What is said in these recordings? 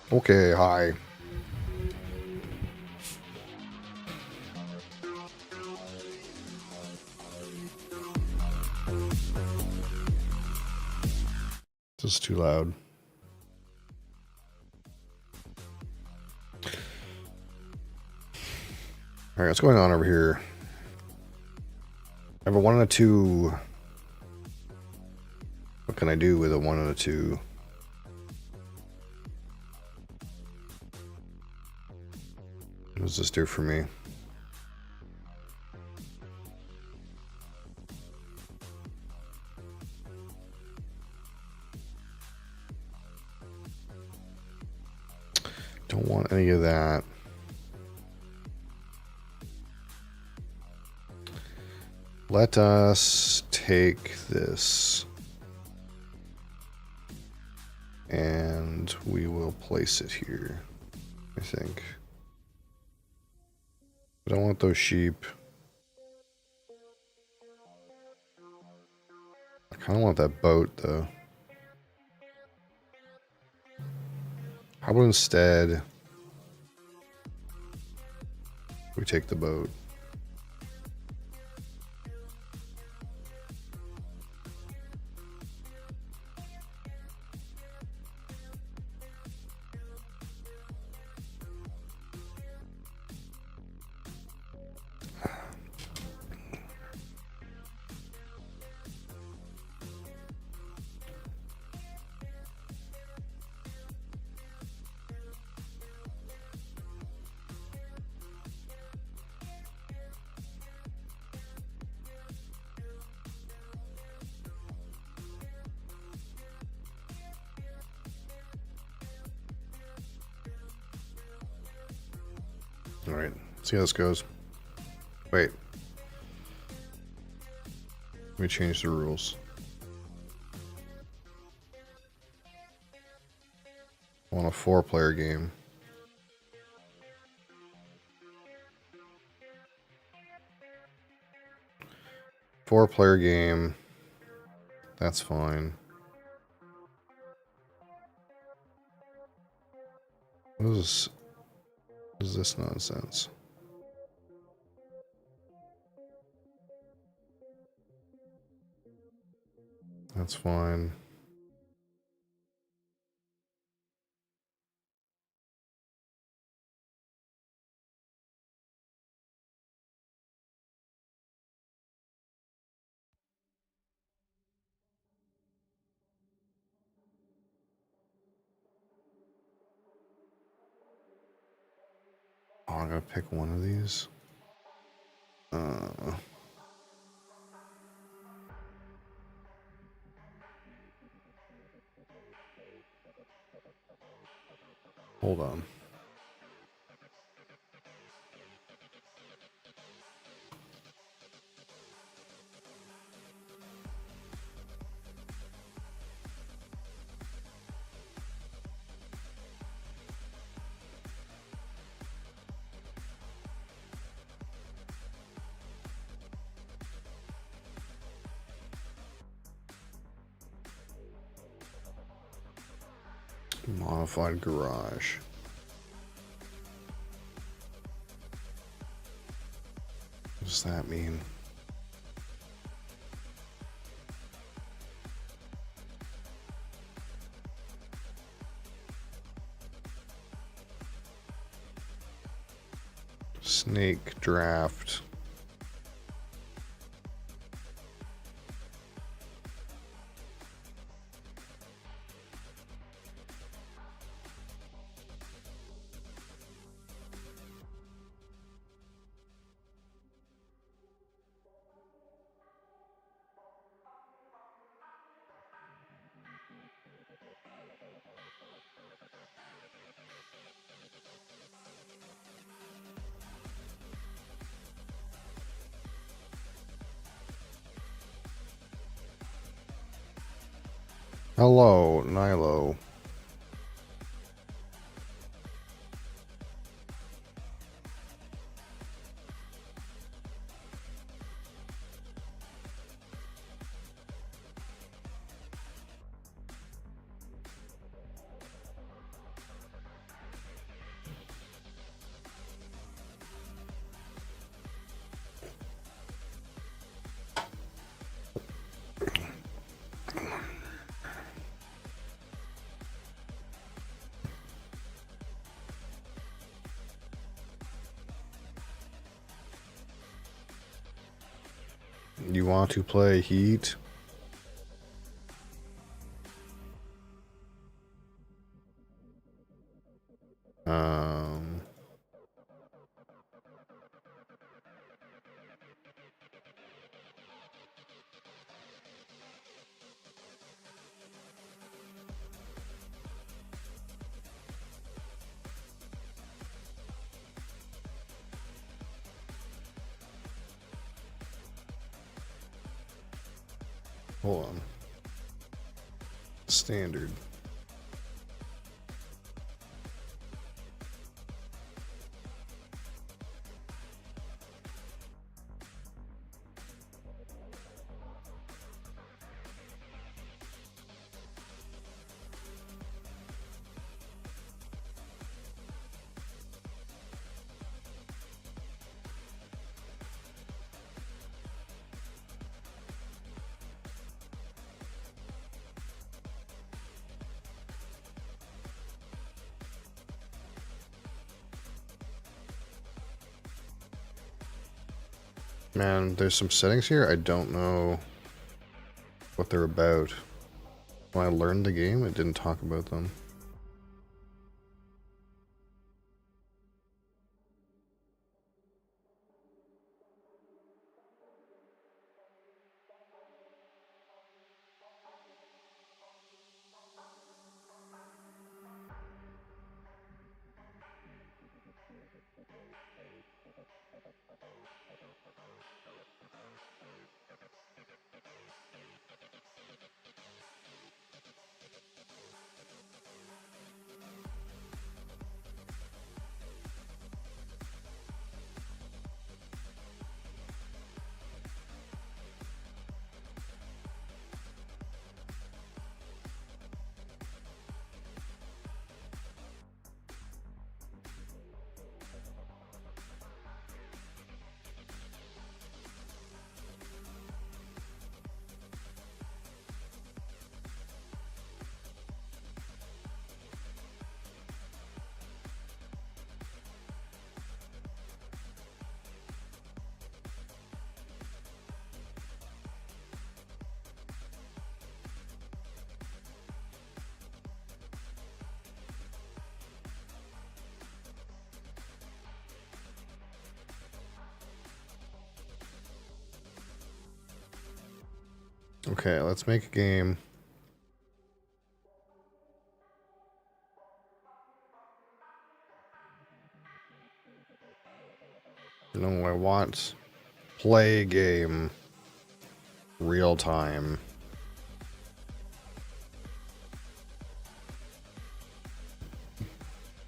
Okay, hi. This is too loud. All right, what's going on over here? I have a 1 and a 2. What can I do with a 1 and a 2? What does this do for me? Don't want any of that. Let us take this and we will place it here, I think. I don't want those sheep. I kind of want that boat though. How about instead we take the boat? See how this goes. Wait. Let me change the rules. I want a 4-player game. Four-player game. That's fine. What is this nonsense? That's fine. Oh, I'm gonna pick one of these. Hold on. Modified garage. What does that mean? Snake draft. Hello, Nilo. You want to play Heat? Um, hold on. Standard. Man, there's some settings here I don't know what they're about. When I learned the game, it didn't talk about them. Okay, let's make a game. No, I want play game real time.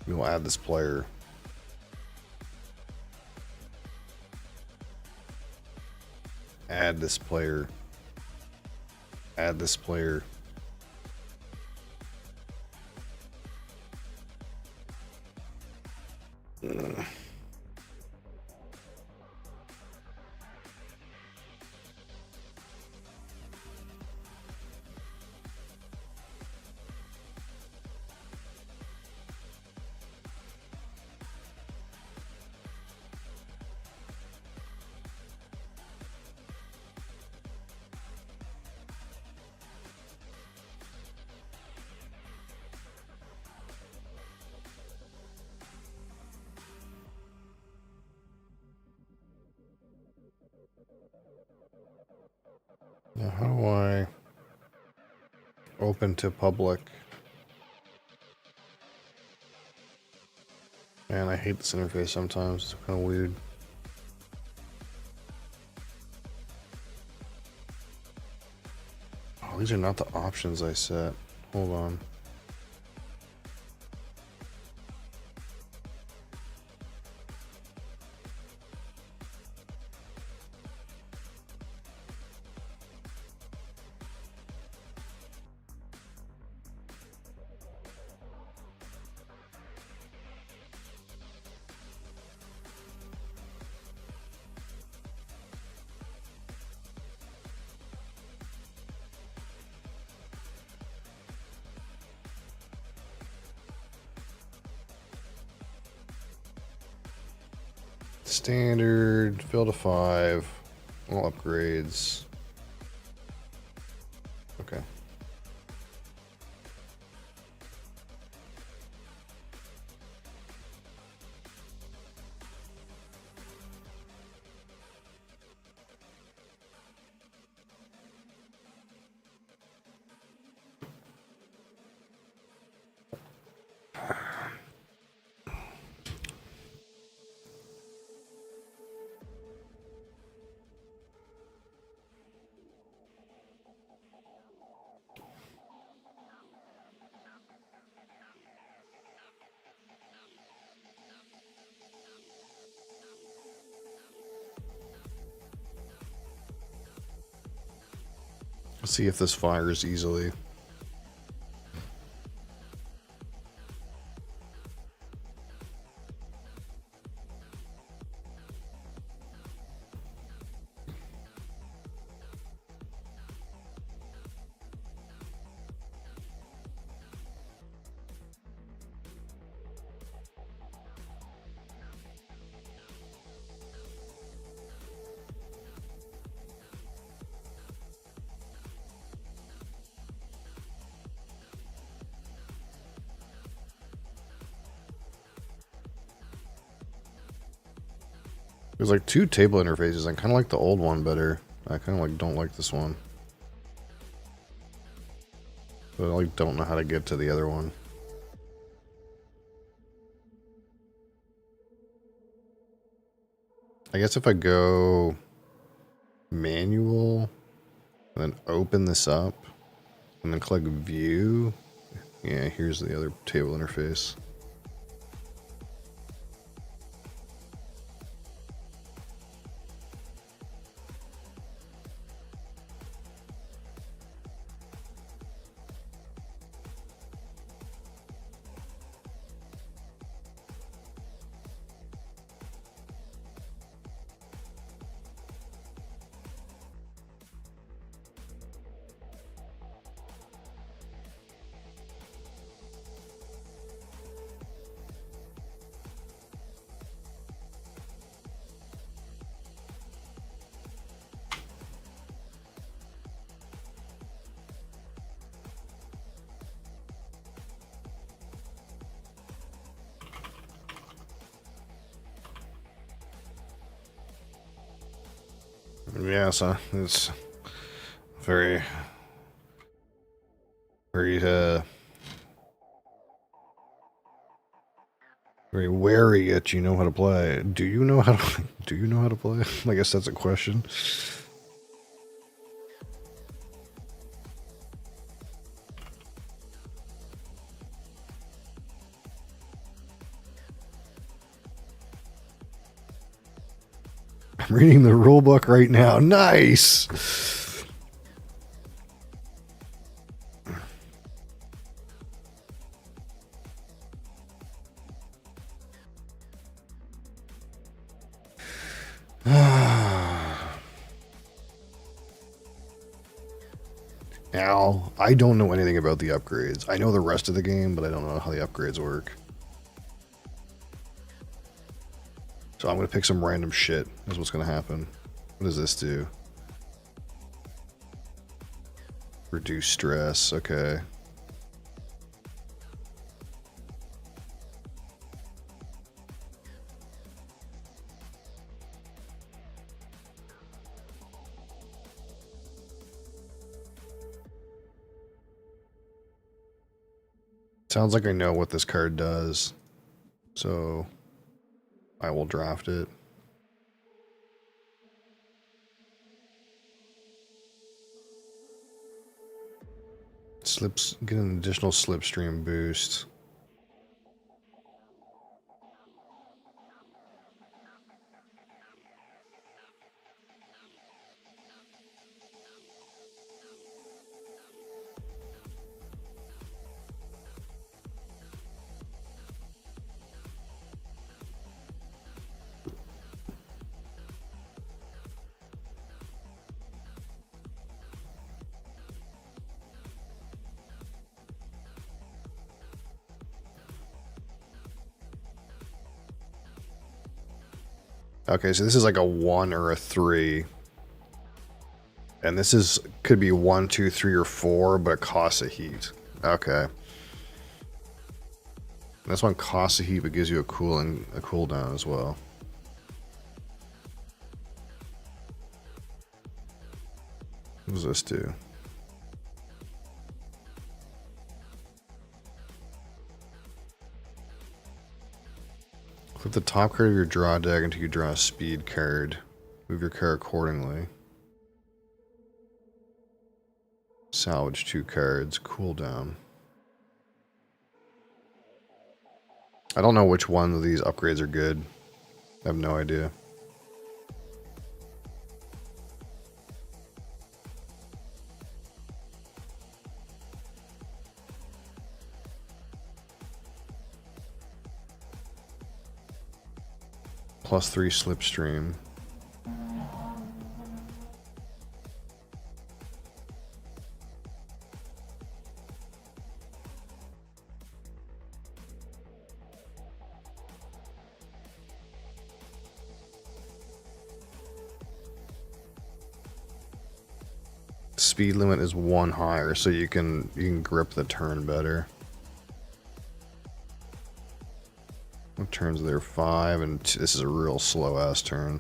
We'll add this player. Add this player. Add this player. Ugh. Now, how do I open to public? Man, I hate this interface sometimes. It's kind of weird. Oh, these are not the options I set. Hold on. Standard, fill to 5, all upgrades. Okay. Let's see if this fires easily. There's like 2 table interfaces. I kind of like the old one better. I kind of like don't like this one. But I like don't know how to get to the other one. I guess if I go manual and then open this up and then click view. Yeah, here's the other table interface. Yeah, so it's very, very, very wary that you know how to play. Do you know how to? Do you know how to play? I guess that's a question. I'm reading the rule book right now. Nice. Now, I don't know anything about the upgrades. I know the rest of the game, but I don't know how the upgrades work. So I'm going to pick some random shit. That's what's going to happen. What does this do? Reduce stress. Okay. Sounds like I know what this card does. So I will draft it. Slips, get an additional slipstream boost. Okay, so this is like a 1 or a 3. And this is could be 1, 2, 3, or 4, but it costs a heat. Okay. This one costs a heat, but gives you a cooldown as well. What does this do? Click the top card of your draw deck until you draw a speed card. Move your card accordingly. Salvage 2 cards. Cooldown. I don't know which one of these upgrades are good. I have no idea. +3 slipstream. Speed limit is 1 higher, so you can grip the turn better. What turns there? 5, and this is a real slow ass turn.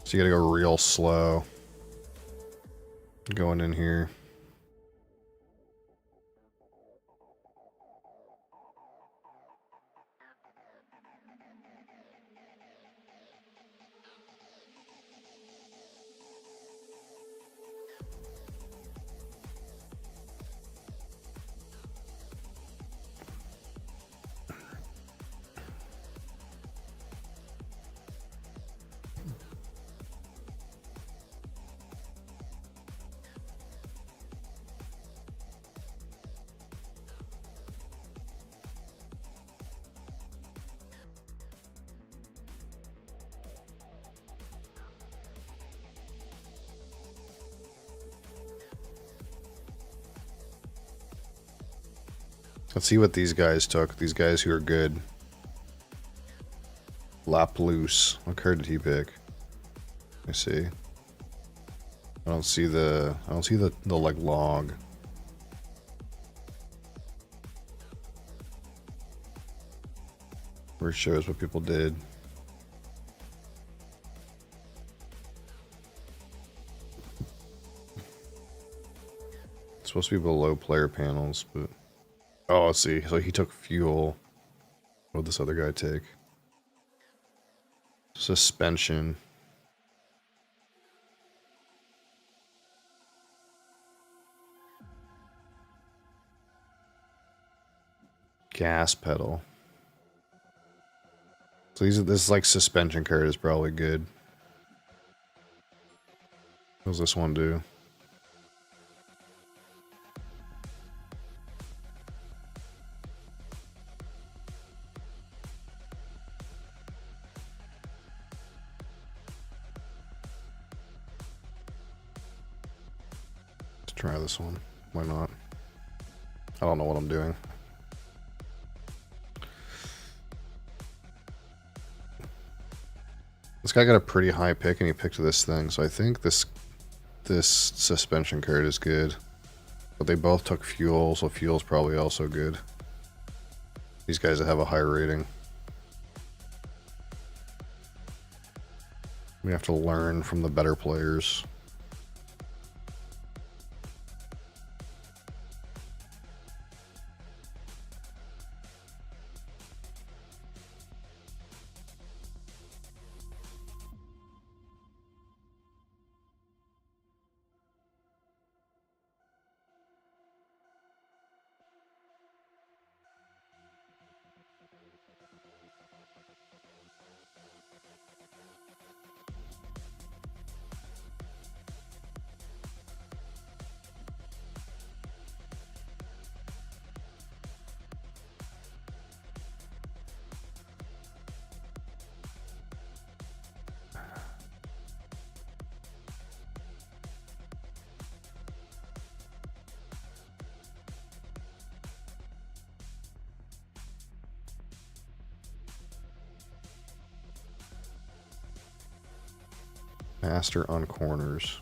So you gotta go real slow. Going in here. Let's see what these guys took. These guys who are good. Laploose. What card did he pick? Let me see. I don't see the like log. Where it shows what people did. It's supposed to be below player panels, but... Oh, let's see. So he took fuel. What did this other guy take? Suspension. Gas pedal. So this like suspension card is probably good. What does this one do? Let's try this one. Why not? I don't know what I'm doing. This guy got a pretty high pick and he picked this thing, so I think this suspension card is good. But they both took fuel, so fuel's probably also good. These guys that have a high rating. We have to learn from the better players. Master on corners.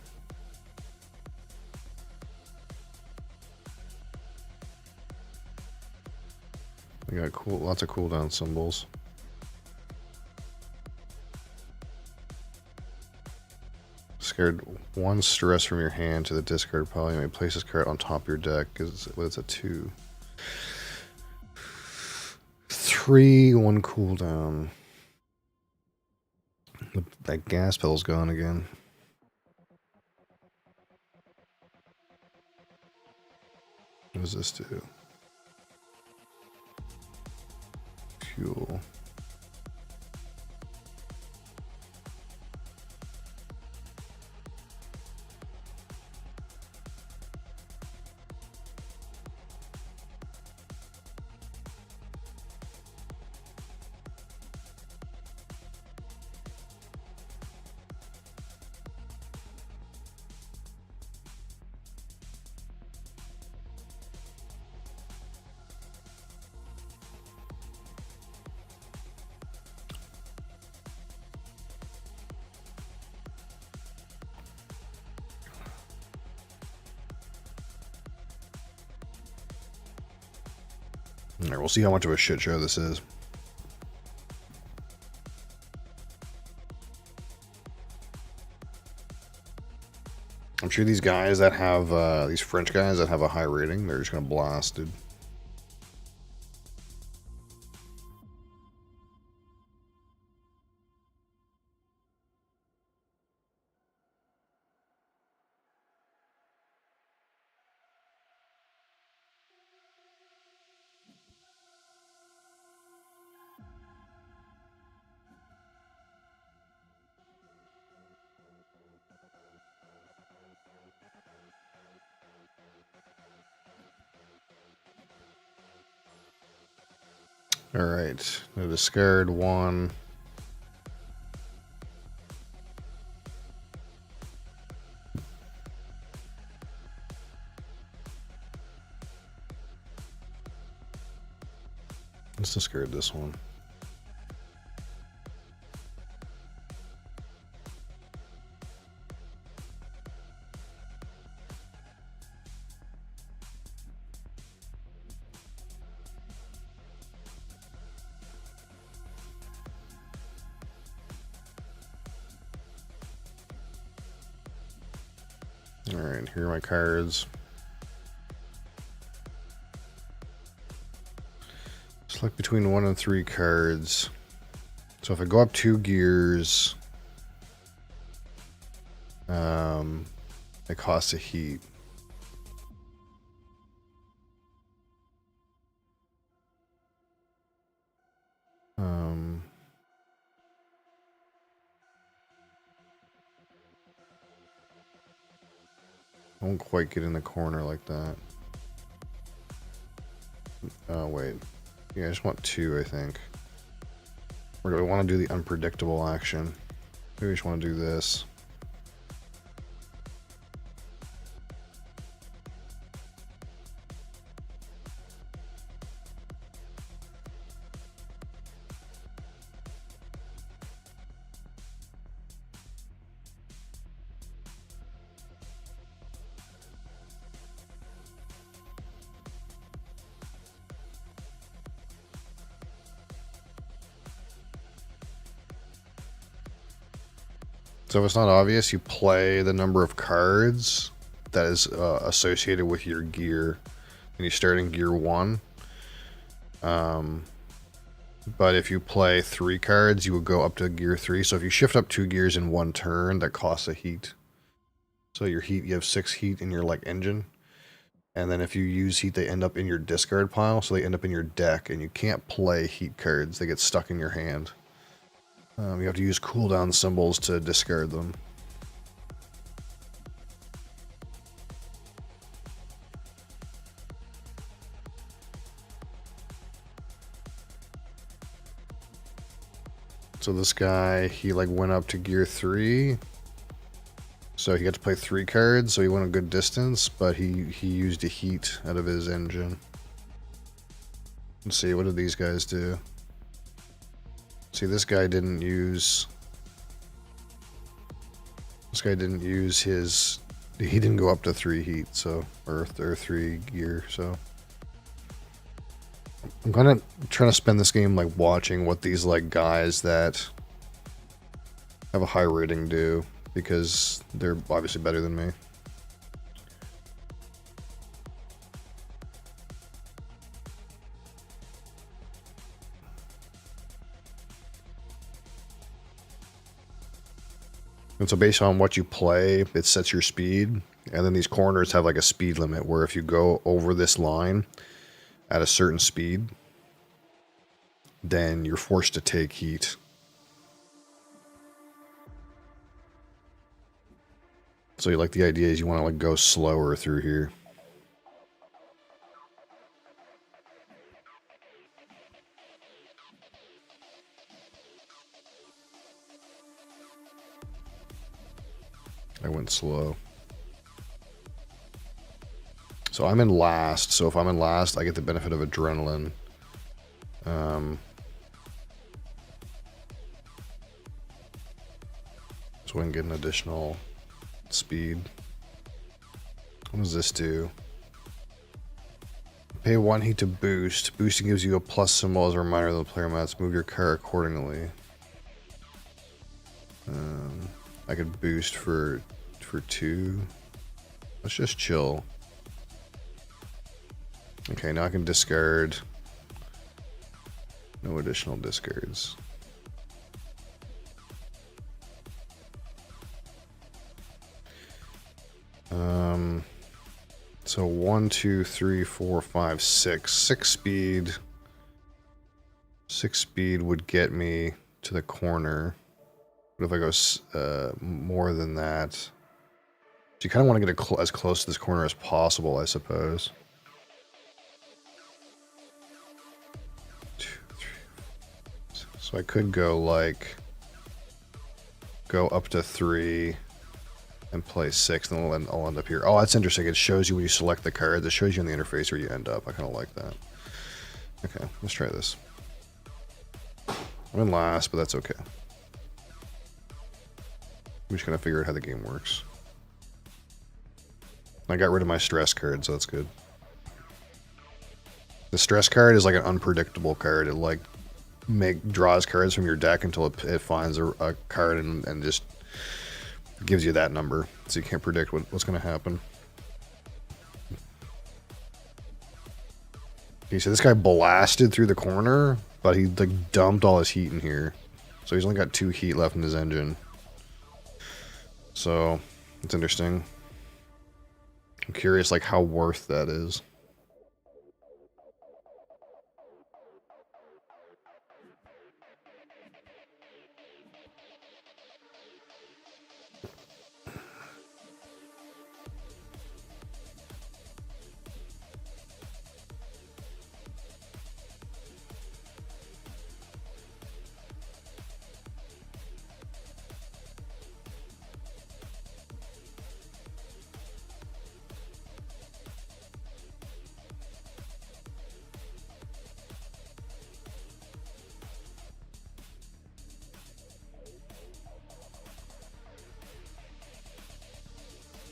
We got lots of cooldown symbols. Discard one stress from your hand to the discard pile. You may place this card on top of your deck. It's a 2. 3, 1 cooldown. That gas pedal's gone again. What does this do? Fuel. Alright, we'll see how much of a shit show this is. I'm sure these guys that have, these French guys that have a high rating, they're just gonna blast, dude. Alright, I discard 1. Let's discard this one. Alright, here are my cards. Select between 1 and 3 cards. So if I go up 2 gears, it costs a heat. I won't quite get in the corner like that. Oh, wait. Yeah, I just want 2, I think. Or do I want to do the unpredictable action? Maybe I just want to do this. So if it's not obvious, you play the number of cards that is associated with your gear. And you start in gear 1. But if you play 3 cards, you would go up to gear 3. So if you shift up 2 gears in 1 turn, that costs a heat. So your heat, you have 6 heat in your engine. And then if you use heat, they end up in your discard pile. So they end up in your deck, and you can't play heat cards. They get stuck in your hand. You have to use cooldown symbols to discard them. So this guy, he went up to gear 3. So he got to play 3 cards, so he went a good distance, but he used a heat out of his engine. Let's see, what did these guys do? See, this guy didn't use his... He didn't go up to 3 heat, so... Or 3 gear, so... I'm kind of trying to spend this game watching what these guys that have a high rating do, because they're obviously better than me. And so based on what you play, it sets your speed. And then these corners have a speed limit where if you go over this line at a certain speed, then you're forced to take heat. So the idea is you want to go slower through here. I went slow. So I'm in last. So if I'm in last, I get the benefit of adrenaline. So I can get an additional speed. What does this do? Pay 1 heat to boost. Boosting gives you a plus symbol as a reminder that the player must move your car accordingly. I could boost for 2. Let's just chill. Okay, now I can discard. No additional discards. So 1, 2, 3, 4, 5, 6. 6 speed. 6 speed would get me to the corner. But if I go more than that, so you kind of want to get as close to this corner as possible, I suppose. 2, 3, 4, 6. So I could go go up to 3 and play 6, then I'll end up here. Oh, that's interesting. It shows you when you select the card. It shows you in the interface where you end up. I kind of like that. Okay, let's try this. I'm in last, but that's okay. I'm just going to figure out how the game works. I got rid of my stress card, so that's good. The stress card is an unpredictable card. It draws cards from your deck until it finds a card and just gives you that number, so you can't predict what's going to happen. Okay, so this guy blasted through the corner, but he like dumped all his heat in here. So he's only got 2 heat left in his engine. So, it's interesting. I'm curious like how worth that is.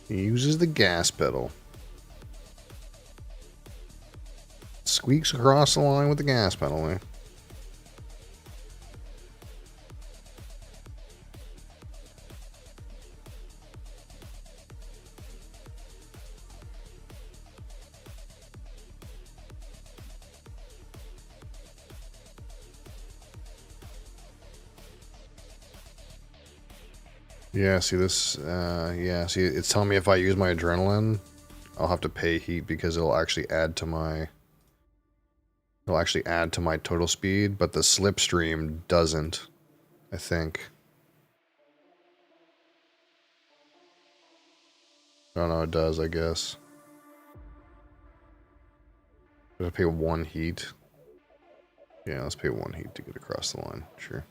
He uses the gas pedal. Squeaks across the line with the gas pedal, eh? Yeah, see this, yeah, see, it's telling me if I use my adrenaline, I'll have to pay heat because it'll actually add to my total speed, but the slipstream doesn't, I think. Oh no, it does, I guess. I pay 1 heat. Yeah, let's pay 1 heat to get across the line, sure.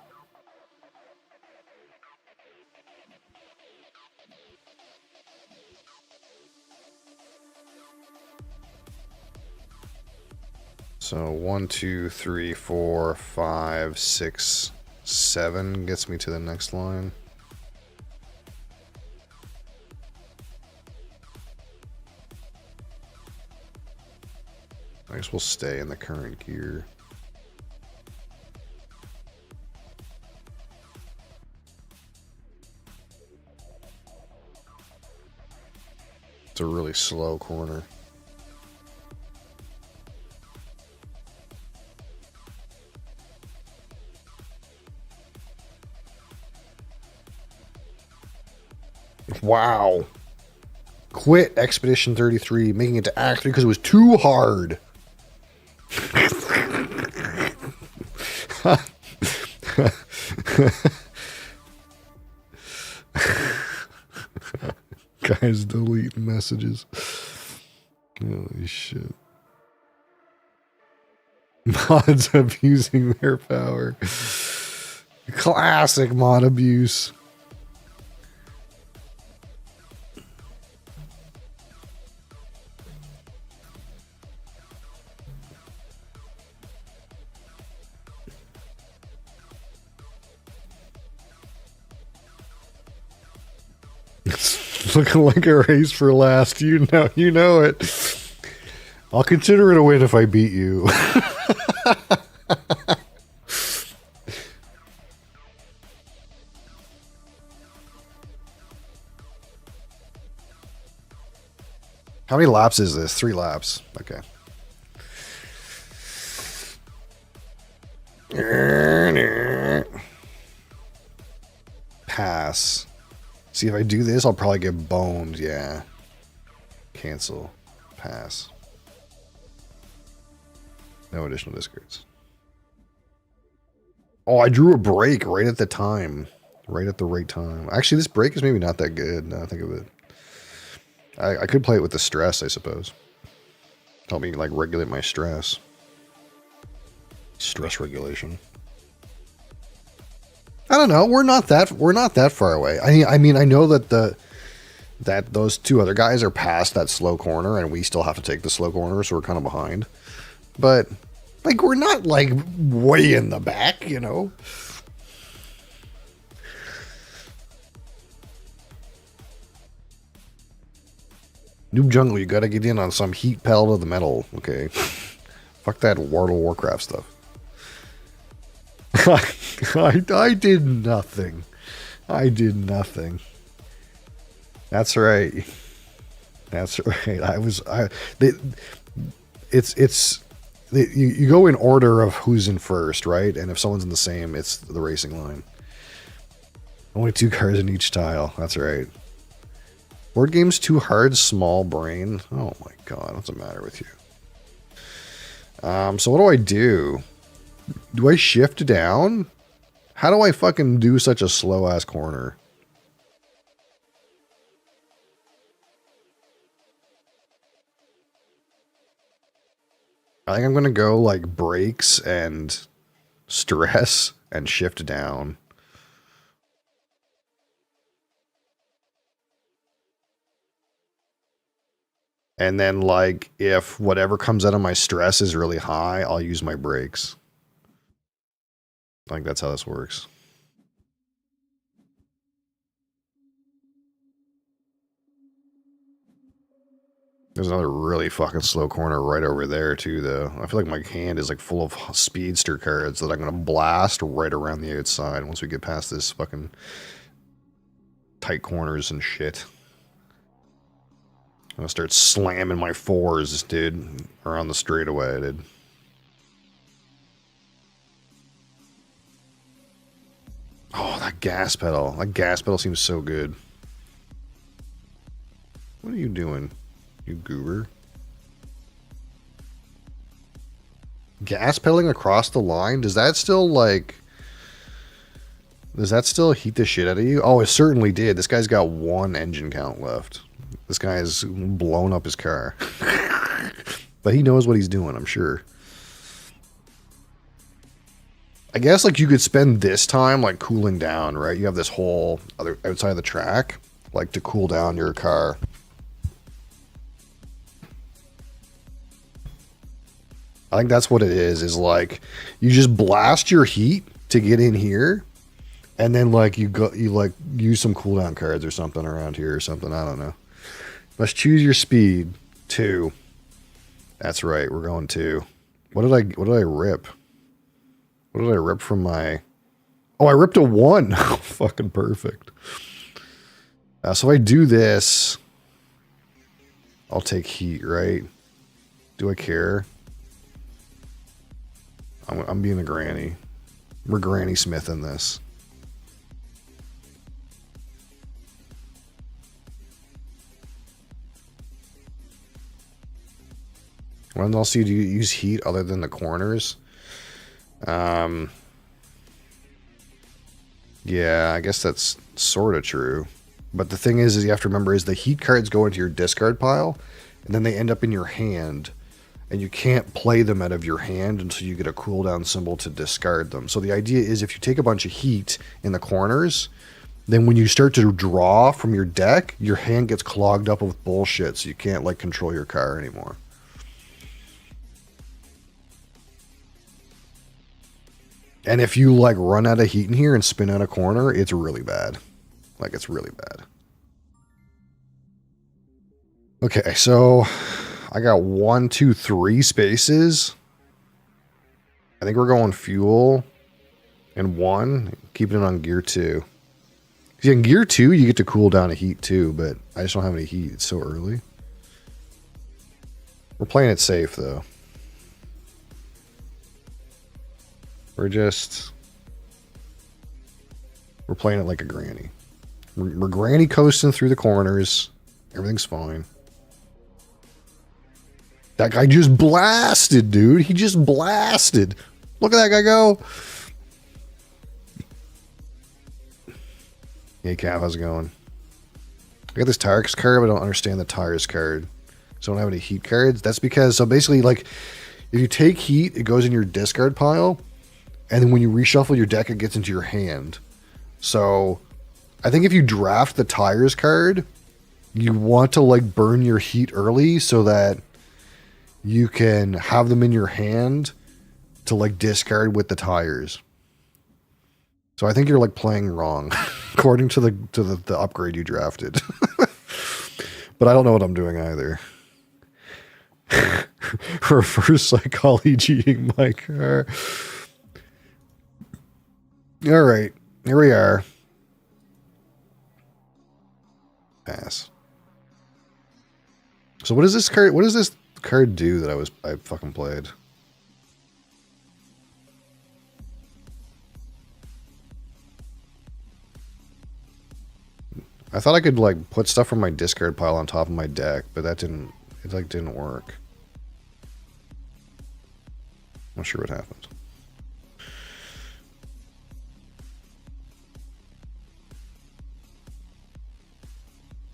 So 1, 2, 3, 4, 5, 6, 7 gets me to the next line. I guess we'll stay in the current gear. It's a really slow corner. Wow. Quit Expedition 33, making it to Act 3 because it was too hard. Guys deleting messages. Holy shit. Mods abusing their power. Classic mod abuse. It's looking like a race for last. You know it. I'll consider it a win if I beat you. How many laps is this? 3 laps. Okay. Pass. See, if I do this, I'll probably get boned. Yeah. Cancel. Pass. No additional discards. Oh, I drew a break right at the time. Right at the right time. Actually, this break is maybe not that good now I think of it. I could play it with the stress, I suppose. Help me, like, regulate my stress. Stress regulation. I don't know. We're not that far away. I mean, I know that those 2 other guys are past that slow corner, and we still have to take the slow corner, so we're kind of behind. But like, we're not like way in the back, you know. Noob Jungle, you gotta get in on some heat pedal to the metal, okay? Fuck that World of Warcraft stuff. I did nothing. I did nothing. That's right. That's right. It's you go in order of who's in first, right? And if someone's in the same, it's the racing line. Only 2 cards in each tile. That's right. Board game's too hard, small brain. Oh my god, what's the matter with you? So what do I do? Do I shift down? How do I fucking do such a slow-ass corner? I think I'm going to go like brakes and stress and shift down. And then like if whatever comes out of my stress is really high, I'll use my brakes. I think that's how this works. There's another really fucking slow corner right over there too, though. I feel like my hand is like full of speedster cards that I'm gonna blast right around the outside once we get past this fucking tight corners and shit. I'm gonna start slamming my 4s, dude, around the straightaway, dude. Oh, that gas pedal. That gas pedal seems so good. What are you doing, you goober? Gas pedaling across the line? Does that still, like... Does that still heat the shit out of you? Oh, it certainly did. This guy's got 1 engine count left. This guy has blown up his car. But he knows what he's doing, I'm sure. I guess, like, you could spend this time, like, cooling down, right? You have this whole other outside of the track, like, to cool down your car. I think that's what it is like, you just blast your heat to get in here, and then, like, you like, use some cooldown cards or something around here or something, I don't know. Let's choose your speed. 2. That's right, we're going 2. What did I rip? What did I rip from my... Oh, I ripped a 1. Fucking perfect. So if I do this, I'll take heat, right? Do I care? I'm being a granny. We're Granny Smith in this. When else do you use heat other than the corners? Yeah, I guess that's sort of true. But the thing is you have to remember is the heat cards go into your discard pile, and then they end up in your hand, and you can't play them out of your hand until you get a cooldown symbol to discard them. So the idea is if you take a bunch of heat in the corners, then when you start to draw from your deck, your hand gets clogged up with bullshit, so you can't, like, control your car anymore. And if you, like, run out of heat in here and spin out a corner, it's really bad. Like, it's really bad. Okay, so I got 1, 2, 3 spaces. I think we're going fuel and 1, keeping it on gear 2. See, in gear 2, you get to cool down a heat too, but I just don't have any heat. It's so early. We're playing it safe, though. We're playing it like a granny. We're granny coasting through the corners. Everything's fine. That guy just blasted, dude. He just blasted. Look at that guy go. Hey, Cav, how's it going? I got this tires card, but I don't understand the tires card. So I don't have any heat cards. That's because, so basically, like, if you take heat, it goes in your discard pile. And then when you reshuffle your deck, it gets into your hand. So I think if you draft the tires card, you want to, like, burn your heat early so that you can have them in your hand to, like, discard with the tires. So I think you're, like, playing wrong according to the upgrade you drafted. But I don't know what I'm doing either. Reverse psychologying my car. All right, here we are. Pass. So what does this card do that I fucking played? I thought I could like put stuff from my discard pile on top of my deck, but that didn't. It like didn't work. Not sure what happened.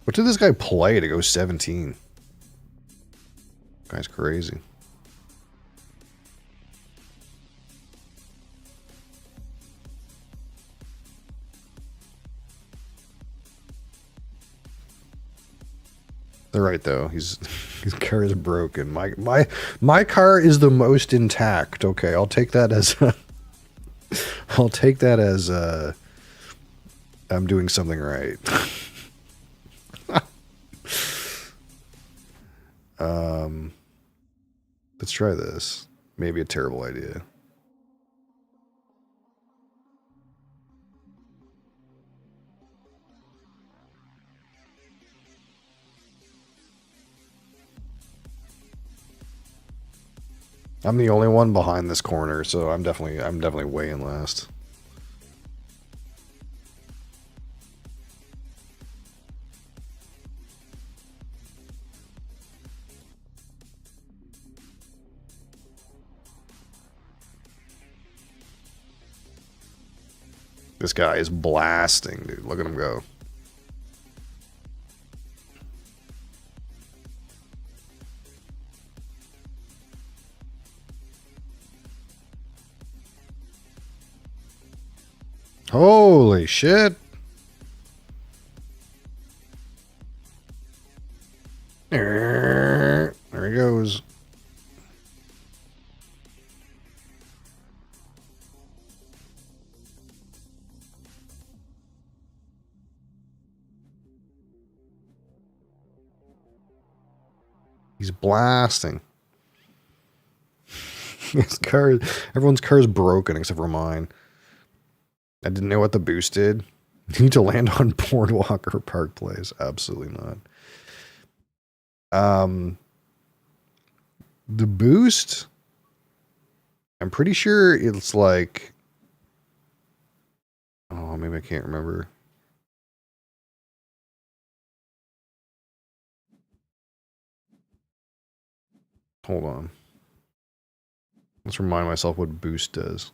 What did this guy play to go 17? Guy's crazy. They're right though. His car is broken. My car is the most intact. Okay, I'll take that as I'll take that as I'm doing something right. Let's try this. Maybe a terrible idea. I'm the only one behind this corner, so I'm definitely way in last. This guy is blasting, dude. Look at him go. Holy shit. There he goes. He's blasting. His car, everyone's car is broken except for mine. I didn't know what the boost did. You need to land on Boardwalk or Park Place. Absolutely not. The boost, I'm pretty sure it's like, oh, maybe I can't remember. Hold on. Let's remind myself what boost does.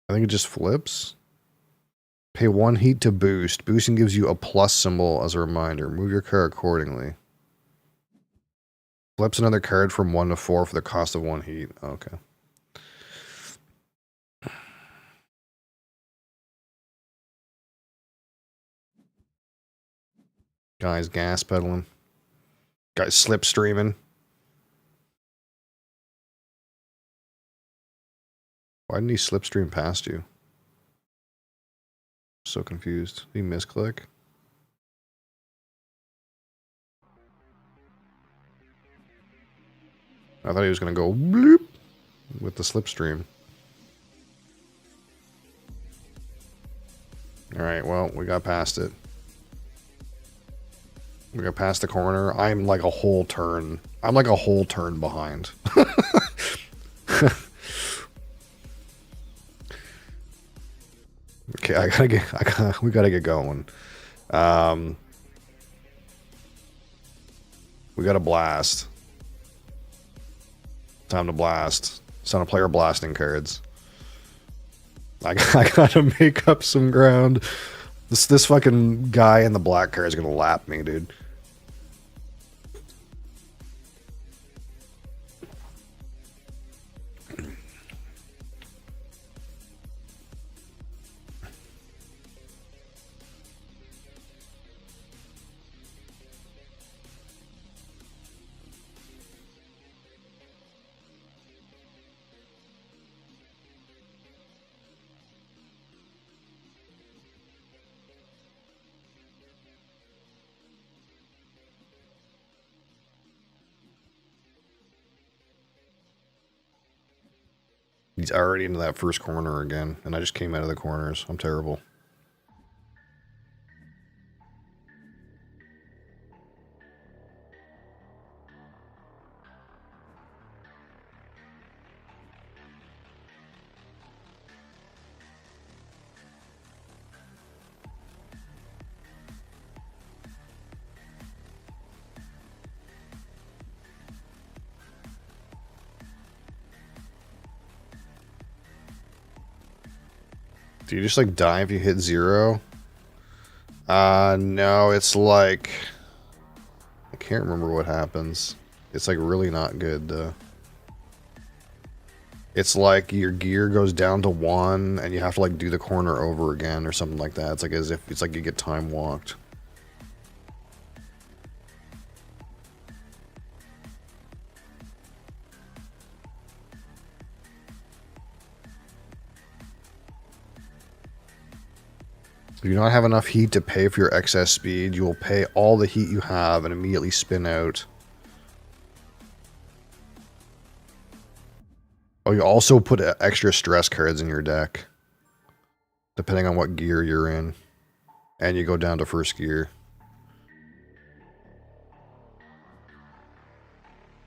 I think it just flips. Pay 1 heat to boost. Boosting gives you a plus symbol as a reminder. Move your card accordingly. Flips another card from 1 to 4 for the cost of 1 heat. Okay. Guy's gas pedaling. Guy's slipstreaming. Why didn't he slipstream past you? So confused. Did he misclick? I thought he was going to go bloop with the slipstream. Alright, well, we got past it. We got past the corner. I'm like a whole turn. I'm like a whole turn behind. Okay, we gotta get going. We gotta blast. Time to blast. It's time to play our blasting cards. I gotta make up some ground. This fucking guy in the black card is gonna lap me, dude. He's already into that first corner again, and I just came out of the corners. I'm terrible. Do you just like die if you hit 0? No, it's like... I can't remember what happens. It's like really not good though. It's like your gear goes down to 1 and you have to like do the corner over again or something like that. It's like as if it's like you get time walked. If you do not have enough heat to pay for your excess speed, you will pay all the heat you have and immediately spin out. Oh, you also put extra stress cards in your deck, depending on what gear you're in. And you go down to first gear.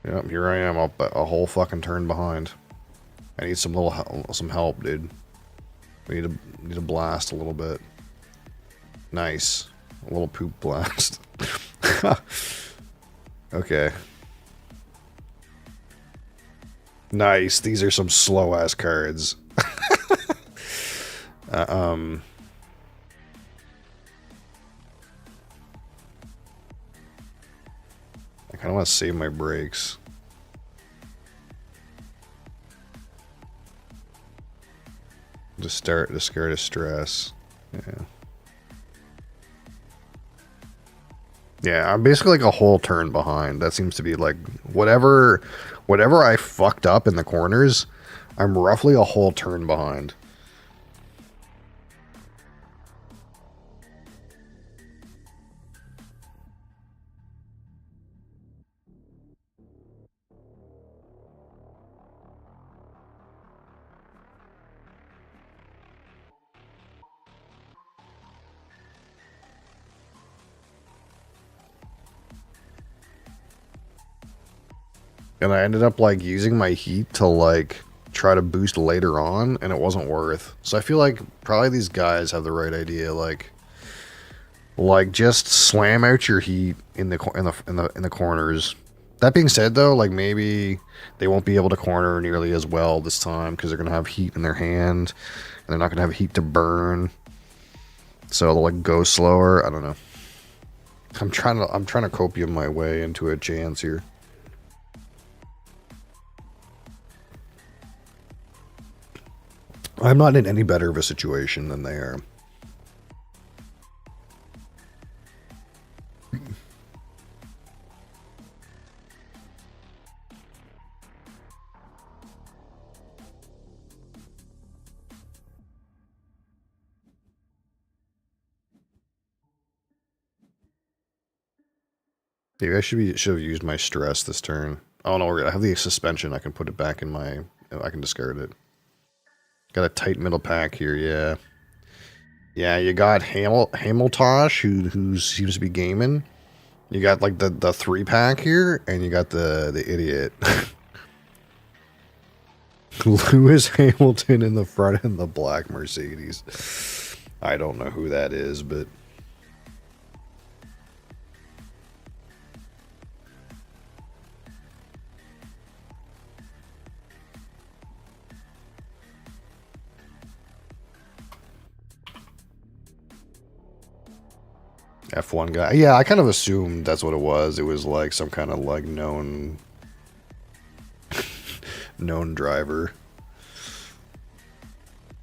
Yep, here I am, a whole fucking turn behind. I need some help, dude. We need to blast a little bit. Nice. A little poop blast. Okay. Nice. These are some slow ass cards. I kind of want to save my brakes. Just scared of stress. Yeah. Yeah, I'm basically like a whole turn behind. That seems to be like whatever I fucked up in the corners, I'm roughly a whole turn behind. And I ended up like using my heat to like try to boost later on, and it wasn't worth. So I feel like probably these guys have the right idea. Like just slam out your heat in the corners. That being said, though, like maybe they won't be able to corner nearly as well this time because they're gonna have heat in their hand, and they're not gonna have heat to burn. So they'll like go slower. I don't know. I'm trying to copium my way into a chance here. I'm not in any better of a situation than they are. Maybe I should have used my stress this turn. Oh no, I have the suspension. I can put it back in my. I can discard it. Got a tight middle pack here, yeah. Yeah, you got Hamiltosh, who seems to be gaming. You got like the 3-pack here, and you got the idiot. Lewis Hamilton in the front in the black Mercedes. I don't know who that is, but F1 guy. Yeah, I kind of assumed that's what it was. It was like some kind of like known driver.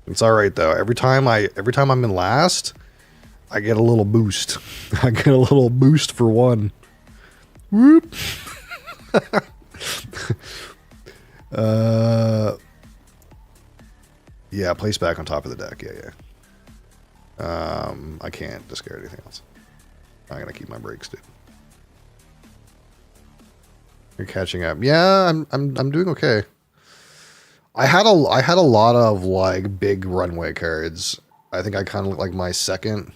It's all right though. Every time I'm in last, I get a little boost. I get a little boost for 1. Whoop. Yeah, place back on top of the deck. Yeah. I can't discard anything else. I'm gonna keep my brakes, dude. You're catching up. Yeah, I'm doing okay. I had a lot of like big runway cards. I think I kind of like my second.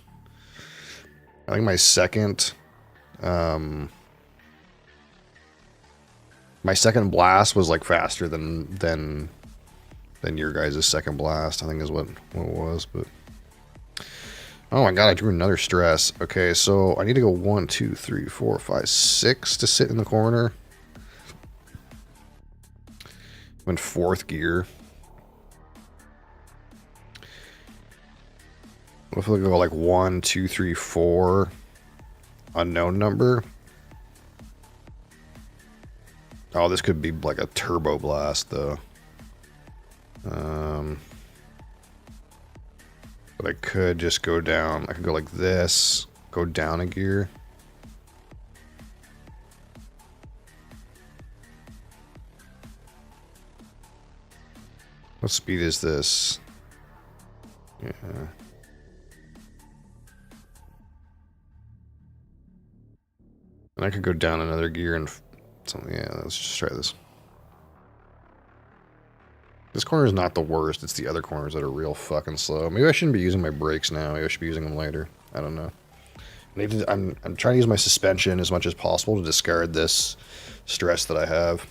I think my second blast was like faster than your guys' second blast. I think is what it was, but. Oh my god, I drew another stress. Okay, so I need to go 1, 2, 3, 4, 5, 6 to sit in the corner. I'm in 4th gear. What if we go like 1, 2, 3, 4, unknown number? Oh, this could be like a turbo blast though. But I could just go down. I could go like this, go down a gear. What speed is this? Yeah. And I could go down another gear and something. Yeah, let's just try this. This corner is not the worst. It's the other corners that are real fucking slow. Maybe I shouldn't be using my brakes now. Maybe I should be using them later. I don't know. I'm trying to use my suspension as much as possible to discard this stress that I have.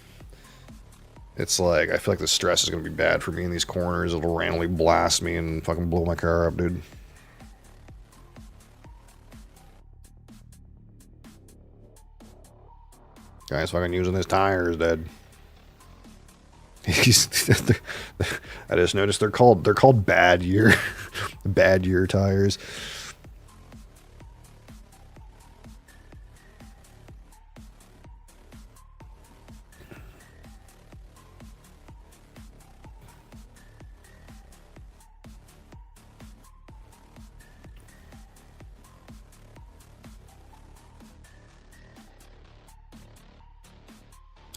It's like, I feel like the stress is going to be bad for me in these corners. It'll randomly blast me and fucking blow my car up, dude. Guy's fucking using his tires, dead. I just noticed they're called bad year bad year tires.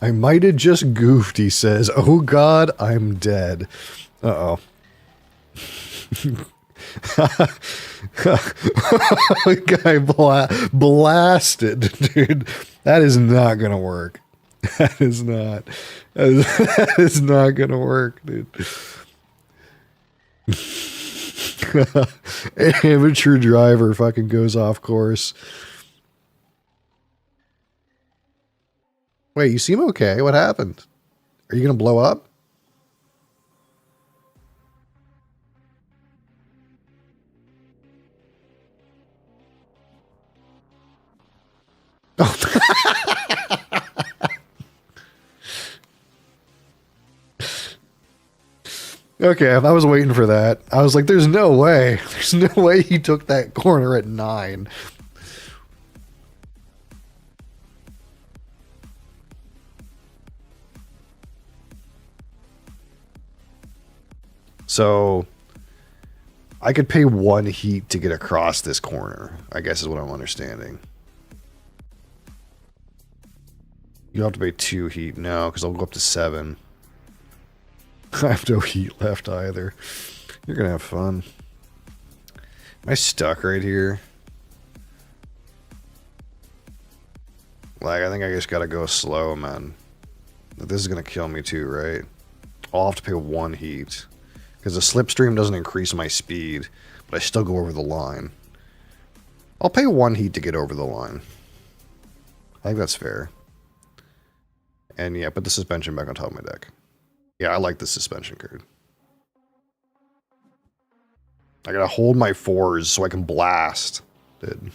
I might have just goofed, he says. Oh god, I'm dead. Uh-oh. Guy blasted, dude. That is not gonna work. That is not gonna work, dude. Amateur driver fucking goes off course. Wait, you seem okay. What happened? Are you gonna blow up? Oh. Okay, I was waiting for that. I was like, there's no way. There's no way he took that corner at 9. So, I could pay 1 heat to get across this corner, I guess is what I'm understanding. You'll have to pay 2 heat. No, because I'll go up to 7. I have no heat left either. You're going to have fun. Am I stuck right here? Like, I think I just got to go slow, man. This is going to kill me too, right? I'll have to pay 1 heat. Because the slipstream doesn't increase my speed, but I still go over the line. I'll pay 1 heat to get over the line. I think that's fair. And yeah, put the suspension back on top of my deck. Yeah, I like the suspension card. I gotta hold my 4s so I can blast. Dude.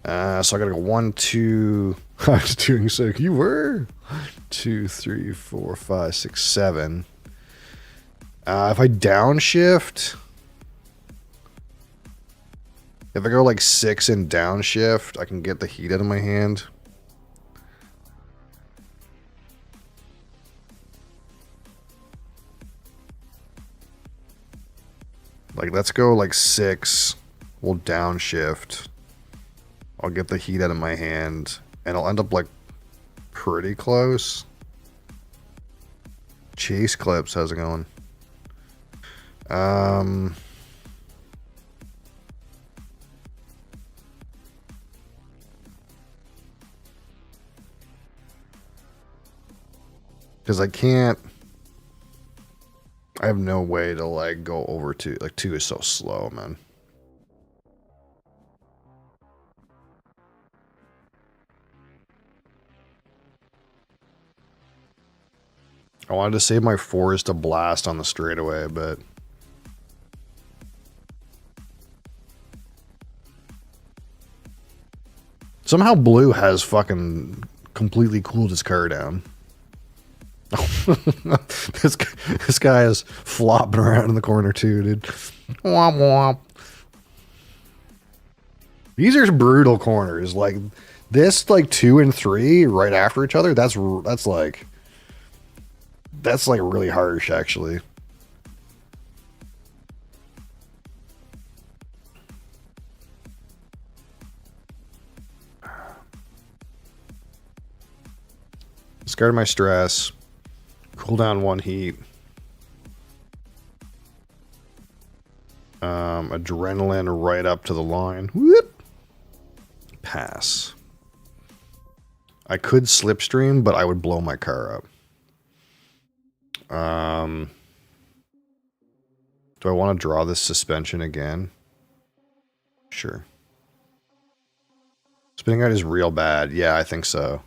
So I gotta go 1, 2. I was doing so. You were 2, 3, 4, 5, 6, 7. If I downshift, if I go like 6 and downshift, I can get the heat out of my hand. Like, let's go like 6. We'll downshift. I'll get the heat out of my hand, and I'll end up like pretty close. Chase Clips, how's it going? Because I can't. I have no way to like go over 2. Like 2 is so slow, man. I wanted to save my 4s to blast on the straightaway, but somehow Blue has fucking completely cooled his car down. Oh this this guy is flopping around in the corner too, dude. Womp womp. These are brutal corners. Like this, like 2 and 3 right after each other. That's like really harsh, actually. Discard my stress. Cool down 1 heat. Adrenaline right up to the line. Whoop. Pass. I could slipstream, but I would blow my car up. Do I want to draw this suspension again? Sure. Spinning out is real bad. Yeah, I think so.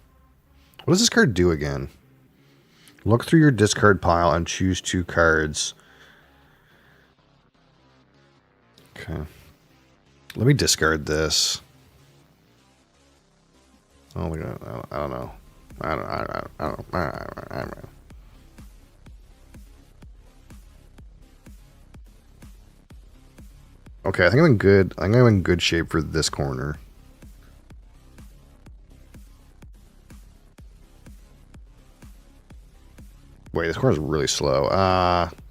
What does this card do again? Look through your discard pile and choose 2 cards. Okay. Let me discard this. Oh my god, I don't know. I don't know. Okay, I think I'm in good. I think I'm in good shape for this corner. Wait, this corner is really slow.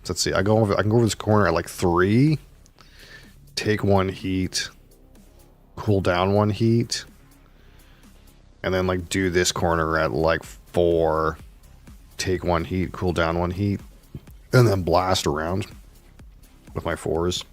Let's see. I can go over this corner at like 3. Take 1 heat. Cool down 1 heat. And then like do this corner at like 4. Take 1 heat, cool down 1 heat. And then blast around with my 4s.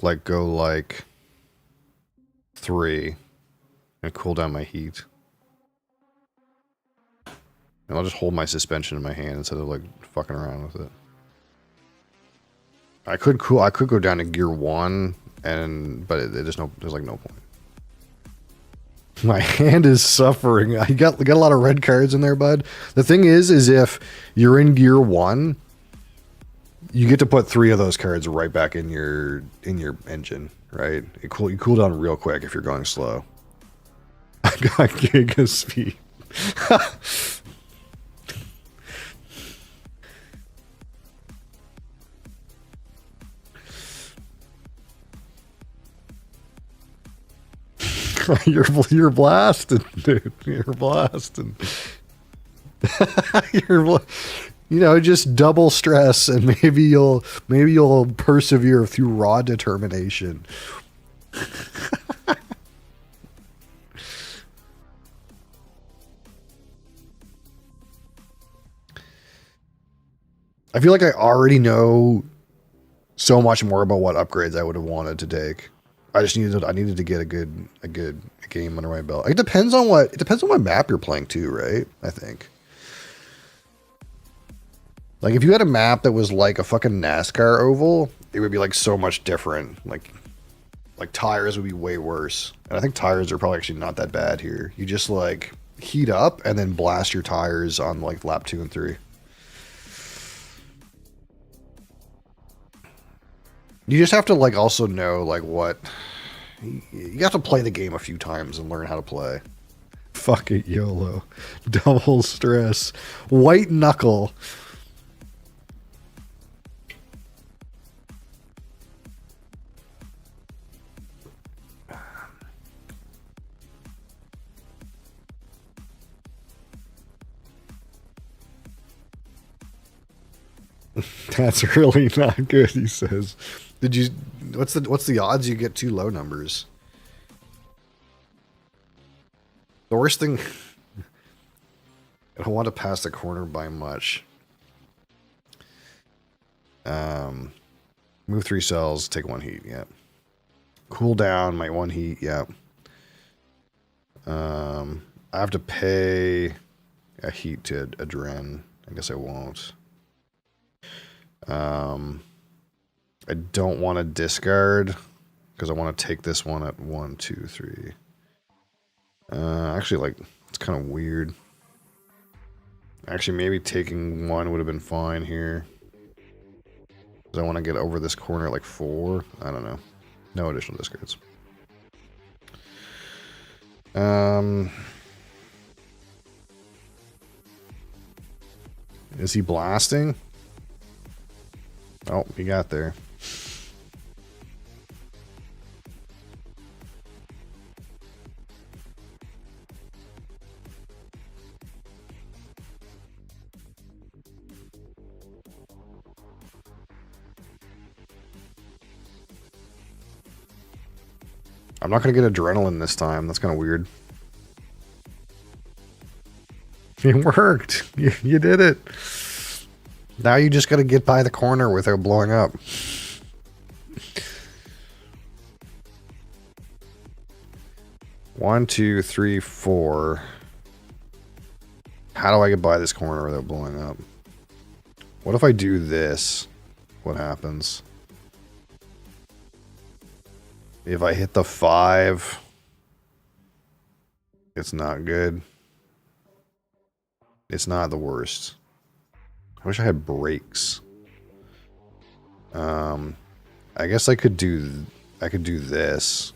Like go like 3 and cool down my heat. And I'll just hold my suspension in my hand instead of like fucking around with it. I could go down to gear 1 but there's like no point. My hand is suffering. I got a lot of red cards in there, bud. The thing is if you're in gear 1, you get to put 3 of those cards right back in your engine, right? You cool down real quick if you're going slow. I got giga speed. You're blasting, dude. You're blasting. Just double stress, and maybe you'll persevere through raw determination. I feel like I already know so much more about what upgrades I would have wanted to take. I needed to get a good game under my belt. It depends on what map you're playing too, right? I think. Like if you had a map that was like a fucking NASCAR oval, it would be like so much different. Like tires would be way worse. And I think tires are probably actually not that bad here. You just like heat up and then blast your tires on like lap 2 and 3. You just have to like also know like what you have to play the game a few times and learn how to play. Fuck it, YOLO. Double stress. White knuckle. That's really not good, he says. What's the odds you get 2 low numbers? The worst thing, I don't want to pass the corner by much. Move 3 cells, take 1 heat, yeah. Cool down, my 1 heat, yeah. I have to pay a heat to adren. I guess I won't. I don't want to discard because I want to take this one at 1, 2, 3. Actually, like, it's kind of weird. Actually, maybe taking one would have been fine here. Because I want to get over this corner at like 4. I don't know. No additional discards. Is he blasting? Oh, he got there. I'm not going to get adrenaline this time. That's kind of weird. It worked. You did it. Now you just got to get by the corner without blowing up. One, two, three, 4. How do I get by this corner without blowing up? What if I do this? What happens? If I hit the 5, it's not good. It's not the worst. I wish I had brakes. I guess I could do this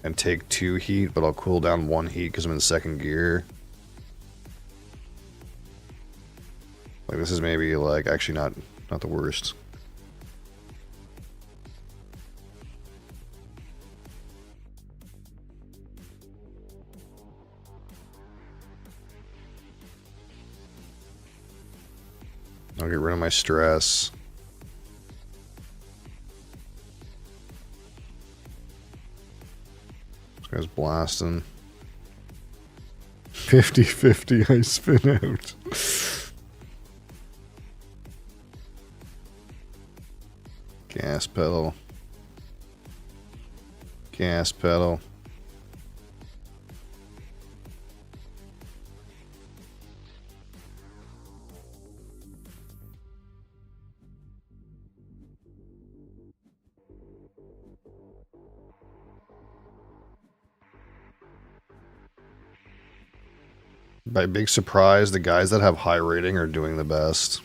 and take 2 heat, but I'll cool down 1 heat because I'm in 2nd gear. Like, this is maybe like actually not the worst. I'll get rid of my stress. This guy's blasting. 50-50, I spin out. Gas pedal. Gas pedal. By big surprise, the guys that have high rating are doing the best.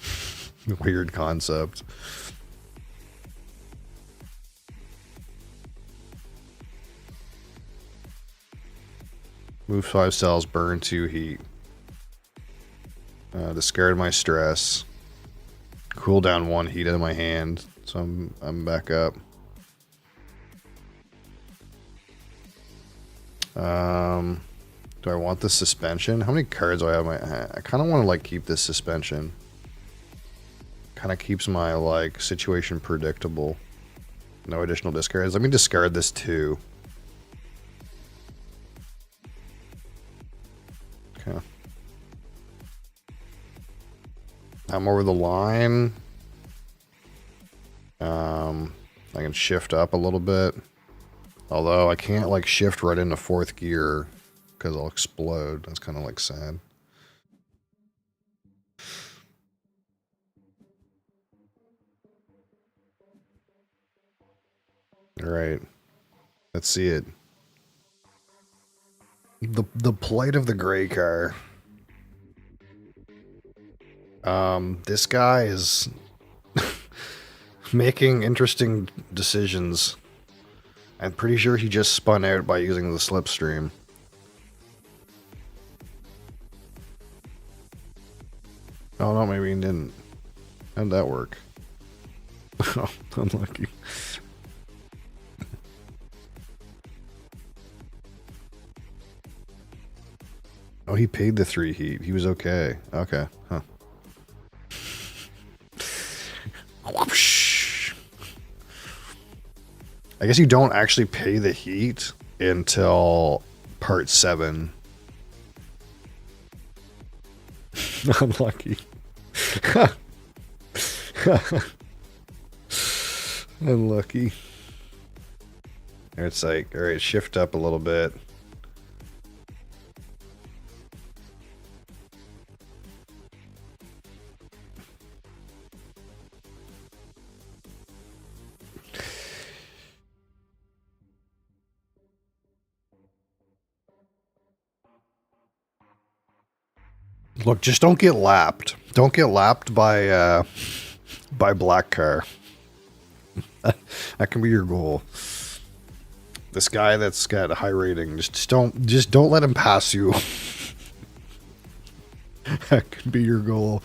Weird concept. Move 5 cells, burn 2 heat. Discard my stress. Cool down 1 heat out of my hand, so I'm back up. Do I want this suspension? How many cards do I have in my hand? I kind of want to like keep this suspension. Kind of keeps my like situation predictable. No additional discards. Let me discard this too. Okay. I'm over the line. I can shift up a little bit. Although I can't like shift right into 4th gear because I'll explode. That's kind of like sad. All right. Let's see it. The plight of the gray car. This guy is making interesting decisions. I'm pretty sure he just spun out by using the slipstream. Oh no, maybe he didn't. How'd that work? Oh, unlucky. Oh, he paid the 3 heat. He was okay. Okay, huh. I guess you don't actually pay the heat until part 7. Unlucky. Unlucky. It's like, alright, shift up a little bit. Look, just don't get lapped. Don't get lapped by black car. That can be your goal. This guy that's got a high rating, just don't let him pass you. That could be your goal.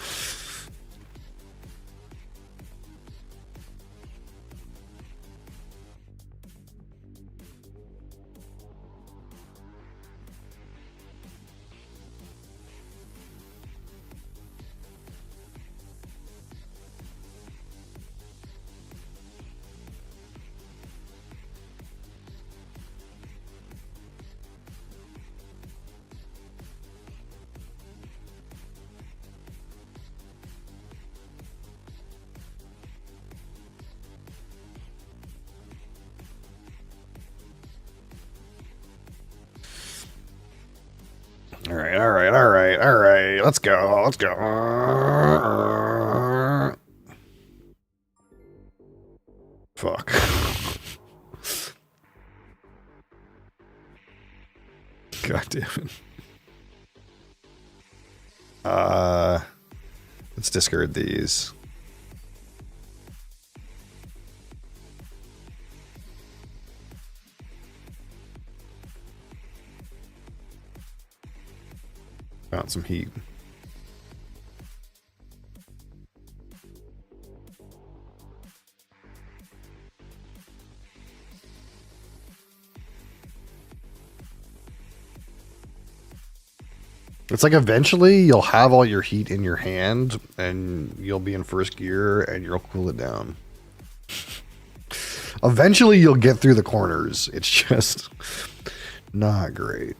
All right. Let's go. Fuck. God damn it. Let's discard these. Found some heat. It's like eventually you'll have all your heat in your hand and you'll be in first gear and you'll cool it down. Eventually you'll get through the corners. It's just not great.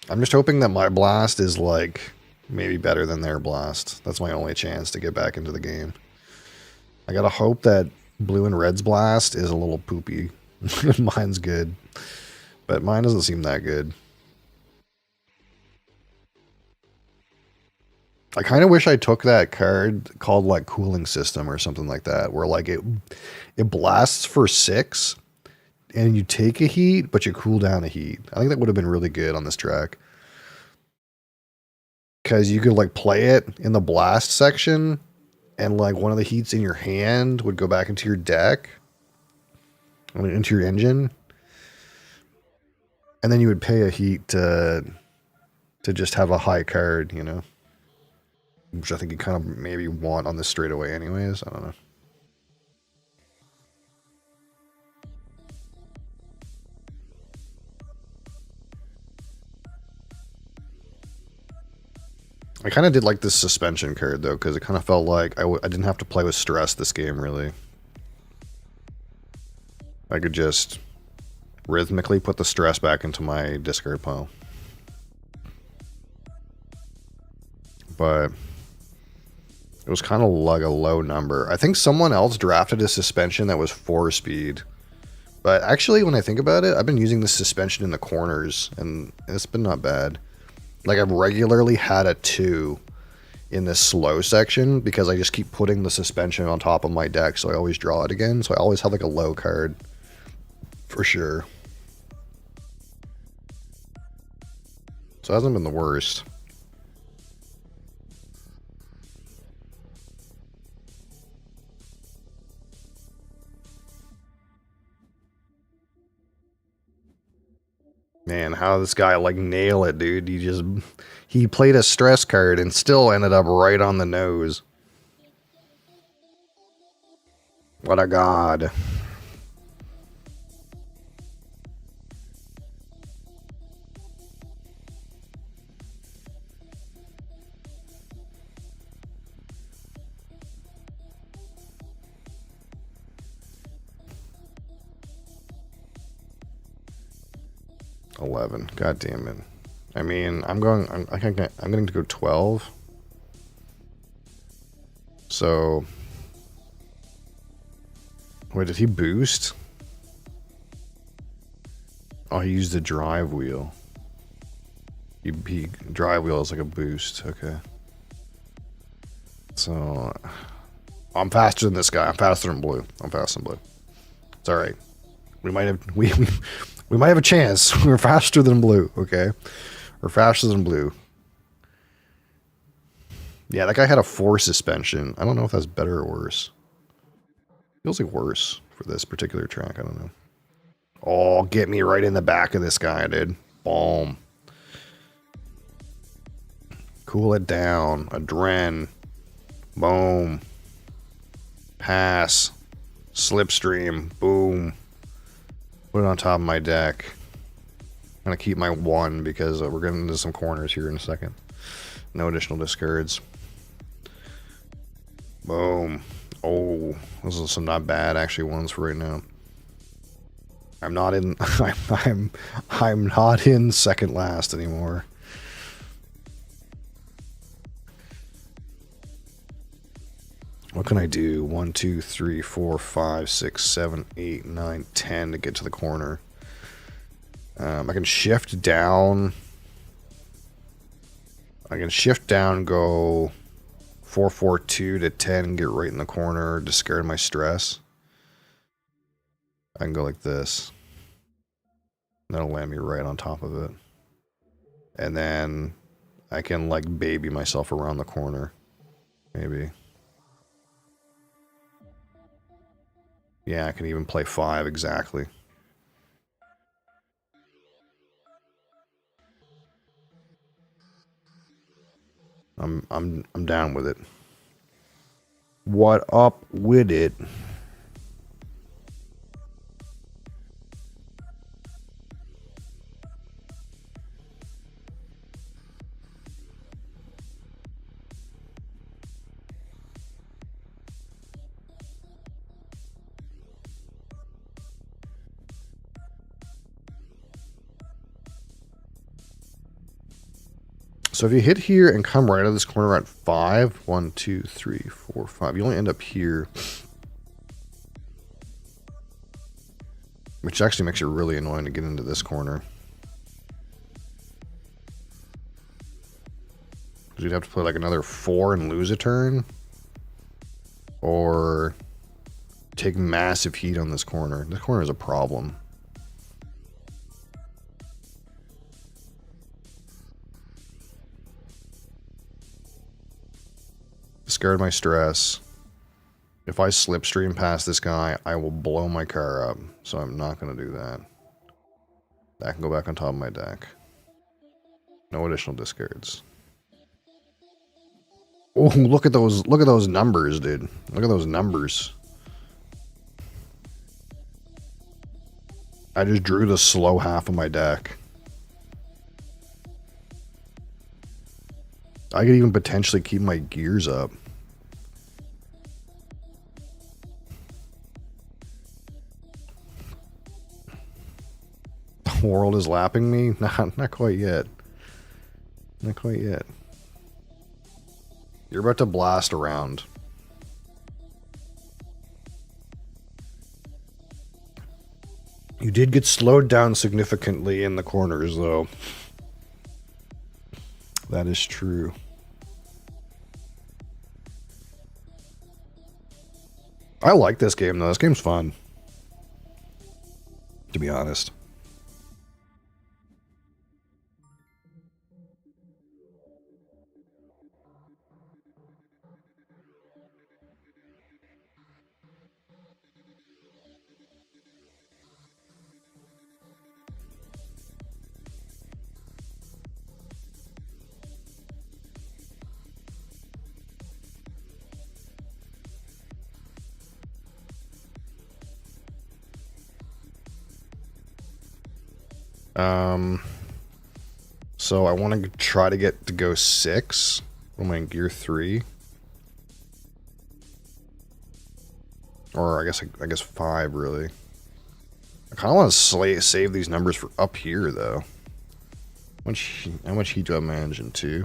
I'm just hoping that my blast is like maybe better than their blast. That's my only chance to get back into the game. I gotta hope that blue and red's blast is a little poopy. Mine's good, but mine doesn't seem that good. I kind of wish I took that card called like cooling system or something like that, where like it blasts for 6 and you take a heat, but you cool down a heat. I think that would have been really good on this track. Because you could like play it in the blast section and like one of the heats in your hand would go back into your deck. I mean, into your engine. And then you would pay a heat to just have a high card, you know? Which I think you kind of maybe want on this straightaway anyways. I don't know. I kind of did like this suspension card though, because it kind of felt like I didn't have to play with stress this game really. I could just rhythmically put the stress back into my discard pile. But it was kind of like a low number. I think someone else drafted a suspension that was 4-speed. But actually, when I think about it, I've been using this suspension in the corners, and it's been not bad. Like, I've regularly had a 2 in this slow section because I just keep putting the suspension on top of my deck, so I always draw it again. So I always have, like, a low card. For sure. So it hasn't been the worst. Man, how this guy like nail it, dude. He played a stress card and still ended up right on the nose. What a god. $11. God damn it. I mean, I'm going to go 12. So, wait, did he boost? Oh, he used the drive wheel. He drive wheel is like a boost. Okay. So I'm faster than this guy. I'm faster than blue. I'm faster than blue. It's all right. We might have we might have a chance. We're faster than blue. Okay, we're faster than blue. Yeah, that guy had a 4 suspension. I don't know if that's better or worse. Feels like worse for this particular track. I don't know. Oh, get me right in the back of this guy, dude. Boom. Cool it down. Adren. Boom. Pass. Slipstream. Boom. Put it on top of my deck. I'm going to keep my 1 because we're getting into some corners here in a second. No additional discards. Boom. Oh, those are some not bad actually ones for right now. I'm not in I'm not in second last anymore. What can I do? 1, 2, 3, 4, 5, 6, 7, 8, 9, 10 to get to the corner. I can shift down. I can shift down, go 4, 4, 2 to 10, get right in the corner, discard my stress. I can go like this. That'll land me right on top of it. And then I can like baby myself around the corner. Maybe. Yeah, I can even play 5 exactly. I'm down with it. What up with it? So if you hit here and come right out of this corner at 5, 1, 2, 3, 4, 5, you only end up here. Which actually makes it really annoying to get into this corner. Because you'd have to play like another 4 and lose a turn. Or take massive heat on this corner. This corner is a problem. Discard my stress. If I slipstream past this guy, I will blow my car up. So I'm not going to do that. That can go back on top of my deck. No additional discards. Oh, look at those numbers, dude. Look at those numbers. I just drew the slow half of my deck. I could even potentially keep my gears up. The world is lapping me? Not quite yet. Not quite yet. You're about to blast around. You did get slowed down significantly in the corners, though. That is true. I like this game, though. This game's fun. To be honest. So I want to try to get to go 6. I'm in gear 3. Or I guess 5 really. I kind of want to save these numbers for up here though. How much heat do I manage in 2?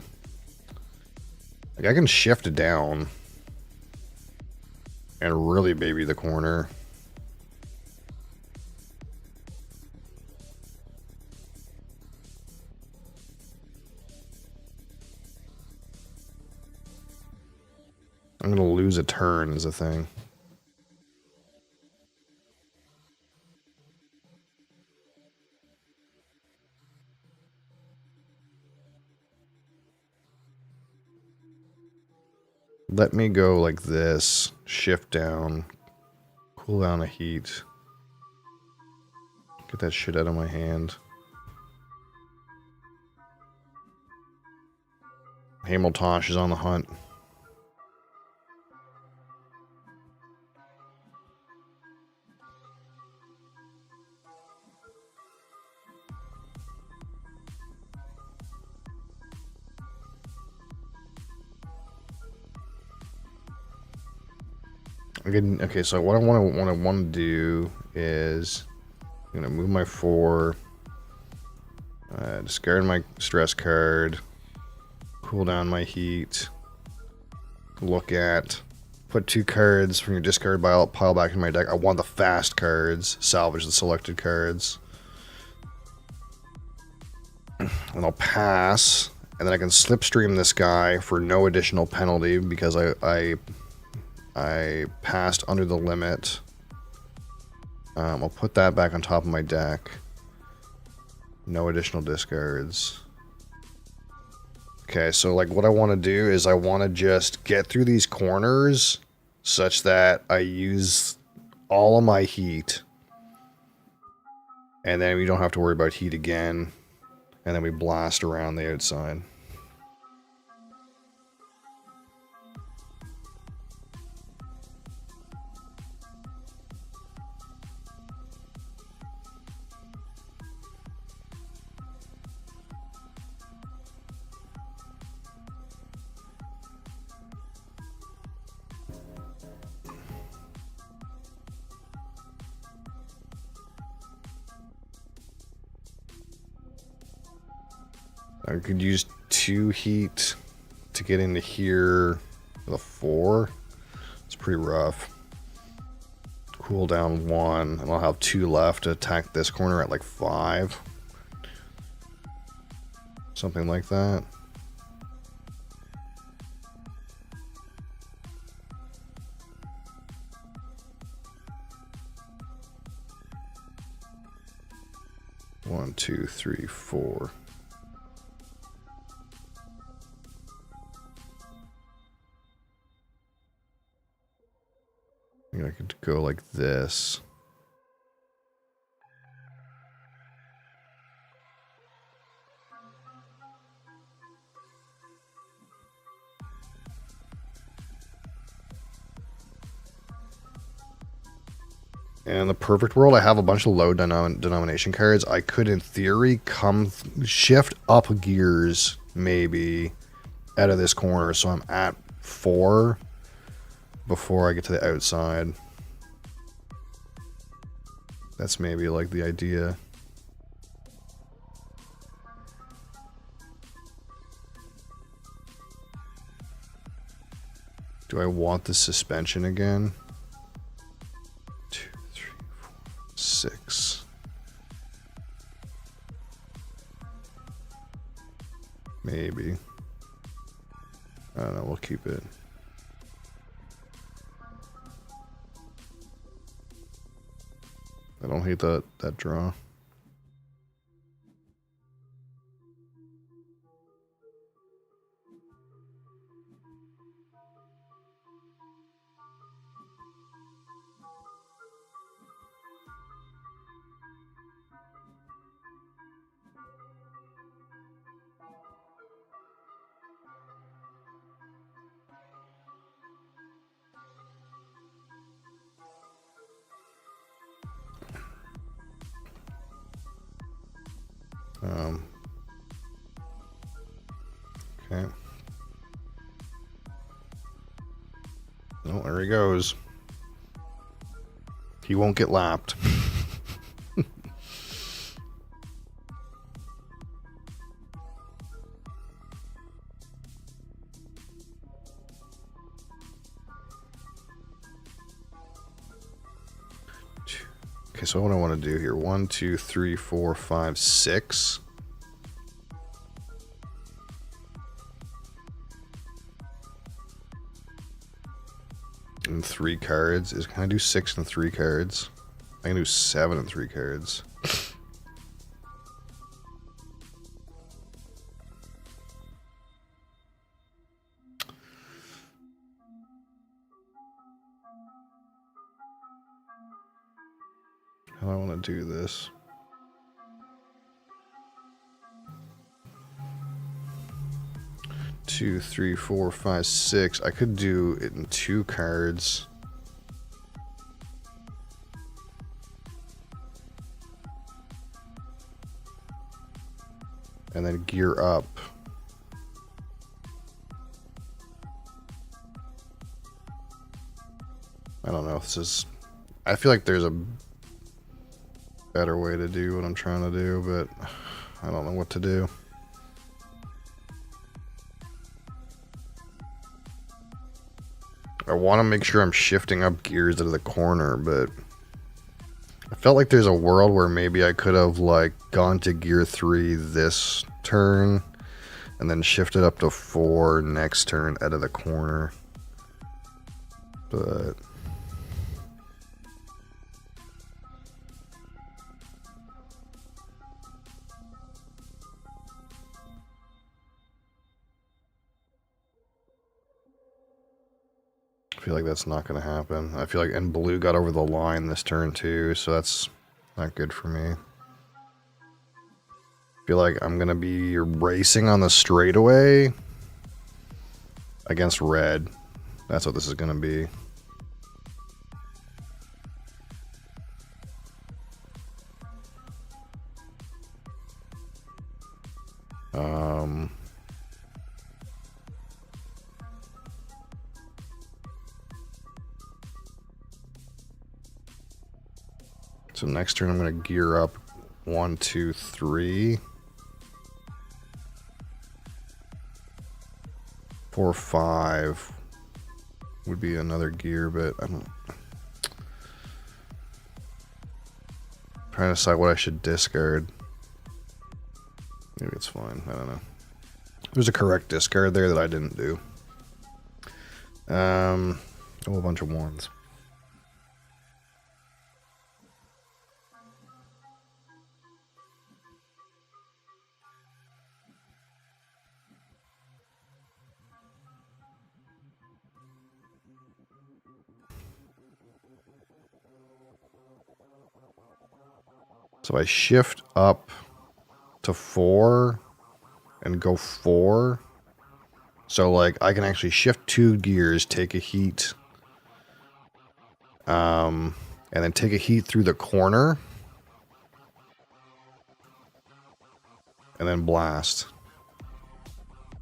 Like I can shift it down and really baby the corner. I'm going to lose a turn is the thing. Let me go like this. Shift down. Cool down the heat. Get that shit out of my hand. Hamiltosh is on the hunt. Again, okay, so what I want to do is I'm gonna move my 4, discard my stress card, cool down my heat, look at, put 2 cards from your discard pile back in my deck. I want the fast cards, salvage the selected cards, and I'll pass, and then I can slipstream this guy for no additional penalty because I passed under the limit. I'll put that back on top of my deck. No additional discards. Okay, so like what I want to do is I want to just get through these corners such that I use all of my heat. And then we don't have to worry about heat again. And then we blast around the outside. I could use 2 heat to get into here with a 4. It's pretty rough. Cool down 1, and I'll have 2 left to attack this corner at like 5. Something like that. One, 2, 3, 4. I could go like this. In the perfect world, I have a bunch of low denomination cards. I could, in theory, shift up gears, maybe, out of this corner. So I'm at 4 before I get to the outside. That's maybe like the idea. Do I want the suspension again? 2, 3, 4, 6. Maybe. I don't know, we'll keep it. I don't hate that draw. Okay. Oh, there he goes. He won't get lapped. Okay, so what I want to do here, 1, 2, 3, 4, 5, 6. And 3 cards. Can I do 6 and 3 cards? I can do 7 and 3 cards. How do I want to do this? Two, three, four, five, 6. I could do it in 2 cards. And then gear up. I don't know if this is... I feel like there's a better way to do what I'm trying to do, but I don't know what to do. I want to make sure I'm shifting up gears into the corner, but I felt like there's a world where maybe I could have like gone to gear 3 this turn and then shifted up to 4 next turn out of the corner. But I feel like that's not going to happen. I feel like, and blue got over the line this turn too, so that's not good for me. I feel like I'm going to be racing on the straightaway against red. That's what this is going to be. So next turn I'm going to gear up 1, 2, 3. 4, 5 would be another gear, but I don't... I'm trying to decide what I should discard. Maybe it's fine. I don't know. There's a correct discard there that I didn't do. A whole bunch of 1s. So I shift up to 4 and go 4. So like I can actually shift 2 gears, take a heat, and then take a heat through the corner, and then blast.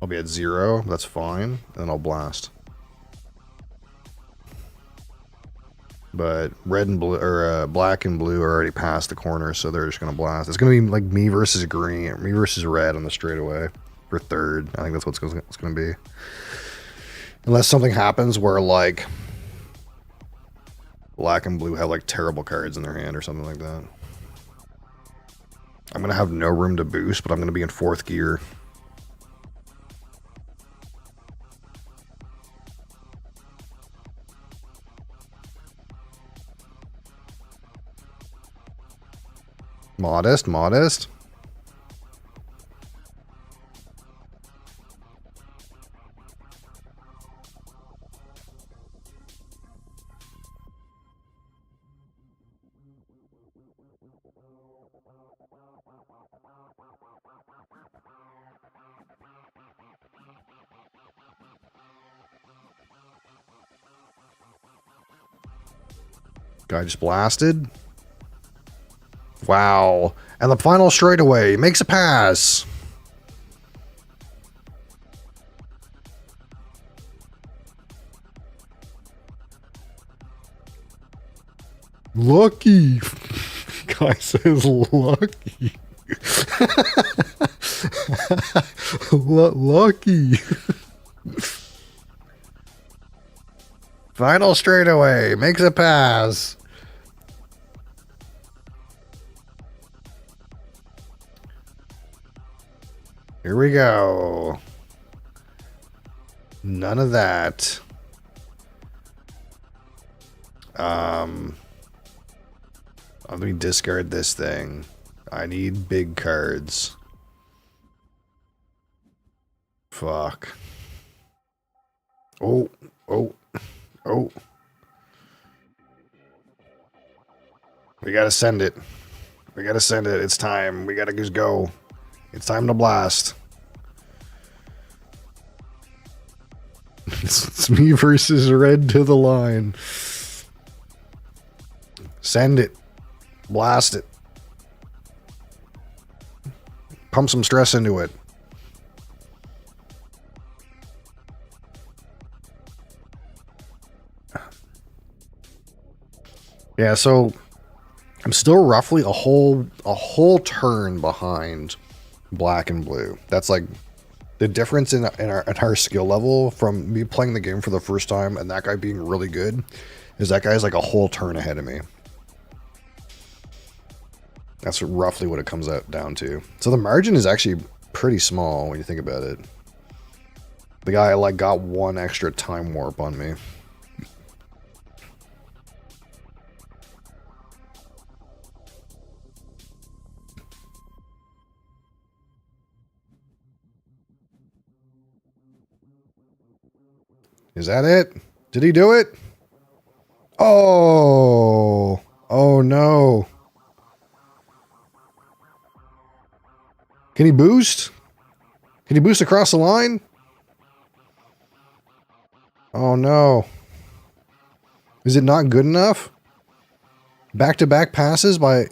I'll be at 0. That's fine. And then I'll blast. But red and blue, or black and blue are already past the corner, so they're just gonna blast. It's gonna be like me versus green, or me versus red on the straightaway for 3rd. I think that's what it's gonna be. Unless something happens where like black and blue have like terrible cards in their hand or something like that. I'm gonna have no room to boost, but I'm gonna be in 4th gear. Modest, modest. Guy just blasted. Wow. And the final straightaway makes a pass. Lucky. Guy says lucky. Lucky. Final straightaway makes a pass. Here we go. None of that. Let me discard this thing. I need big cards. Fuck. Oh. We gotta send it. It's time. We gotta just go. It's time to blast. It's me versus red to the line. Send it. Blast it. Pump some stress into it. Yeah, so I'm still roughly a whole turn behind black and blue. That's like the difference in our skill level from me playing the game for the first time and that guy being really good is that guy's like a whole turn ahead of me. That's roughly what it comes out down to. So the margin is actually pretty small when you think about it. The guy like got one extra time warp on me. Is that it? Did he do it? Oh. Oh no. Can he boost? Can he boost across the line? Oh no. Is it not good enough? Back-to-back passes by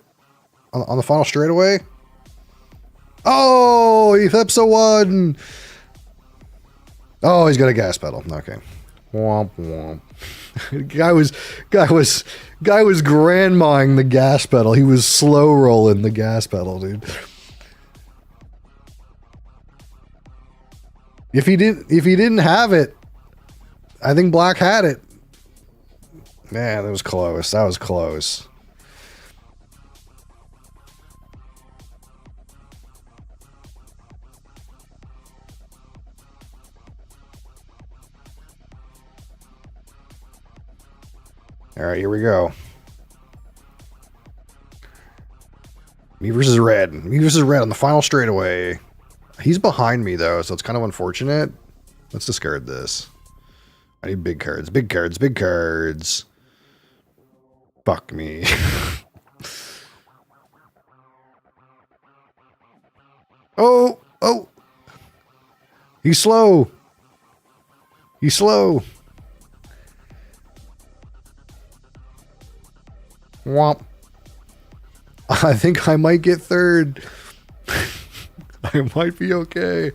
on the final straightaway? Oh, he flips a one. Oh, he's got a gas pedal. Okay. Womp womp. guy was grandmaing the gas pedal. He was slow rolling the gas pedal, dude. If he didn't have it, I think black had it. Man, that was close. That was close. All right, here we go. Me versus red. Me versus red on the final straightaway. He's behind me, though, so it's kind of unfortunate. Let's discard this. I need big cards. Big cards. Big cards. Fuck me. Oh! Oh! He's slow. He's slow. Womp. I think I might get third. I might be okay.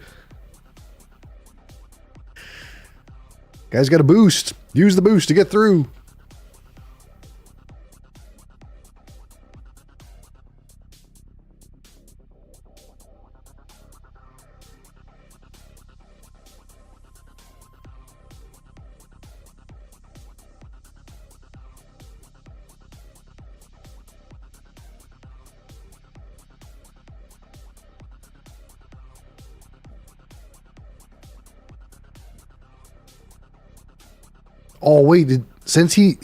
Guy's got a boost. Use the boost to get through. Oh wait, since he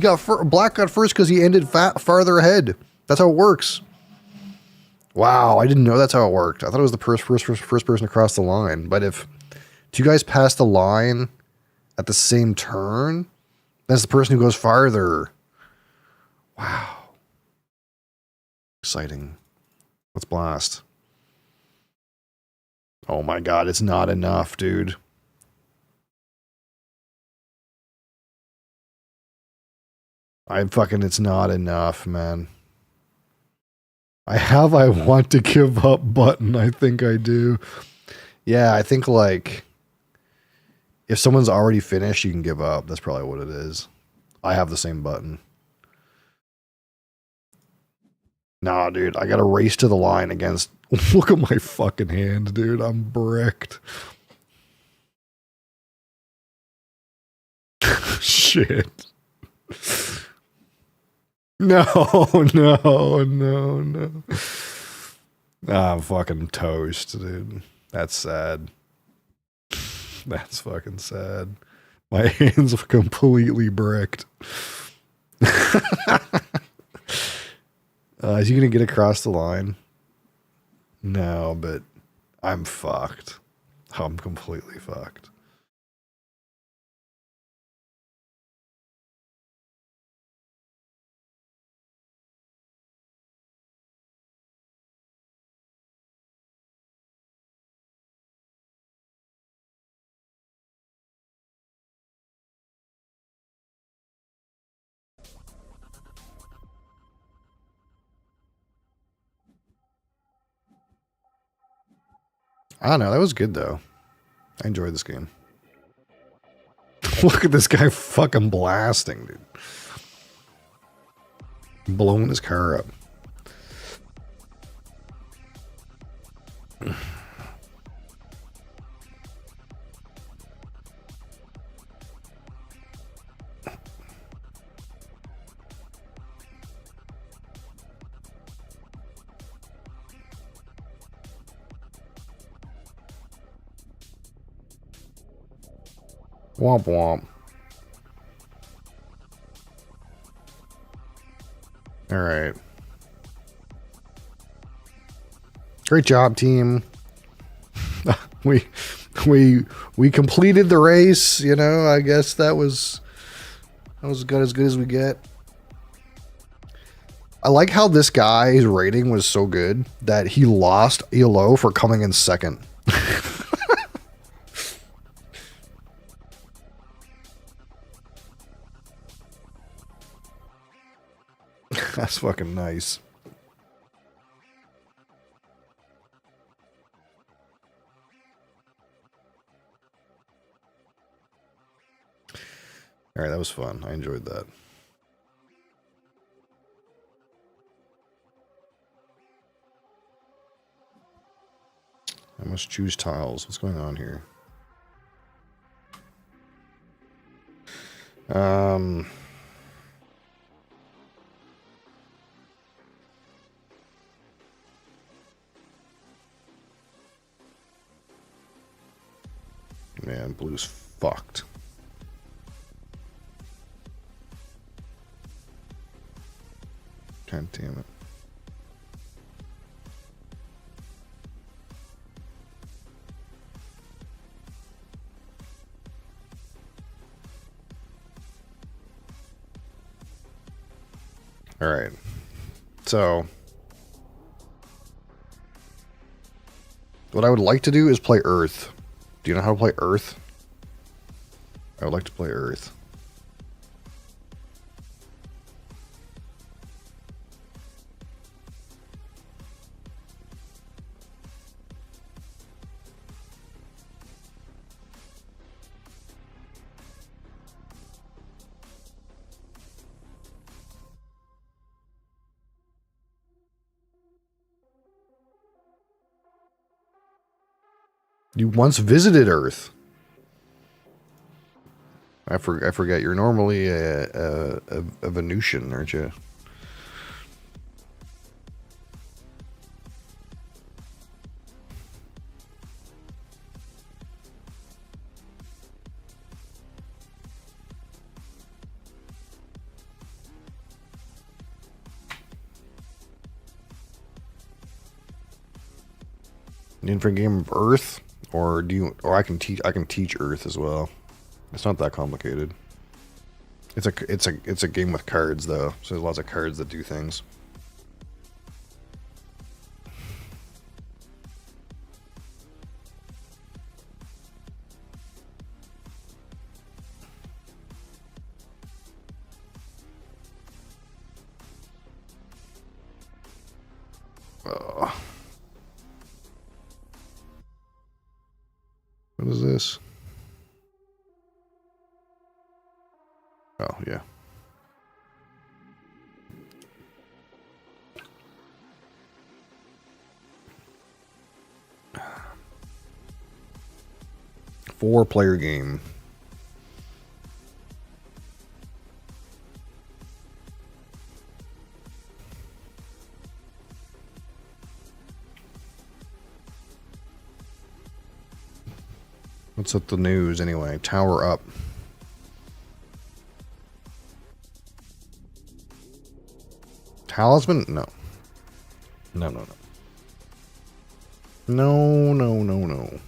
got black got first because he ended farther ahead. That's how it works. Wow, I didn't know that's how it worked. I thought it was the first person across the line. But if two guys pass the line at the same turn, that's the person who goes farther. Wow, exciting. Let's blast. Oh my god, it's not enough, dude. It's not enough, man. I want to give up button. I think I do. Yeah, I think like if someone's already finished, you can give up. That's probably what it is. I have the same button. Nah, dude, I gotta race to the line against. Look at my fucking hand, dude. I'm bricked. Shit. No. I'm fucking toast, dude. That's sad. That's fucking sad. My hands are completely bricked. Is he going to get across the line? No, but I'm fucked. I'm completely fucked. I don't know. That was good, though. I enjoyed this game. Look at this guy fucking blasting, dude. Blowing his car up. Womp womp. All right. Great job, team. we completed the race. You know, I guess that was as good as we get. I like how this guy's rating was so good that he lost ELO for coming in second. That's fucking nice. All right, that was fun. I enjoyed that. I must choose tiles. What's going on here? Man, blue's fucked. God damn it. All right. So, what I would like to do is play Earth. Do you know how to play Earth? I would like to play Earth. You once visited Earth. I forget. You're normally a Venusian, aren't you? In for a game of Earth, or do you? Or I can teach Earth as well. It's not that complicated. It's a game with cards though, so there's lots of cards that do things. What is this? Oh, yeah. Four-player game. What's up the news anyway? Tower up. Talisman? No. No, no, no. No, no, no, no.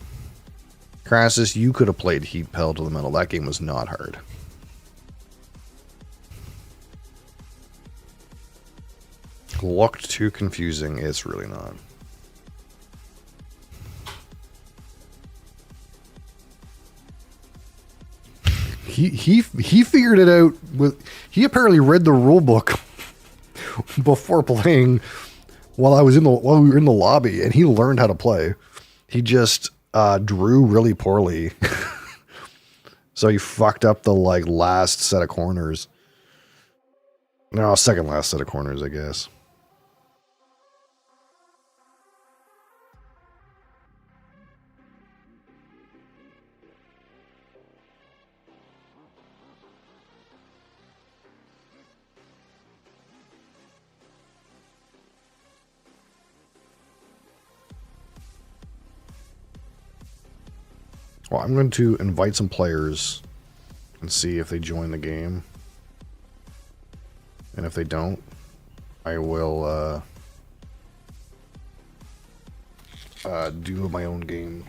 Crassus, you could have played Heat Pedal to the Metal. That game was not hard. Looked too confusing. It's really not. He figured it out with. He apparently read the rule book before playing while we were in the lobby, and he learned how to play. He just drew really poorly, so he fucked up the last set of corners. No, second last set of corners, I guess. Well, I'm going to invite some players and see if they join the game. And if they don't, I will do my own game.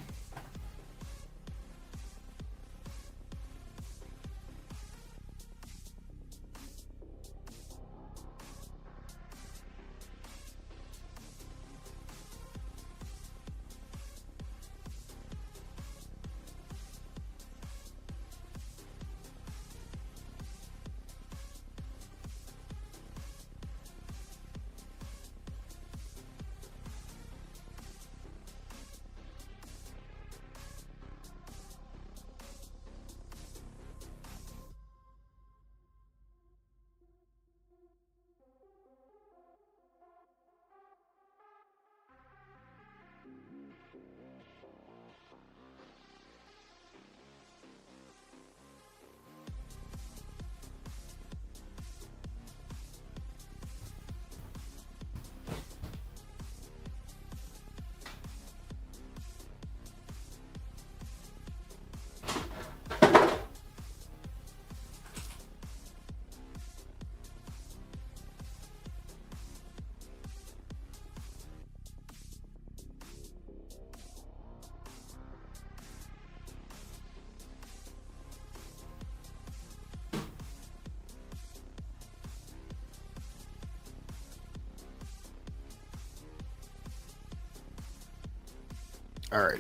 All right.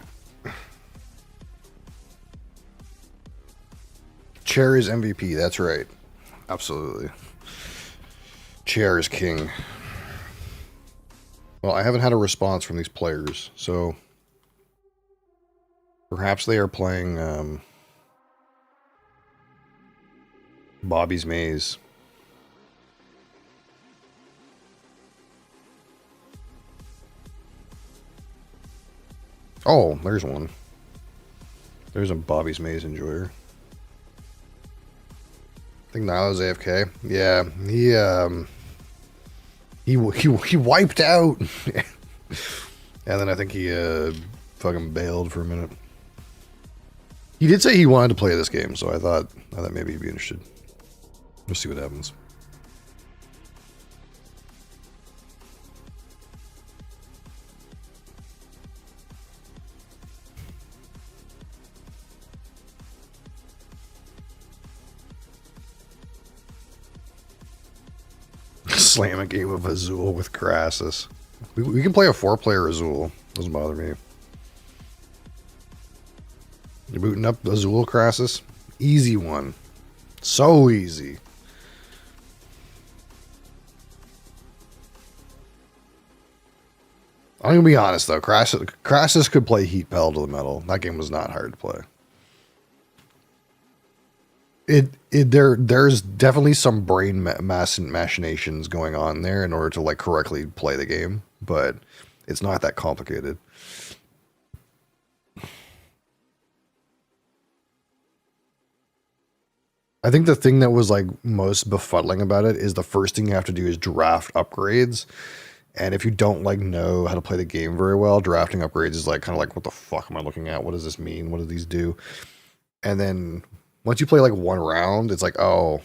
Chair is MVP. That's right. Absolutely. Chair is king. Well, I haven't had a response from these players, so perhaps they are playing Bobby's Maze. Oh, there's one. There's a Bobby's Maze enjoyer. I think Nilo's AFK. Yeah, he wiped out. And then I think he fucking bailed for a minute. He did say he wanted to play this game, so I thought maybe he'd be interested. We'll see what happens. Slam a game of Azul with Crassus. We can play a 4-player Azul. Doesn't bother me. You're booting up Azul Crassus? Easy one. So easy. I'm gonna be honest though, Crassus could play Heat Pedal to the Metal. That game was not hard to play. There's definitely some brain machinations going on there in order to correctly play the game, but it's not that complicated. I think the thing that was most befuddling about it is the first thing you have to do is draft upgrades. And if you don't know how to play the game very well, drafting upgrades is kind of what the fuck am I looking at? What does this mean? What do these do? And then once you play one round, it's oh,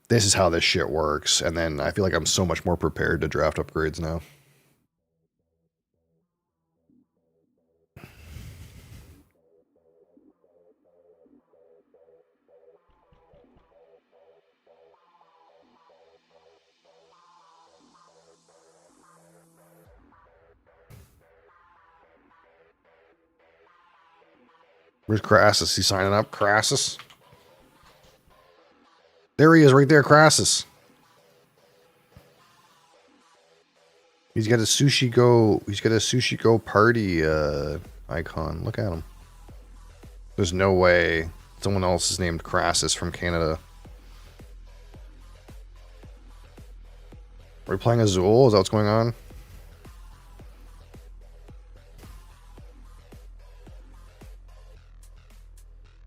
this is how this shit works. And then I feel like I'm so much more prepared to draft upgrades now. Where's Crassus? He's signing up. Crassus. There he is, right there, Crassus. He's got a sushi go. He's got a sushi go party icon. Look at him. There's no way someone else is named Crassus from Canada. Are we playing Azul? Is that what's going on?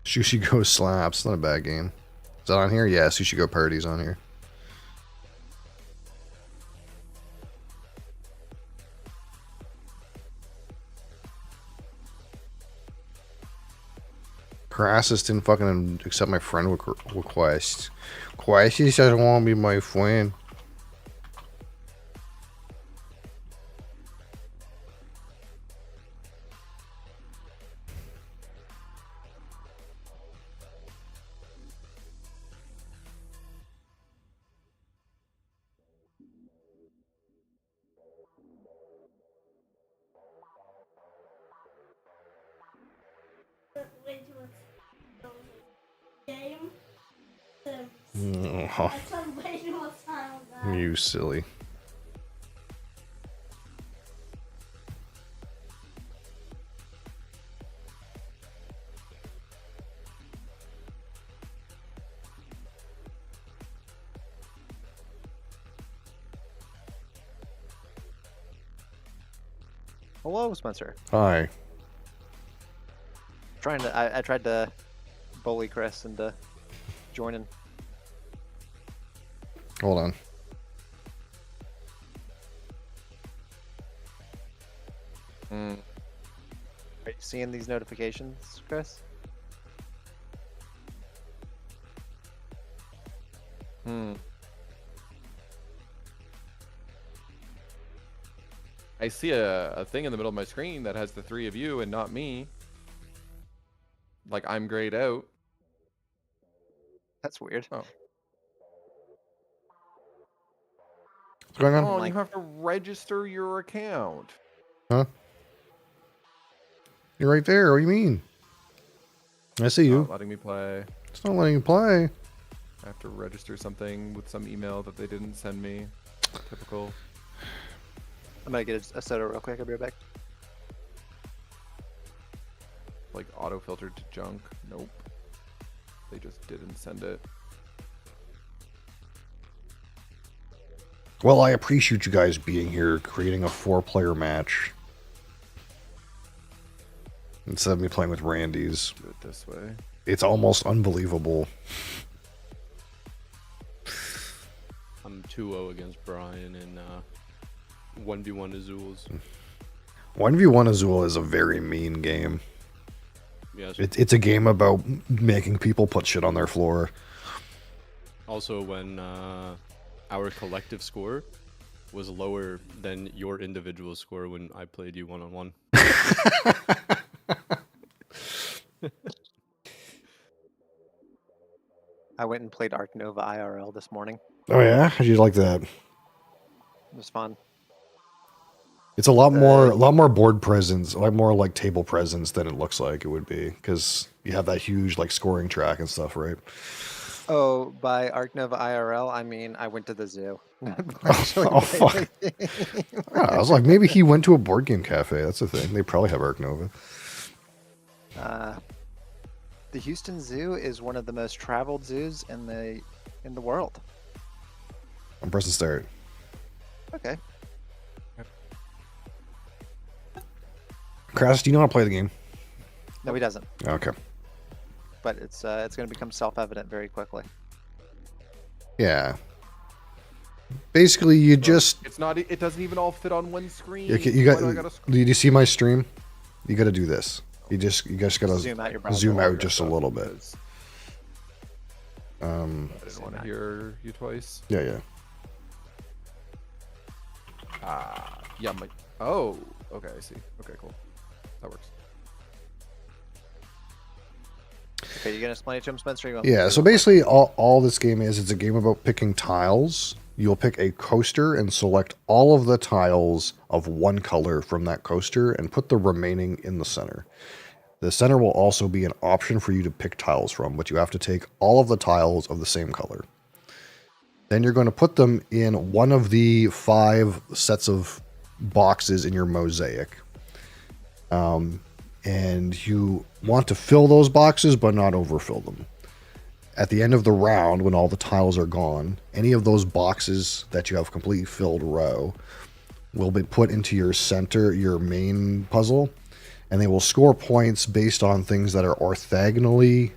Sushi Go slaps. Not a bad game. Is that on here? Yeah, Sushi Go Party's on here. Crassus didn't fucking accept my friend request. Crassus doesn't want to be my friend. You silly. Hello, Spencer. Hi. I tried to bully Chris into joining. Hold on. Are you seeing these notifications, Chris? I see a thing in the middle of my screen that has the three of you and not me. Like I'm grayed out. That's weird. Oh. What's going on? Oh, you have to register your account. Huh? You're right there. What do you mean? I see you. Not letting me play. It's not letting you play. I have to register something with some email that they didn't send me. Typical. I'm gonna get a soda real quick. I'll be right back. Like auto filtered to junk. Nope. They just didn't send it. Well, I appreciate you guys being here, creating a 4-player match. Instead of me playing with Randy's. Do it this way. It's almost unbelievable. I'm 2-0 against Brian in 1v1 Azules. 1v1 Azul is a very mean game. Yes. It's a game about making people put shit on their floor. Also, when our collective score was lower than your individual score when I played you one-on-one. I went and played Arc Nova IRL this morning. Oh yeah? How'd you like that? It was fun. It's a lot more board presence, a lot more like table presence than it looks like it would be, because you have that huge like scoring track and stuff, right? Oh, by Arc Nova IRL, I mean I went to the zoo. Oh, fuck. Yeah, I was like, maybe he went to a board game cafe. That's the thing. They probably have Arc Nova. The Houston Zoo is one of the most traveled zoos in the world. I'm pressing start. Okay. Kratos, do you know how to play the game? No, he doesn't. Okay. But it's going to become self-evident very quickly. Yeah. Basically, you just It's not. It doesn't even all fit on one screen. you Why got. do I gotta Did you see my stream? You got to do this. You just gotta Zoom out your browser. zoom out just a little bit. I didn't want to hear you twice. Yeah. Yeah, my. Oh, okay, I see. Okay, cool. That works. Okay, you gonna explain it to him, Spencer? Or you want Yeah, me so to? basically all this game is, it's a game about picking tiles. You'll pick a coaster and select all of the tiles of one color from that coaster and put the remaining in the center. The center will also be an option for you to pick tiles from, but you have to take all of the tiles of the same color. Then you're going to put them in one of the 5 sets of boxes in your mosaic. And you want to fill those boxes, but not overfill them. At the end of the round, when all the tiles are gone, any of those boxes that you have completely filled row will be put into your center, your main puzzle, and they will score points based on things that are orthogonally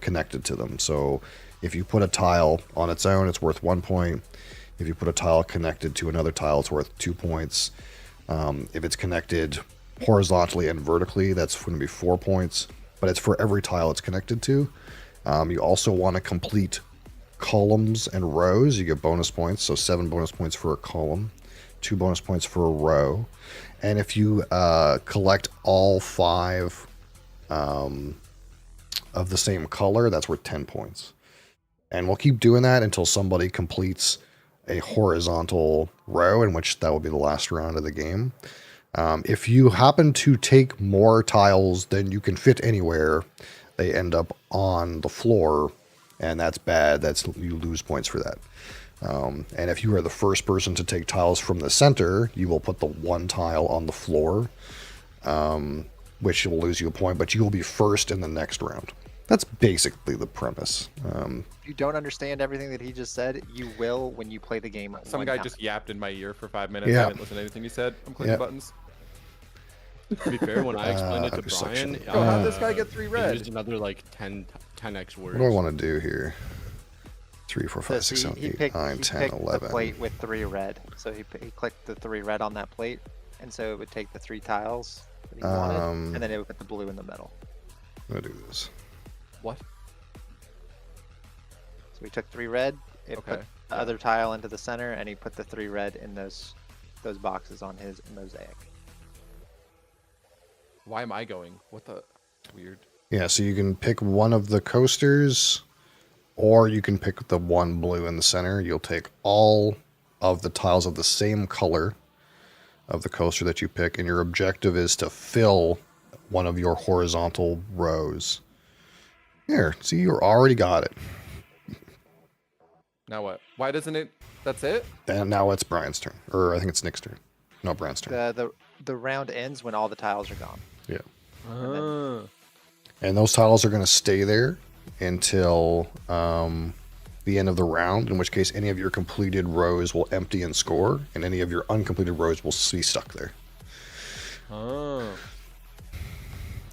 connected to them. So if you put a tile on its own, it's worth 1 point. If you put a tile connected to another tile, it's worth 2 points. If it's connected horizontally and vertically, that's going to be 4 points. But it's for every tile it's connected to. You also want to complete columns and rows. You get bonus points, so 7 bonus points for a column, 2 bonus points for a row. And if you collect all 5 of the same color, that's worth 10 points. And we'll keep doing that until somebody completes a horizontal row, in which that will be the last round of the game. If you happen to take more tiles than you can fit anywhere, they end up on the floor, and that's bad. You lose points for that. And if you are the first person to take tiles from the center, you will put the 1 tile on the floor, which will lose you a point, but you will be first in the next round. That's basically the premise. If you don't understand everything that he just said, you will when you play the game. Some guy just yapped in my ear for 5 minutes. Yeah. I didn't listen to anything he said. I'm clicking buttons. To be fair, when I explained it to Under section. Brian, Yo, how'd this guy get 3 he red? used another like 10x words. What do I want to do here? 3, 4, 5, So 6, 7, 8, 9, 10, picked 11. the plate with 3 red. So he clicked the 3 red on that plate, and so it would take the 3 tiles that he wanted, and then it would put the blue in the middle. I'm going to do this. What? So he took 3 red, it Okay. put the other tile into the center, and he put the 3 red in those boxes on his mosaic. Why am I going? What the? Weird. Yeah, so you can pick one of the coasters, or you can pick the 1 blue in the center. You'll take all of the tiles of the same color of the coaster that you pick, and your objective is to fill one of your horizontal rows. Here, see, you already got it. Now what? Why doesn't it? That's it? And now it's Brian's turn. Or I think it's Nick's turn. No, Brian's turn. The round ends when all the tiles are gone. Yeah. Ah. And those tiles are going to stay there until the end of the round, in which case any of your completed rows will empty and score, and any of your uncompleted rows will be stuck there. Oh.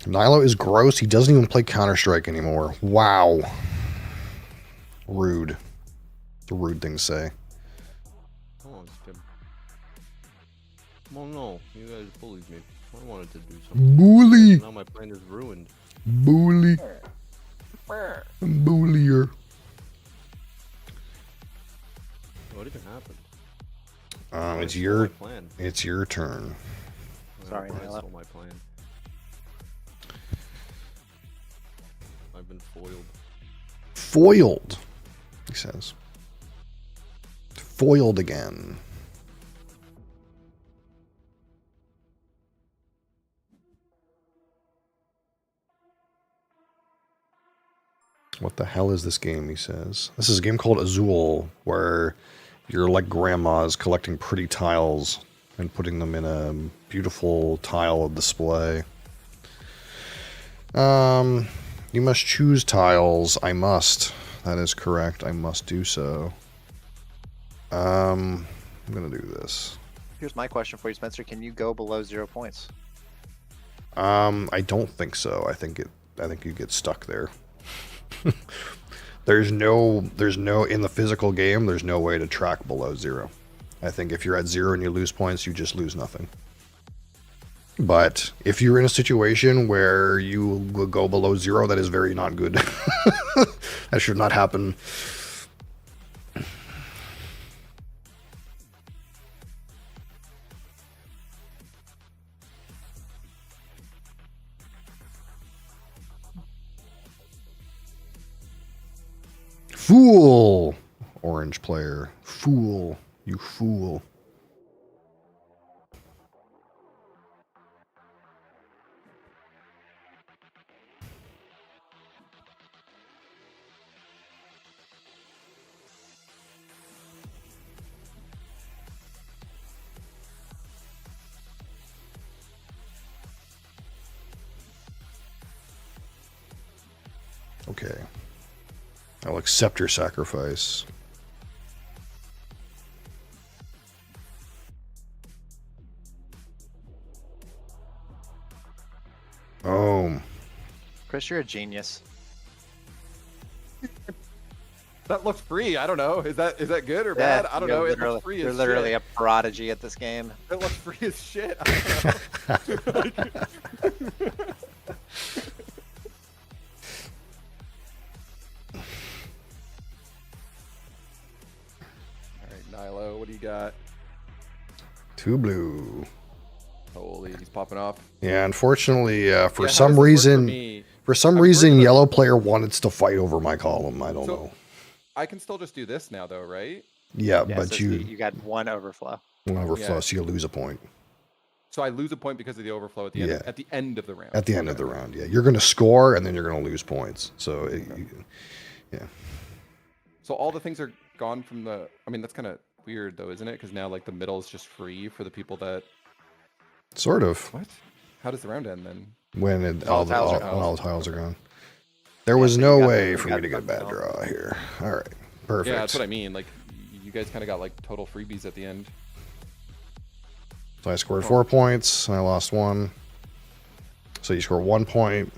Nilo is gross. He doesn't even play Counter-Strike anymore. Wow. Rude. It's a rude thing to say. Oh, it's good. Well, no, you guys bullied me. I wanted to do something. Bully. Now my plan is ruined. Bully. Bullier. What even happened? It's I stole your my plan. it's your turn. Sorry, I Nilo. stole my plan. I've been foiled. Foiled, he says. Foiled again. What the hell is this game, he says. This is a game called Azul, where you're like grandmas collecting pretty tiles and putting them in a beautiful tile display. You must choose tiles. I must. That is correct. I must do so. I'm gonna do this. Here's my question for you, Spencer. Can you go below 0 points? I don't think so. I think you get stuck there. There's no in the physical game, there's no way to track below 0. I think if you're at 0 and you lose points, you just lose nothing. But if you're in a situation where you will go below 0, that is very not good. That should not happen. Fool! Orange player. Fool. You fool. Okay. I'll accept your sacrifice. Oh. Chris, you're a genius. That looks free. I don't know. Is that good or Yeah, bad? I don't you're know. It literally- looks free You're as literally shit. a prodigy at this game. It looks free as shit. I don't know. All right, Nilo, what do you got? 2 blue. Holy, he's popping off. Yeah, unfortunately, for Yeah, how does some this work reason, me? for some I've reason, heard that- yellow player wanted to fight over my column. I don't So- know. I can still just do this now, though, right? Yeah, Yeah, but so you you got 1 overflow. overflow, Yeah. so you lose a point So I lose a point because of the overflow at the end. Yeah. At the end of the round. at the end of the round. Yeah, you're going to score and then you're going to lose points. So, So all the things are gone from the. I mean, that's kind of weird, though, isn't it? Because now, like, the middle is just free for the people that. sort of. What? How does the round end then? When all the tiles are when gone. all the tiles are gone. There was so no you got way the- for you me to got get a bad the- draw here. All right, perfect. Yeah, that's what I mean. Like, you guys kind of got like total freebies at the end. So I scored 4 points and I lost 1. So you score 1 point,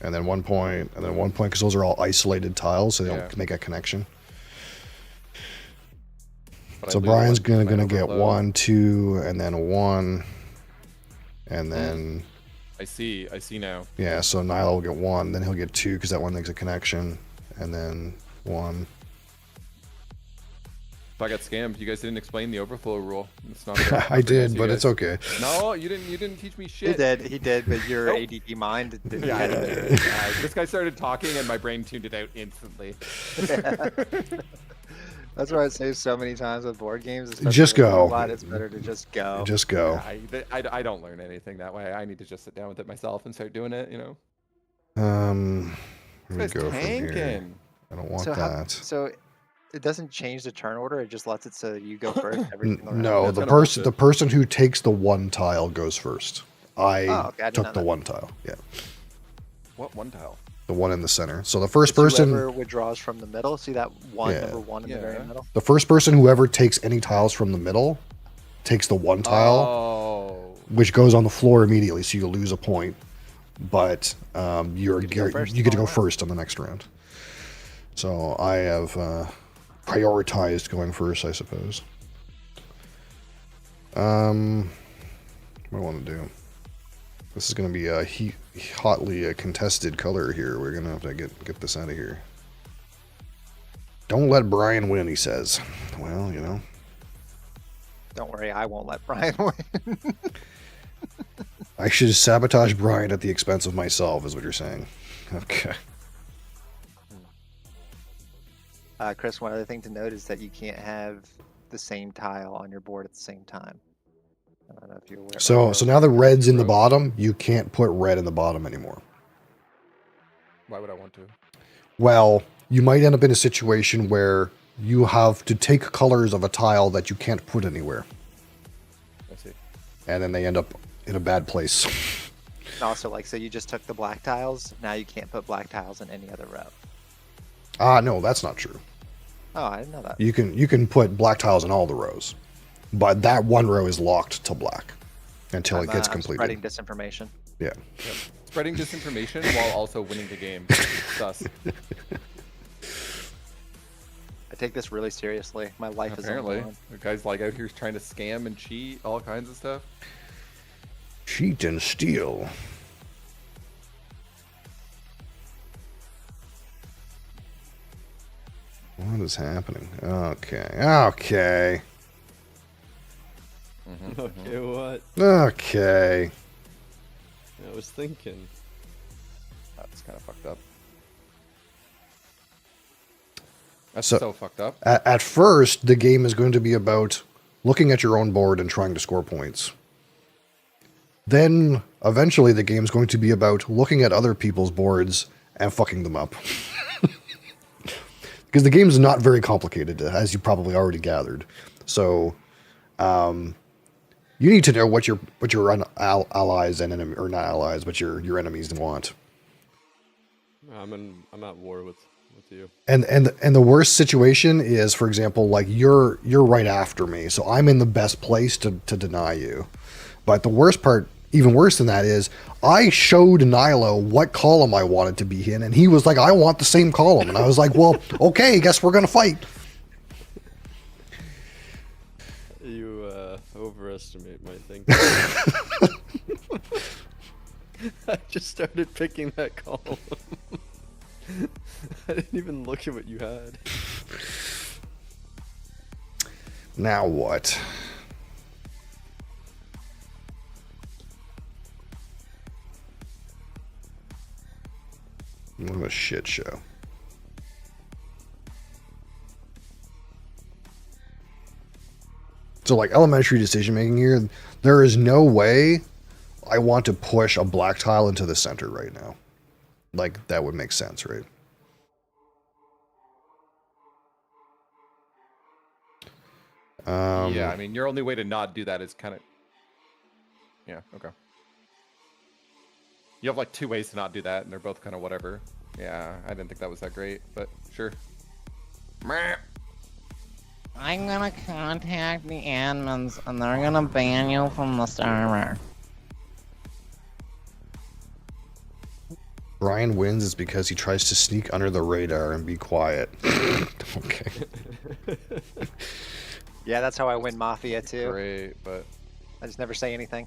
and then 1 point, and then 1 point because those are all isolated tiles, so they Yeah. don't make a connection. But I So lose Brian's one gonna because of my get overflow. 1, 2, and then 1, and then I see now. yeah. So Nilo will get 1, then he'll get 2 because that one makes a connection, and then 1. If I got scammed, you guys didn't explain the overflow rule. It's not. I did, you but guys. it's okay. No, you didn't. You didn't teach me He shit. did, but your Nope. ADD mind didn't Yeah, I get did. it. This guy started talking, and my brain tuned it out instantly. That's why I say so many times with board games. especially Just with go. Robot, it's better to just go. Just go. Yeah, I don't learn anything that way. I need to just sit down with it myself and start doing it. You know. Where we This go guy's from here? tanking. I don't want So that. so it doesn't change the turn order. It just lets it so you go first every single round. No, That's the kinda person bullshit. the person who takes the 1 tile goes first. I Oh, okay, I didn't took know the that. 1 tile. Yeah, What one tile? the one in the center. So the first It's person, whoever withdraws from the middle. See that one Yeah. number 1 in the very Yeah. middle. the first person whoever takes any tiles from the middle takes the 1 tile, Oh. which goes on the floor immediately. So you lose a point, but You get to go first you get to go all around. first on the next round. So I have prioritized going first, I suppose. What do I want to do? This is going to be a hotly contested color here. We're going to have to get this out of here. Don't let Brian win, he says. Well, you know. Don't worry, I won't let Brian win. I should sabotage Brian at the expense of myself, is what you're saying. Okay. Chris, one other thing to note is that you can't have the same tile on your board at the same time. I don't know if you're aware. So now the red's in the bottom. You can't put red in the bottom anymore. Why would I want to? Well, you might end up in a situation where you have to take colors of a tile that you can't put anywhere. I see. And then they end up in a bad place. And also, like, so you just took the black tiles. Now you can't put black tiles in any other row. No, that's not true. Oh, I didn't know that. You can put black tiles in all the rows. But that one row is locked to black until it gets I'm completed. spreading disinformation. Yeah. Yep. Spreading disinformation while also winning the game. Sus. I take this really seriously. My life is on the Apparently, line. the guy's like out here trying to scam and cheat, all kinds of stuff. Cheat and steal. What is happening? Okay. Okay. Okay, what? Okay. I was thinking. That's kind of fucked up. That's So- so fucked up. At first, the game is going to be about looking at your own board and trying to score points. Then, eventually, the game's going to be about looking at other people's boards and fucking them up. Because the game's not very complicated, as you probably already gathered. So, you need to know what your allies and enemy, or not allies, but your enemies want. I'm at war with you. And the worst situation is, for example, like you're right after me, so I'm in the best place to deny you. But the worst part, even worse than that, is I showed Nilo what column I wanted to be in, and he was like, "I want the same column," and I was like, "Well, okay, guess we're gonna fight." You overestimate my thinking. I just started picking that column. I didn't even look at what you had. Now what? What a shit show. So, like, elementary decision making here, there is no way I want to push a black tile into the center right now. Like, that would make sense, right? Yeah, I mean, your only way to not do that is kind of... Yeah, okay. You have like 2 ways to not do that, and they're both kind of whatever. Yeah, I didn't think that was that great, but sure. Meh. I'm gonna contact the admins and they're gonna ban you from the server. Brian wins is because he tries to sneak under the radar and be quiet. Okay. Yeah, that's how I win Mafia too. Great, but I just never say anything.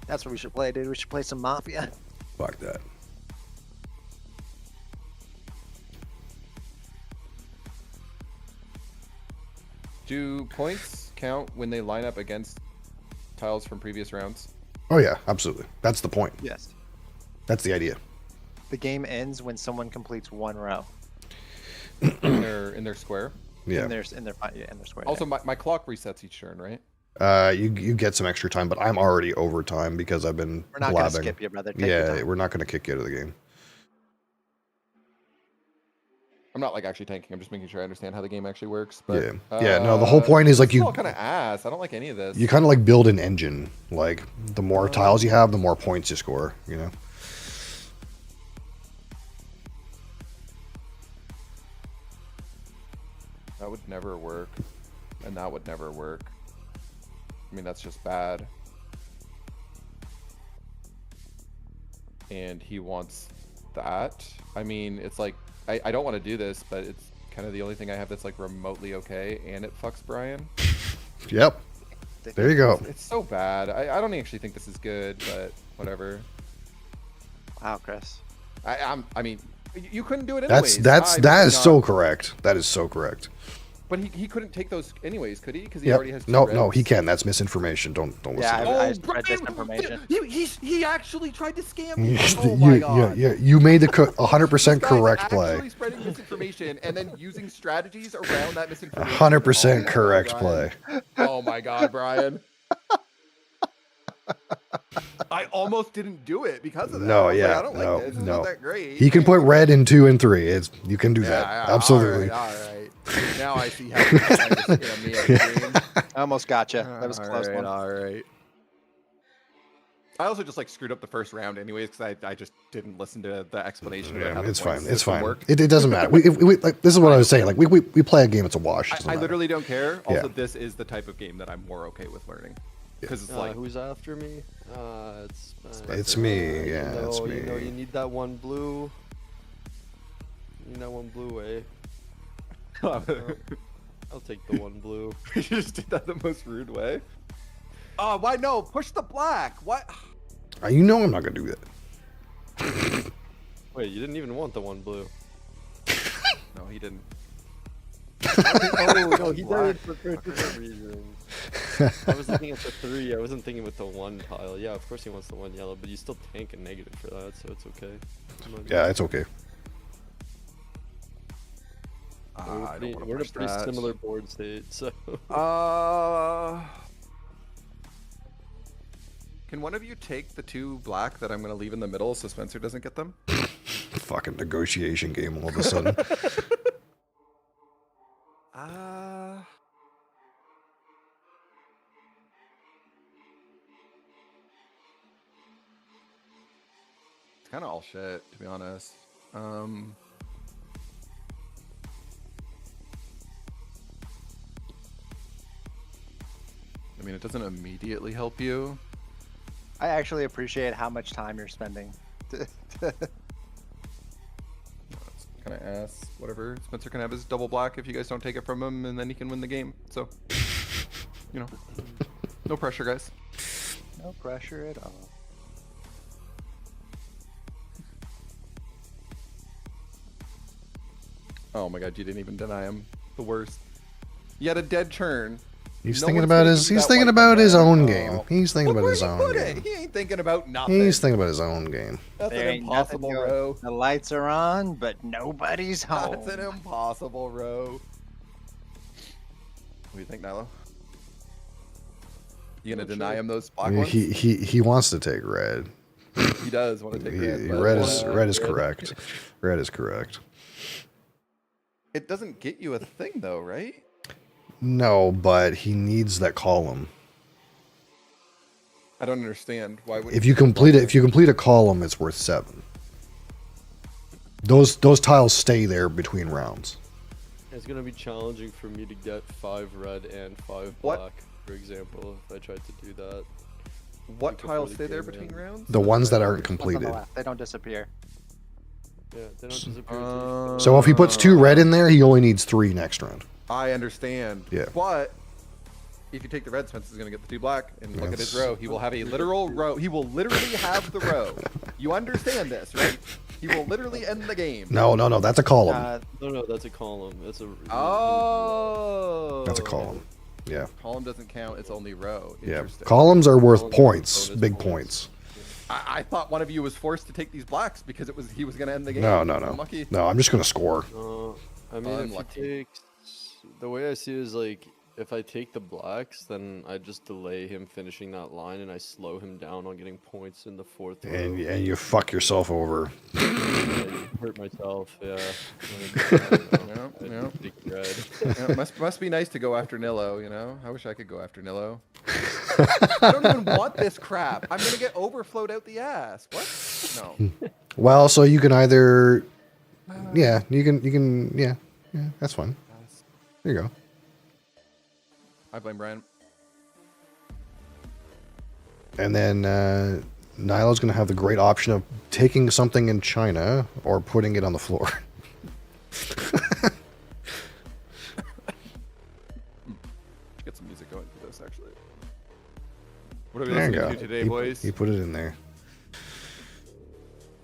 That's what we should play, dude. We should play some Mafia. Fuck that. do points count when they line up against tiles from previous rounds? Oh yeah, absolutely. That's the point. Yes. That's the idea. The game ends when someone completes one row. in their square. Yeah. In their square. Also, yeah. my clock resets each turn, right? You get some extra time, but I'm already over time because I've been We're not blabbing. gonna skip you, brother. Take your Yeah, time. we're not gonna kick you out of the game. I'm not like actually tanking. I'm just making sure I understand how the game actually works. But, Yeah. No, the whole point is like you all kind of ass. I don't like any of this. you kind of like build an engine. Like the more tiles you have, the more points you score. You know. That would never work, and that would never work. I mean, that's just bad. And he wants that. I mean, it's like, I don't want to do this, but it's kind of the only thing I have that's like remotely okay, and it fucks Brian. Yep. There you go. It's so bad. I don't actually think this is good, but whatever. Wow, Chris. I mean, you couldn't do it anyways. That is so correct. That is so correct. But he couldn't take those anyways, could he? Because he Yep. already has two No, reds. he can. That's misinformation. Don't listen. Yeah, to I that. spread disinformation. He actually tried to scam me. You- Oh my god. yeah. You made the 100% This guy's correct actually play. spreading misinformation and then using strategies around that misinformation. 100% Oh my correct God, play. Brian. Oh my god, Brian. I almost didn't do it because of that. No, I was like, yeah, I don't no, like this. It's no. not that great. He can put red in 2 and 3. You can do that. Yeah, Absolutely. All right. Now I see how you're trying to scam me out of the game. I almost got you. That was a close one. All right. I also just like screwed up the first round anyways because I just didn't listen to the explanation. about how Yeah, the it's point fine. It's system fine. worked. It doesn't matter. We like this is what I was saying. Like we play a game. It's a wash. It doesn't I matter. literally don't care. Also, Yeah. this is the type of game that I'm more okay with learning because it's like Who's after me? It's me. Yeah, it's me. You know, you need that one blue. You need that one blue, eh? I'll take the one blue. you just did that the most rude way. Oh, why no? Push the black. What? You know I'm not gonna do that. Wait, you didn't even want the one blue. No, he didn't. Oh no, he Black. did for different reasons. I was looking at the 3. I wasn't thinking with the 1 tile. Yeah, of course he wants the 1 yellow, but you still tank a negative for that, so it's okay. Yeah, it's okay. We're in a pretty similar board state, so. Can one of you take the 2 black that I'm gonna leave in the middle so Spencer doesn't get them? Fucking negotiation game all of a sudden. It's kind of all shit, to be honest. I mean, it doesn't immediately help you. I actually appreciate how much time you're spending. Kind of ass. Whatever. Spencer can have his double black if you guys don't take it from him, and then he can win the game. So, you know, no pressure, guys. No pressure at all. Oh my god, you didn't even deny him. The worst. You had a dead turn. He's No thinking one's about taking his. He's that thinking white about his back. own Oh. game. He's thinking Look about where his he own put game. it. He ain't thinking about nothing. He's thinking about his own game. That's There an ain't nothing impossible going- row. The lights are on, but nobody's home. That's an impossible row. What do you think, Nilo? You gonna deny him those black ones? He wants to take red. He does want to take red. but- Red is correct. Red is correct. It doesn't get you a thing though, right? No, but he needs that column. I don't understand. Why would If you complete a column, it's worth 7. Those tiles stay there between rounds. It's gonna be challenging for me to get 5 red and 5 What? black, for example, if I tried to do that. what before tiles the stay there game between ends. rounds? The ones that aren't Ones on completed. the left, they don't disappear. Yeah, they don't disappear until you So if he puts 2 red in there, he only needs 3 next round. I understand. Yeah. But if you take the red, Spencer's gonna get the 2 black, and look at his Yes. row. He will have a literal row. He will literally have the row. You understand this, right? He will literally end the game. No, that's a column. No, that's a column. That's a. Oh. That's a column. Yeah. Column doesn't count. It's only row. Yeah. Interesting. Columns are worth Columns are points, bonus big points. points. I thought one of you was forced to take these blacks because he was gonna end the game. No. Unlucky. No, I'm just gonna score. I mean, if Unlucky. he takes, the way I see it is like, if I take the blacks, then I just delay him finishing that line, and I slow him down on getting points in the 4th row. And you fuck yourself over. I hurt myself. Yeah. Yeah. Take red. Yeah, must be nice to go after Nilo, you know? I wish I could go after Nilo. I don't even want this crap. I'm gonna get overflowed out the ass. What? No. Well, so you can either, yeah, that's fine. There you go. I blame Brian. And then Nilo's gonna have the great option of taking something in China or putting it on the floor. Get some music going for this, actually. What are we There you listening go. to today, boys? He put it in there.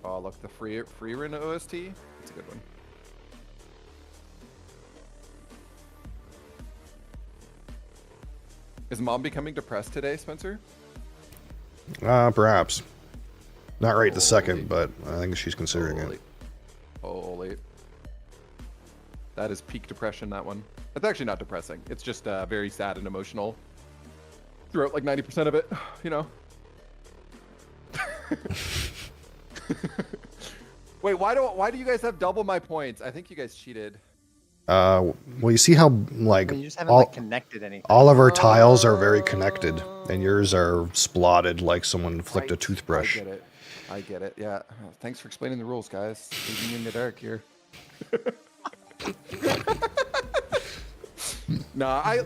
Oh, look, the free run OST. It's a good one. Is mom becoming depressed today, Spencer? Perhaps. Not right this second, but I think she's considering it. Holy. That is peak depression, that one. It's actually not depressing. It's just very sad and emotional. Throughout like 90% of it, you know? Wait, why do you guys have double my points? I think you guys cheated. Well, you see how like You just haven't like connected anything. all of our tiles are very connected, and yours are splotted like someone flicked a Right. toothbrush. I get it. Yeah. Thanks for explaining the rules, guys. Leaving me in the dark here. Nah, I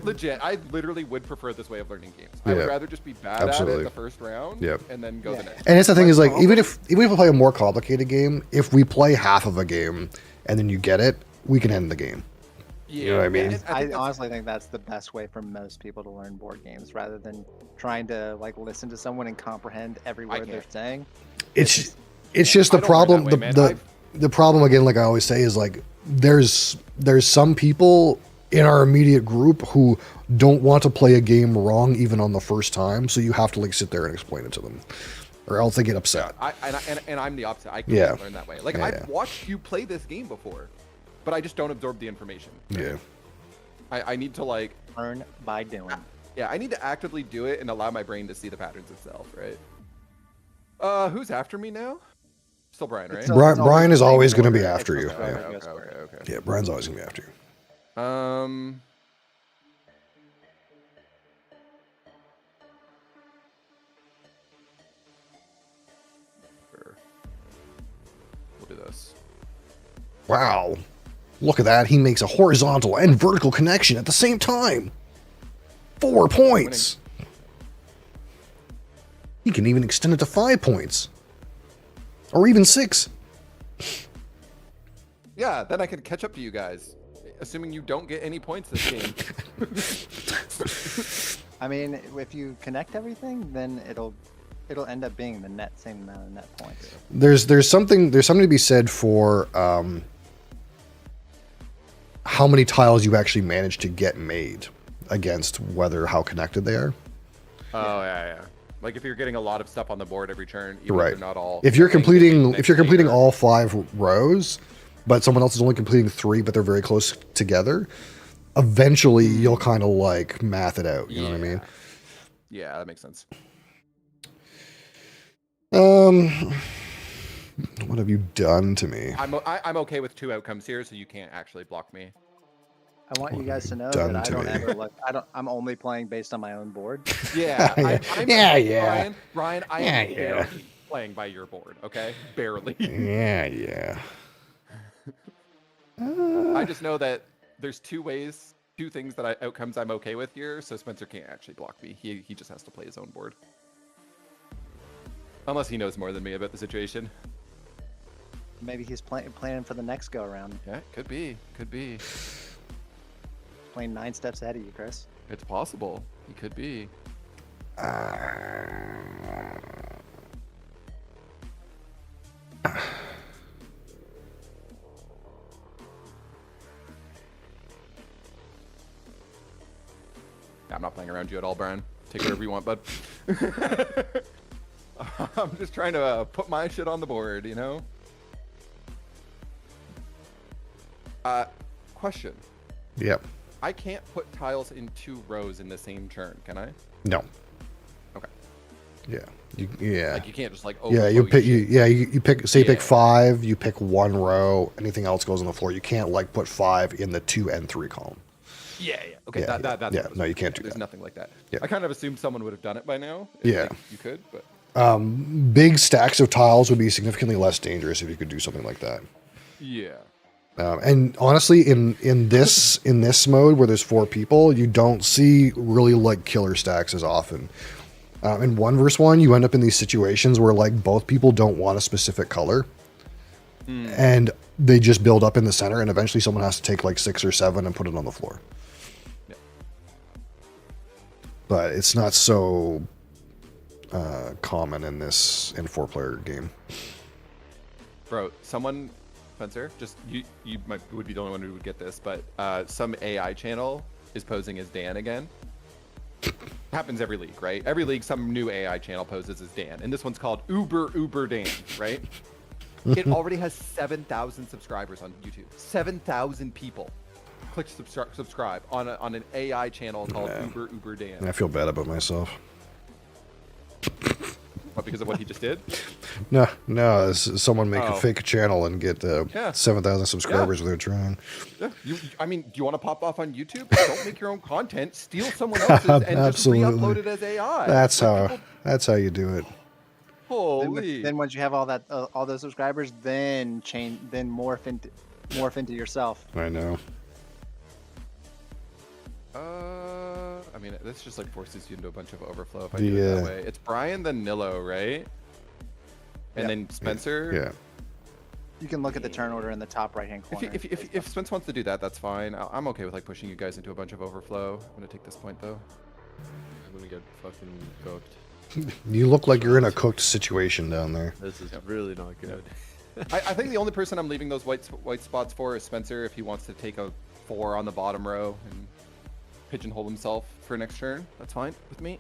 literally would prefer this way of learning games. I would Yeah. rather just be bad at Absolutely. it the first round, Yep. and then go the next. And it's the thing is like Like, even if we play a more complicated game, if we play half of a game and then you get it, we can end the game. Yeah, You know what I mean? think I that's- honestly think that's the best way for most people to learn board games, rather than trying to like listen to someone and comprehend every word they're can't. saying. It's just the I don't learn problem. that way, man. The problem again, like I always say, is like there's some people in our immediate group who don't want to play a game wrong even on the first time, so you have to like sit there and explain it to them, or else they get upset. And I'm the opposite. I can't Yeah. learn that way. Like Yeah, I've yeah. watched you play this game before, but I just don't absorb the information. Yeah. I need to like, Learn by doing. yeah, I need to actively do it and allow my brain to see the patterns itself, right? Who's after me now? Still Brian, right? It's Brian always is the same always going to be order. after It's you. just Yeah. whoever goes first. Okay. Yeah, Brian's always going to be after you. Sure. We'll do this. Wow. Look at that. He makes a horizontal and vertical connection at the same time. 4 points. He can even extend it to 5 points. Or even 6. Yeah, then I can catch up to you guys, assuming you don't get any points this game. I mean, if you connect everything, then it'll end up being the same amount of net points. There's something to be said for how many tiles you actually manage to get made against how connected they are. Oh yeah. Like if you're getting a lot of stuff on the board every turn, even Right. if they're not all. If you're completing next all 5 rows, but someone else is only completing 3, but they're very close together, eventually you'll kind of like math it out. You know what I mean? Yeah, that makes sense. What have you done to me? I'm okay with 2 outcomes here, so you can't actually block me. I want you guys to know Done that I to don't me. ever look. I'm only playing based on my own board. Yeah. Yeah. Brian, I am barely playing by your board. Okay, barely. Yeah. I just know that there's 2 things outcomes I'm okay with here, so Spencer can't actually block me. He just has to play his own board. Unless he knows more than me about the situation. Maybe he's planning for the next go around. Yeah, could be. Playing 9 steps ahead of you, Chris. It's possible. He could be. I'm not playing around you at all, Brian. Take whatever you want, bud. I'm just trying to put my shit on the board, you know? Question. Yep. I can't put tiles in 2 rows in the same turn, can I? No. Okay. Yeah. Like you can't just like Yeah, overflow you your pick. shit. You pick. Say you pick Yeah. 5. You pick 1 row. Anything else goes on the floor. You can't like put 5 in the 2 and 3 column. Yeah. Okay, Yeah, that's yeah, what I was no, you thinking. can't do There's that. nothing like that. Yeah. I kind of assumed someone would have done it by now. Yeah. Like, you could, but Big stacks of tiles would be significantly less dangerous if you could do something like that. yeah. And honestly, in this mode where there's 4 people, you don't see really like killer stacks as often. In 1 versus 1, you end up in these situations where like both people don't want a specific color, and they just build up in the center, and eventually someone has to take like 6 or 7 and put it on the floor. Yeah. But it's not so common in 4-player game. Bro, someone, Spencer, just you would be the only one who would get this, but some AI channel is posing as Dan again. Happens every league, right? Every league, some new AI channel poses as Dan, and this one's called Uber Dan, right? It already has 7,000 subscribers on YouTube. 7,000 people click subscribe on an AI channel called Uber Dan. I feel bad about myself. What, because of what he just did? No, someone make a fake channel and get 7,000 subscribers without trying. Yeah, I mean, do you want to pop off on YouTube? Don't make your own content. Steal someone else's and just Absolutely. re-upload it as AI. That's Like, how people- you do it. Holy. Then once you have all those subscribers, then morph into yourself. I know. I mean, this just like forces you into a bunch of overflow if I do it that way. It's Brian then Nilo, right? And then Spencer. Yeah. You can look at the turn order in the top right-hand corner. If Spence wants to do that, that's fine. I'm okay with like pushing you guys into a bunch of overflow. I'm gonna take this point though. I'm gonna get fucking cooked. You look like you're in a cooked situation down there. This is really not good. I think the only person I'm leaving those white spots for is Spencer if he wants to take a 4 on the bottom row and pigeonhole himself for next turn. That's fine with me.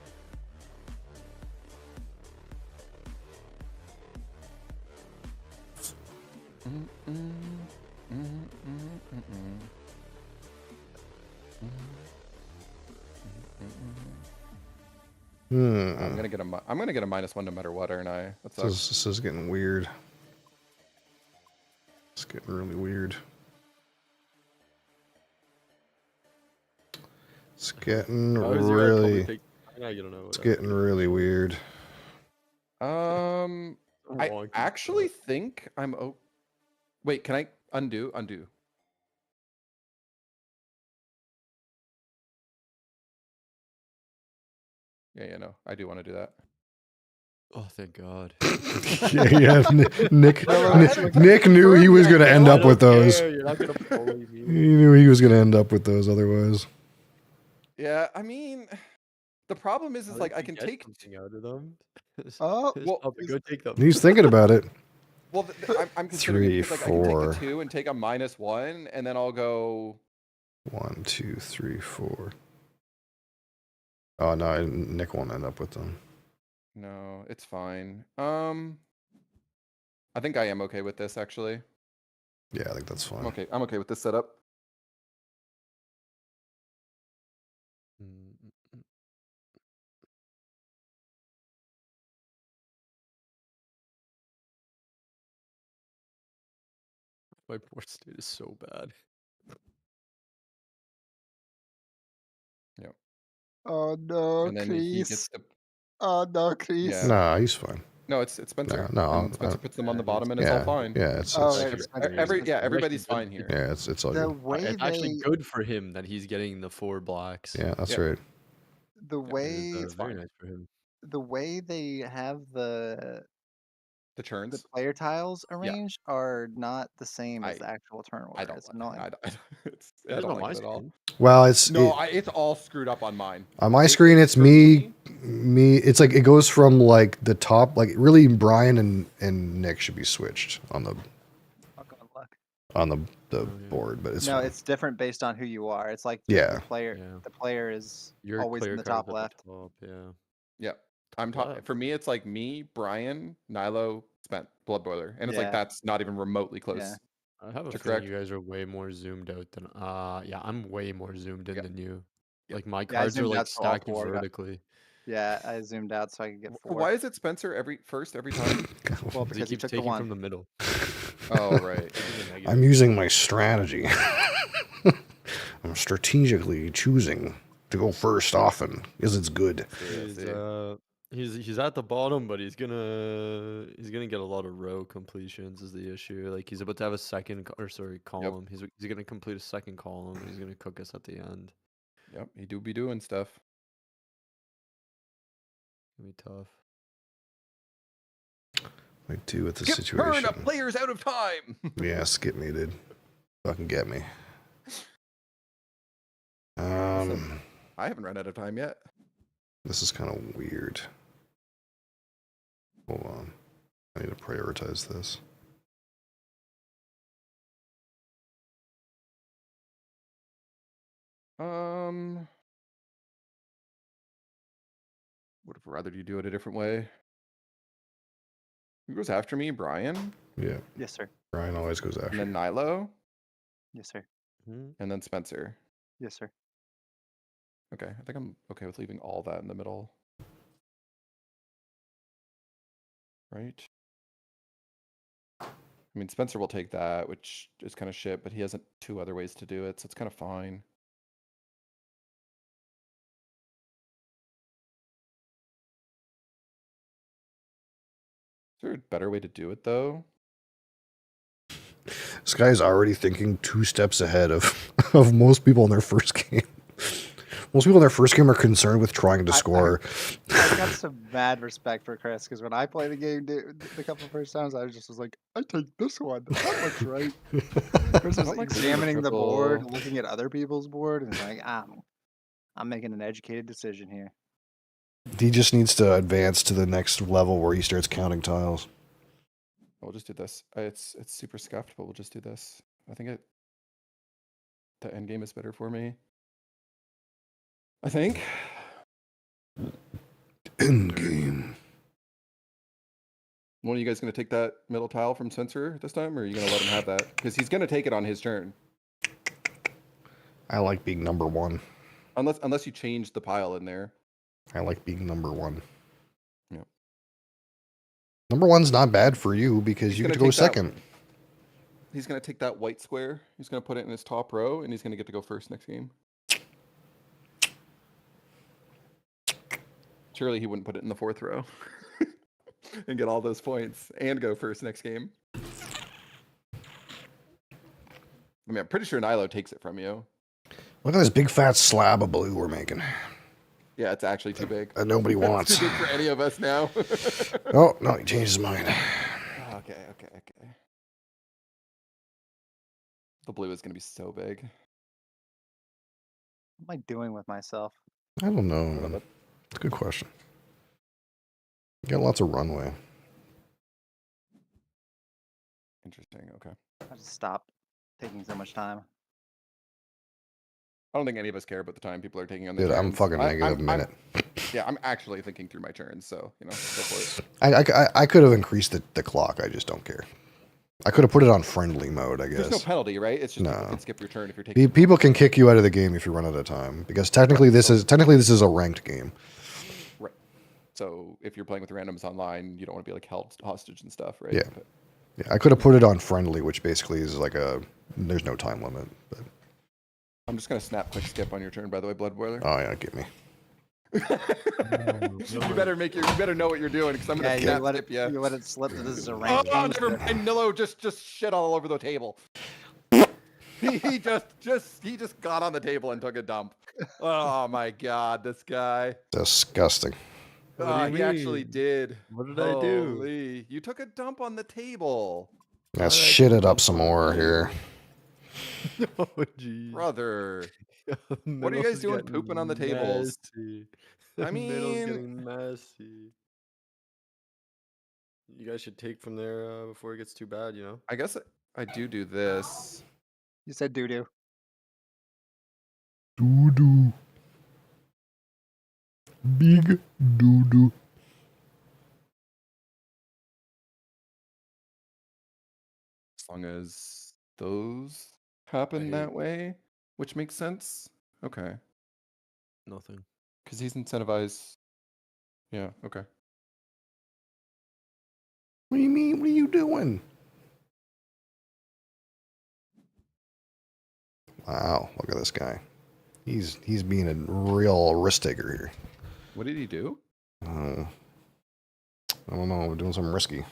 I'm gonna get a -1 no matter what, aren't I? That sucks. This is getting weird. It's getting really weird. It's getting really. It's getting really weird. I actually think I'm. Oh, wait. Can I undo? Undo. Yeah, no, I do want to do that. Oh, thank God. yeah. Nick knew he was going to end up with those. You're not gonna bully me. He knew he was going to end up with those otherwise. Yeah, I mean, the problem is like I can take something out of them. Oh, well, go take them. He's thinking about it. Well, I'm considering 3, it because, like, I can 4. take the 2 and take a -1, and then I'll go 1, 2, 3, 4. Oh no, Nick won't end up with them. No, it's fine. I think I am okay with this actually. Yeah, I think that's fine. I'm okay with this setup. My board state is so bad. Yep. Oh no, And then he gets Chris. the Oh no, Chris. Yeah. Nah, he's fine. No, it's Spencer. No, and Spencer puts them on the bottom and it's yeah, all fine. Yeah, it's Oh, it's, yeah, everybody's fine here. yeah, it's all The good. way It's actually they, good for him that he's getting the 4 blacks. Yeah, that's Yep. right. the It way, is, very nice for him. the way they have the The player tiles arranged are not the same as I- the actual turn order. I don't It's like annoying. It I is don't on like my it at all. screen. Well, it's It's all screwed up on mine. on my screen. It's for me. It's like it goes from like the top. Like really, Brian and Nick should be switched on the Fuck on luck. board, but it's No, fine. it's different based on who you are. It's like Yeah. the player. Yeah. The player is Your always player in the card's top at left. top, yeah. Yep. I'm Wow. talking for me. It's like me, Brian, Nilo, Blood Boiler, and it's like Yeah. that's not even remotely close. Yeah. I have a to feeling correct. you guys are way more zoomed out than yeah, I'm way more zoomed in Yeah. than you. Yeah. Like my Yeah, I cards are zoomed like out so all stacked 4 got- vertically. Yeah, I zoomed out so I could get 4. Why is it Spencer every time? Well, He because he keeps took the taking 1. from the middle. Oh right. He's a negative. I'm using my strategy. I'm strategically choosing to go first often because it's good. He's at the bottom, but he's gonna get a lot of row completions is the issue. Like he's about to have a column. He's gonna complete a second column. And he's gonna cook us at the end. Yep. He do be doing stuff. Gonna be tough. I do with the Skip situation. turn up players out of time. Yeah, skip me, dude. Fucking get me. I haven't run out of time yet. This is kind of weird. Hold on. I need to prioritize this. Would have rather you do it a different way. Who goes after me? Brian? Yeah, Yes, sir. Brian always goes after. And then Nilo? Yes, sir. And then Spencer. Yes, sir. Okay, I think I'm okay with leaving all that in the middle. Right? I mean, Spencer will take that, which is kind of shit, but he has 2 other ways to do it, so it's kind of fine. Is there a better way to do it, though? This guy's already thinking 2 steps ahead of of most people in their first game. Most people in their first game are concerned with trying to score. I got some mad respect for Chris because when I played the game the couple first times, I was like, I take this one. That looks right. Chris was like examining the board, triple. looking at other people's board, and like, I'm making an educated decision here. He just needs to advance to the next level where he starts counting tiles. We'll just do this. It's super scuffed, but we'll just do this. I think the end game is better for me. I think. End game. One of you guys going to take that middle tile from Spencer this time, or are you going to let him have that? Because he's going to take it on his turn. I like being number one. Unless you change the pile in there. I like being number one. Yeah. Number one's not bad for you because you get to go second. He's going to take that white square. He's going to put it in his top row, and he's going to get to go first next game. Surely he wouldn't put it in the fourth row and get all those points and go first next game. I mean, I'm pretty sure Nilo takes it from you. Look at this big fat slab of blue we're making. Yeah, it's actually too big. That nobody wants. It's too big for any of us now. Oh, no, he changed his mind. Okay. The blue is going to be so big. What am I doing with myself? I don't know, man. It's a good question. You got lots of runway. Interesting. Okay. I just stopped taking so much time. I don't think any of us care about the time people are taking on the Dude, turns. I'm fucking negative a minute. Yeah, I'm actually thinking through my turns, so, go for it. I could have increased the clock. I just don't care. I could have put it on friendly mode, I guess. There's no penalty, right? It's just No. you can skip your turn if you're taking. People can kick you out of the game if you run out of time because technically this is a ranked game. Right. So if you're playing with randoms online, you don't want to be like held hostage and stuff, right? Yeah. Yeah, I could have put it on friendly, which basically is like there's no time limit. But... I'm just gonna snap quick skip on your turn, by the way, Blood Boiler. Oh yeah, get me. You better know what you're doing because I'm gonna snap skip you. You let it slip that this is a ranked Oh, game. never mind. Nilo just shit all over the table. he just got on the table and took a dump. Oh my god, this guy. Disgusting. He actually did. What did I do? Holy, you took a dump on the table. Let's shit it up some more here. Oh, jeez. Brother. What are you guys doing pooping on the tables? Messy. I Middle's mean- getting messy. You guys should take from there before it gets too bad, you know? I guess I do this. You said doo-doo. Doo-doo. Big doo-doo. As long as those happen that way, which makes sense. Okay. Nothing. Because he's incentivized. Yeah, okay. What do you mean? What are you doing? Wow, look at this guy. He's being a real risk taker here. What did he do? I don't know. We're doing some risky.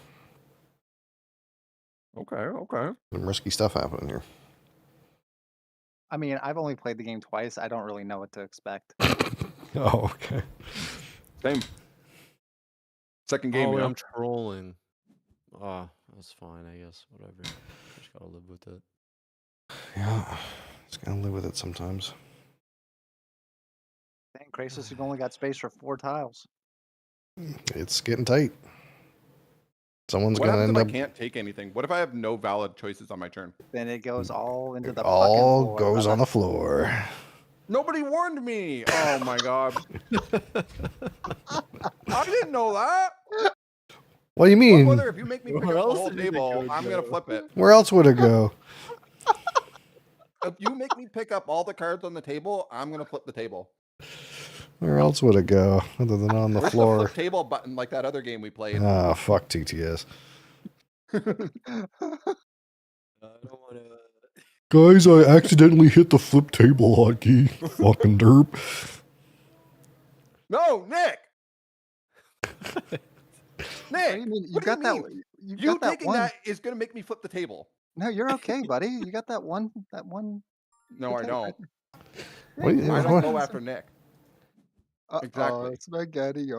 Okay. Some risky stuff happening here. I mean, I've only played the game twice. I don't really know what to expect. Oh, okay. Same. Second game, Oh, you know? I'm trolling. Ah, that's fine, I guess. Whatever. Just gotta live with it. Yeah, just gotta live with it sometimes. Dang, Krasis, you've only got space for 4 tiles. It's getting tight. Someone's What gonna happens end if up. I can't take anything? What if I have no valid choices on my turn? Then it goes all into the All fucking floor, goes brother. on the floor. Nobody warned me. Oh my god. I didn't know that. What do you mean? Whether if you make me pick up Where the else whole did you think it table, would I'm gonna go? flip it. Where else would it go? If you make me pick up all the cards on the table, I'm gonna flip the table. Where else would it go other than on the Push the floor? flip table button like that other game we played. Ah, fuck TTS. I don't wanna. Guys, I accidentally hit the flip table hotkey. Fucking derp. No, Nick. What do Nick, you mean? what do you mean? You You got that taking one. that is gonna make me flip the table. No, you're okay, buddy. You got that one. No, I Okay, don't. What do you- I don't what- go after Nick. Exactly. Spaghetti.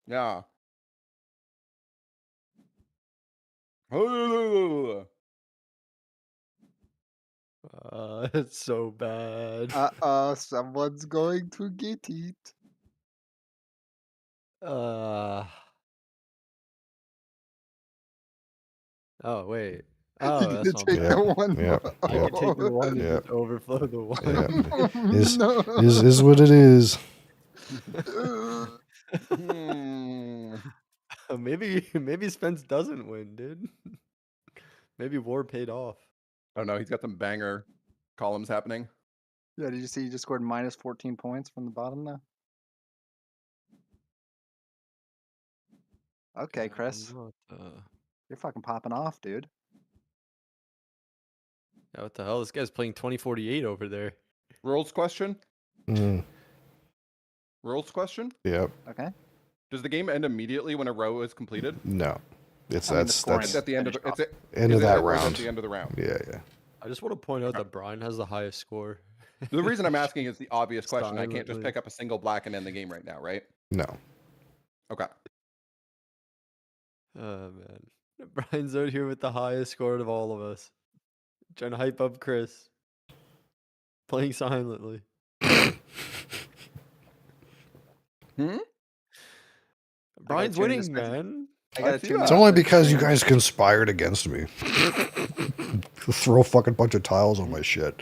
Yeah. It's so bad. Someone's going to get it. Oh wait. Oh, You that's can not take Yeah, the bad. one. yeah, I can take the one and Yeah. just overflow the one. Yeah. Is No. is what it is. Hmm. maybe Spence doesn't win, dude. Maybe war paid off. Oh no, he's got some banger columns happening. Yeah, did you see you just scored minus 14 points from the bottom now? Okay, Chris. You're fucking popping off, dude. Yeah, what the hell? This guy's playing 2048 over there. Rules question. Mm, Rules question. yep. Okay. Does the game end immediately when a row is completed? No. It's I mean, the that's scoring It's that's at the end of finished it's off. at, end is of it that at- or is it round. At the end of the round. Yeah. I just want to point out that Brian has the highest score. The reason I'm asking is the obvious question. I can't just Silently. pick up a single black and end the game right now, right? No. Okay. Oh man, Brian's out here with the highest score of all of us, trying to hype up Chris, playing silently. Hmm? Brian's change this winning, next- man. I I gotta see tune that. It's into only the because you stream. guys conspired against me. Throw a fucking bunch of tiles on my shit.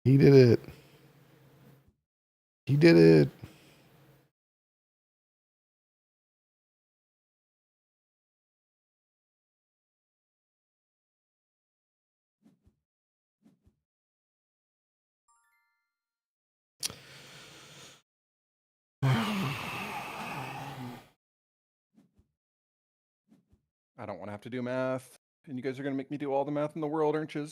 He did it. He did it. I don't want to have to do math, and you guys are gonna make me do all the math in the world, aren't you?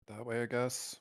That way, I guess.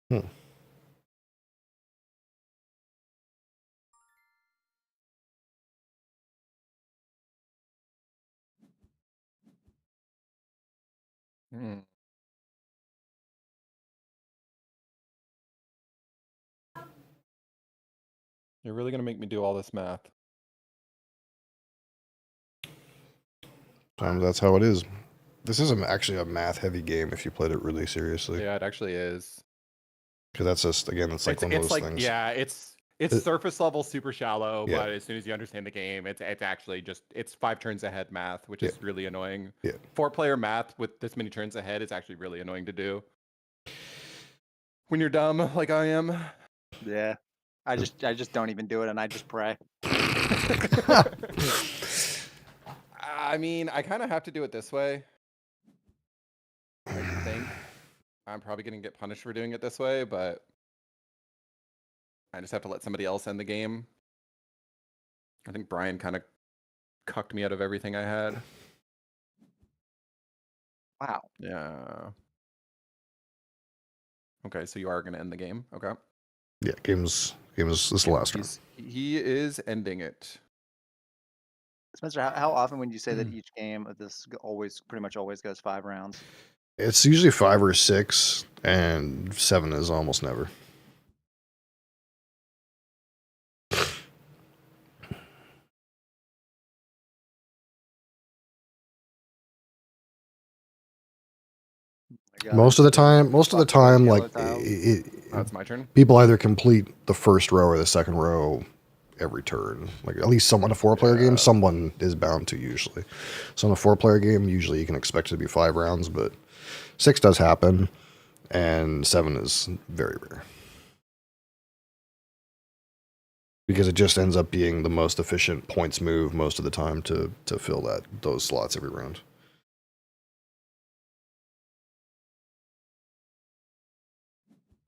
Hmm. Hmm. You're really gonna make me do all this math. That's how it is. This is actually a math-heavy game if you played it really seriously. Yeah, it actually is. Because that's just, again, it's like one of those things. Yeah, it's It- surface level, super shallow, Yeah. but as soon as you understand the game, it's actually just it's 5 turns ahead math, which is really annoying. Yeah. 4-player math with this many turns ahead is actually really annoying to do. When you're dumb like I am. Yeah. I just don't even do it, and I just pray. I mean, I kind of have to do it this way. I think I'm probably going to get punished for doing it this way, but I just have to let somebody else end the game. I think Brian kind of cucked me out of everything I had. Wow. Yeah. Okay, so you are going to end the game. Okay. Yeah, this is the last round. He is ending it. Spencer, how often would you say that each game of this pretty much always goes 5 rounds? It's usually 5 or 6, and 7 is almost never. My God, Most of the time, fucking like yellow tiles. It's my turn. people either complete the first row or the second row every turn. Like at least someone, a 4-player game, someone is bound to usually. So in a 4-player game, usually you can expect it to be 5 rounds, but 6 does happen, and 7 is very rare. Because it just ends up being the most efficient points move most of the time to fill those slots every round.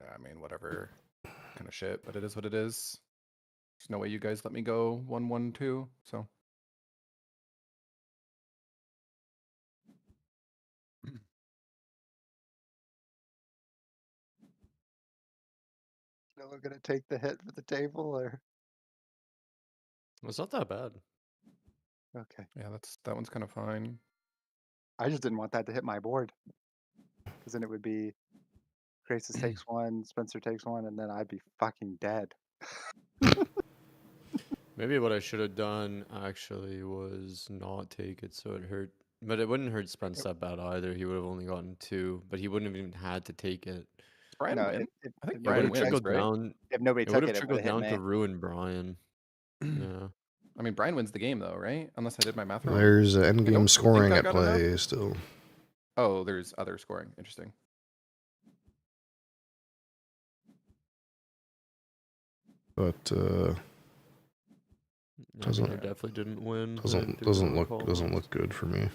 I mean, whatever kind of shit, but it is what it is. There's no way you guys let me go 1-1-2, so. No one gonna take the hit for the table, or It's not that bad. okay. Yeah, that one's kind of fine. I just didn't want that to hit my board, because then it would be Crisis takes 1, Spencer takes 1, and then I'd be fucking dead. Maybe what I should have done actually was not take it, so it hurt. But it wouldn't hurt Spence that bad either. He would have only gotten 2, but he wouldn't have even had to take it. Does Brian No, win? if I think It would Brian have wins, trickled right? down. if nobody It would took have it, it would trickled have hit down me. to ruin Brian. Yeah. I mean, Brian wins the game though, right? Unless I did my math wrong. There's end don't game think scoring I at got play enough. still. Oh, there's other scoring. Interesting. But I Doesn't- mean, I definitely didn't win. I doesn't do not look recall. good for me.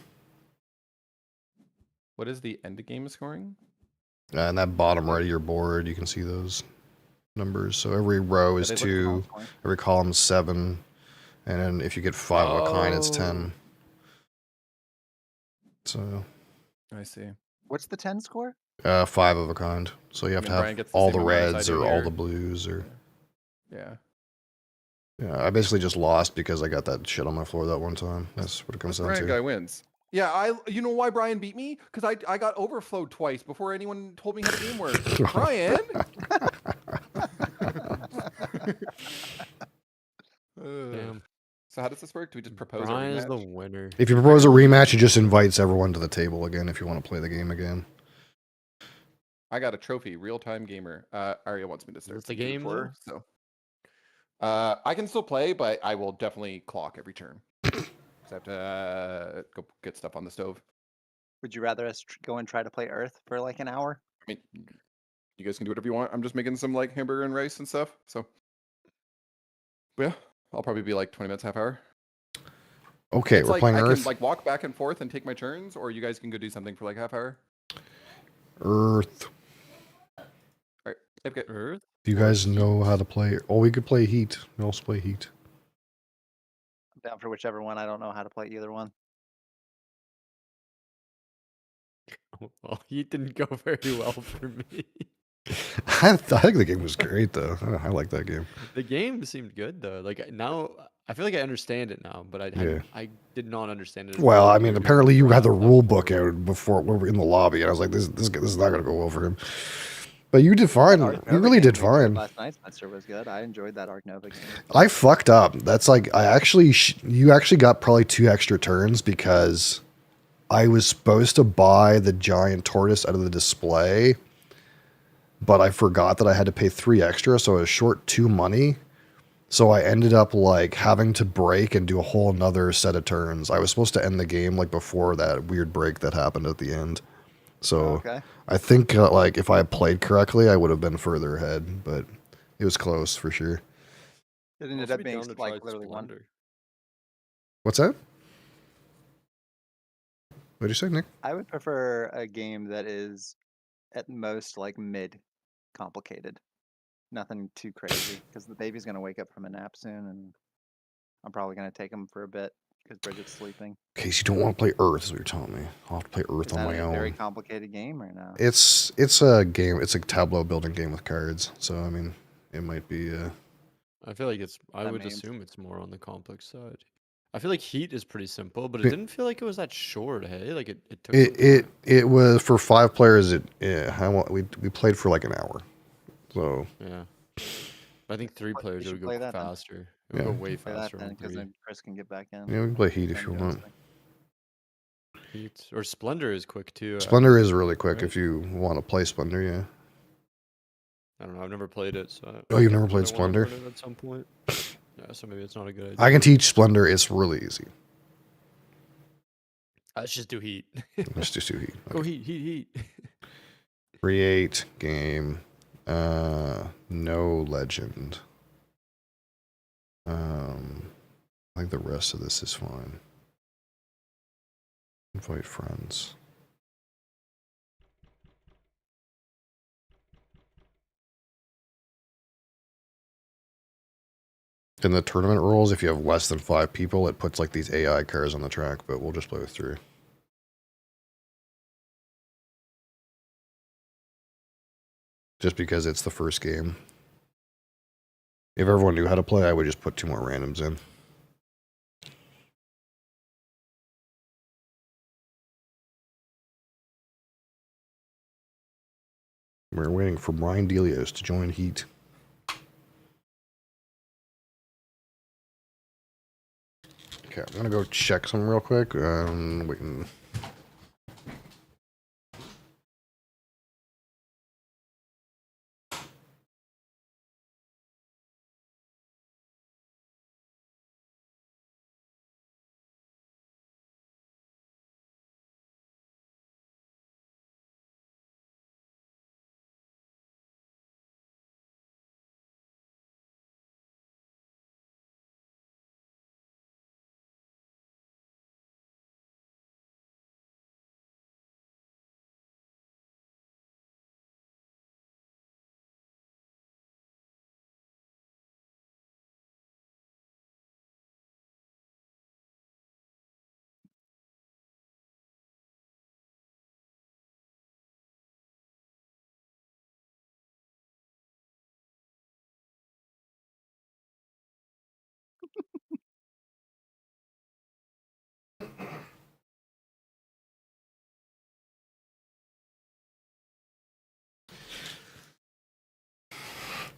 What is the end game scoring? And that bottom right of your board, you can see those numbers. So every row is They look the 2, most point. every column is 7, and then if you get 5 of a kind, it's 10. So I see. What's the 10 score? 5 of a kind. So you have I to mean, Brian have gets the all same the amount as I reds do or all here. the blues or. Yeah. Yeah, I basically just lost because I got that shit on my floor that one time. That's what it comes This down Brian to. guy wins. Yeah, you know why Brian beat me? Because I got overflowed twice before anyone told me how the game worked. Brian. Damn. So how does this work? Do we just propose Brian a is the rematch? winner. If you propose a rematch, it just invites everyone to the table again if you want to play the game again. I got a trophy, real-time gamer. Arya wants me to start this the some food game, for her, so. I can still play, but I will definitely clock every turn. Because I have to go get stuff on the stove. Would you rather us go and try to play Earth for like an hour? I mean, you guys can do whatever you want. I'm just making some like hamburger and rice and stuff. So, but yeah, I'll probably be like 20 minutes, half hour. Okay, It's we're like playing I Earth. can like walk back and forth and take my turns, or you guys can go do something for like half hour. Earth. All right, okay. Earth? Do you Or guys know Heat. how to play? Oh, we could play Heat. We also play Heat. I'm down for whichever one. I don't know how to play either one. Well, he didn't go very well for me. I think the game was great though. I like that game. The game seemed good though. Like now, I feel like I understand it now, but Yeah. I did not understand it. as Well, well I as mean, you apparently you had the grabbed that rule book board. out before we were in the lobby, and I was like, this is not gonna go well for him. But you did fine. Arc You Nova really game did we played fine. last night, Spencer, was good. I enjoyed that Arc Nova game. I fucked up. That's like I actually you actually got probably 2 extra turns because I was supposed to buy the giant tortoise out of the display, but I forgot that I had to pay 3 extra, so I was short 2 money. So I ended up like having to break and do a whole another set of turns. I was supposed to end the game like before that weird break that happened at the end. So Okay. I think like if I had played correctly, I would have been further ahead, but it was close for sure. It I'll ended also up be being down to try like literally one. Splendor. What's that? What did you say, Nick? I would prefer a game that is at most like mid complicated. Nothing too crazy because the baby's going to wake up from a nap soon and I'm probably going to take him for a bit. Because Bridget's sleeping. In case you don't want to play Earth, is what you're telling me. I'll have to play Earth Is on that my a very own. complicated game or no? It's a game. It's a tableau building game with cards. So I mean, it might be. I feel like it's. I That would means- assume it's more on the complex side. I feel like Heat is pretty simple, but it Yeah. didn't feel like it was that short. Hey, like it took. some time. It was for 5 players. We played for like an hour. So Yeah. I think 3 We players it should would go play that then. faster. It would Yeah. go way Play that faster then, on because 3. then Chris can get back in. yeah, we can play Heat if Then you go want. swing. Heat or Splendor is quick too. Splendor is really quick right? if you want to play Splendor. Yeah. I don't know. I've never played it, so. Oh, you've never but played I wanna Splendor? learn it at some point. Yeah, so maybe it's not a good idea. I can teach Splendor. It's really easy. Let's just do Heat. Let's just do Heat. Go Okay. Heat. Create game. No legend. I think the rest of this is fine. Invite friends. In the tournament rules, if you have less than 5 people, it puts like these AI cars on the track, but we'll just play with 3. Just because it's the first game. If everyone knew how to play, I would just put 2 more randoms in. We're waiting for Brian Delios to join Heat. Okay, I'm gonna go check some real quick. We can.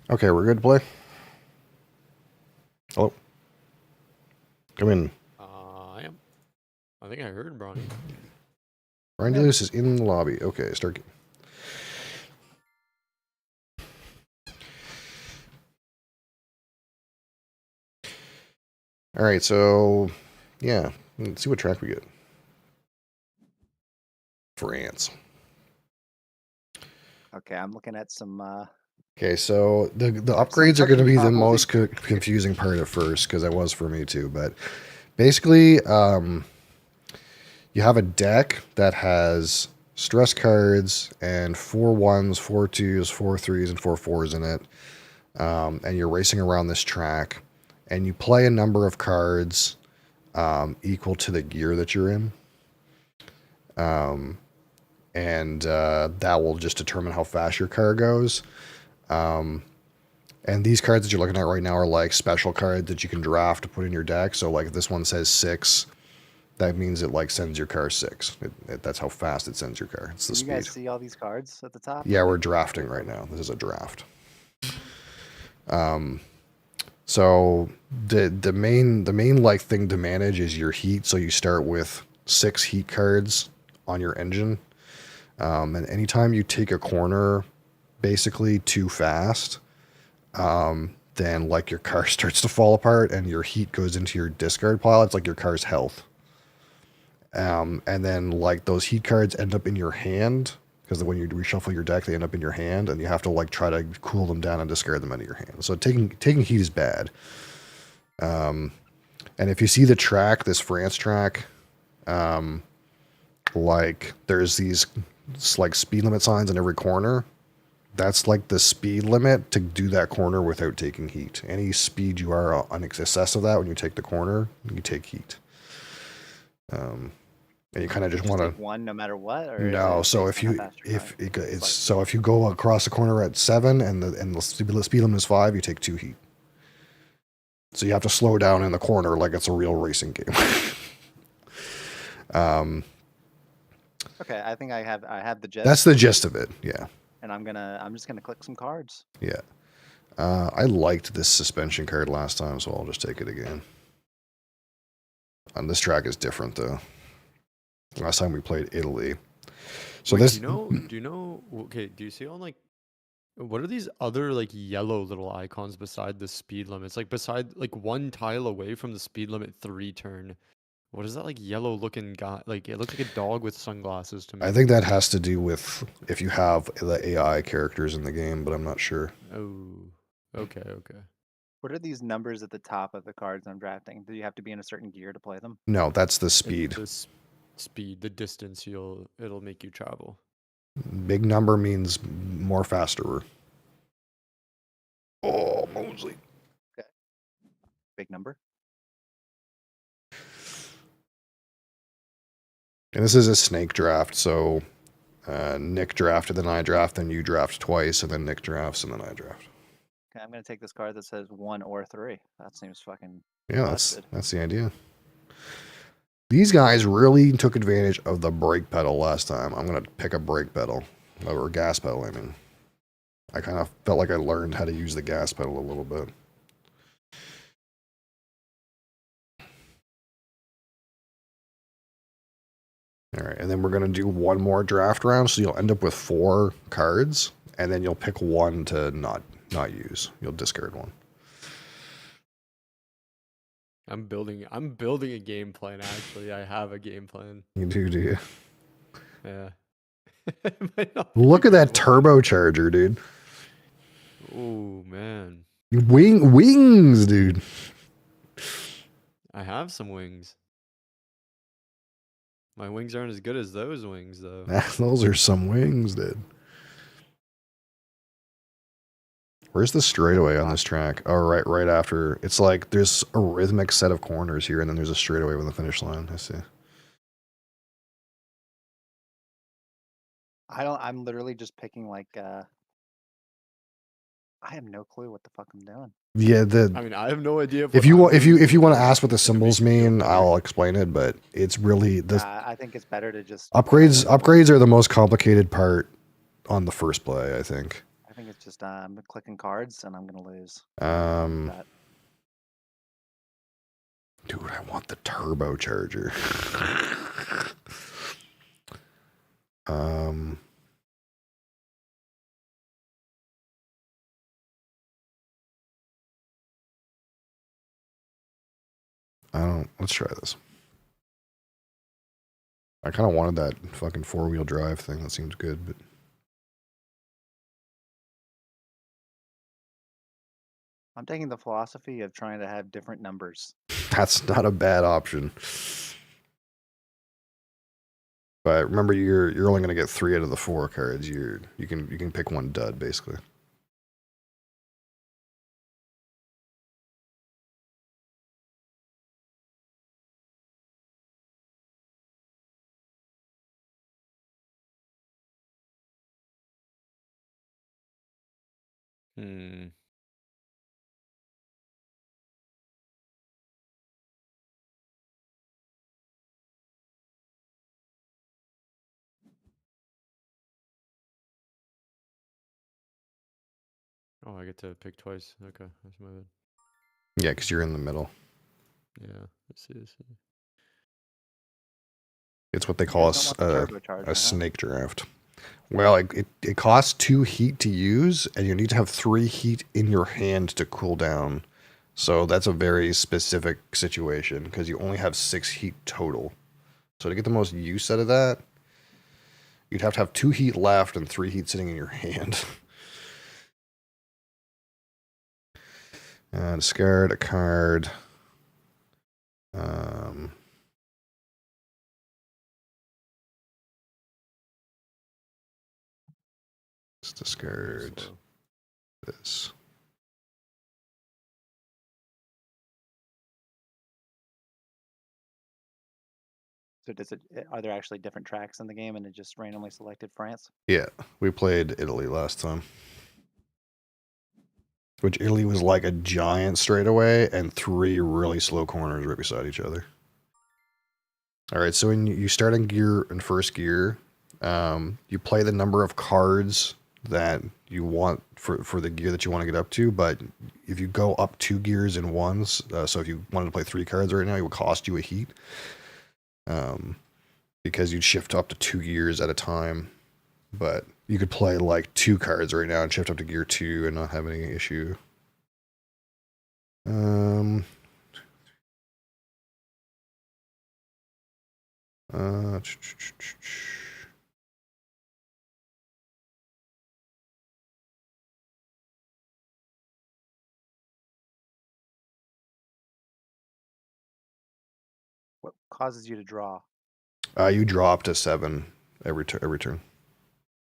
Okay, we're good to play. Hello. Come in. I am. I think I heard Bronny. Brian Delios is in the lobby. Okay, start game. All right, so yeah, let's see what track we get. France. Okay, I'm looking at some. Okay, so the upgrades are going to be the Probably. most confusing part at first, because that was for me too. But basically, you have a deck that has stress cards and 4 1s, 4 2s, 4 3s, and 4 4s in it. And you're racing around this track, and you play a number of cards equal to the gear that you're in. And that will just determine how fast your car goes. And these cards that you're looking at right now are like special cards that you can draft to put in your deck. So like if this one says 6, that means it like sends your car 6. That's how fast it sends your car. It's the Can you speed. guys see all these cards at the top? Yeah, we're drafting right now. This is a draft. So the main like thing to manage is your heat. So you start with 6 heat cards on your engine. And anytime you take a corner basically too fast, then like your car starts to fall apart and your heat goes into your discard pile. It's like your car's health. And then like those heat cards end up in your hand, because when you reshuffle your deck, they end up in your hand, and you have to like try to cool them down and discard them out of your hand. So taking heat is bad. And if you see the track, this France track, like there's these like speed limit signs in every corner. That's like the speed limit to do that corner without taking heat. Any speed you are on excess of that when you take the corner, you take heat. And you kind of just Just want take to. one no matter what, or is No, it so based if on how you fast you're going? it's so if you go across the corner at 7 and the speed limit is 5, you take 2 heat. So you have to slow down in the corner like it's a real racing game. Okay, I think I have the gist. That's the gist of it. Yeah, And I'm just gonna click some cards. yeah. I liked this suspension card last time, so I'll just take it again. And this track is different though. Last time we played Italy. So Wait, this. do you know? Okay, do you see on like, what are these other like yellow little icons beside the speed limits? Like beside like one tile away from the speed limit 3 turn. What is that like yellow looking guy? Like it looks like a dog with sunglasses to me. I think that has to do with if you have the AI characters in the game, but I'm not sure. Oh, okay, okay. What are these numbers at the top of the cards I'm drafting? Do you have to be in a certain gear to play them? No, that's the It's speed. the speed, the distance it'll make you travel. Big number means more faster. Oh, Mosley. Big number. And this is a snake draft, so Nick drafted, then I draft, then you draft twice, and then Nick drafts, and then I draft. Okay, I'm gonna take this card that says 1 or 3. That seems fucking Yeah, busted. that's the idea. These guys really took advantage of the brake pedal last time. I'm gonna pick a brake pedal, or gas pedal. I mean, I kind of felt like I learned how to use the gas pedal a little bit. All right, and then we're gonna do one more draft round, so you'll end up with 4 cards, and then you'll pick one to not use. You'll discard one. I'm building a game plan actually. I have a game plan. You do you? Yeah. It might not be Look a at that good one. turbocharger, dude. Oh man. Wings, dude. I have some wings. My wings aren't as good as those wings though. Those are some wings, dude. Where's the straightaway on this track? Oh, right after. It's like there's a rhythmic set of corners here, and then there's a straightaway with the finish line. I see. I'm literally just picking like I have no clue what the fuck I'm doing. Yeah, I mean, I have no idea if you want to to ask what the symbols mean, I'll explain it. But it's really the I think it's better to just upgrades are the most complicated part on the first play. I think. I think it's just I'm clicking cards and I'm gonna lose. Dude, I want the turbocharger. Let's try this. I kind of wanted that fucking 4-wheel drive thing. That seems good, but I'm taking the philosophy of trying to have different numbers. that's not a bad option. But remember, you're only going to get 3 out of the 4 cards. You can pick one dud basically. Hmm. Oh, I get to pick twice. Okay, that's my bad. Yeah, because you're in the middle. Yeah, I see. It's what they You call guys don't want the turbocharger, huh? a snake draft. Well, it costs 2 heat to use, and you need to have 3 heat in your hand to cool down. So that's a very specific situation because you only have 6 heat total. So to get the most use out of that, you'd have to have 2 heat left and 3 heat sitting in your hand. Discard a card. Let's discard Slow. this. So does it? Are there actually different tracks in the game, and it just randomly selected France? Yeah, we played Italy last time. Which Italy was like a giant straightaway and 3 really slow corners right beside each other. All right, so when you start in first gear, you play the number of cards that you want for the gear that you want to get up to. But if you go up 2 gears in ones, so if you wanted to play 3 cards right now, it would cost you a heat. Because you'd shift up to 2 gears at a time. But you could play like 2 cards right now and shift up to gear 2 and not have any issue. Uh, What causes you to draw? You drop to 7 every turn.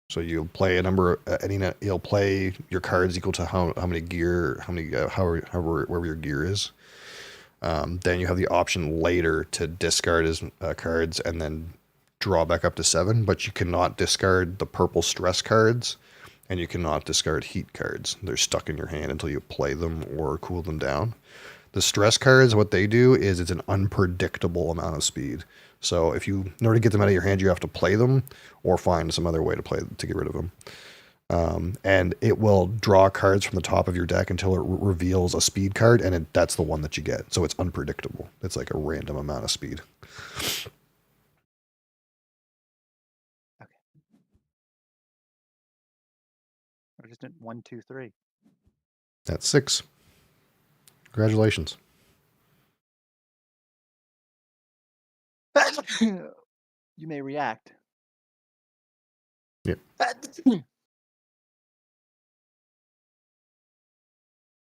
So you'll play a number. You'll play your cards equal to how many gear, however wherever your gear is. Then you have the option later to discard his cards and then draw back up to 7. But you cannot discard the purple stress cards, and you cannot discard heat cards. They're stuck in your hand until you play them or cool them down. The stress cards, what they do is it's an unpredictable amount of speed. So in order to get them out of your hand, you have to play them or find some other way to get rid of them. And it will draw cards from the top of your deck until it reveals a speed card, and that's the one that you get. So it's unpredictable. It's like a random amount of speed. Okay. I just did 1, 2, 3. That's 6. Congratulations. You may react. Yep.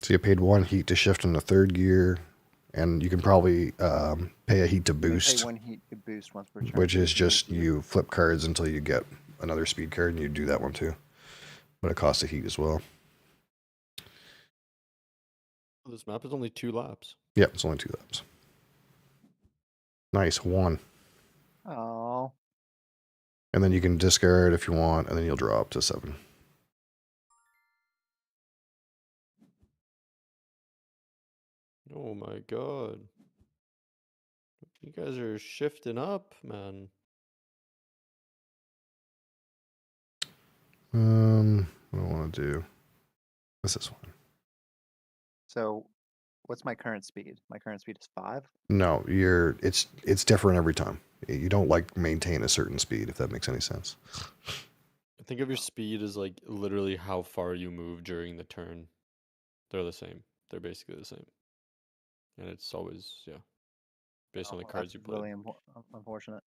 So you paid 1 heat to shift into 3rd gear, and you can probably pay a heat to You may boost. pay 1 heat to boost once per turn. Which is just you flip cards until you get another speed card, and you do that one too. But it costs a heat as well. This map is only 2 laps. Yep, it's only 2 laps. Nice, 1. Oh. And then you can discard if you want, and then you'll draw up to 7. Oh my god. You guys are shifting up, man. What do I want to do? What's this one? So, what's my current speed? My current speed is 5. No, it's different every time. You don't like maintain a certain speed, if that makes any sense. Think of your speed as like literally how far you move during the turn. They're the same. They're basically the same. And it's always, based on the cards you play. Really unfortunate.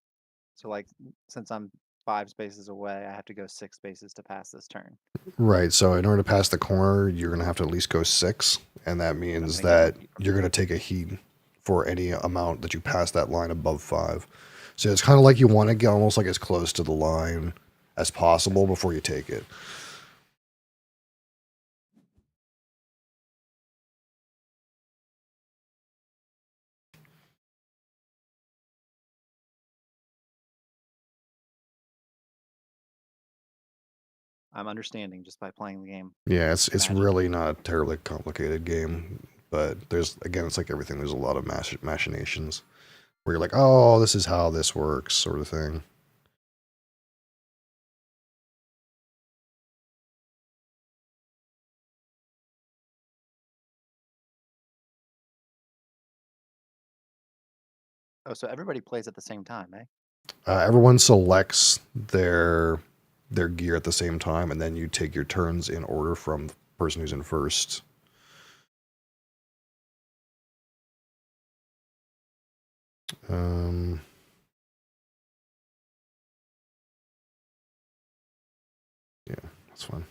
So, like, since I'm 5 spaces away, I have to go 6 spaces to pass this turn. Right, so in order to pass the corner, you're going to have to at least go 6, and that means that you're going to take a heat for any amount that you pass that line above 5. So it's kind of like you want to get almost like as close to the line as possible before you take it. I'm understanding just by playing the game. Yeah, it's Imagine. really not a terribly complicated game, but it's like everything. There's a lot of machinations where you're like, oh, this is how this works, sort of thing. Oh, so everybody plays at the same time, eh? Everyone selects their gear at the same time, and then you take your turns in order from the person who's in first. Yeah, that's fine.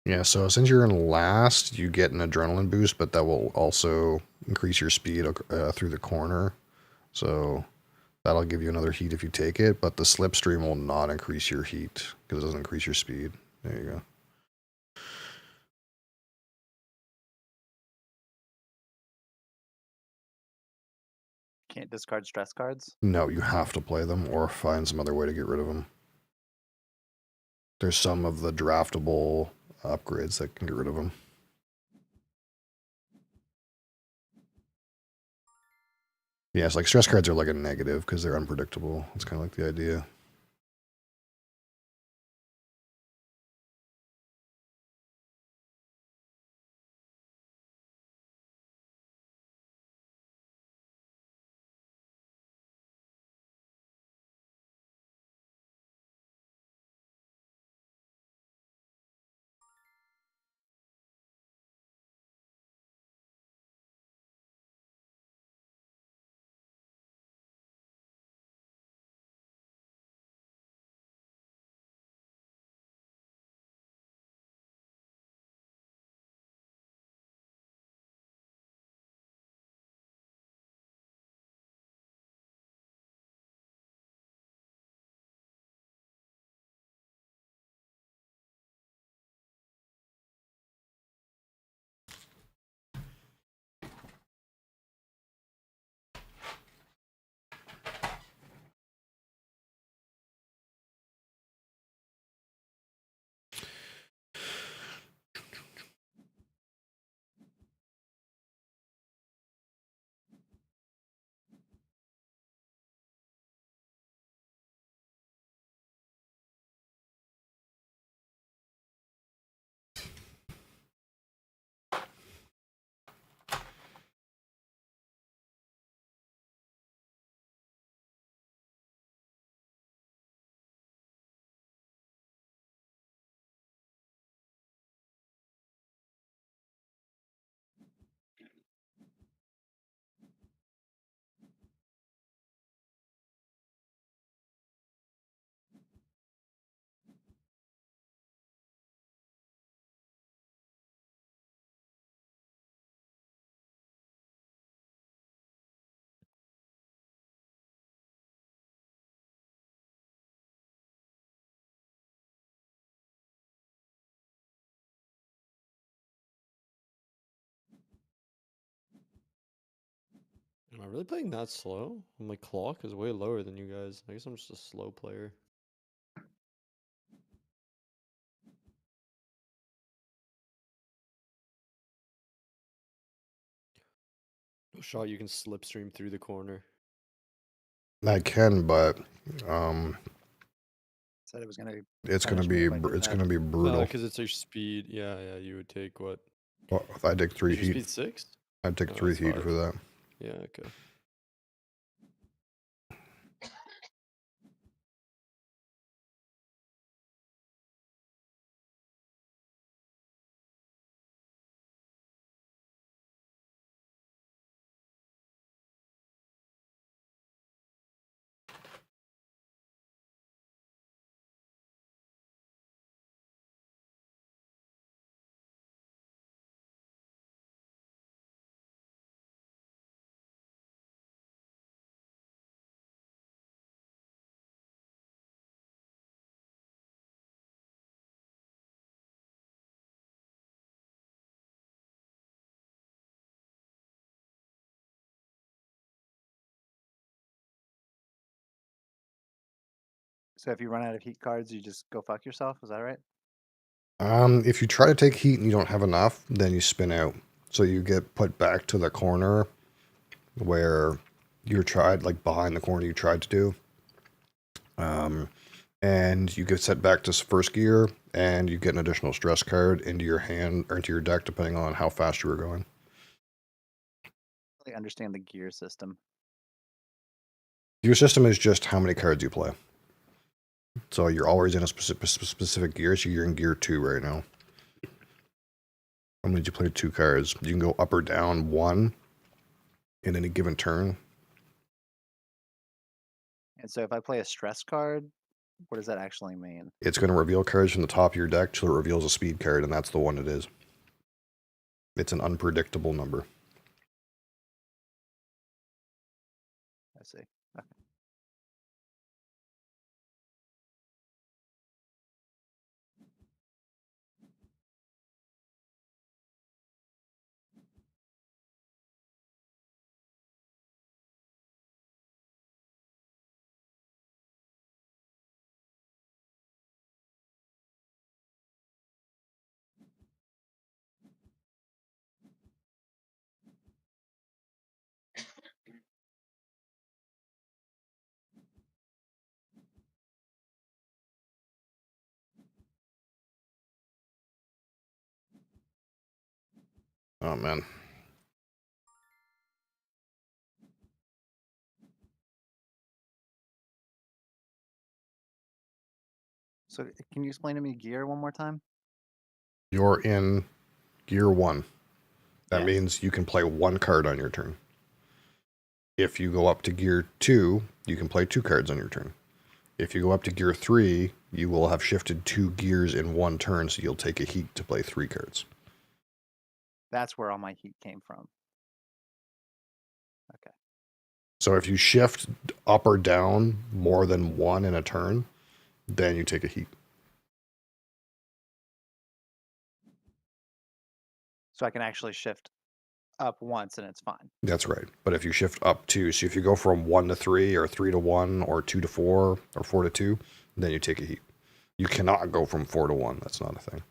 Yeah, so since you're in last, you get an adrenaline boost, but that will also increase your speed through the corner. So that'll give you another heat if you take it, but the slipstream will not increase your heat because it doesn't increase your speed. There you go. Can't discard stress cards. No, you have to play them or find some other way to get rid of them. There's some of the draftable upgrades that can get rid of them. Yeah, it's like stress cards are like a negative because they're unpredictable. It's kind of like the idea. Am I really playing that slow? My clock is way lower than you guys. I guess I'm just a slow player. No shot you can slipstream through the corner. I can, but Said it was gonna. it's gonna Punish me be if I did it's that. gonna be brutal. Because it's your speed. Yeah, yeah. You would take what? Well, if I take 3 Is your heat, speed 6? I'd take No, 3 it's heat 5. for that. Yeah, okay. So if you run out of heat cards, you just go fuck yourself. Is that right? If you try to take heat and you don't have enough, then you spin out. So you get put back to the corner where you tried, like behind the corner you tried to do. And you get set back to first gear, and you get an additional stress card into your hand or into your deck, depending on how fast you were going. I understand the gear system. Your system is just how many cards you play. So you're always in a specific gear, so you're in gear 2 right now. How many did you play 2 cards? You can go up or down 1 in any given turn. And so if I play a stress card, What does that actually mean? It's going to reveal cards from the top of your deck till it reveals a speed card, and that's the one it is. It's an unpredictable number. I see. Okay. Oh, man. So can you explain to me gear one more time? You're in gear 1. That Yes. means you can play 1 card on your turn. If you go up to gear 2, you can play 2 cards on your turn. If you go up to gear 3, you will have shifted 2 gears in 1 turn, so you'll take a heat to play 3 cards. That's where all my heat came from. Okay. So if you shift up or down more than 1 in a turn, then you take a heat. So I can actually shift up once and it's fine. That's right. But if you shift up 2, so if you go from 1 to 3 or 3 to 1 or 2 to 4 or 4 to 2, then you take a heat. You cannot go from 4 to 1. That's not a thing.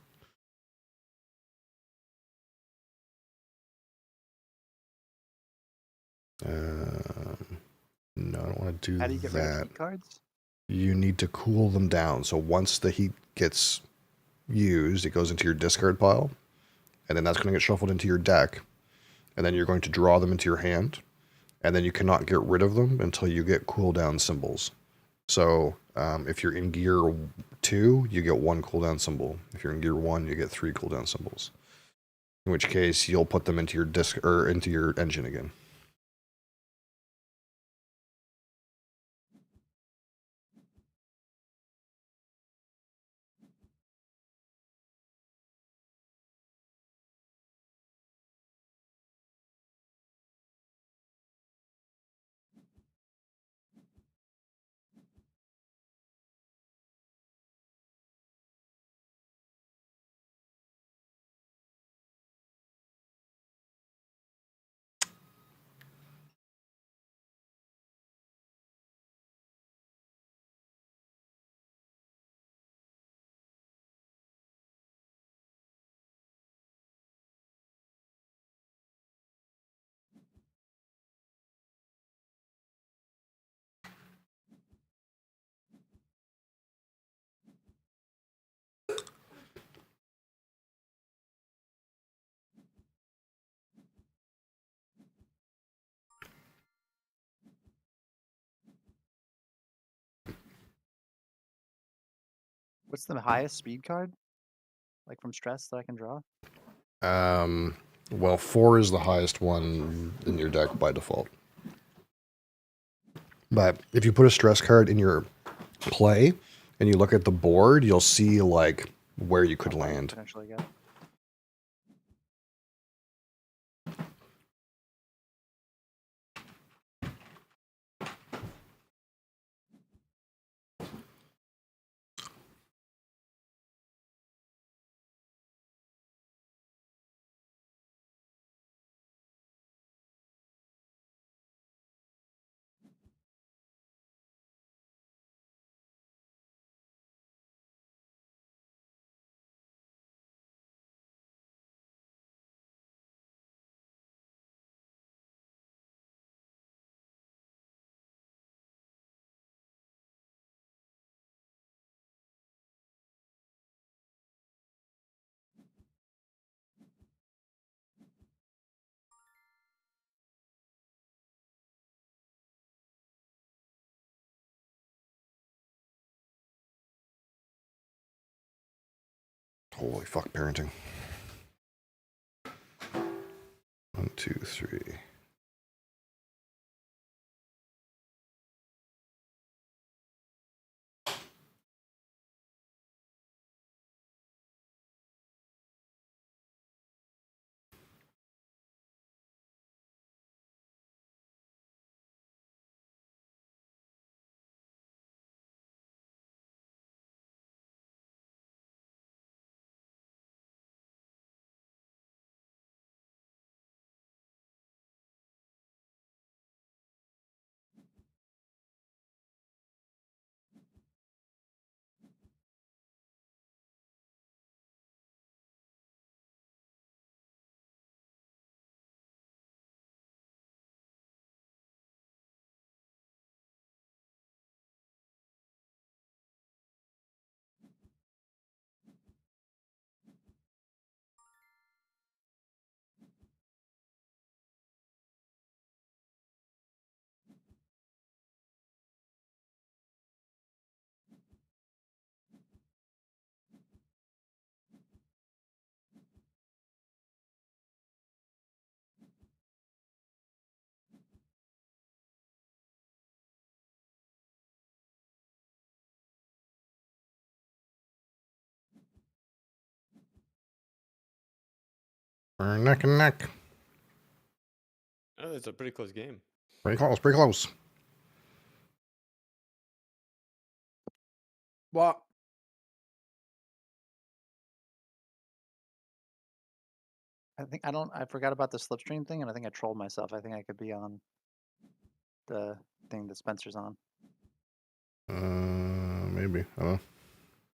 No, I don't want to do How do you get rid of that. heat cards? You need to cool them down. So once the heat gets used, it goes into your discard pile, and then that's going to get shuffled into your deck, and then you're going to draw them into your hand, and then you cannot get rid of them until you get cooldown symbols. So if you're in gear 2, you get 1 cooldown symbol. If you're in gear 1, you get 3 cooldown symbols. In which case, you'll put them into your disc or into your engine again. What's the highest speed card? Like from stress that I can draw? Well, 4 is the highest one in your deck by default. But if you put a stress card in your play and you look at the board, you'll see like where you could land. Potentially get. Holy fuck, parenting. 1, 2, 3. We're neck and neck. Oh, it's a pretty close game. Pretty close, pretty close. What? I forgot about the slipstream thing, and I think I trolled myself. I think I could be on the thing that Spencer's on Maybe. I don't know.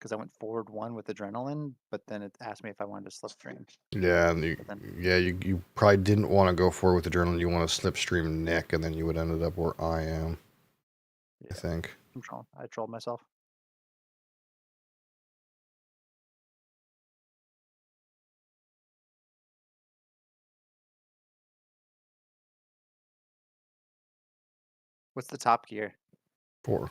because I went forward one with adrenaline, but then it asked me if I wanted to slipstream. Yeah, and But then, you probably didn't want to go forward with the journal. You want to slipstream Nick, and then you would ended up where I am. I yeah, think. I'm trolling. I trolled myself. What's the top gear? 4.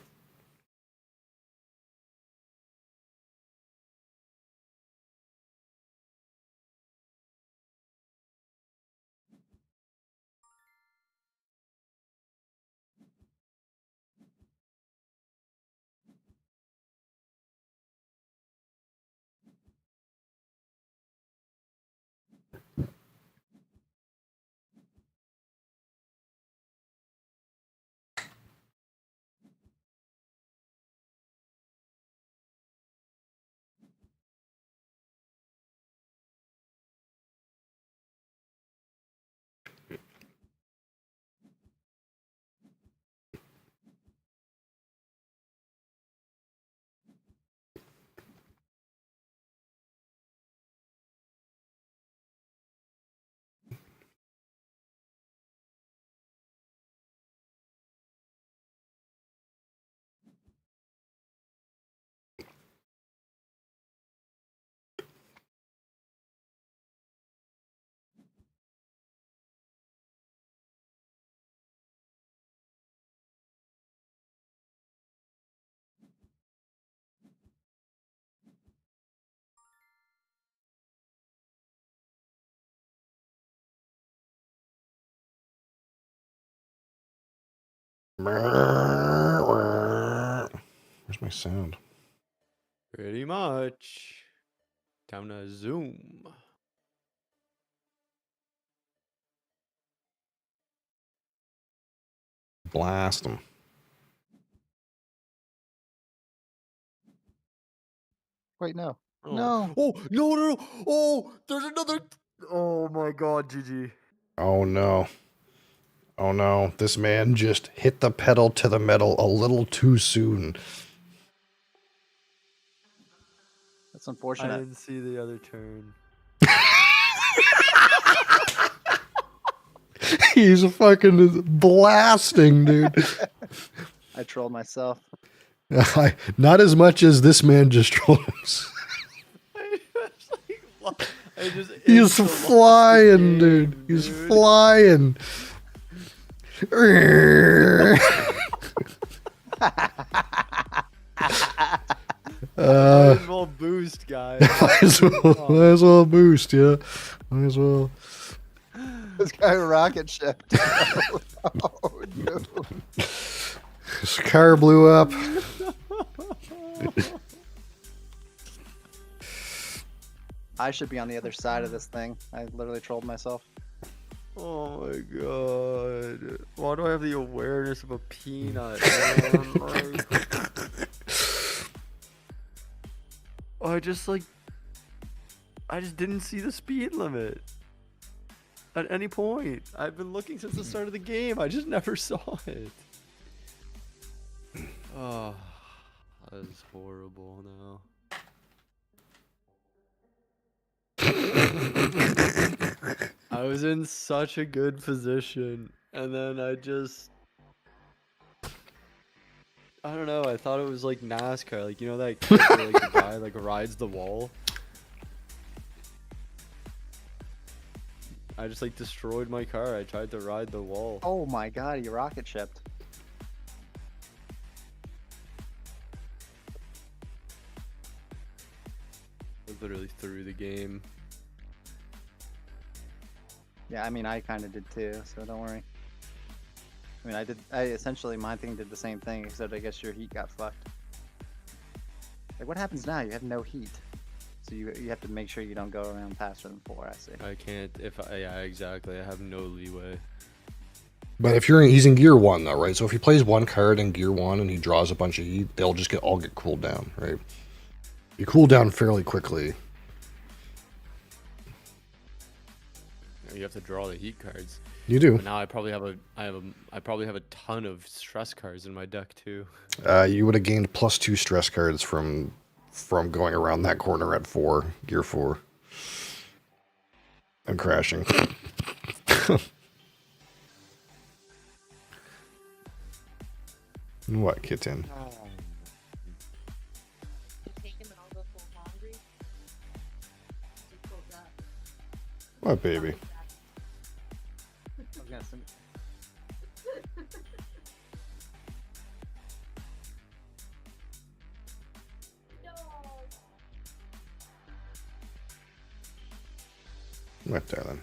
Where's my sound? Pretty much. Time to zoom. Blast them. Wait, no. Oh. No. Oh, no. Oh, there's another. Oh my god, GG. Oh no. Oh no. This man just hit the pedal to the metal a little too soon. That's I unfortunate. didn't see the other turn. He's fucking blasting, dude. I trolled myself. Not as much as this man just trolled himself. He's flying, dude. He's flying. Might as well boost, guys. Might as well boost, yeah. Might as well. This guy rocket shipped. Oh, no. His car blew up. I should be on the other side of this thing. I literally trolled myself. Oh my god. Why do I have the awareness of a peanut? I just didn't see the speed limit at any point. I've been looking since the start of the game. I just never saw it. Oh, that is horrible now. I was in such a good position, and then I don't know, I thought it was like NASCAR, like, you know that clip where, like, the guy like rides the wall? I just like destroyed my car. I tried to ride the wall. Oh my god, he rocket shipped. I literally threw the game. Yeah, I mean, I kind of did too, so don't worry. I mean, essentially, my thing did the same thing, except I guess your heat got fucked. Like, what happens now? You have no heat. So you have to make sure you don't go around faster than 4. I see. I can't. Yeah, exactly. I have no leeway. But if he's in gear 1 though, right? So if he plays one card in gear 1 and he draws a bunch of heat, they'll just all get cooled down, right? You cool down fairly quickly. You have to draw the heat cards. You do. But now I probably have a ton of stress cards in my deck too. You would have gained +2 stress cards from going around that corner at 4, gear 4. And crashing. What, kitten? What, baby? I was gonna send- What, darling?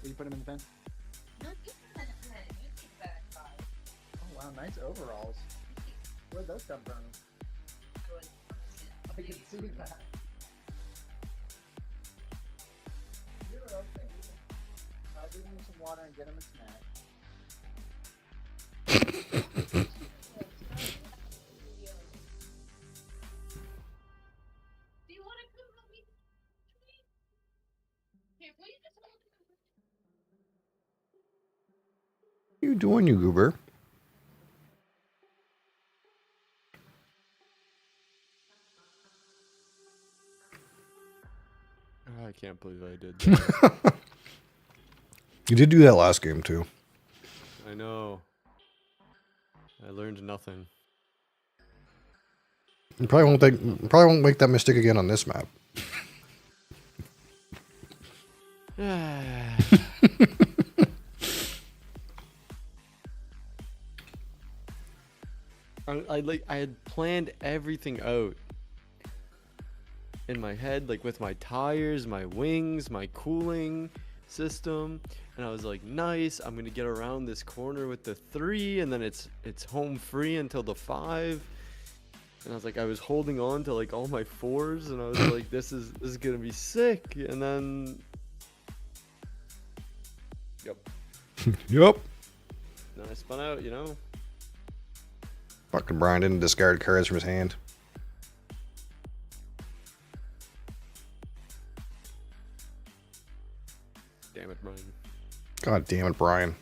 Will you put him in the pen? Oh wow, nice overalls. Where'd those come from? I can see that. You're okay. I'll give him some water and get him a snack. Do you want to come help me? Here, will you just hold it? What you doing, you goober? Oh, I can't believe I did that. You did do that last game too. I know. I learned nothing. You probably won't make that mistake again on this map. I had planned everything out in my head, like with my tires, my wings, my cooling system, and I was like, nice, I'm gonna get around this corner with the 3, and then it's home free until the 5. And I was like, I was holding on to like all my 4s, and I was like, this is gonna be sick. And then, yep, Yep. then I spun out, you know. Fucking Brian didn't discard cards from his hand. Damn it, Brian. God damn it, Brian.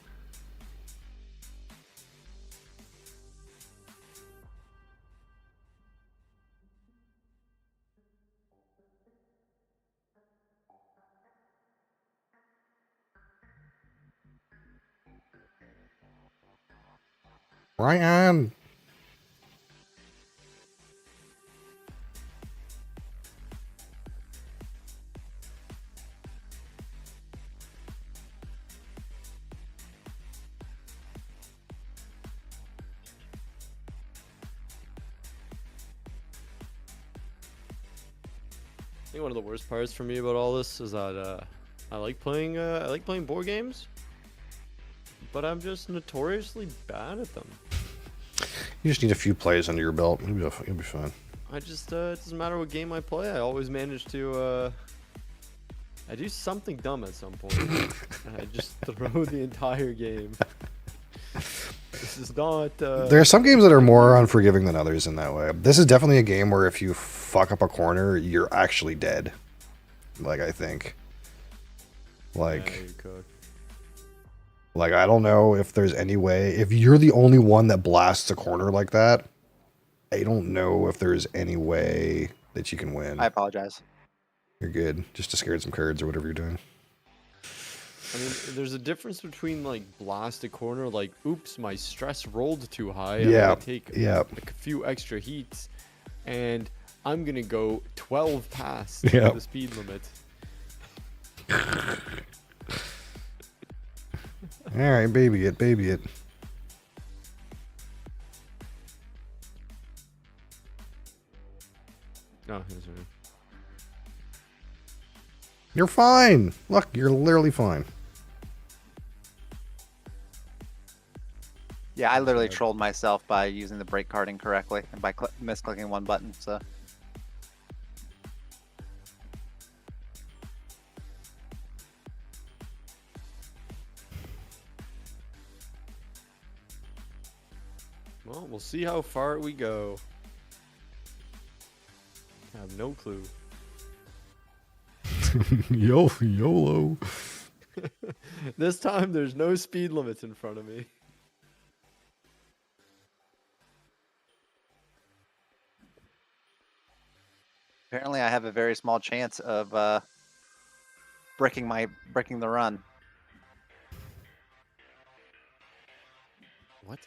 Brian. I think one of the worst parts for me about all this is that I like playing board games, but I'm just notoriously bad at them. You just need a few plays under your belt. You'll be fine. I just it doesn't matter what game I play, I always manage to I do something dumb at some point, and I just throw the entire game. This is not. There are some games that are more unforgiving than others in that way. This is definitely a game where if you fuck up a corner, you're actually dead. Like, I think. Like, Yeah, you cook. like I don't know if there's any way. If you're the only one that blasts a corner like that, I don't know if there's any way that you can win. I apologize. You're good. Just discard some cards or whatever you're doing. I mean, there's a difference between like blast a corner, like oops, my stress rolled too high. I'm Yeah, gonna take yeah. like a few extra heats, and I'm gonna go 12 past Yeah. the speed limit. All right, baby it, baby it. Oh, here's her. You're fine. Look, you're literally fine. Yeah, I literally bad. trolled myself by using the break card incorrectly and by misclicking one button. So Well, we'll see how far we go. I have no clue. YOLO. This time there's no speed limits in front of me. apparently, I have a very small chance of breaking the run. What?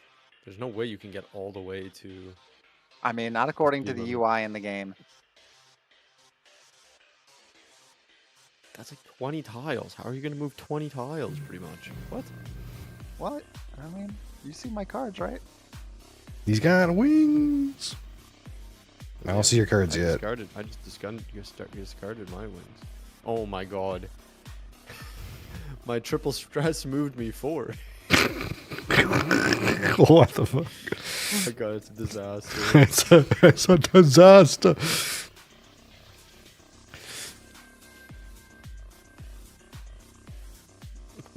There's no way you can get all the way to. I mean, not according to Speed the limit. UI in the game. That's like 20 tiles. How are you gonna move 20 tiles? Pretty much. What? What? I mean, you see my cards, right? He's got wings. I don't see your cards yet. I just discarded my wings. Oh my god. My triple stress moved me forward. What the fuck? Oh my god, it's a disaster. It's a disaster.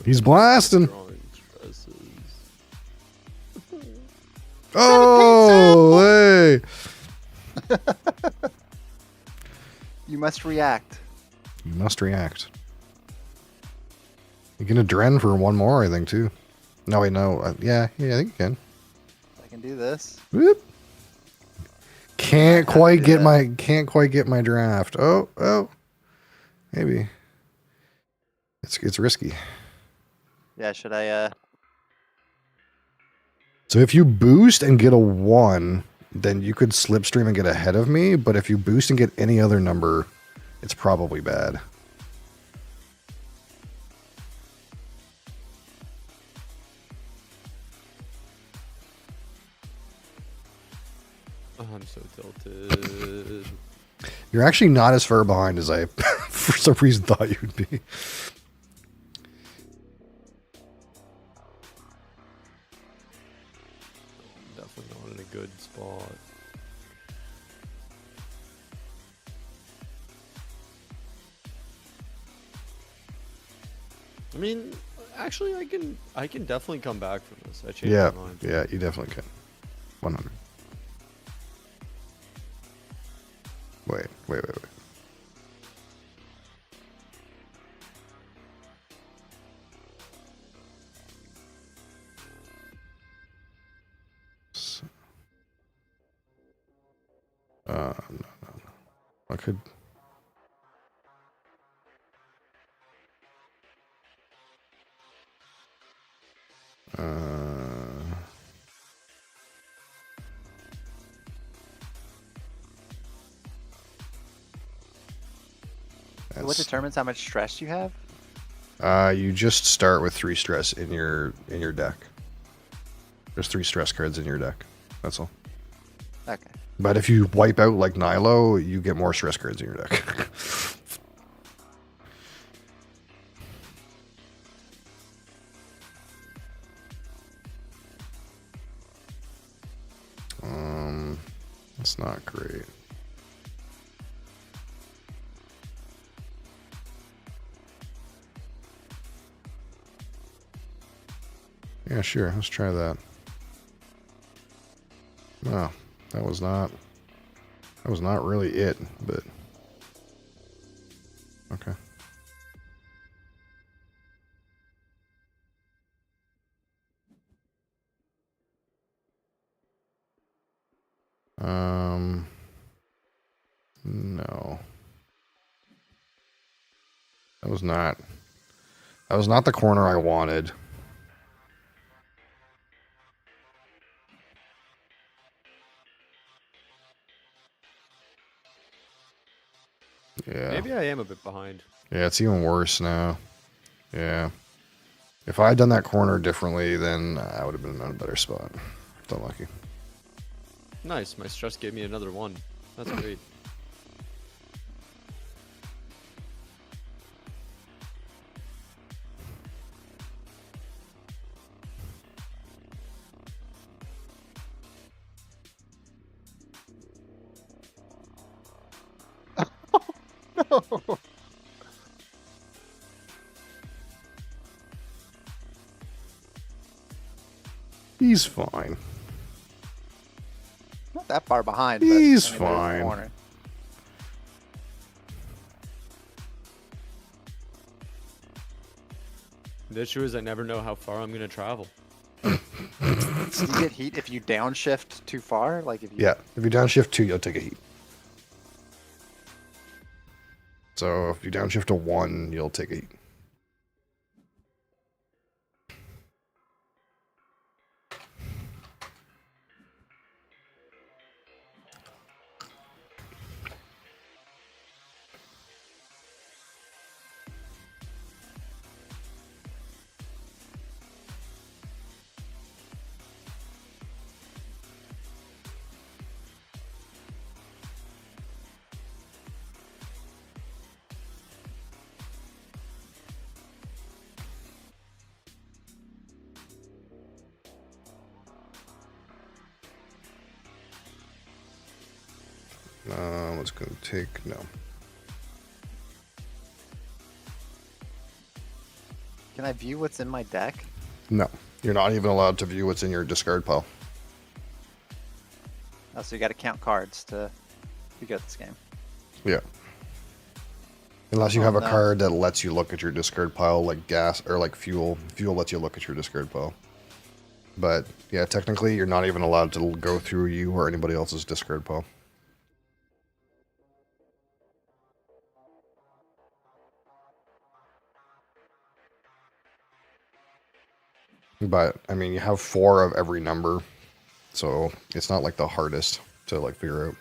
He's blasting. Drawing stresses. Oh, hey. You must react. You must react. You can adren for one more, I think, too. No, wait, no. Yeah, I think you can. I can do this. Whoop. Can't quite get my draft. Oh. Maybe. It's risky. Yeah, should I So if you boost and get a 1, then you could slipstream and get ahead of me, but if you boost and get any other number, it's probably bad. Oh, I'm so tilted. You're actually not as far behind as I for some reason thought you would be. Definitely not in a good spot. I mean, actually, I can definitely come back from this. I changed Yeah, my mind. yeah, you definitely can. 100. Wait. So, no. I could. what determines how much stress you have? You just start with 3 stress in your deck. There's 3 stress cards in your deck. That's all. Okay. But if you wipe out like Nilo, you get more stress cards in your deck. That's not great. Yeah, sure. Let's try that. No, that was not really it, but okay. No. That was not the corner I wanted. Yeah. Maybe I am a bit behind. Yeah, it's even worse now. Yeah. If I had done that corner differently, then I would have been in a better spot. Got lucky. Nice. My stress gave me another 1. That's great. He's fine. Not that far behind. He's but, I mean, there's the fine. corner. The issue is I never know how far I'm gonna travel. Do you get heat if you downshift too far? Like if you Yeah, if you downshift 2, you'll take a heat. So if you downshift to 1, you'll take a heat. It's going to take, no. Can I view what's in my deck? No, you're not even allowed to view what's in your discard pile. Oh, so you got to count cards to be good at this game. Yeah. Unless you Oh, have a no. card that lets you look at your discard pile, like gas or like fuel. Fuel lets you look at your discard pile. But yeah, technically, you're not even allowed to go through you or anybody else's discard pile. But I mean, you have 4 of every number, so it's not like the hardest to like figure out.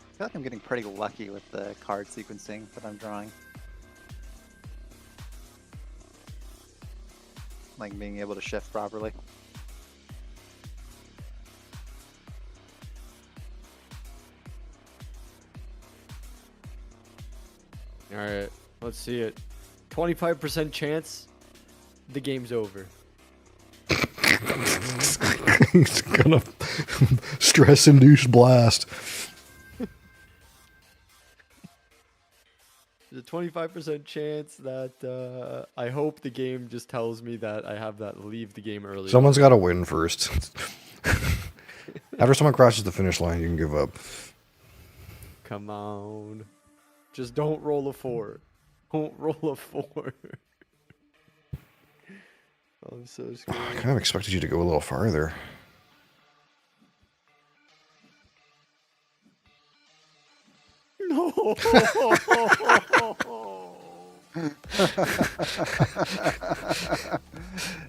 I feel like I'm getting pretty lucky with the card sequencing that I'm drawing. Like being able to shift properly. All right, let's see it. 25% chance the game's over. He's gonna stress-induced blast. There's a 25% chance that I hope the game just tells me that I have that leave the game early. Someone's got to win first. After someone crosses the finish line, you can give up. Come on. Just don't roll a 4. Don't roll a 4. I'm so I scared. kind of expected you to go a little farther. No.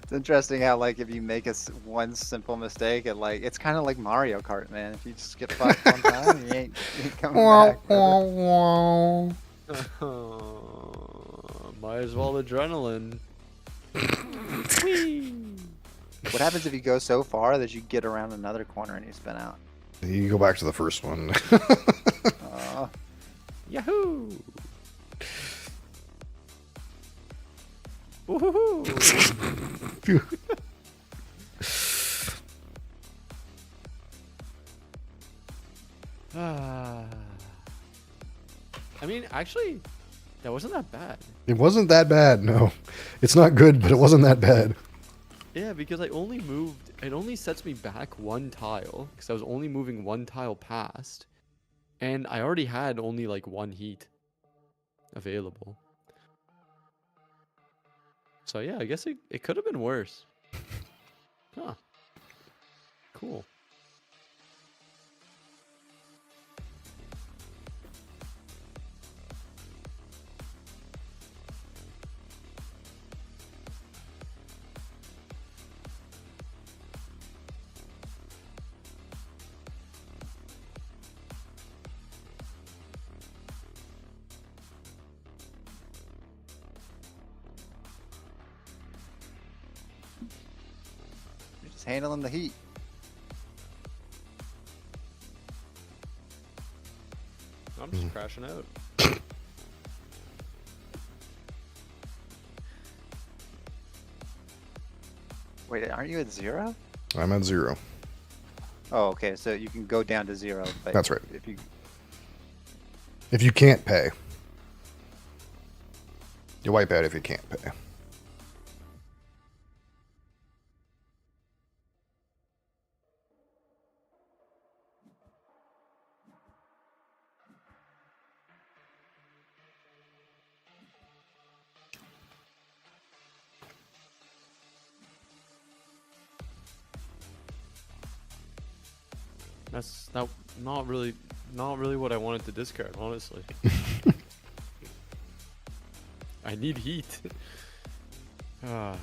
It's interesting how like if you make one simple mistake, it's kind of like Mario Kart, man. If you just get fucked one time, you ain't coming back. brother. Might as well adrenaline. What happens if you go so far that you get around another corner and you spin out? You go back to the first one. Yahoo! Woohoo! I mean, actually, that wasn't that bad. It wasn't that bad, no. It's not good, but it wasn't that bad. Yeah, because I only moved. It only sets me back 1 tile because I was only moving 1 tile past, and I already had only like 1 heat available. So yeah, I guess it could have been worse. Huh. Cool. You're just handling the heat. I'm just crashing out. Wait, aren't you at 0? I'm at 0. Oh, okay. So you can go down to 0, but That's right. if you If you can't pay, you wipe out if you can't pay. That's not really what I wanted to discard, honestly. I need heat. Ah, man.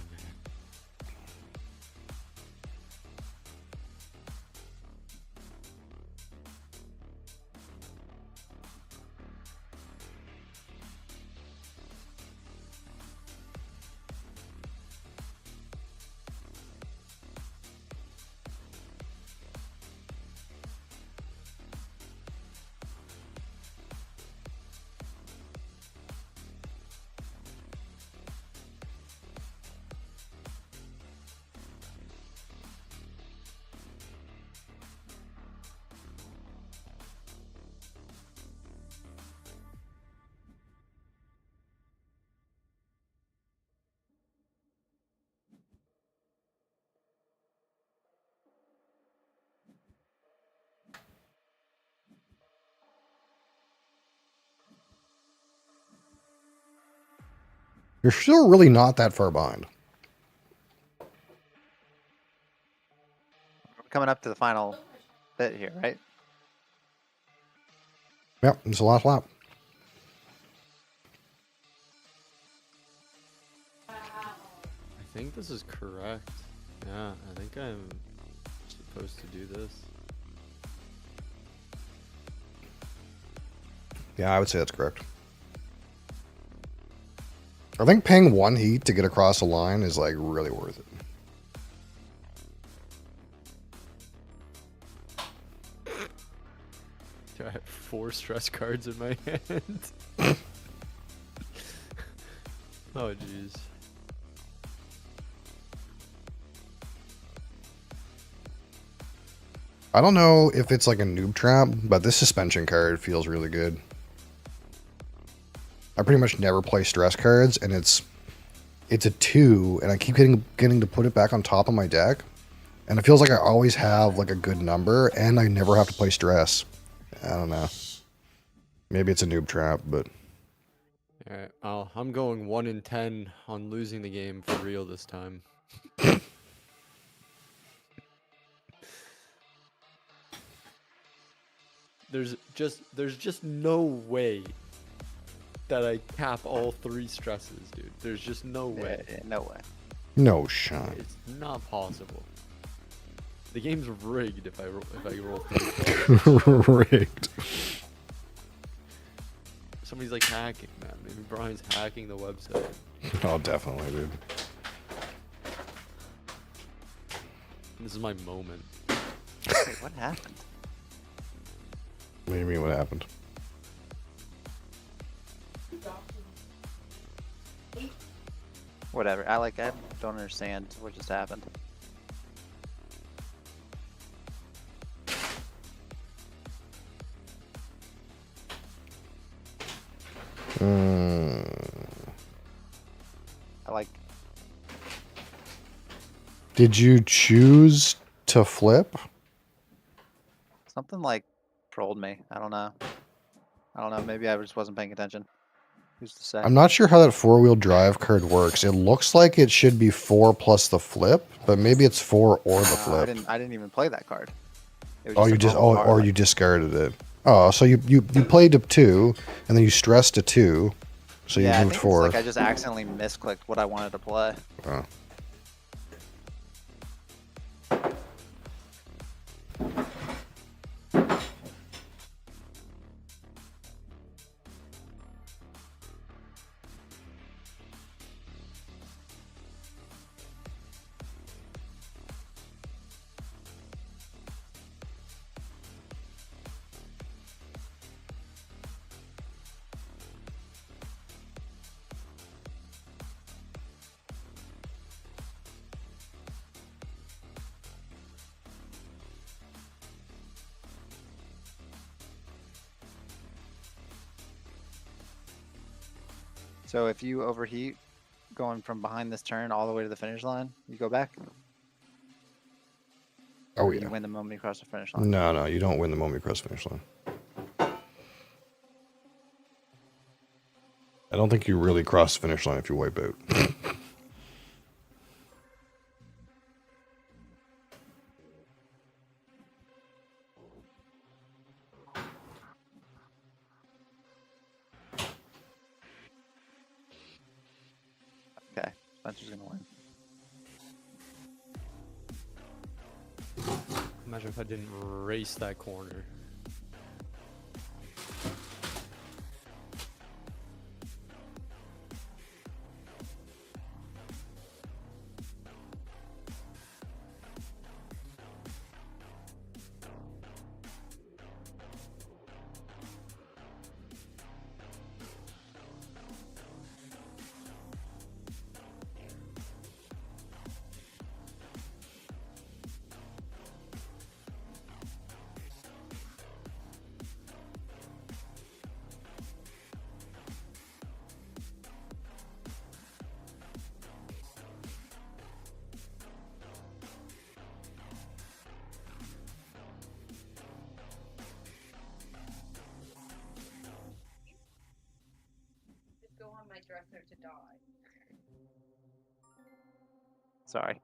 You're still really not that far behind. we're coming up to the final bit here, right? Yep, it's the last lap. I think this is correct. Yeah, I think I'm supposed to do this. Yeah, I would say that's correct. I think paying 1 heat to get across the line is like really worth it. I have 4 stress cards in my hand. Oh jeez. I don't know if it's like a noob trap, but this suspension card feels really good. I pretty much never play stress cards, and it's a 2, and I keep getting to put it back on top of my deck, and it feels like I always have like a good number, and I never have to play stress. I don't know. Maybe it's a noob trap, but Alright, I'm going 1 in 10 on losing the game for real this time. There's just no way that I cap all 3 stresses, dude. There's just no way. Yeah, no way. no shot. It's not possible. The game's rigged if I roll 3. Rigged. Somebody's like hacking, man. Maybe Brian's hacking the website. Oh, definitely, dude. This is my moment. Wait, what happened? What do you mean? What happened? Whatever. I don't understand what just happened. Did you choose to flip? Something like trolled me. I don't know. Maybe I just wasn't paying attention. Who's to say? I'm not sure how that 4-wheel drive card works. It looks like it should be 4 plus the flip, but maybe it's 4 or the flip. I didn't even play that card. It was Oh, a you just normal card, or like- you discarded it. Oh, so you played to 2, and then you stressed to 2, so you yeah, I moved think it's forward. like I just accidentally misclicked what I wanted to play. Oh. So if you overheat, going from behind this turn all the way to the finish line, you go back. Oh Or yeah. you win the moment you cross the finish line. No, you don't win the moment you cross the finish line. I don't think you really cross the finish line if you wipe out. Okay, Spencer's gonna win. Imagine if I didn't race that corner. Just go on my dresser to die. Sorry.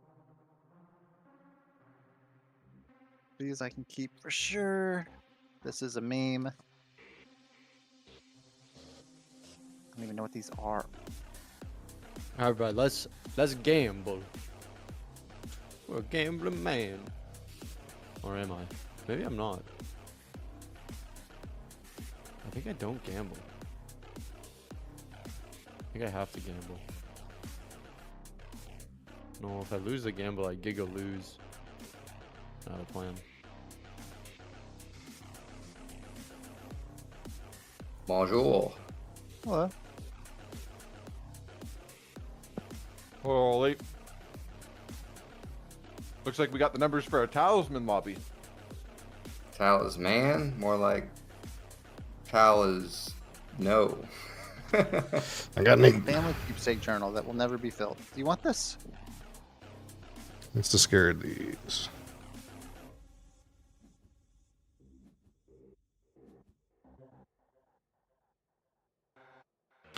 These I can keep for sure. This is a meme. I don't even know what these are. Alright, bro, let's gamble. We're a gambling man. Or am I? Maybe I'm not. I think I don't gamble. I think I have to gamble. No, if I lose the gamble, I giga lose. Not a plan. Bonjour. Hello. Holy. Looks like we got the numbers for a talisman lobby. Talisman? More like no. I got Nick. Family keepsake journal that will never be filled. Do you want this? Let's discard these.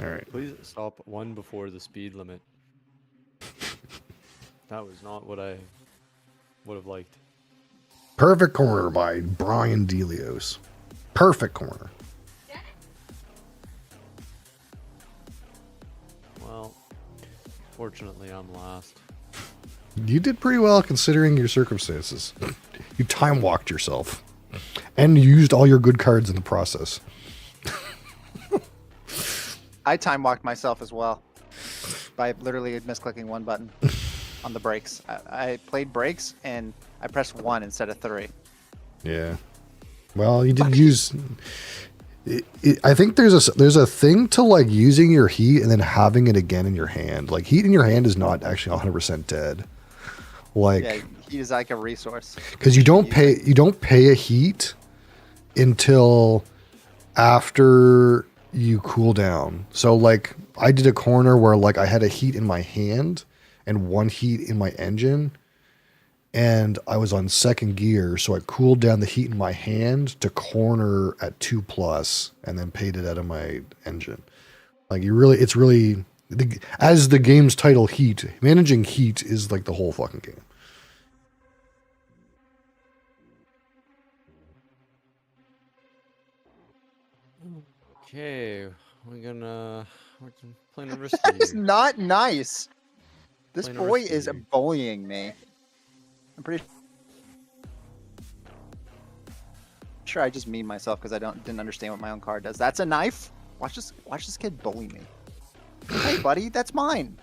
All right. Please stop one before the speed limit. That was not what I would have liked. Perfect corner by Brian Delios. Perfect corner. Well, fortunately, I'm last. You did pretty well considering your circumstances. You time walked yourself and used all your good cards in the process. I time walked myself as well by literally misclicking one button on the brakes. I played brakes and I pressed 1 instead of 3. Yeah. Well, you did use. I think there's a thing to like using your heat and then having it again in your hand. Like heat in your hand is not actually 100% dead. Like, Yeah, heat is like a resource. because you don't pay a heat until after you cool down. So like I did a corner where like I had a heat in my hand and one heat in my engine, and I was on second gear, so I cooled down the heat in my hand to corner at 2+, and then paid it out of my engine. Like it's really as the game's title, heat. Managing heat is like the whole fucking game. Okay, we're playing a risky. It's not nice. This Playing a boy risky is here. bullying me. I'm pretty sure I just memed myself because I didn't understand what my own card does. That's a knife? Watch this kid bully me. Hey buddy, that's mine.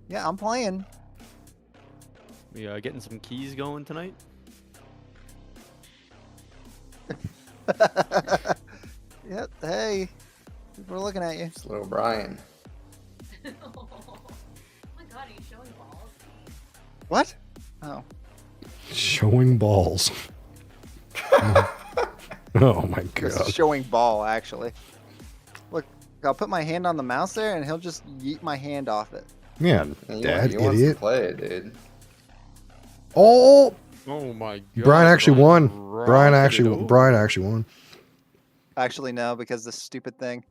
Yeah, I'm playing. We getting some keys going tonight. Yep, hey. We're looking at you. It's little Brian. Oh my god, are you showing balls? What? Oh. Showing balls. Oh my This is god. showing ball, actually. Look, I'll put my hand on the mouse there, and he'll just yeet my hand off it. Yeah, He, Dad, he wants to idiot. play it, dude. Oh, Oh my god. Brian actually won. Brian rocketed over. actually won. Actually, no, because this stupid thing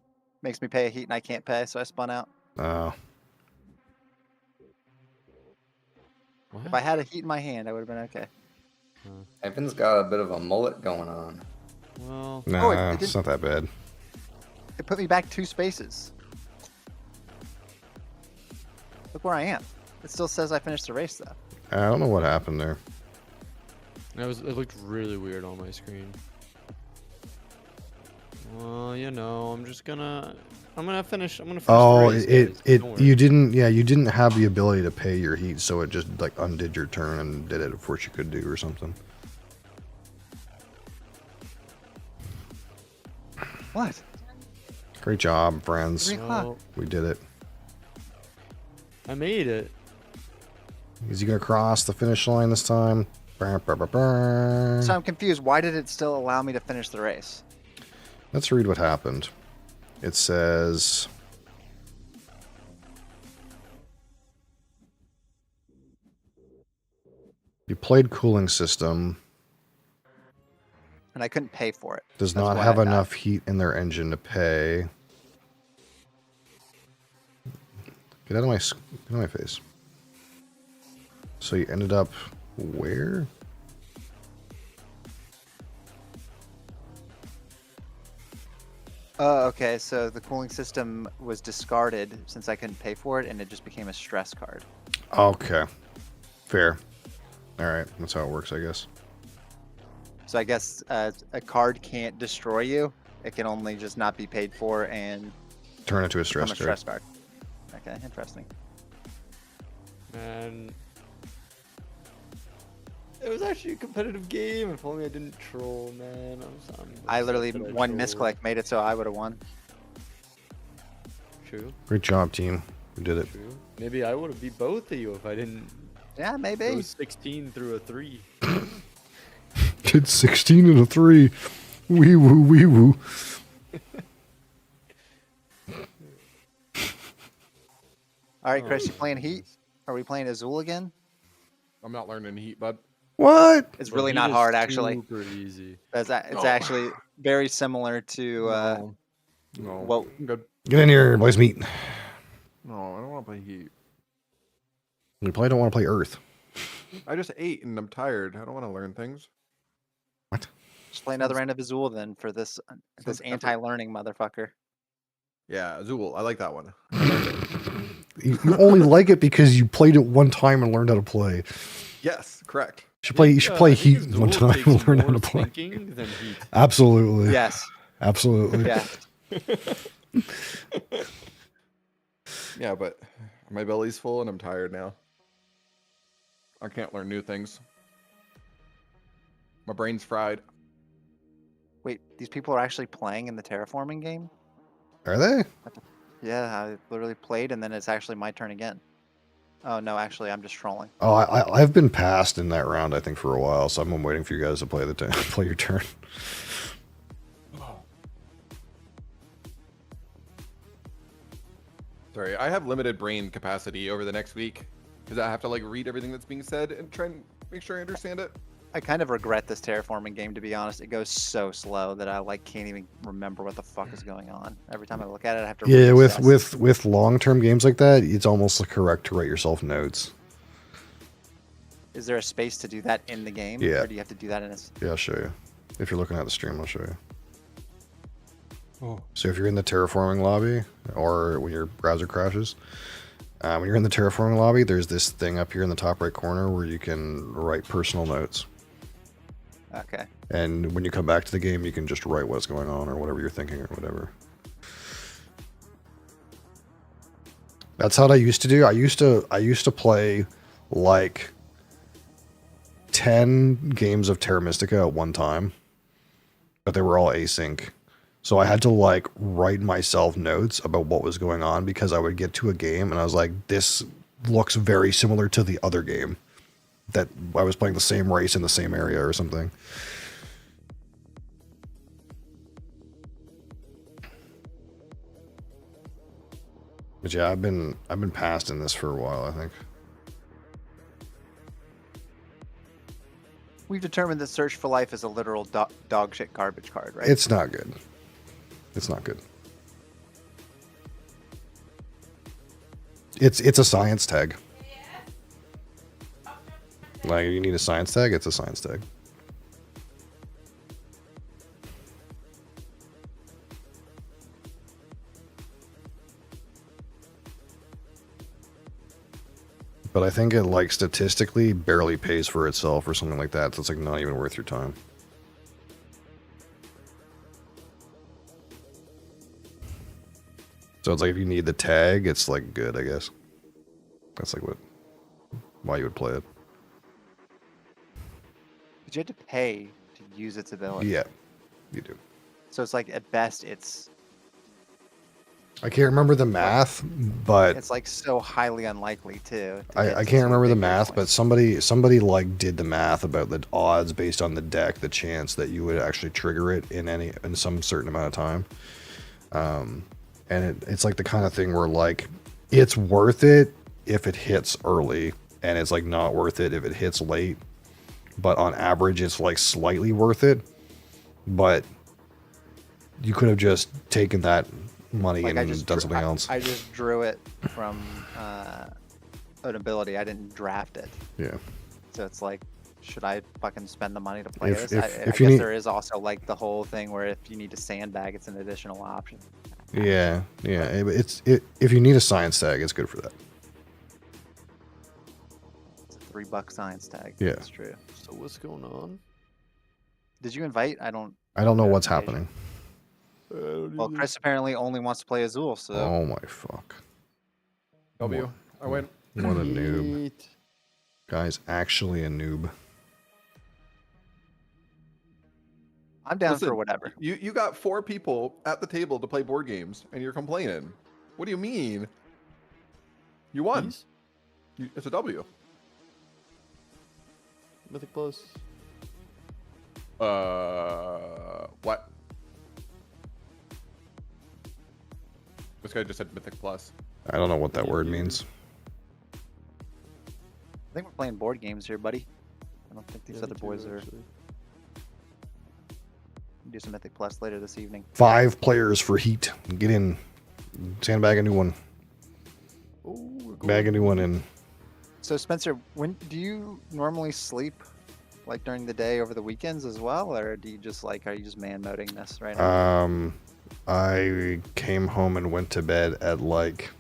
makes me pay a heat, and I can't pay, so I spun out. Oh, If I had a heat in my hand, I would have been okay. Evan's got a bit of a mullet going on. Well, nah, it it's didn't- not that bad. It put me back 2 spaces. Look where I am. It still says I finished the race, though. I don't know what happened there. it looked really weird on my screen. Well, you know, I'm gonna finish. Oh, the race, guys. Don't worry. you didn't have the ability to pay your heat, so it just like undid your turn and did it before you could do or something. What? Great job, friends. 3 o'clock. Well, We did it. I made it. Is he gonna cross the finish line this time? Brr, brr, brr, brr. So I'm confused. Why did it still allow me to finish the race? Let's read what happened. It says, you played cooling system, And I couldn't pay for it. does That's not why have I died. enough heat in their engine to pay. Get out of my face. So you ended up where? Okay, so the cooling system was discarded since I couldn't pay for it, and it just became a stress card. Okay. Fair. Alright, that's how it works, I guess. So I guess a card can't destroy you. It can only just not be paid for and Turn it to a become stress a card. stress card. Okay, interesting. Man, it was actually a competitive game. If only I didn't troll, man. I literally upset that I one trolled. misclick made it so I would have won. True, Great job, team. We did it. true. Maybe I would have beat both of you if I didn't Yeah, go maybe. 16 through a 3. Did 16 and a 3. Wee woo, wee woo. All right, Chris, you playing Heat? Are we playing Azul again? I'm not learning heat, bud. What? It's Bro, really he not is hard, actually. Super easy. It's No. actually very similar to No, well- I'm good. Get in here, boys, meet. No, I don't want to play heat. We probably don't want to play Earth. I just ate and I'm tired. I don't want to learn things. What? just play another end of Azul then for this Sounds effort. anti-learning motherfucker. Yeah, Zool. I like that one. You only like it because you played it one time and learned how to play. Yes, correct. You should play I think Heat one Azul time takes and learn how more to play. thinking than Heat. Absolutely. Yes. Absolutely. Yeah. Yeah, but my belly's full and I'm tired now. I can't learn new things. My brain's fried. Wait, these people are actually playing in the terraforming game? Are they? Yeah, I literally played and then it's actually my turn again. Oh no, actually I'm just trolling. Oh, I've been passed in that round, I think, for a while, so I'm waiting for you guys to play play your turn. Sorry, I have limited brain capacity over the next week because I have to like read everything that's being said and try and make sure I understand it. I kind of regret this terraforming game, to be honest. It goes so slow that I like can't even remember what the fuck is going on. Every time I look at it, I have to Yeah, reassess. with long-term games like that, it's almost correct to write yourself notes. Is there a space to do that in the game? Yeah. Or do you have to do that in a... Yeah, I'll show you. If you're looking at the stream, I'll show you. Oh. So if you're in the terraforming lobby, or when your browser crashes, when you're in the terraforming lobby, there's this thing up here in the top right corner where you can write personal notes. Okay. And when you come back to the game, you can just write what's going on or whatever you're thinking or whatever. That's how I used to do. I used to play like 10 games of Terra Mystica at one time, but they were all async. So I had to like write myself notes about what was going on because I would get to a game and I was like, this looks very similar to the other game. that I was playing the same race in the same area or something. But yeah, I've been passed in this for a while, I think. We've determined that Search for Life is a literal dog shit garbage card, right? It's not good. It's not good. It's a science tag. Like, you need a science tag, it's a science tag. But I think it, like, statistically barely pays for itself or something like that. So it's, like, not even worth your time. So it's like, if you need the tag, it's, like, good, I guess. That's, like, why you would play it. But you had to pay to use its ability. Yeah, you do. So it's like, at best, it's I can't remember the math, but it's like so highly unlikely too. I can't remember the math, but somebody like did the math about the odds based on the deck, the chance that you would actually trigger it in some certain amount of time. And it's like the kind of thing where, like, it's worth it if it hits early, and it's like not worth it if it hits late. But on average, it's like slightly worth it. But you could have just taken that money Like, and done something else. I just drew it from an ability. I didn't draft it. Yeah. So it's like, should I fucking spend the money to play If- this? if- I if guess you need- there is also like the whole thing where if you need to sandbag, it's an additional option. Yeah. If you need a science tag, it's good for that. It's a $3 science tag. Yeah. That's true. So what's going on? Did you invite? I don't know what's notification. happening. Well, Chris apparently only wants to play Azul, so Oh my fuck. W. I win. What a noob. Yeet. Guy's actually a noob. I'm down Listen, for whatever. You got 4 people at the table to play board games, and you're complaining. What do you mean? You won. Keys? It's a W. Mythic Plus. What? This guy just said Mythic Plus. I don't know what that word means. I think we're playing board games here, buddy. I don't think these Yeah, other me too, boys are. actually. Do some Mythic Plus later this evening. 5 players for Heat. Get in. Sandbag a new one. Oh, we're going. Bag a new one in. So Spencer, when do you normally sleep? Like during the day over the weekends as well, or do you just like are you just man moding this right now? I came home and went to bed at like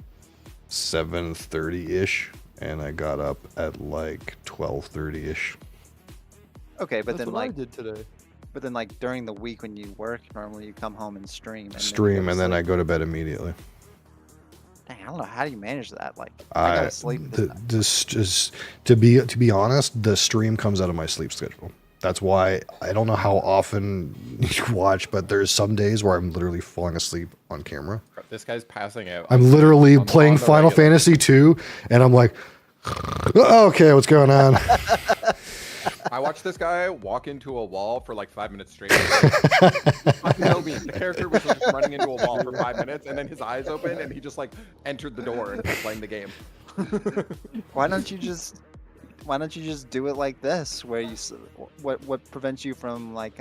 7:30 ish, and I got up at like 12:30 ish. Okay, but That's then what I like did today. but then like during the week when you work, normally you come home and stream. And Stream, and then I go to bed immediately. Dang, I don't know how do you manage that. Like I gotta sleep. This just to be honest, the stream comes out of my sleep schedule. That's why I don't know how often you watch, but there's some days where I'm literally falling asleep on camera. This guy's passing out. I'm literally on playing the Final regular. Fantasy 2, and I'm like, okay, what's going on? I watched this guy walk into a wall for like 5 minutes straight. Fucking hell, me. The character was just running into a wall for 5 minutes, and then his eyes opened, and he just like entered the door and was playing the game. Why don't you just do it like this, where you what prevents you from like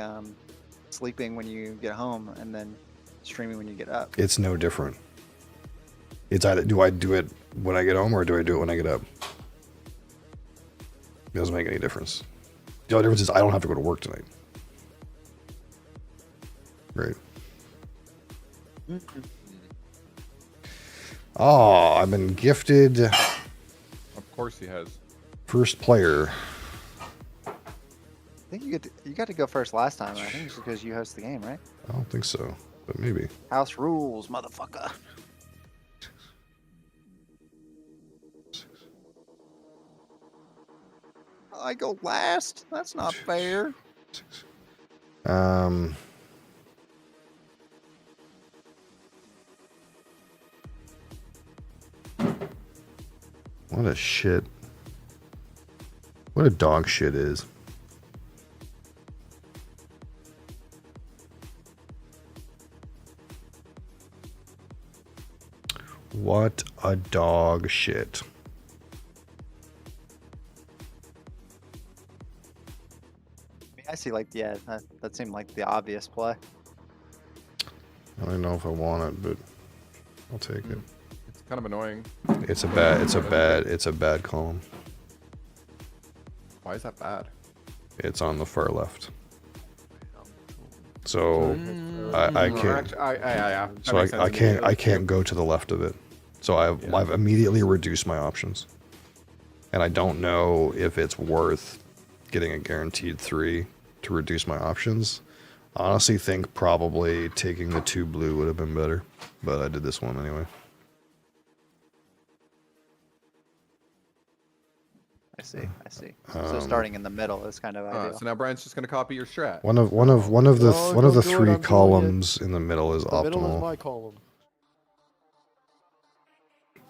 sleeping when you get home and then streaming when you get up? It's no different. It's either do I do it when I get home or do I do it when I get up? It doesn't make any difference. The only difference is I don't have to go to work tonight. Right. Oh, I've been gifted Of course he has. first player. I think you got to go first last time. I think it's because you host the game, right? I don't think so, but maybe. House rules, motherfucker. I go last. That's not fair. What a shit. What a dog shit is. What a dog shit. I mean, I see like yeah, that seemed like the obvious play. I don't know if I want it, but I'll take it. It's kind of annoying. It's a bad column. Why is that bad? It's on the far left. So I can't. So I can't go to the left of it. So I've immediately reduced my options, and I don't know if it's worth getting a guaranteed 3 to reduce my options. I honestly think probably taking the 2 blue would have been better, but I did this one anyway. I see. So starting in the middle is kind of ideal. So now Brian's just gonna copy your strat. One of the No, one of the don't do it, 3 I'm doing columns in the middle is The optimal. middle is my column.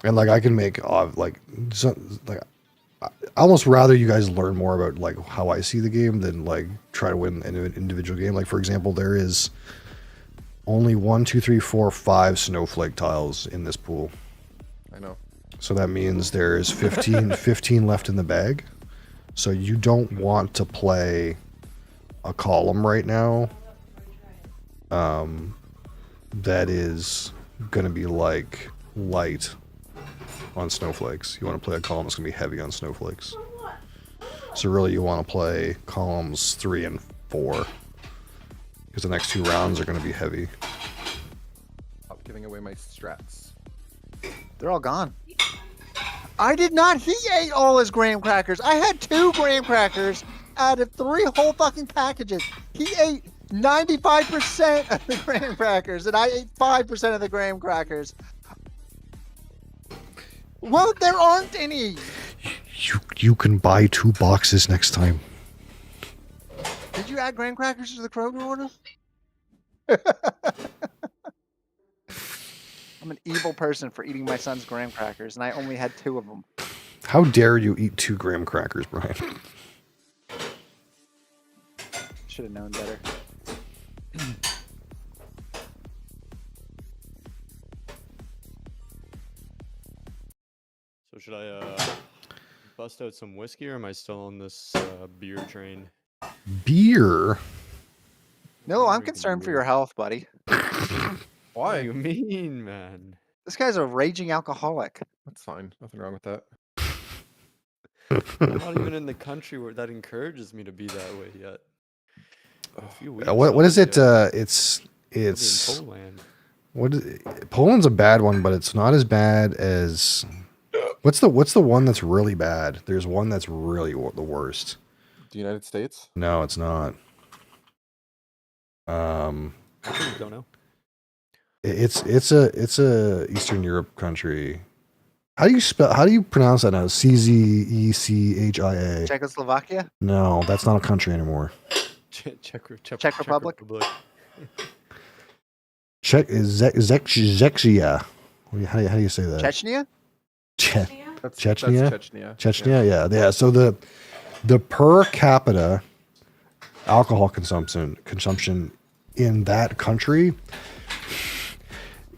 And like I can make like I almost rather you guys learn more about like how I see the game than like try to win an individual game. Like for example, there is only 1, 2, 3, 4, 5 snowflake tiles in this pool. I know. So that means there's 15 left in the bag. So you don't want to play a column right now that is going to be like light on snowflakes. You want to play a column that's going to be heavy on snowflakes. So really you want to play columns 3 and 4 because the next 2 rounds are going to be heavy. Stop giving away my strats. They're all gone. I did not. He ate all his graham crackers. I had 2 graham crackers out of 3 whole fucking packages. He ate 95% of the graham crackers, and I ate 5% of the graham crackers. Well, there aren't any. You can buy 2 boxes next time. Did you add graham crackers to the Kroger order? I'm an evil person for eating my son's graham crackers, and I only had 2 of them. How dare you eat 2 graham crackers, Brian? Should have known better. So should I bust out some whiskey, or am I still on this beer train? Beer? No, I'm Drinking concerned for beer. your health, buddy. What do you mean, man? This guy's a raging alcoholic. That's fine. Nothing wrong with that. I'm not even in the country where that encourages me to be that way yet. In a few weeks, What I'll is be, it? I'll be It's in Poland. what is, Poland's a bad one, but it's not as bad as what's the one that's really bad? There's one that's really the worst. The United States? No, it's not. I don't know. It's a Eastern Europe country. How do you pronounce that now? Czechia? Czechoslovakia? No, that's not a country anymore. Czech Republic? Czech is Czechia. How do you say that? Chechnya? Chechnya. That's Chechnya. Chechnya, yeah. So the per capita alcohol consumption in that country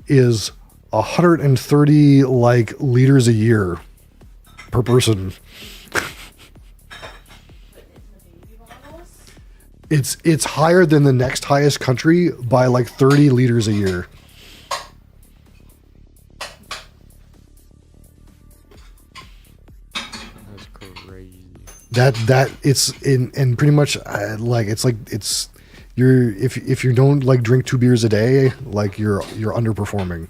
is 130 like liters a year per person. It's higher than the next highest country by like 30 liters a year. That's crazy. That it's in and pretty much you're if you don't like drink 2 beers a day, like you're underperforming.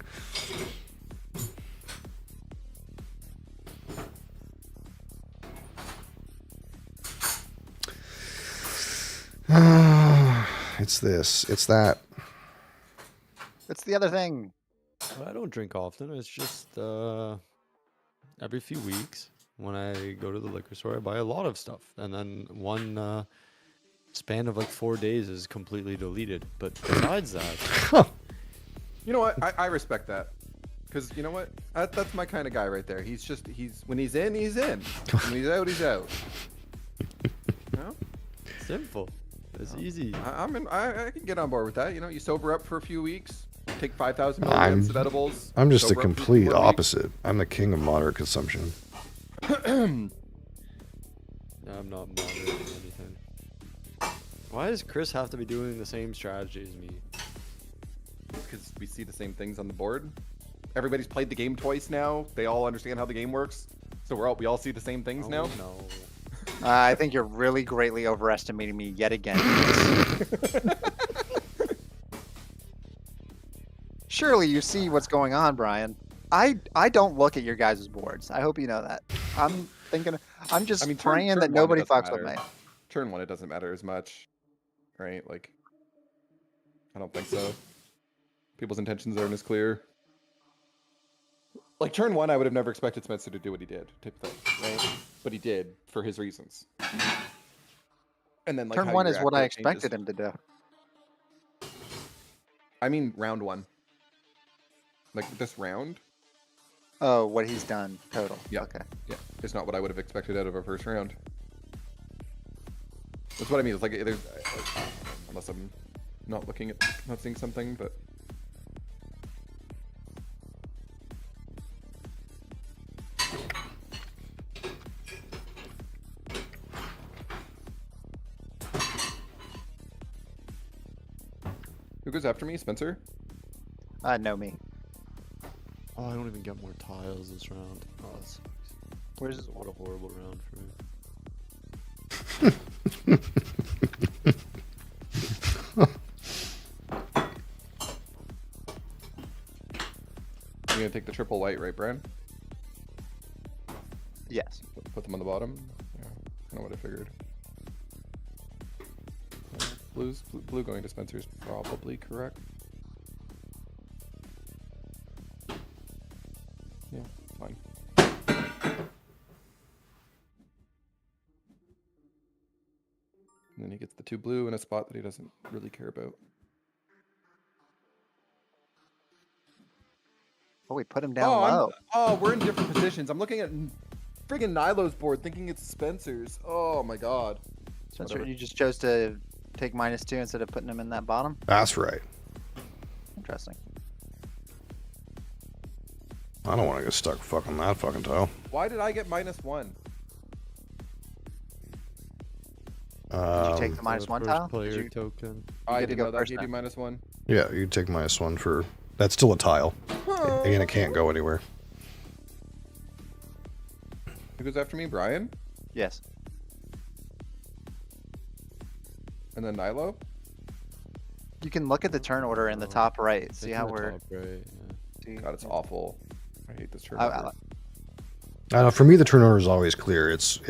It's this, it's that. It's the other thing. Well, I don't drink often. It's just every few weeks when I go to the liquor store, I buy a lot of stuff, and then one span of like 4 days is completely deleted. But besides that, You know what? I respect that. Because you know what? That's my kind of guy right there. He's when he's in, he's in. When he's out, he's out. Simple. It's easy. I can get on board with that. You know, you sober up for a few weeks, take 5,000 I'm- milligrams of edibles. I'm just the sober up for a few complete more weeks. opposite. I'm the king of moderate consumption. I'm not moderating anything. Why does Chris have to be doing the same strategy as me? Because we see the same things on the board. Everybody's played the game twice now. They all understand how the game works. So we all see the same things Oh, now. no. I think you're really greatly overestimating me yet again. Surely you see what's going on, Brian. I don't look at your guys' boards. I hope you know that. I'm just turn praying one, that nobody it doesn't fucks with matter. me. Turn one, it doesn't matter as much, right? Like, I don't think so. People's intentions aren't as clear. Like turn one, I would have never expected Spencer to do what he did, type of thing, right? But he did for his reasons. And then like Turn how one you is react what to I it expected changes. him to do. I mean, round one. Like this round. Oh, what he's done total. Yeah. Okay. Yeah, it's not what I would have expected out of a first round. That's what I mean. It's like there's, unless I'm not seeing something, but. Who goes after me, Spencer? No, me. Oh, I don't even get more tiles this round. Oh, that sucks. Where's What a horrible round for me. You're gonna take the triple white, right, Brian? yes? Put them on the bottom. Yeah, kind of what I figured. Blue going to Spencer is probably correct. Yeah, fine. And then he gets the 2 blue in a spot that he doesn't really care about. Oh, we put him down low. We're in different positions. I'm looking at friggin' Nilo's board thinking it's Spencer's. Oh my god. Spencer, Whatever. you just chose to take -2 instead of putting him in that bottom? That's right. Interesting. I don't want to get stuck fucking that fucking tile. Why did I get -1? Did you take the So -1 first tile? player Did you... token. I get to didn't go know that first gave you then. -1. Yeah, you take -1 for. That's still a tile. Again, it can't go anywhere. Who goes after me? Brian? Yes. And then Nilo? You can look at the turn order in the top right. See how we're. Top right, yeah. God, it's awful. I hate this turn. I I know, for me, the turn order is always clear. It's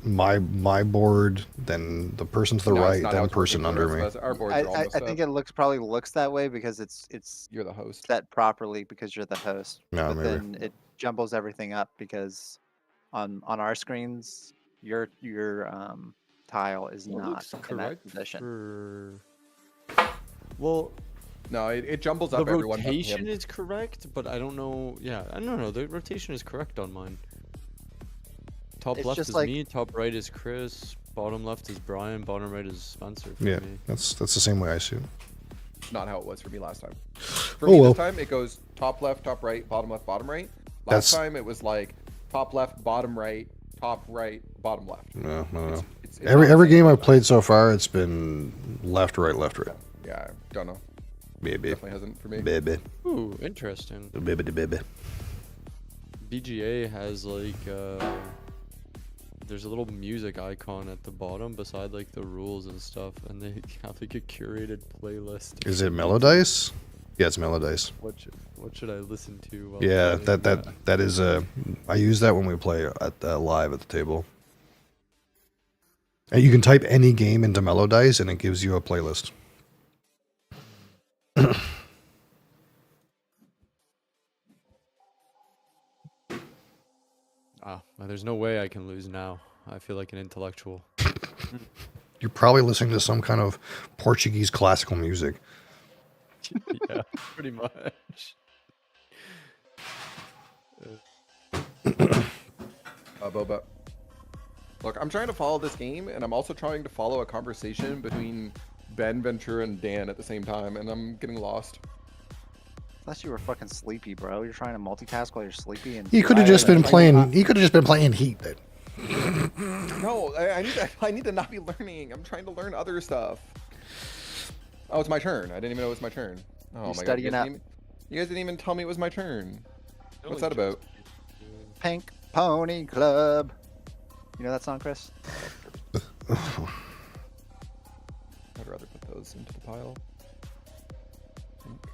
my board, then the person to the right, then the person under me. Our boards are all messed I think up. it probably looks that way because it's You're the host. set properly because you're the host. Yeah, but maybe. then it jumbles everything up because on our screens your tile is Well, it not looks in that correct position. for... Well, No, it jumbles the up everyone. but rotation him. is correct, but I don't know. Yeah, I don't know. The rotation is correct on mine. Top It's left just is like- me, top right is Chris, bottom left is Brian, bottom right is Spencer for Yeah, me. that's the same way I see it. Not how it was for me last time. For Oh, me well. this time, it goes top left, top right, bottom left, bottom right. That's- Last time, it was like top left, bottom right, top right, bottom left. No, I don't know. It's Every not the every same game this I've time. played so far, it's been left, right, left, right. Yeah, don't know. Baby, Definitely hasn't for me. baby, Ooh, interesting. baby, baby. BGA has like there's a little music icon at the bottom beside like the rules and stuff, and they have like a curated playlist. Is it Melodice? Yeah, it's Melodice. What should I listen to? While Yeah, playing? that is I use that when we play at live at the table. And you can type any game into Melodice, and it gives you a playlist. Well, there's no way I can lose now. I feel like an intellectual. You're probably listening to some kind of Portuguese classical music. Yeah, pretty much. Boba. Look, I'm trying to follow this game, and I'm also trying to follow a conversation between Ben, Ventura, and Dan at the same time, and I'm getting lost. I thought you were fucking sleepy, bro. You're trying to multitask while you're sleepy and He could have I just am been trying playing. He could have just been playing Heat. Then. No, I need to not be learning. I'm trying to learn other stuff. Oh, it's my turn. I didn't even know it was my turn. Oh my god. studying up. You guys didn't even tell me it was my turn. What's that about? Pink Pony Club. You know that song, Chris? I'd rather put those into the pile. Think.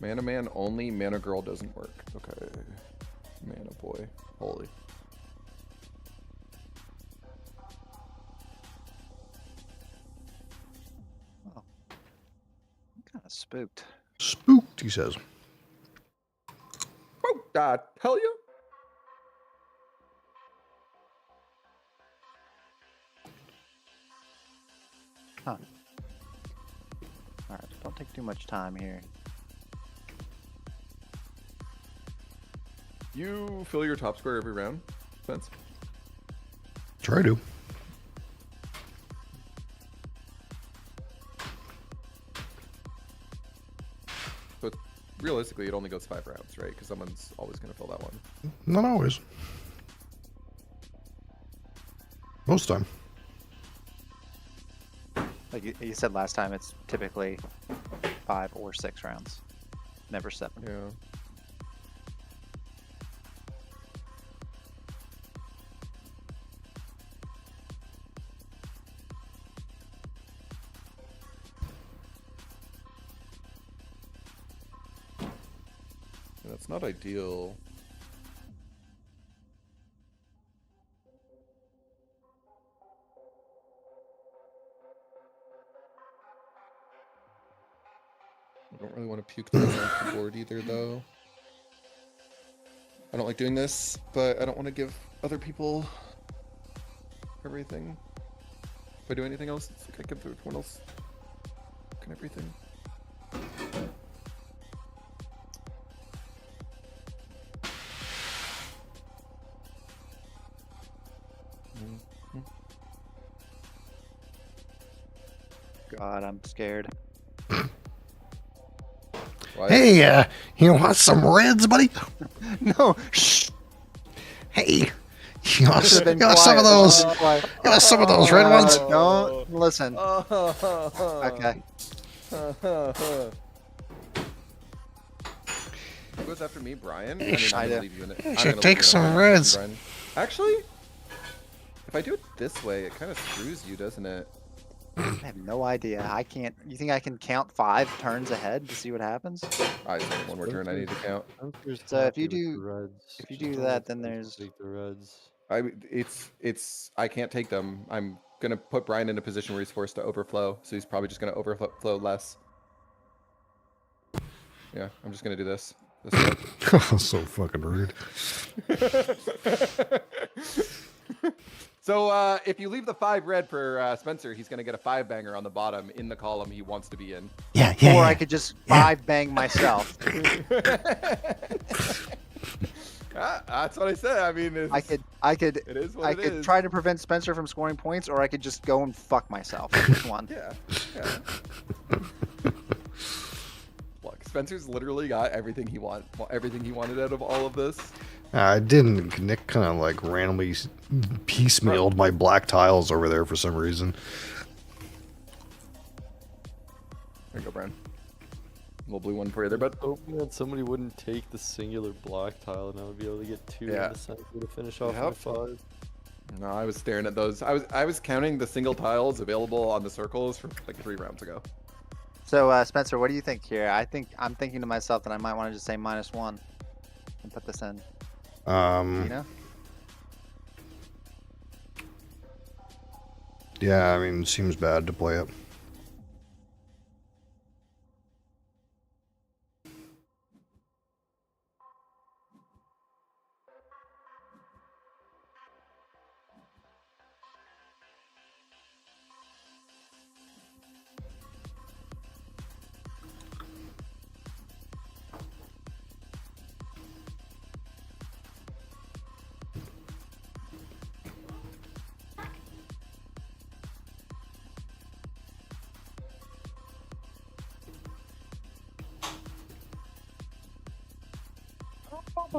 Mana man only, mana girl doesn't work. Okay. Mana boy. Holy. Oh. I'm kind of spooked. Spooked, he says. Oh, tell you. Huh. Alright, don't take too much time here. You fill your top square every round, Spence? Try to. But realistically, it only goes 5 rounds, right? Because someone's always going to fill that one. Not always. Most time. Like you said last time, it's typically 5 or 6 rounds. Never 7. Yeah. That's not ideal. I don't really want to puke those off the board either, though. I don't like doing this, but I don't want to give other people everything. If I do anything else, it's like I give everyone else fucking everything. God, I'm scared. What? Hey, you want some reds, buddy? No, shh. Hey, you want, Should've been you want some of quiet. those? Should've been quiet. You want some of those red ones? Don't listen. Okay. Okay. Who goes after me, Brian? Hey, I'm I gonna do. leave you in it. You I'm should gonna leave take you in some it, reds. Brian. Actually, if I do it this way, it kind of screws you, doesn't it? I have no idea. I can't. You think I can count 5 turns ahead to see what happens? I just have one more turn I need to count. So if you do- if you do that, then there's- take the reds. I can't take them. I'm gonna put Brian in a position where he's forced to overflow, so he's probably just gonna overflow less. Yeah, I'm just gonna do this. So fucking rude. So if you leave the 5 red for Spencer, he's gonna get a 5 banger on the bottom in the column he wants to be in. Yeah, Or I could just 5 bang myself. That's what I said. I mean, I could It is what I it could is. try to prevent Spencer from scoring points, or I could just go and fuck myself. Which one? Yeah. Look, Spencer's literally got everything he wanted out of all of this. I didn't. Nick kind of like randomly piecemealed my black tiles over there for some reason. There you go, Brian. Little blue one for you there, bud. Hoping that somebody wouldn't take the singular black tile and I would be able to get 2 Yeah. in the center to finish off my Yep. 5. No, I was staring at those. I was counting the single tiles available on the circles for like 3 rounds ago. So Spencer, what do you think here? I'm thinking to myself that I might want to just say -1 and put this in. You know? Yeah, I mean, it seems bad to play it.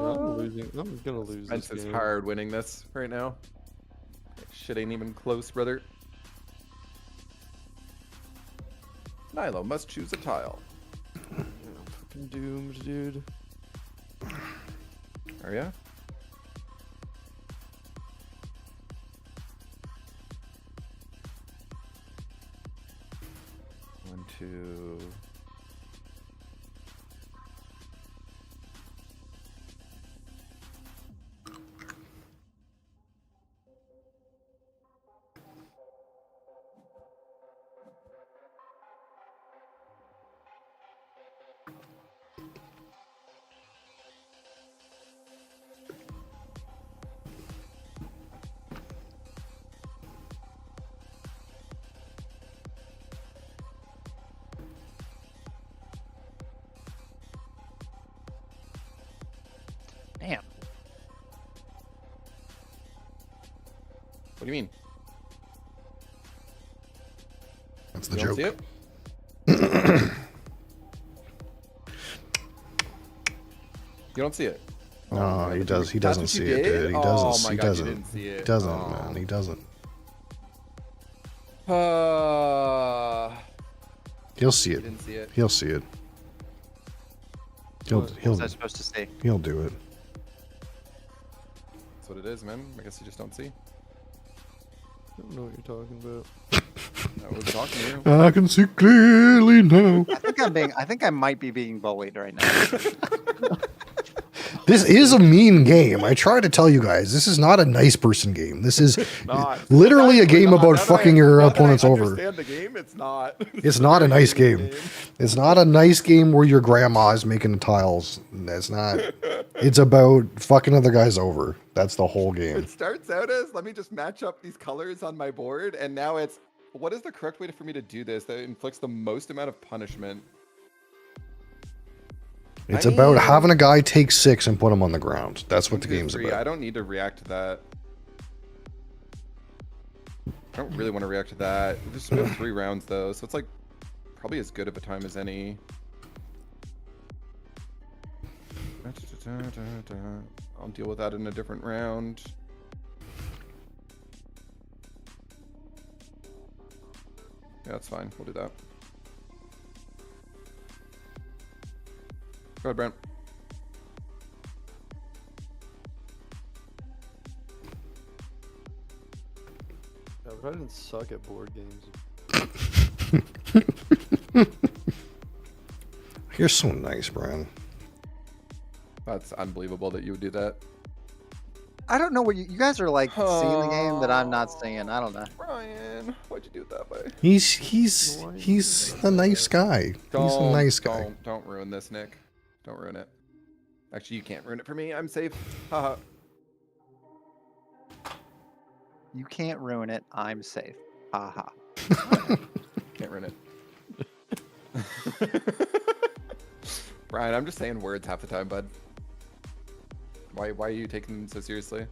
I'm losing. I'm gonna lose Spence this is game. hard winning this right now. Shit ain't even close, brother. Nilo must choose a tile. Fucking doomed, dude. Are ya? One, two. Damn. What do you mean? That's the You don't joke. see it? You don't see it? No, Oh, he that's does. what He you- doesn't that's see what you it, did? dude. He Oh doesn't. my He God, you doesn't. didn't see it. He doesn't, Oh. man. He doesn't. He'll see You it. didn't see it. He'll see it. He'll What? What he'll was I supposed to say? he'll do it. That's what it is, man. I guess you just don't see. I don't know what you're talking about. I was talking to you. I can see clearly now. I think I might be being bullied right now. This is a mean game. I try to tell you guys, this is not a nice person game. This is Not. literally a game Not. about Now that fucking I- your now that I opponents over. understand the game, it's not. It's not a nice game. It's not a nice game where your grandma is making tiles. That's not. It's about fucking other guys over. That's the whole game. It starts out as, let me just match up these colors on my board, and now it's, what is the correct way for me to do this that inflicts the most amount of punishment? It's I about mean- having a guy take 6 and put him on the ground. That's what the 1, 2, game's 3. about. I don't need to react to that. I don't really want to react to that. There's been 3 rounds though, so it's like probably as good of a time as any. I'll deal with that in a different round. Yeah, that's fine. We'll do that. Go ahead, Brent. Yeah, but I didn't suck at board games. You're so nice, Brian. That's unbelievable that you would do that. I don't know what you guys are like seeing the game that I'm not seeing. I don't know. Brian, why'd you do it that way? He's a nice guy. He's a nice guy. Don't ruin this, Nick. Don't ruin it. Actually, you can't ruin it for me. I'm safe. Haha. You can't ruin it. I'm safe. Haha. Can't ruin it. Brian, I'm just saying words half the time, bud. Why are you taking them so seriously?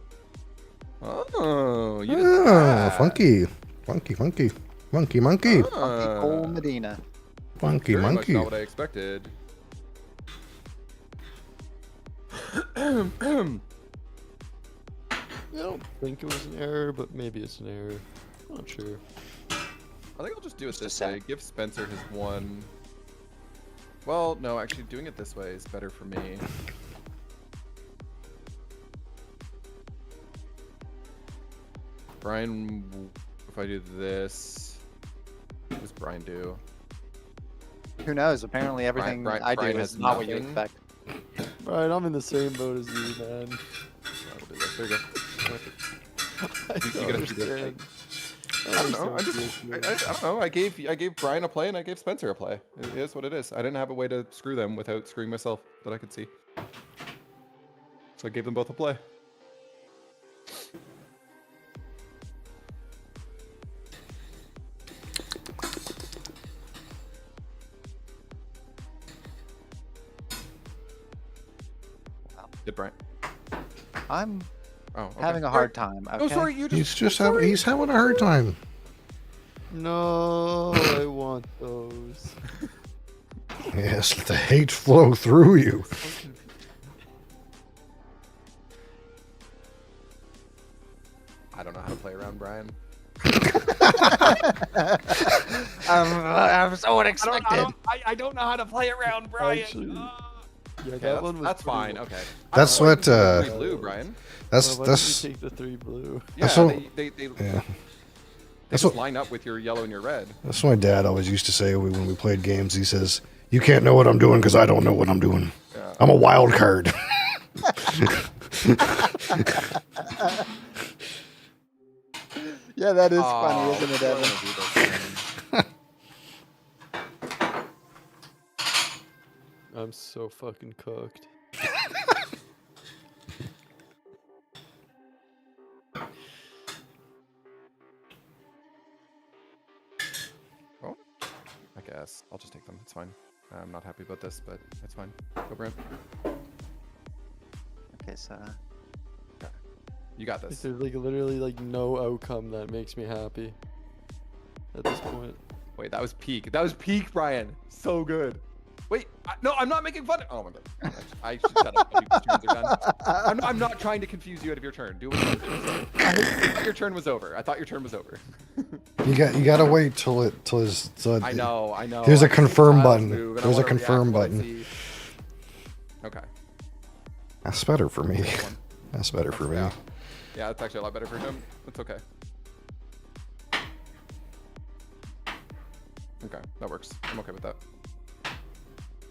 Oh, you did Ah, that. funky. Funky, funky. Funky monkey. Ah, Cole Medina. Funky very much monkey. not what I expected. I don't think it was an error, but maybe it's an error. Not sure. I think I'll just do it Just a this sec. way. Give Spencer his one. Well, no, actually doing it this way is better for me. Brian, if I do this, what does Brian do? Who knows? Apparently everything I do Brian is has not what you nothing. expect. Right, I'm in the same boat as you, man. I'll do this. There you go. I You don't gotta do this. understand. I don't know. I don't know. I gave Brian a play and I gave Spencer a play. It is what it is. I didn't have a way to screw them without screwing myself that I could see. So I gave them both a play. Did Brian? I'm Oh, okay. having a hard time. Okay? Oh, sorry. You just. He's having a hard time. No, I want those. Yes, let the hate flow through you. how to play around Brian. I'm so unexpected. I don't know how to play around Brian. Actually, yeah, Okay, that one was that's pretty fine. low. Okay. That's I don't know why you what, didn't take the 3 blue, Brian. That's Why didn't that's you take the 3 blue? Yeah, so- they yeah. they That's just what- line up with your yellow and your red. That's what my dad always used to say when we played games. He says, "You can't know what I'm doing because I don't know what I'm doing. Yeah. I'm a wild card." Yeah, that is Oh, funny, isn't it, I Evan? wanna do this then. I'm so fucking cooked. Well, I guess I'll just take them. It's fine. I'm not happy about this, but it's fine. Go, Brent. Okay, so You got Like, this. there's like literally like no outcome that makes me happy at this point. Wait, that was peak. That was peak, Brian. So good. Wait, no, I'm not making fun. Oh my god. I should shut up. when people's turns are done. I'm not trying to confuse you out of your turn. Do what you want to do. I thought your turn was over. I thought your turn was over. You gotta wait till it's. I know. There's a I see confirm Kyle's button. move, and I There's a wanna react confirm to what I button. see. Okay. That's better for me. This one. That's better for me. Yeah. Yeah, that's actually a lot better for him. It's okay. Okay, that works. I'm okay with that.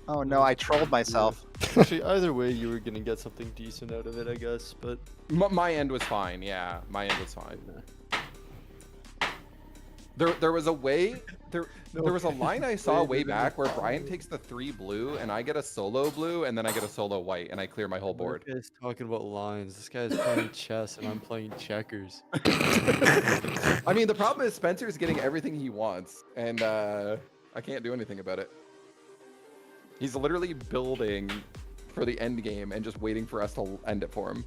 oh no, I trolled myself. Actually, either way, you were gonna get something decent out of it, I guess. But My end was fine. Yeah, my end was fine. There was a way there was a line I saw Wait, way wait, wait. back where Brian takes the 3 blue and I get a solo blue and then I get a solo white and I clear my whole board. This guy's talking about lines. This guy's playing chess and I'm playing checkers. I mean, the problem is Spencer's getting everything he wants and I can't do anything about it. He's literally building for the end game and just waiting for us to end it for him.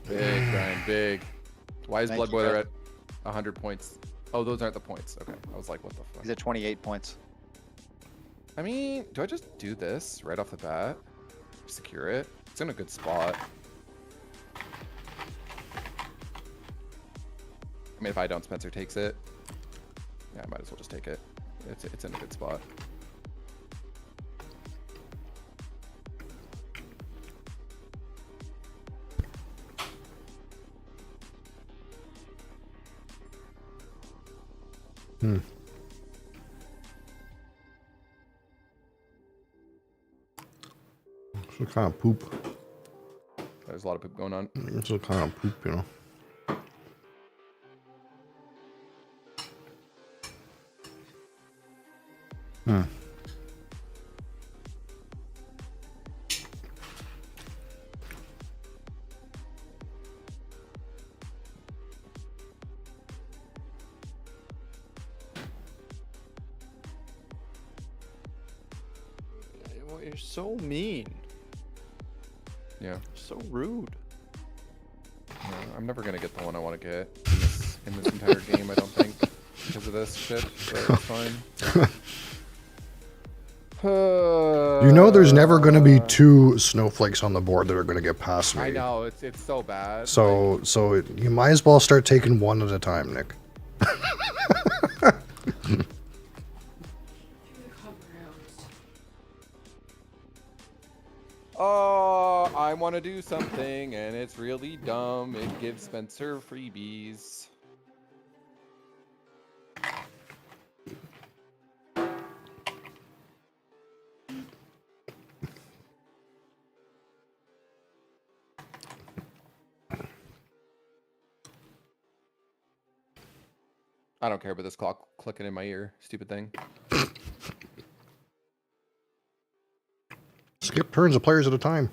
Big, Brian, big. Why is Thank Blood you, Boiler Jeff. at 100 points? Oh, those aren't the points. Okay, I was like, what the fuck? He's at 28 points. I mean, do I just do this right off the bat? Secure it? It's in a good spot. I mean, if I don't, Spencer takes it. Yeah, I might as well just take it. It's in a good spot. Some kind of poop. There's a lot of poop going on. It's a kind of poop, you know. You're so mean. Yeah. So rude. No, I'm never gonna get the one I want to get in this entire game. I don't think because of this shit. But it's fine. You know, there's never going to be 2 snowflakes on the board that are going to get past me. I know it's so bad. So you might as well start taking one at a time, Nick. Oh, I want to do something, and it's really dumb. It gives Spencer freebies. I don't care about this clock clicking in my ear. Stupid thing. Skip turns of players at a time.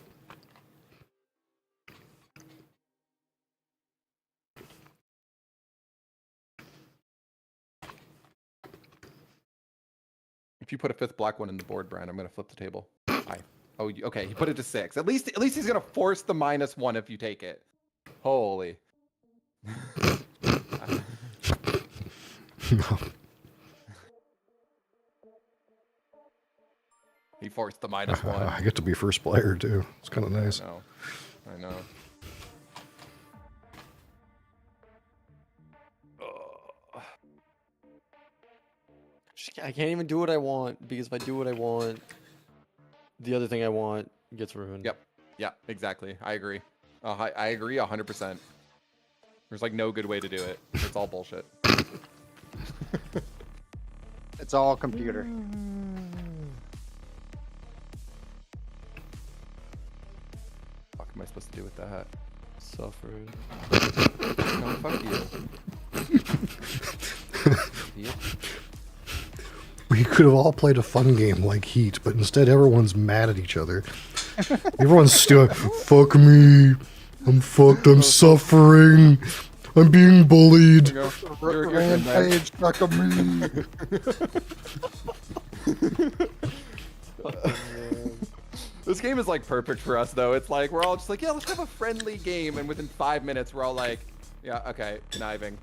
If you put a 5th black one in the board, Brian, I'm gonna flip the table. Oh, okay. He put it to 6. At least he's gonna force the -1 if you take it. Holy. He forced the -1. I get to be first player too. It's kind of nice. I know. I can't even do what I want because if I do what I want, the other thing I want gets ruined. Yep. Yeah, exactly. I agree. I agree 100%. There's like no good way to do it. It's all bullshit. It's all computer. What am I supposed to do with that? Suffering. No, fuck you. Idiot. We could have all played a fun game like Heat, but instead everyone's mad at each other. Everyone's still, fuck me. I'm fucked. I'm suffering. I'm being bullied. There you go. You're in there. Rampage, fuck me. This game is like perfect for us though. It's like we're all just like, yeah, let's have a friendly game, and within 5 minutes we're all like, yeah, okay, conniving.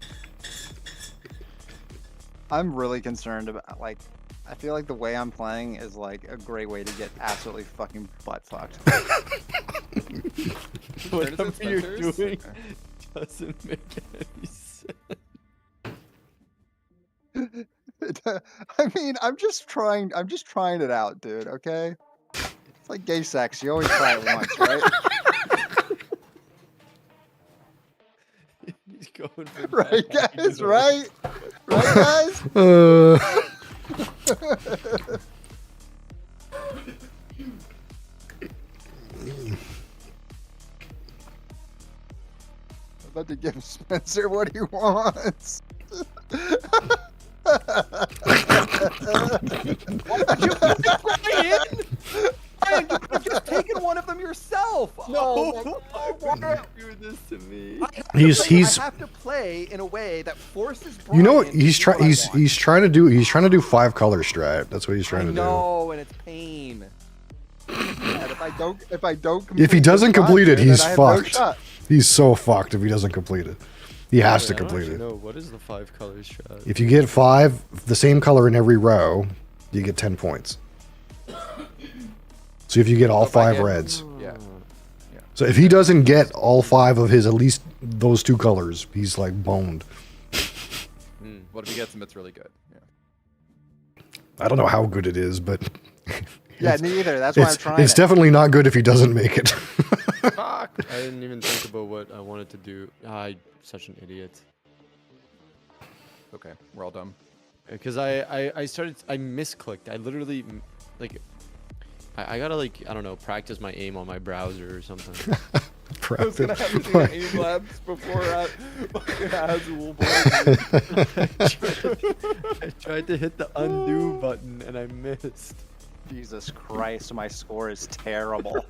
I'm really concerned about like. I feel like the way I'm playing is like a great way to get absolutely fucking butt fucked. Whatever you're Spencer's? doing doesn't make any sense. I mean, I'm just trying it out, dude. Okay. It's like gay sex. You always try it once, right? He's going for Right, that, guys. you know. Right. Right, guys. I'm about to give Spencer what he wants. Brian, you could have just taken one of them yourself. No, Oh, why would you do this to me? He's I have to play in a way that forces. you know Brian to he's do trying what I he's want. he's trying to do 5 color strat. That's what he's trying I to know, and it's pain. And if I don't If he complete doesn't this complete it, content, he's then I have no fucked. shot. do. He's so fucked if he doesn't complete it. He has to I don't complete actually it. know. What is the 5 color strat? If you get 5 the same color in every row, you get 10 points. So if you get all So if I 5 get- reds. Yeah. So if he doesn't get all 5 of his at least those 2 colors, he's like boned. What if he gets them? It's really good. Yeah. I don't know how good it is, but Yeah, neither. That's why I'm it's trying it's it. definitely not good if he doesn't make it. I didn't even think about what I wanted to do. I'm such an idiot. Okay, we're all dumb. Because I misclicked. I literally, like, I gotta, like, I don't know, practice my aim on my browser or something. I was gonna have to do Practice. aim labs before Azul I tried to hit the undo button and I missed. Jesus Christ, my score is terrible.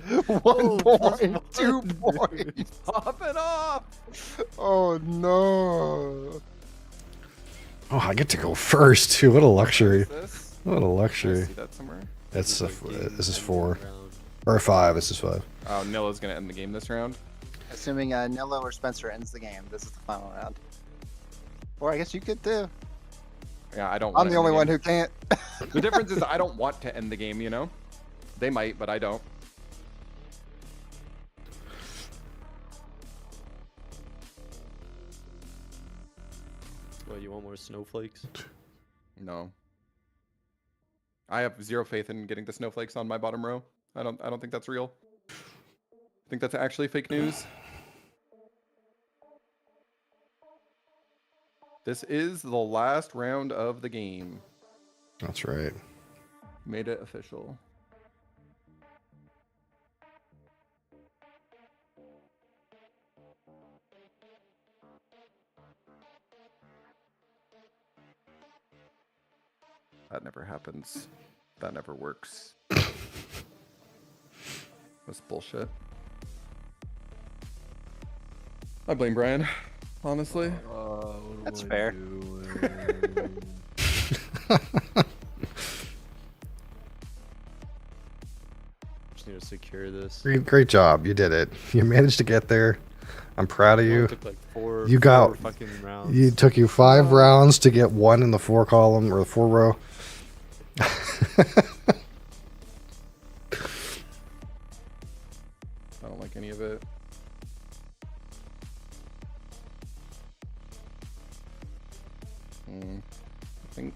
1 point, 2 points. Popping off. Oh no. Oh, I get to go first too. What a luxury. This? What a Can I luxury. see that somewhere? That's This is like game this is ending 4 round. or 5. This is 5. Oh, Nilla's gonna end the game this round. Assuming Nilo or Spencer ends the game, this is the final round. Or I guess you could too. Yeah, I don't. I'm wanna the end only one game. who can't. The difference is I don't want to end the game. You know, they might, but I don't. What, you want more snowflakes? No. I have zero faith in getting the snowflakes on my bottom row. I don't think that's real. I think that's actually fake news. This is the last round of the game. That's right. Made it official. That never happens. That never works. That's bullshit. I blame Brian, honestly. That's fair. Just need to secure this. Great job. You did it. You managed to get there. I'm proud of It you. took like four It took you 5 rounds to get 1 in the 4 column or the 4 row. I don't like any of it. I think,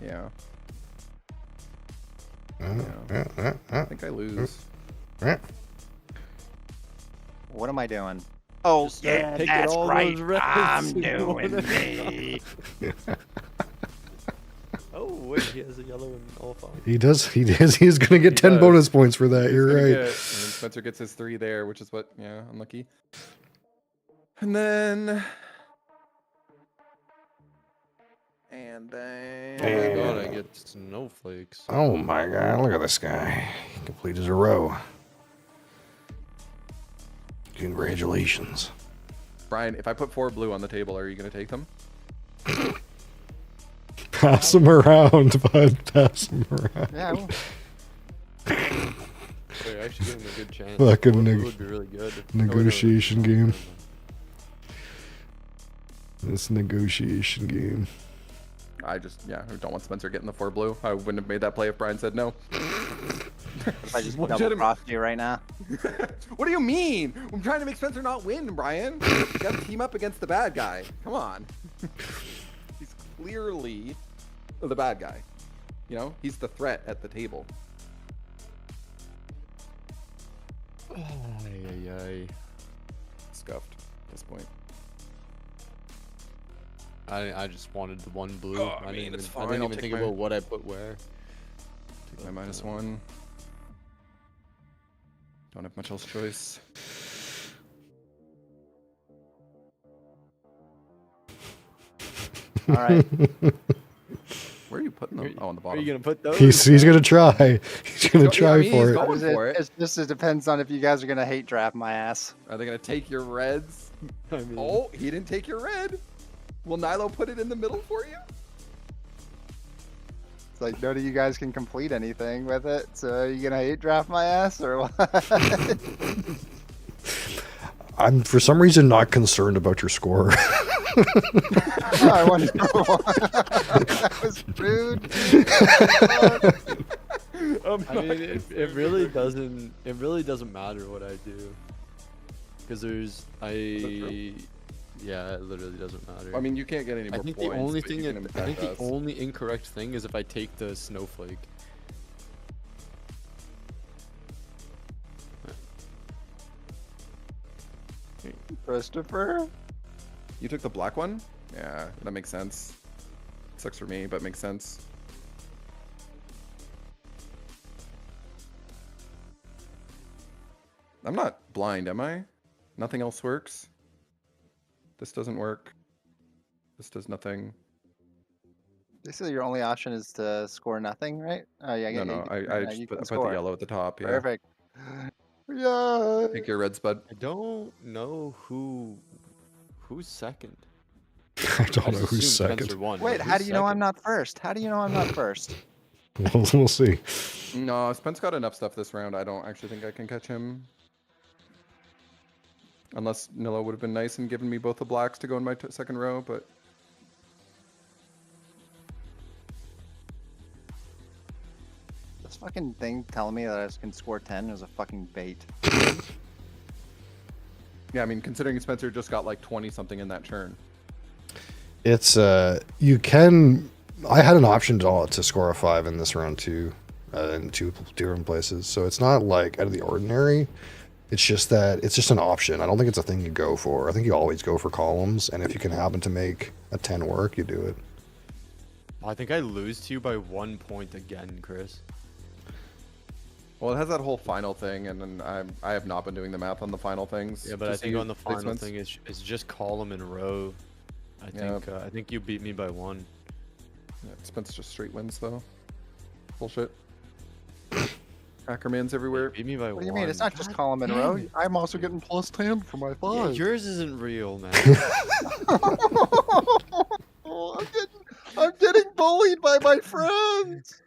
yeah. I think I lose. What am I doing? Oh, Just start taking all those reds in one at a time. Oh wait, he has a yellow and all 5. He does. He is. He's gonna get He 10 does. bonus points for that. He's You're gonna right. and then Spencer gets his 3 there, which is what, unlucky. And then. Oh my god, I get snowflakes. Oh my god! Look at this guy. He completed a row. Congratulations. Brian, if I put 4 blue on the table, are you gonna take them? Pass him around, bud. Pass him around. yeah. Well, They're actually giving him a good chance. Fucking Four blue neg- would be really good. negotiation game. This negotiation game. I just, don't want Spencer getting the 4 blue. I wouldn't have made that play if Brian said no. if I just double Legitimate. crossed you right now. What do you mean? I'm trying to make Spencer not win, Brian. You gotta team up against the bad guy. Come on. He's clearly the bad guy. You know, he's the threat at the table. Ay. Scuffed at this point. I just wanted the 1 blue. Oh, I didn't it's even, fine, I didn't I'll even take think my- about what I put where. Take my -1. Don't have much else choice. All right. Where are you putting them? Oh, on the bottom. Are you gonna put those? He's gonna try. He's gonna Yeah, try I mean, for he's it. going for it. It just depends on if you guys are gonna hate draft my ass. Are they gonna take your reds? I mean, Oh, he didn't take your red. Will Nilo put it in the middle for you? It's like none of you guys can complete anything with it. So are you gonna hate draft my ass or what? I'm for some reason not concerned about your score. I wonder why. That was rude. I mean, it really doesn't matter what I do, because yeah, it literally doesn't matter. I mean, you can't get any more I think points. the only but you thing can I impact think the us. only incorrect thing is if I take the snowflake. Christopher? You took the black one? Yeah, that makes sense. Sucks for me, but makes sense. I'm not blind, am I? Nothing else works? This doesn't work. This does nothing. Basically, your only option is to score nothing, right? Oh yeah, No, I yeah, just you put, can I put the score. yellow at the top. Yeah. Perfect. Yeah. Take your red spud. I don't know who's second. I don't I know just who's assumed second. Spencer won, Wait, but how who's do you know I'm second? not first? How do you know I'm not first? We'll see. No, Spence got enough stuff this round. I don't actually think I can catch him. Unless Nilo would have been nice and given me both the blacks to go in my second row, but This fucking thing telling me that I can score 10 is a fucking bait. yeah, I mean, considering Spencer just got like 20 something in that turn. It's you can. I had an option to score a 5 in this round too, in two different places. So it's not like out of the ordinary. It's just that it's just an option. I don't think it's a thing you go for. I think you always go for columns, and if you can happen to make a 10 work, you do it. I think I lose to you by 1 point again, Chris. Well, it has that whole final thing, and then I have not been doing the math on the final things. Yeah, but I Just so think you- on the thanks, final Spence. thing is just column and row. I think you beat me by 1. Yeah, Spence just straight wins though. Bullshit. Ackermans everywhere. Beat me by 1. What do you mean? It's not just column in a row. I'm also getting plus 10 for my 5. Yeah, yours isn't real, man. Oh, I'm getting bullied by my friends.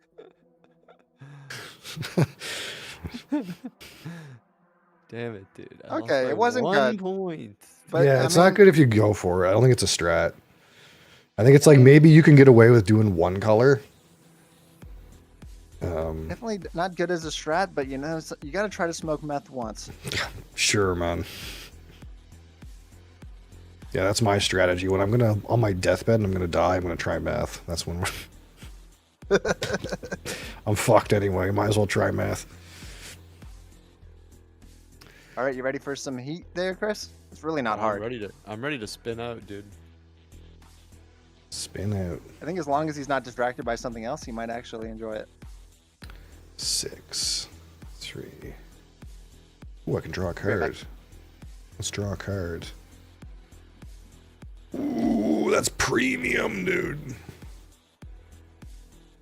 Damn it, dude. I lost Okay, by it wasn't 1 good. point. But, yeah, I it's mean, not good if you go for it. I don't think it's a strat. I think it's like maybe you can get away with doing one color Definitely not good as a strat, but you know, you got to try to smoke meth once. Sure, man. Yeah, that's my strategy. When I'm gonna on my deathbed and I'm gonna die, I'm gonna try meth. That's when I'm fucked anyway. Might as well try meth. All right, you ready for some heat there, Chris? It's really not hard. I'm ready to spin out, dude. Spin out. I think as long as he's not distracted by something else, he might actually enjoy it. 6, 3. Ooh, I can draw a card. Let's draw a card. Ooh, that's premium, dude.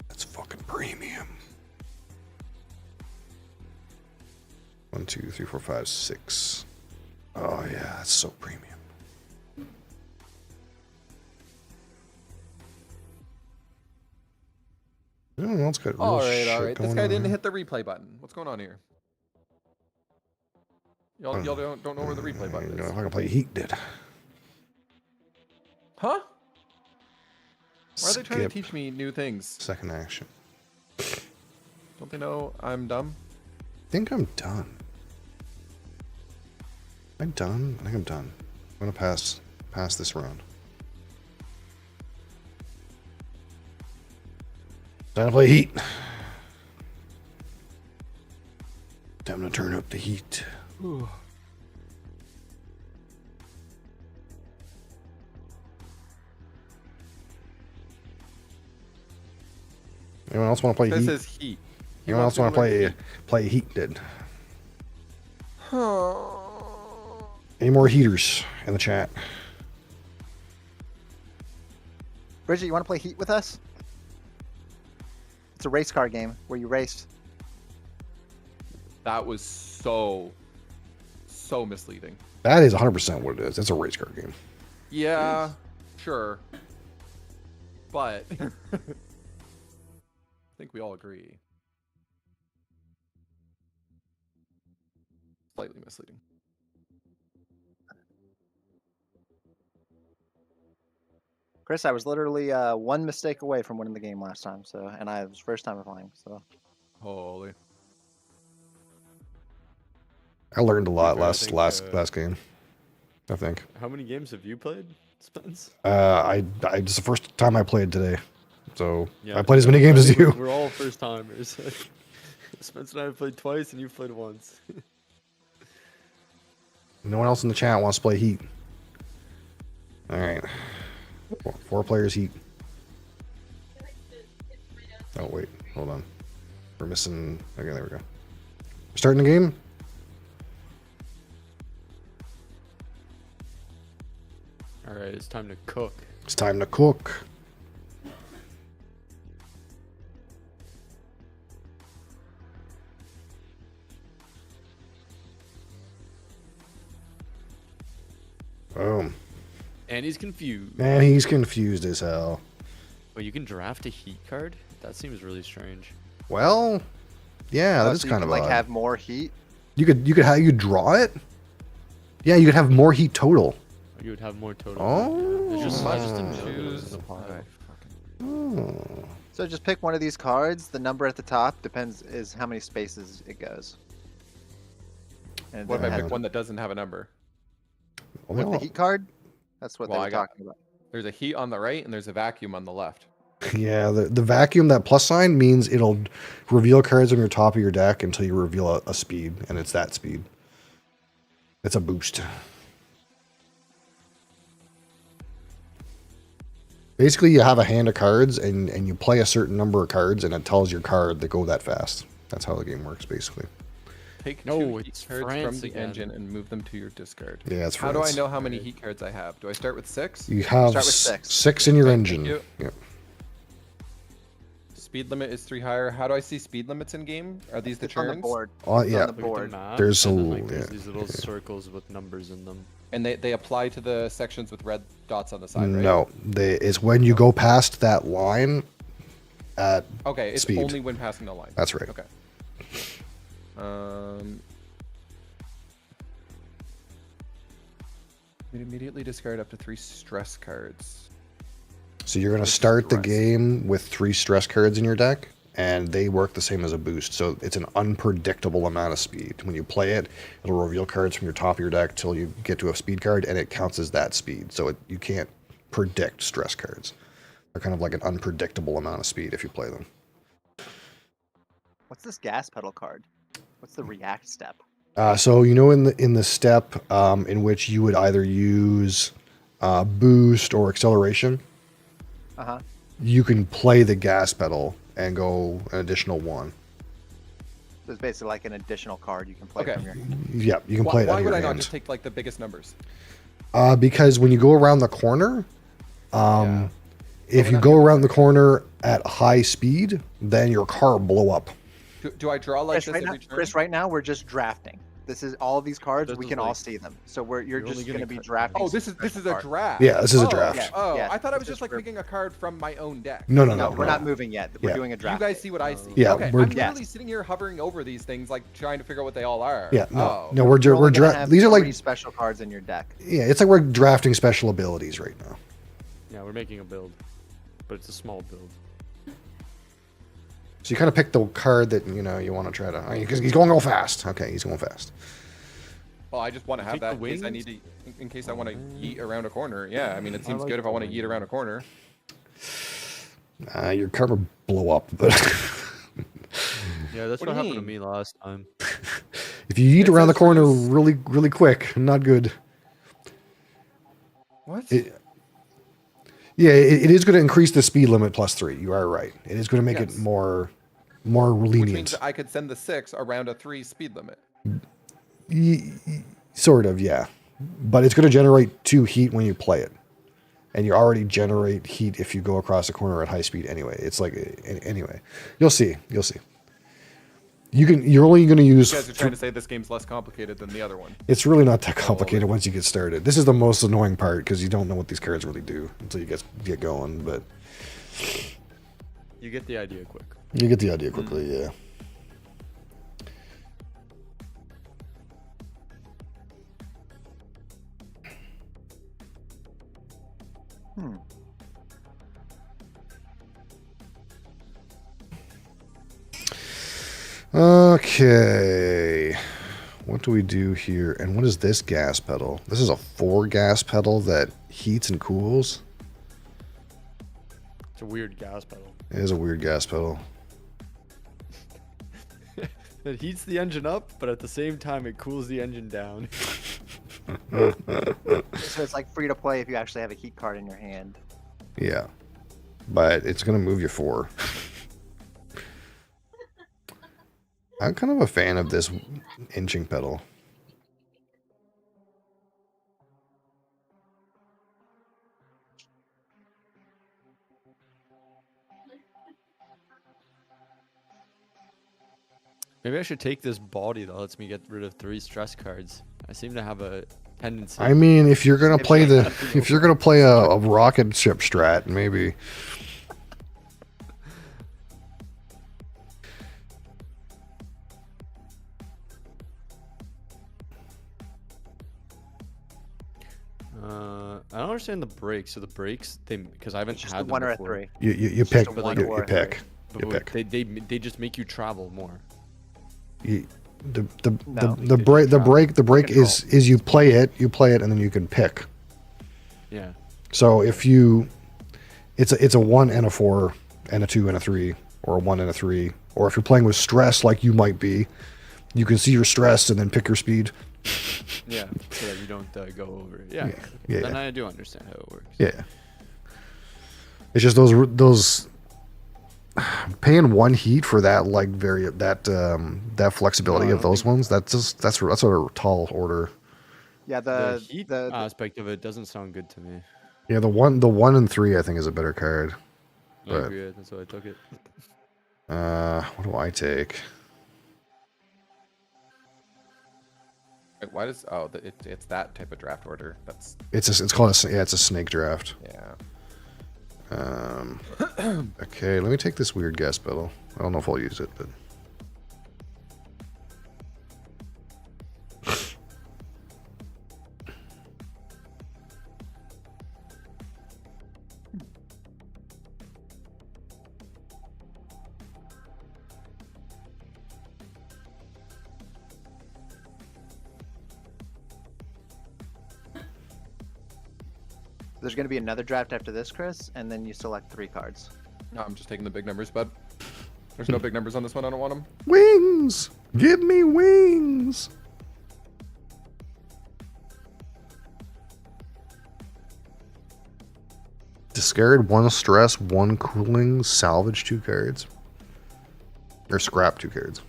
That's fucking premium. 1, 2, 3, 4, 5, 6. Oh yeah, that's so premium. Everyone else got real All right. shit This going guy on didn't here. hit the replay button. What's going on here? Y'all don't know where the replay button You know, is. if I can play Heat, did. Huh? Why are they trying to Skip teach me new things? second action. Don't they know I'm dumb? I think I'm done. Am I done? I think I'm done. I'm gonna pass this round. Time to play Heat. Time to turn up the heat. Anyone else want to play This Heat? is heat. Anyone else want to play Heat? Did any more heaters in the chat? Bridget, you want to play Heat with us? It's a race car game where you race. That was so misleading. That is 100% what it is. It's a race car game. Yeah, sure. But I think we all agree. Slightly misleading. Chris, I was literally one mistake away from winning the game last time, and I was first time playing, so. Holy. I learned a lot fair, I last think, last game. I think. How many games have you played, Spence? It's the first time I played today, so Yeah, I played as many games as you. We're all first timers. Spence and I have played twice, and you've played once. No one else in the chat wants to play Heat. All right, 4 players Heat. Oh wait, hold on. We're missing. Okay, there we go. We're starting the game. All right, it's time to cook. It's time to cook. Boom. And he's confused. Man, he's confused as hell. Oh, you can draft a heat card? That seems really strange. Well, yeah, Oh, that is so you kind can, of like odd. have more heat. You could have you draw it. Yeah, you could have more heat total. You would have more total. Oh. It's just, I just didn't Choose choose the pile. Oh. So just pick one of these cards. The number at the top is how many spaces it goes. And What if I then pick one that doesn't have a number? Well, they with the all- heat card? That's what Well, they I were got- talking about. There's a heat on the right and there's a vacuum on the left. Yeah, the vacuum, that plus sign means it'll reveal cards on your top of your deck until you reveal a speed, and it's that speed. It's a boost. Basically, you have a hand of cards, and you play a certain number of cards, and it tells your card to go that fast. That's how the game works, basically. Take No, 2 it's heat cards France from the again. engine and move them to your discard. Yeah, it's How do I France. know how many heat cards I have? Do I start with 6? You have Start with 6. 6 in your Thank engine. you. Yep. Speed limit is 3 higher. How do I see speed limits in game? Are these the It's on turns? the board. Oh, It's yeah. on the Look at board. the map. There's and a then, little- there's yeah, these little circles with numbers in them. And they apply to the sections with red dots on the side, right? No, it's when you go past that line at Okay, it's speed. only when passing the line. That's right. Okay. You'd immediately discard up to 3 stress cards. So you're going to start the Stress. game with 3 stress cards in your deck, and they work the same as a boost. So it's an unpredictable amount of speed. When you play it, it'll reveal cards from your top of your deck till you get to a speed card, and it counts as that speed. So you can't predict stress cards. They're kind of like an unpredictable amount of speed if you play them. What's this gas pedal card? What's the react step? So in the step in which you would either use boost or acceleration, Uh-huh. you can play the gas pedal and go an additional 1. So it's basically like an additional card you can play Okay. from your. Yeah, you can play it out Why of would your I not hand. just take like the biggest numbers? Because when you go around the corner, Yeah. if we're you not go doing around the corner at high speed, then your car will blow up. Do I draw like Chris, this right now, every turn? Chris, right now we're just drafting. This is all of these cards. This We is can all like- see them. So you're You're just only going to gonna be cut- drafting. Oh, this some is special a cards. draft. Yeah, this is a Oh, draft. Yeah. Oh, Yeah, I thought I was this just is like for- picking a card from my own deck. No, No, we're not moving yet. We're Yeah. doing a You draft. guys see what I see? Yeah, Okay, we're- I'm Yes. literally sitting here hovering over these things, like trying to figure out what they all are. Yeah, no, Oh. no, we're You're only gonna draft. have These are so many like, special cards in your deck. yeah, it's like we're drafting special abilities right now. Yeah, we're making a build, but it's a small build. So you kind of pick the card that you want to try to. Because he's going real fast. Okay, he's going fast. Well, I just want to have Take that the in case I wings? need to, in case I want to yeet around a corner. Yeah, I mean, it seems like good if I the want to wings. yeet around a corner. Your card will blow up, but Yeah, that's What do what you happened to mean? me last time. if you yeet It around the says corner reduce- really quick, not good. What? Yeah, it is going to increase the speed limit +3. You are right. It is going to make Yes. it more Which lenient. means that I could send the 6 around a 3 speed limit. Sort of, yeah. But it's going to generate 2 heat when you play it. And you already generate heat if you go across the corner at high speed anyway. It's like, anyway. You'll see. You'll see. You're only going to use... You guys are trying to say this game's less complicated than the other one. It's really not that complicated once you get started. This is the most annoying part because you don't know what these cards really do until you get going. But You get the idea quick. you get the idea quickly, yeah. Hmm. Okay. What do we do here? And what is this gas pedal? This is a 4 gas pedal that heats and cools. It's a weird gas pedal. It is a weird gas pedal. It heats the engine up, but at the same time it cools the engine down. So it's like free to play if you actually have a heat card in your hand. Yeah. But it's going to move you 4. I'm kind of a fan of this inching pedal. Maybe I should take this body that lets me get rid of 3 stress cards. I seem to have a tendency. I mean, if you're gonna play a rocket ship strat, maybe. I don't understand the brakes. So the brakes, because I haven't It's just had a them 1 or a before. 3. You It's pick just a one you or a pick. But You pick. they just make you travel more. You, No, the break Control. is you play it, and then you can pick. Yeah. So if it's a 1 and a 4 and a 2 and a 3, or a 1 and a 3, or if you're playing with stress like you might be, you can see your stress and then pick your speed. Yeah. So that you don't go over it. Yeah. Yeah. Then I do understand how it works. Yeah. It's just those paying 1 heat for that that flexibility No, I of don't those think- ones. That's a tall order. Yeah, The the heat the aspect of it doesn't sound good to me. Yeah, the 1 and 3 I think is a better card. I But- agree. That's why I took it. What do I take? Wait, why does it's that type of draft order? That's It's called it's a snake draft. yeah. Okay, let me take this weird gas pedal. I don't know if I'll use it, but There's going to be another draft after this, Chris, and then you select 3 cards. No, I'm just taking the big numbers, bud. There's no big numbers on this one. I don't want them. Wings! Give me wings! Discard 1 stress, 1 cooling, salvage 2 cards. Or scrap 2 cards.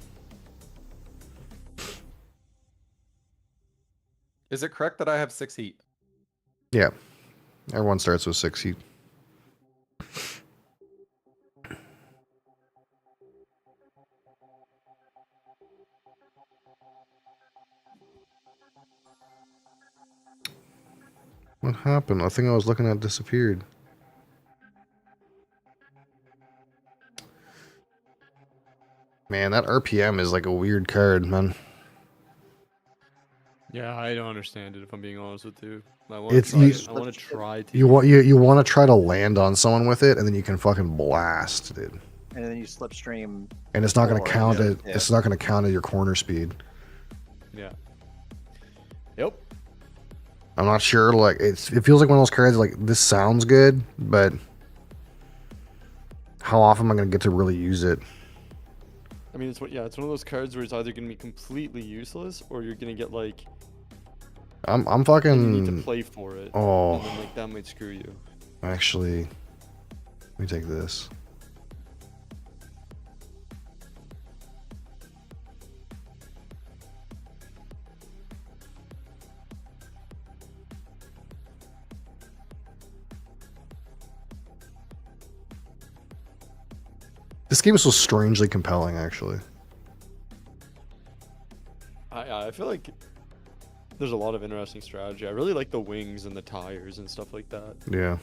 Is it correct that I have 6 heat? Yeah. Everyone starts with 6 heat. What happened? The thing I was looking at disappeared. Man, that RPM is like a weird card, man. Yeah, I don't understand it if I'm being honest with you. I It's- want to try to. You want to try to land on someone with it, and then you can fucking blast, dude. And then you slipstream. And it's not going to 4, count yeah. it. It's not going to count at your corner speed. Yeah. Yep. I'm not sure. Like it feels like one of those cards. Like this sounds good, but how often am I going to get to really use it? I mean, it's one of those cards where it's either gonna be completely useless or you're gonna get like I'm you need fucking. to play for it. Oh. And then like that might screw you. Actually, let me take this. This game is so strangely compelling, actually. I feel like there's a lot of interesting strategy. I really like the wings and the tires and stuff like that. Yeah.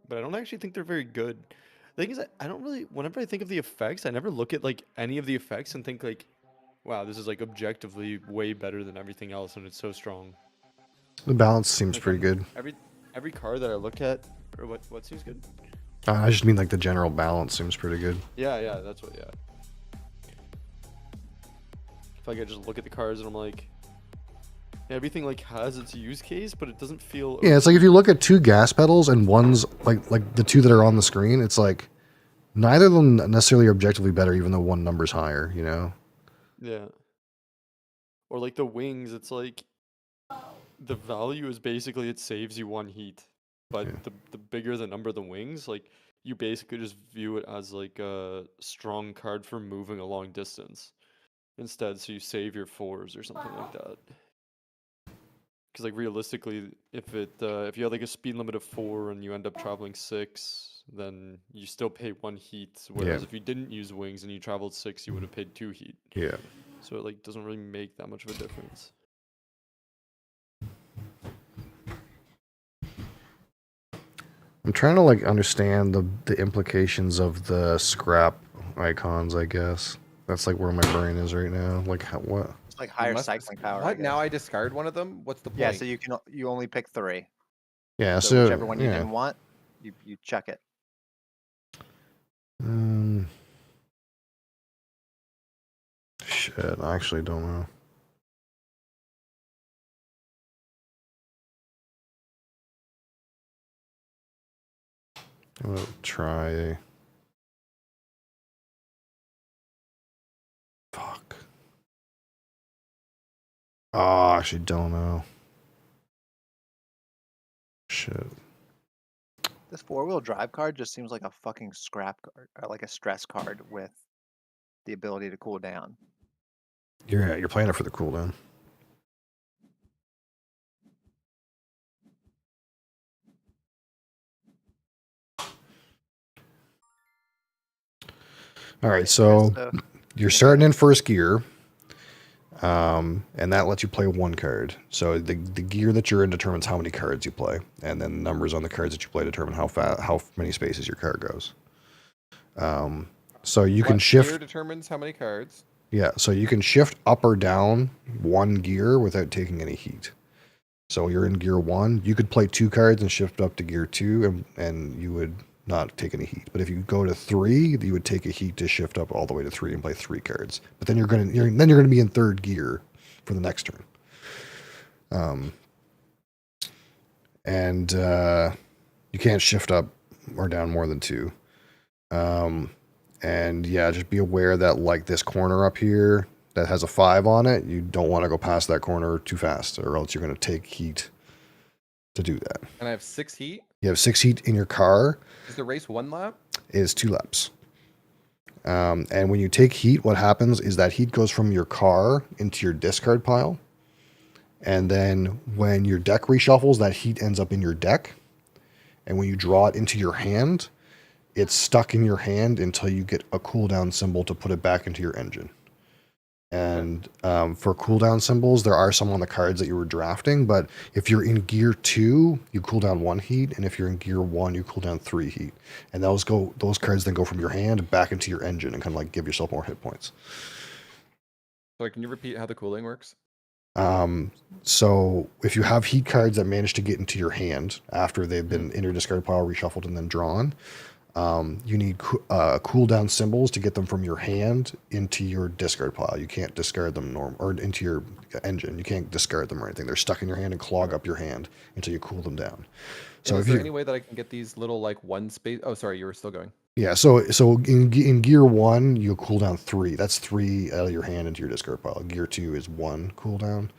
But I don't actually think they're very good. The thing is, I don't really. Whenever I think of the effects, I never look at like any of the effects and think like, "Wow, this is like objectively way better than everything else," and it's so strong. The balance seems Like, pretty good. Every card that I look at, or what seems good. I just mean like the general balance seems pretty good. Yeah, that's what. Yeah. I feel like I just look at the cards and I'm like, everything like has its use case, but it doesn't feel. Yeah, it's like if you look at 2 gas pedals and one's like the 2 that are on the screen, it's like neither of them necessarily are objectively better, even though one number's higher. You know? Yeah. Or like the wings, it's like the value is basically it saves you 1 heat, but Yeah. the bigger the number of the wings, like you basically just view it as like a strong card for moving a long distance instead, so you save your 4s or something like that. Because like realistically, if you have like a speed limit of 4 and you end up traveling 6, then you still pay 1 heat. Whereas Yeah. if you didn't use wings and you traveled 6, you would have paid 2 heat. Yeah. So it like doesn't really make that much of a difference. I'm trying to like understand the implications of the scrap icons. I guess that's like where my brain is right now. Like what? It's like higher Must- cycling power. I What? Now guess. I discard one of them? What's the point? Yeah, so you only pick 3. Yeah. So So whichever one you yeah. didn't want, you chuck it. Shit. I actually don't know. I'm gonna try. Fuck. Oh, I actually don't know. Shit. This 4-wheel drive card just seems like a fucking scrap card, or like a stress card with the ability to cool down. You're playing it for the cooldown. All right, so you're starting in first gear, and that lets you play 1 card. So the gear that you're in determines how many cards you play, and then the numbers on the cards that you play determine how many spaces your card goes. So you can What shift. gear determines how many cards. Yeah, so you can shift up or down 1 gear without taking any heat. So you're in gear 1, you could play 2 cards and shift up to gear 2, and you would not take any heat. But if you go to 3, you would take a heat to shift up all the way to 3 and play 3 cards. But then you're gonna be in 3rd gear, for the next turn. And you can't shift up or down more than 2. And yeah, just be aware that like this corner up here that has a 5 on it, you don't want to go past that corner too fast, or else you're going to take heat to do that. And I have 6 heat. You have 6 heat in your car. Is the race 1 lap? It is 2 laps. And when you take heat, what happens is that heat goes from your car into your discard pile. And then when your deck reshuffles, that heat ends up in your deck. And when you draw it into your hand, it's stuck in your hand until you get a cooldown symbol to put it back into your engine. And for cooldown symbols, there are some on the cards that you were drafting, but if you're in gear 2, you cool down 1 heat, and if you're in gear 1, you cool down 3 heat. And those cards then go from your hand back into your engine and kind of like give yourself more hit points. Sorry, can you repeat how the cooling works? So if you have heat cards that manage to get into your hand after they've been in your discard pile, reshuffled, and then drawn, you need cooldown symbols to get them from your hand into your discard pile. You can't discard them or into your engine. You can't discard them or anything. They're stuck in your hand and clog up your hand until you cool them down. So is there any way that I can get these little like 1 space? Oh, sorry, you were still going. Yeah, so in gear 1, you cool down 3. That's 3 out of your hand into your discard pile. Gear 2 is 1 cooldown,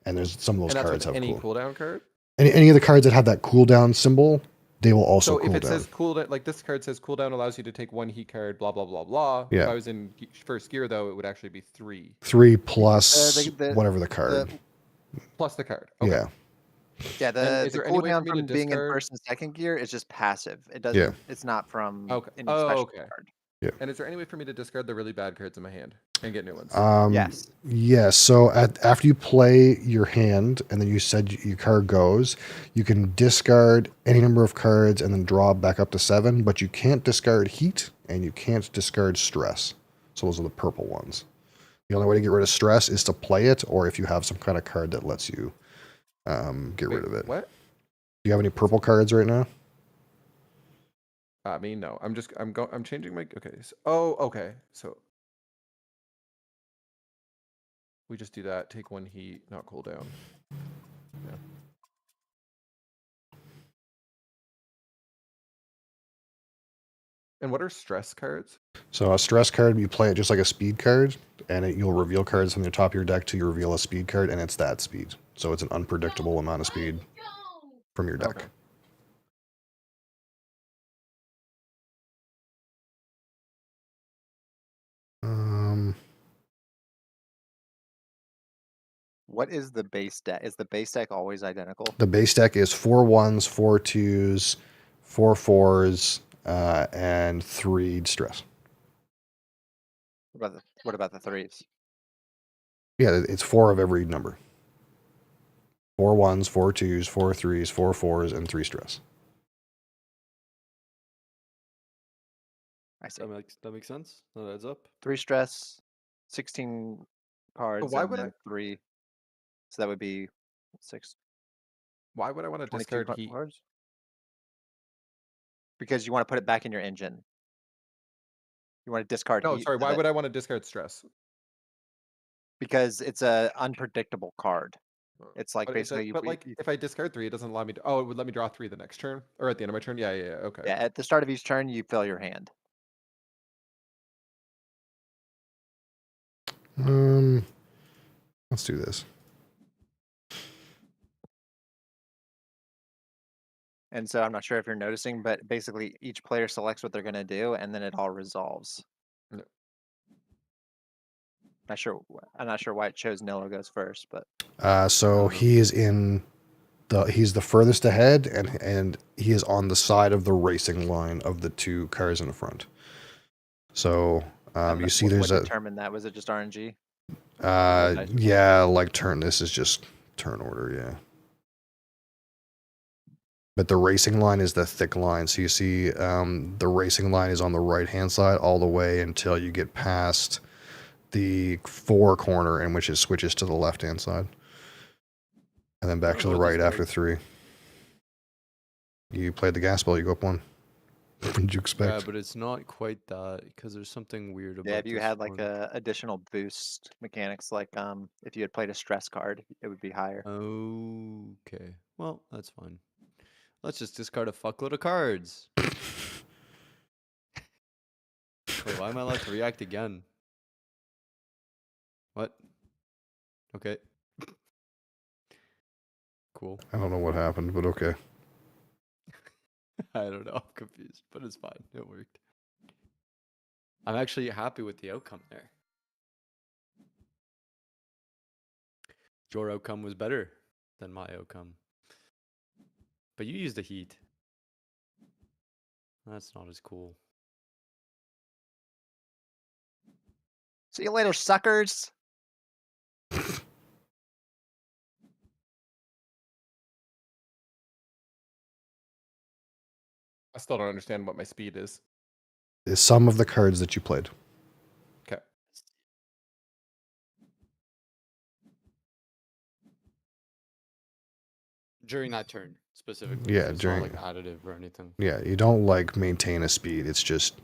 and there's some of those And that's cards with have any cooldown card? Any of the cards that have that cooldown symbol, they will also So cool if it down. says cooldown, like this card says cooldown allows you to take 1 heat card, blah blah blah blah. Yeah. If I was in first gear though, it would actually be 3 3 plus the- whatever the card. plus the card. Okay. Yeah. Yeah, And the is there any way cooldown for me to from being in discard- first and second gear is just passive. It doesn't. Yeah. It's not from Okay. any Oh, special okay. card. And is there any way for me to discard the really bad cards in my hand and get new ones? Yes. Yes. So after you play your hand and then you said your card goes, you can discard any number of cards and then draw back up to 7, but you can't discard heat and you can't discard stress. So those are the purple ones. The only way to get rid of stress is to play it, or if you have some kind of card that lets you get rid of it. What? Do you have any purple cards right now? I mean, no. I'm changing my. Okay. Okay. So we just do that. Take 1 heat, not cooldown. Yeah. And what are stress cards? So a stress card, you play it just like a speed card, and you'll reveal cards from the top of your deck till you reveal a speed card, and it's that speed. So it's an unpredictable amount of speed from your deck. Okay. What is the base deck? Is the base deck always identical? The base deck is 4 1s, 4 2s, 4 4s, and 3 stress. What about the threes? Yeah, it's 4 of every number. 4 1s, 4 2s, 4 3s, 4 4s, and 3 stress. I see. That makes sense. That adds up. 3 stress, 16 cards, why and would then 3. So that would be 6. Why would I want to 22 discard heat? cards. Because you want to put it back in your engine. You want to discard No, heat. sorry. Why would I want to discard stress? Because it's a unpredictable card. It's like But is basically. but like if I discard 3, it doesn't allow me to. Oh, it would let me draw 3 the next turn or at the end of my turn. Yeah. Okay. Yeah, at the start of each turn, you fill your hand. Let's do this. And so I'm not sure if you're noticing, but basically each player selects what they're going to do, and then it all resolves. No. I'm not sure why it chose Nilo goes first, but So he's the furthest ahead, and he is on the side of the racing line of the 2 cars in the front. So you see, there's what a determined that? Was it just RNG? yeah, like turn. This is just turn order, yeah. But the racing line is the thick line. So you see, the racing line is on the right hand side all the way until you get past the 4 corner, in which it switches to the left hand side, and then back to the right after 3. You played the gas bell, you go up 1. What did you Yeah, expect? but it's not quite that because there's something weird about Yeah, if you this had like one. a additional boost mechanics, like if you had played a stress card, it would be higher. Okay. Well, that's fine. Let's just discard a fuckload of cards. Wait, why am I allowed to react again? What? Okay. Cool. I don't know what happened, but okay. I don't know. I'm confused, but it's fine. It worked. I'm actually happy with the outcome there. Your outcome was better than my outcome. But you used the heat. That's not as cool. See you later, suckers. I still don't understand what my speed is. The sum of the cards that you played. Okay. During that turn, specifically. Yeah, so it's during- not like additive or anything. Yeah, you don't like maintain a speed. It's just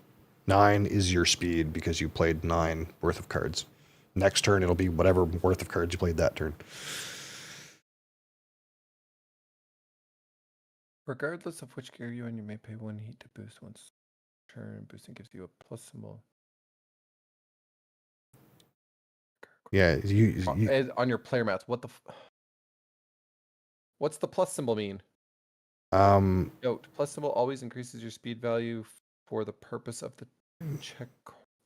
9 is your speed because you played 9 worth of cards. Next turn, it'll be whatever worth of cards you played that turn. Regardless of which gear you're in, you may pay 1 heat to boost once turn. Boosting gives you a plus symbol. Yeah, you On your player mats, what the what's the plus symbol mean? Note, plus symbol always increases your speed value for the purpose of the check.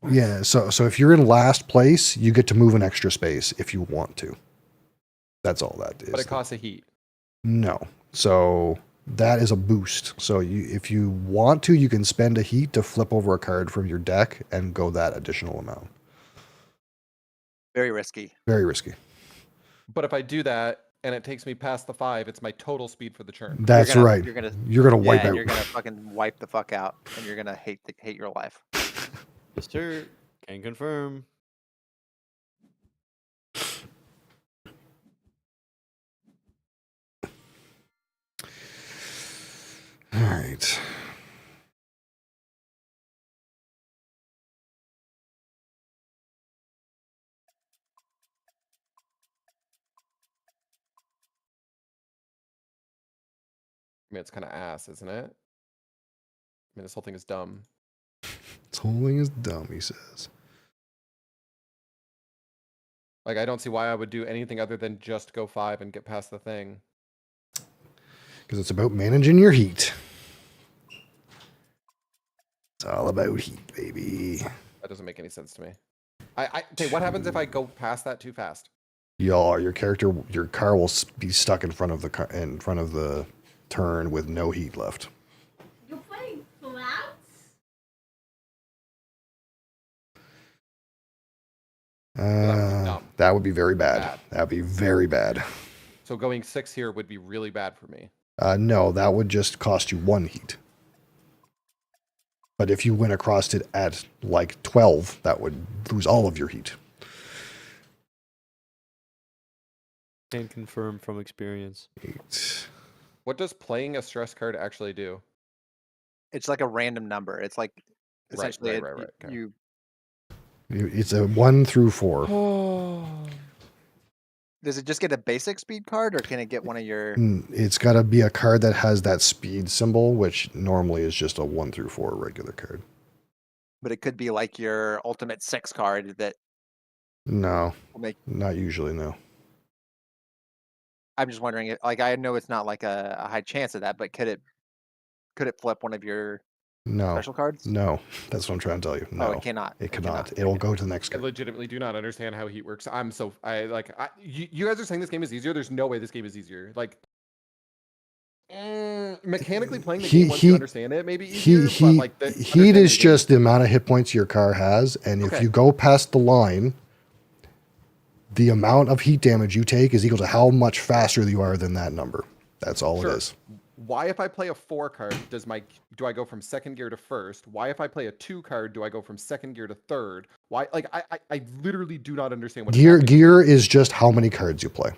yeah, so if you're in last place, you get to move an extra space if you want to. That's all that is. But it costs a heat. No. So that is a boost. So if you want to, you can spend a heat to flip over a card from your deck and go that additional amount. Very risky. Very risky. But if I do that and it takes me past the 5, it's my total speed for the turn. That's gonna- right. you're gonna- You're gonna wipe Yeah, out. you're gonna fucking wipe the fuck out, and you're gonna hate your life. Yes, sir. Can confirm. All right. I mean, it's kind of ass, isn't it? I mean, this whole thing is dumb. This whole thing is dumb, he says. Like, I don't see why I would do anything other than just go 5 and get past the thing. Because it's about managing your heat. It's all about heat, baby. That doesn't make any sense to me. Okay, what happens if I go past that too fast? Y'all, your car will be stuck in front of the turn with no heat left. You're playing flats? dumb. That would be very bad. Bad. That would be very bad. So going 6 here would be really bad for me. No, that would just cost you 1 heat. But if you went across it at like 12, that would lose all of your heat. Can confirm from experience. 8. What does playing a stress card actually do? It's like a random number. It's like essentially right, okay. you. It's a 1 through 4. Does it just get a basic speed card, or can it get one of your? It's got to be a card that has that speed symbol, which normally is just a 1 through 4 regular card. But it could be like your ultimate 6 card that No, will make. not usually, no. I'm just wondering. Like, I know it's not like a high chance of that, but could it flip one of your No. special cards? No, that's what I'm trying to tell you. No, Oh, it cannot. It cannot. It'll go to the next I card. legitimately do not understand how heat works. You guys are saying this game is easier. There's no way this game is easier. Like, mechanically playing the game once you understand it, maybe easier. But like, heat is just the amount of hit points your car has, and if you go past the line, the amount of heat damage you take is equal to how much faster you are than that number. That's all it is. Why, if I play a 4 card, do I go from 2nd gear to 1st? Why, if I play a 2 card, do I go from 2nd gear to 3rd? Why? Like, I literally do not understand what Gear is just how many cards you play.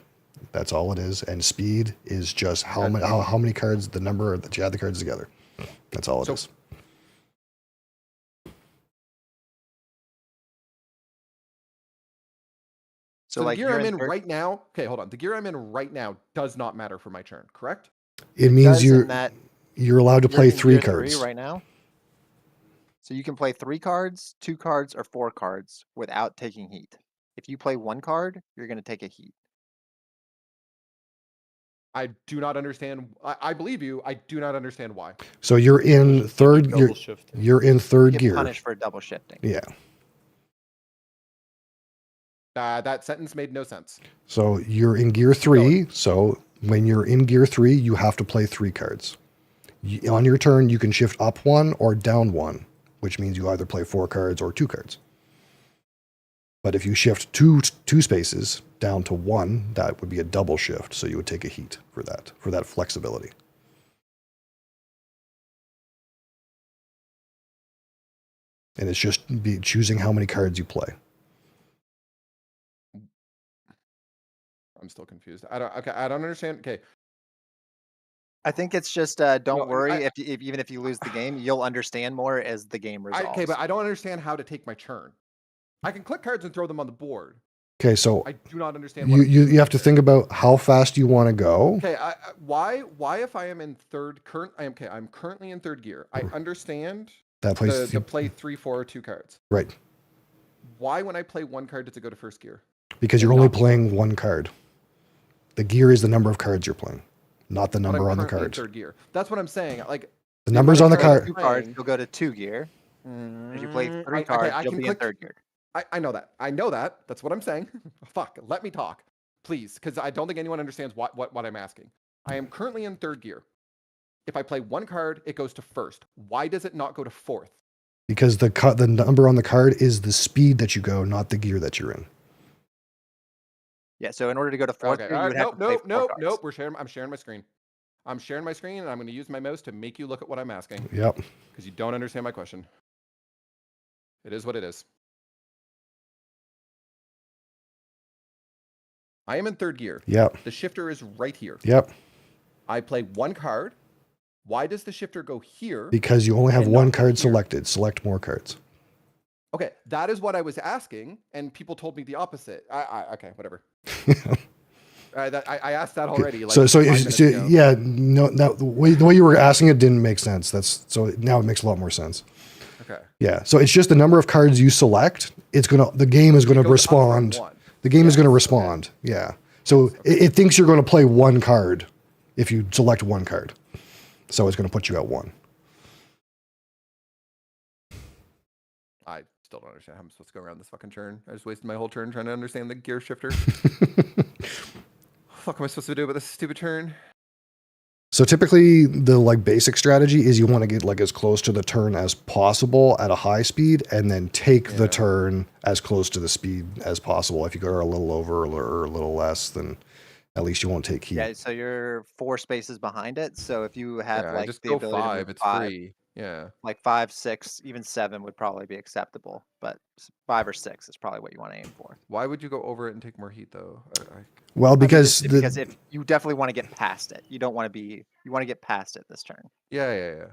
That's all it is, and speed is just how many cards, the number that you add the cards together. That's all it is. So the like gear you're I'm in third- right now. Okay, hold on. The gear I'm in right now does not matter for my turn, correct? It means does in that you're allowed to you're play in 3 gear cards. 3 right now. So you can play 3 cards, 2 cards, or 4 cards without taking heat. If you play 1 card, you're going to take a heat. I do not understand. I believe you. I do not understand why. So you're in Just third. double shifting. You're in You third get gear. punished for double shifting. Yeah. That sentence made no sense. So you're in gear 3. So when you're in gear 3, you have to play 3 cards. On your turn, you can shift up 1 or down 1, which means you either play 4 cards or 2 cards. But if you shift two spaces down to 1, that would be a double shift. So you would take a heat for that flexibility. And it's just choosing how many cards you play. I'm still confused. I don't understand. Okay. I think it's just don't No, worry if even if you lose the game, you'll understand more as the game resolves. Okay, but I don't understand how to take my turn. I can click cards and throw them on the board. Okay, so I do not understand. What you have to think about how fast you want to go. Okay, why if I am in third current? I'm currently in third gear. I understand That plays the play 3, 4, or 2 cards. right, Why when I play 1 card does it go to first gear? because you're only playing 1 card. The gear is the number of cards you're playing, not the But number I'm on the currently in card. third gear. That's what I'm saying. Like The numbers on the amount of card. 2 cards, you'll go to 2 gear. If you play 3 cards, I you'll can be in click. third gear. I know that. I know that. That's what I'm saying. Fuck. Let me talk, please, because I don't think anyone understands what I'm asking. I am currently in third gear. If I play 1 card, it goes to first. Why does it not go to fourth? Because the number on the card is the speed that you go, not the gear that you're in. Yeah, so in order to go to fourth Okay. gear, you would have to play 4 cards. I'm sharing my screen. I'm sharing my screen, and I'm going to use my mouse to make you look at what I'm asking. Yep. Because you don't understand my question. It is what it is. I am in third gear. Yep. The shifter is right here. Yep. I play 1 card. Why does the shifter go here? Because you only have and 1 not go card here? selected. Select more cards. Okay, that is what I was asking, and people told me the opposite. Okay, whatever. I asked that already. Like so 5 minutes ago. yeah, no, the way you were asking it didn't make sense. So now it makes a lot more sense. Okay. Yeah. So it's just the number of cards you select. The game is going to goes up from respond. 1. The game is going to Yes, respond. Yeah. So it thinks you're going to play 1 card if you select 1 card. So it's going to put you at 1. I still don't understand how I'm supposed to go around this fucking turn. I just wasted my whole turn trying to understand the gear shifter. Fuck am I supposed to do with this stupid turn? So typically the basic strategy is you want to get as close to the turn as possible at a high speed and then take the turn as close to the speed as possible. If you go a little over or a little less, then at least you won't take heat. Yeah, so you're 4 spaces behind it. So if you had I just the go ability to 5. move It's 5, free. Yeah. like 5, 6, even 7 would probably be acceptable. But 5 or 6 is probably what you want to aim for. Why would you go over it and take more heat though? Well, because because if you definitely want to get past it, you don't want to be. You want to get past it this turn. Yeah.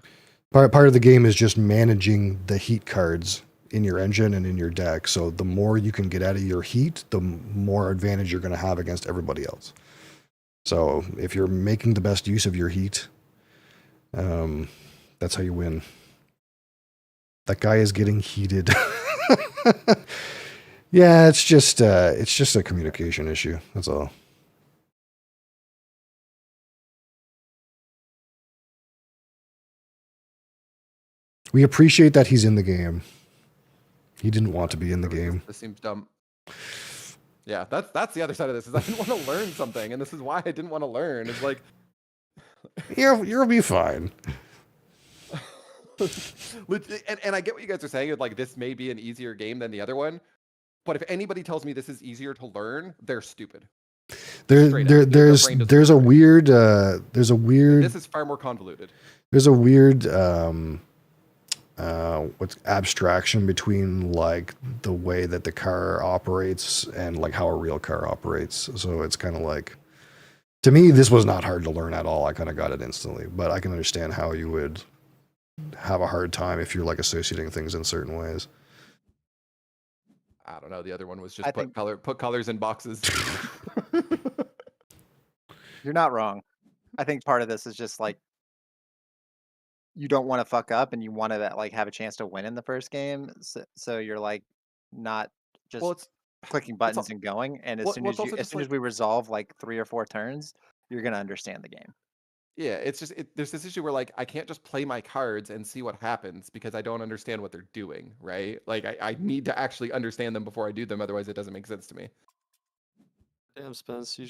part of the game is just managing the heat cards in your engine and in your deck. So the more you can get out of your heat, the more advantage you're going to have against everybody else. So if you're making the best use of your heat, that's how you win. That guy is getting heated. Yeah, it's just a communication issue. That's all. We appreciate that he's in the game. He didn't want to be in the game. This seems dumb. Yeah, that's the other side of this. Is I didn't want to learn something, and this is why I didn't want to learn. It's like You'll be fine. and I get what you guys are saying. Like this may be an easier game than the other one, but if anybody tells me this is easier to learn, they're stupid. There's a weird This is far more convoluted. There's a weird what's abstraction between like the way that the car operates and like how a real car operates. So it's kind of like, to me, this was not hard to learn at all. I kind of got it instantly, but I can understand how you would have a hard time if you're like associating things in certain ways. I don't know. The other one was just I put think put colors in boxes. you're not wrong. I think part of this is just like you don't want to fuck up and you want to like have a chance to win in the first game. So you're like not Well, just clicking buttons and going. And as soon well, it's as also as just soon as like we resolve like 3 or 4 turns, you're gonna understand the game. yeah, it's just there's this issue where like I can't just play my cards and see what happens because I don't understand what they're doing, right? Like I need to actually understand them before I do them, otherwise it doesn't make sense to me. Damn, Spence, you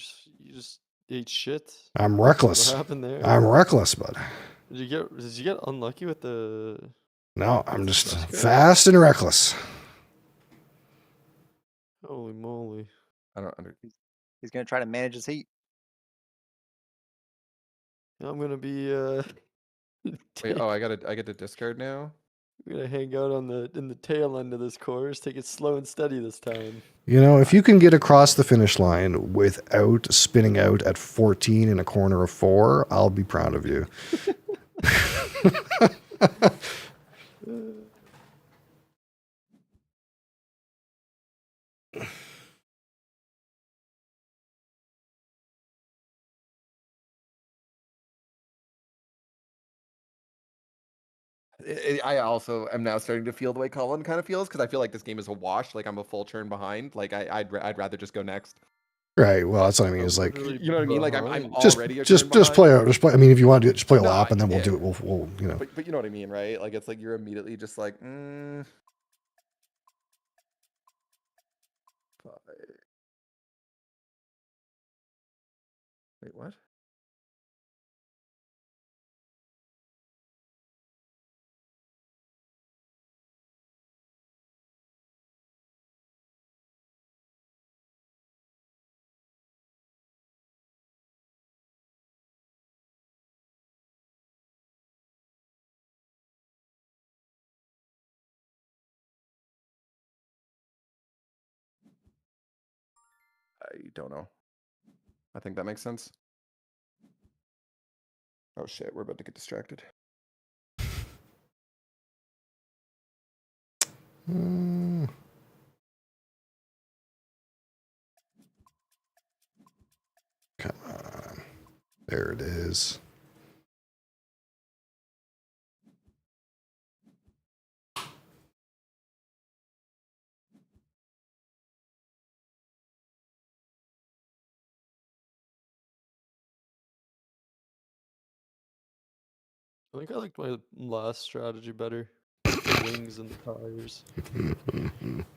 just ate shit. I'm What reckless. happened there? I'm reckless, bud. Did you get unlucky with the? No, I'm just That's good. fast and reckless. Holy moly! I don't under. He's gonna try to manage his heat. I'm gonna be Wait, oh, I get to discard now. I'm gonna hang out on in the tail end of this course. Take it slow and steady this time. You know, if you can get across the finish line without spinning out at 14 in a corner of 4, I'll be proud of you. I also am now starting to feel the way Colin kind of feels because I feel like this game is a wash. Like I'm a full turn behind. Like I'd rather just go next. Right. Well, that's what I mean. Is like Literally You know what I mean? Like I'm behind. already a turn just behind. play out. Just play. I mean, if you want to do it, just play a No, lap, and then we'll yeah. do it. We'll you know. But you know what I mean, right? Like it's like you're immediately just like. Wait, what? I don't know. I think that makes sense. Oh shit, we're about to get distracted. Mm. Come on. There it is. I think I liked my last strategy better. The wings and the tires.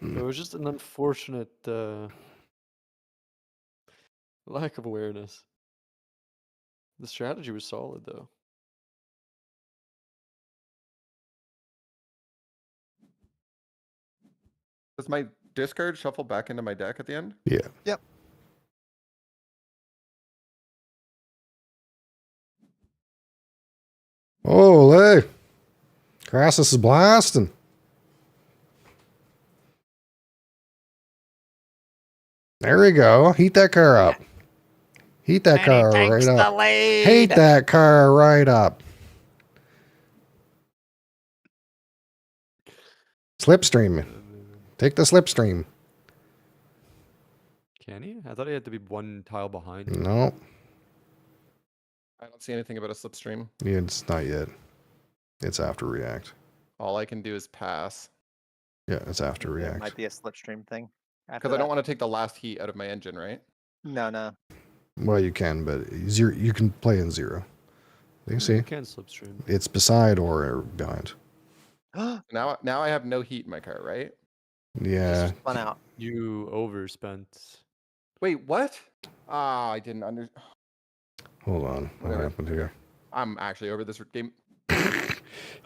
It was just an unfortunate lack of awareness. The strategy was solid though. Does my discard shuffle back into my deck at the end? Yeah. Yep. Holy. Crassus is blasting. There we go. Heat that car up. Heat that car right up. Heat that car right up. Slipstream. Take the slipstream. Can he? I thought he had to be one tile behind. No. I don't see anything about a slipstream. Yeah, it's not yet. It's after react. All I can do is pass. Yeah, it's after It react. might be a slipstream thing. Because I don't want to take the last heat out of my engine, right? No. Well, you can, but zero. You can play in 0. You see, You can slipstream. it's beside or behind. Now I have no heat in my car, right? Yeah. Spun out. You overspent. Wait, what? Ah, I didn't under. Hold on. What Whatever. happened here? I'm actually over this game.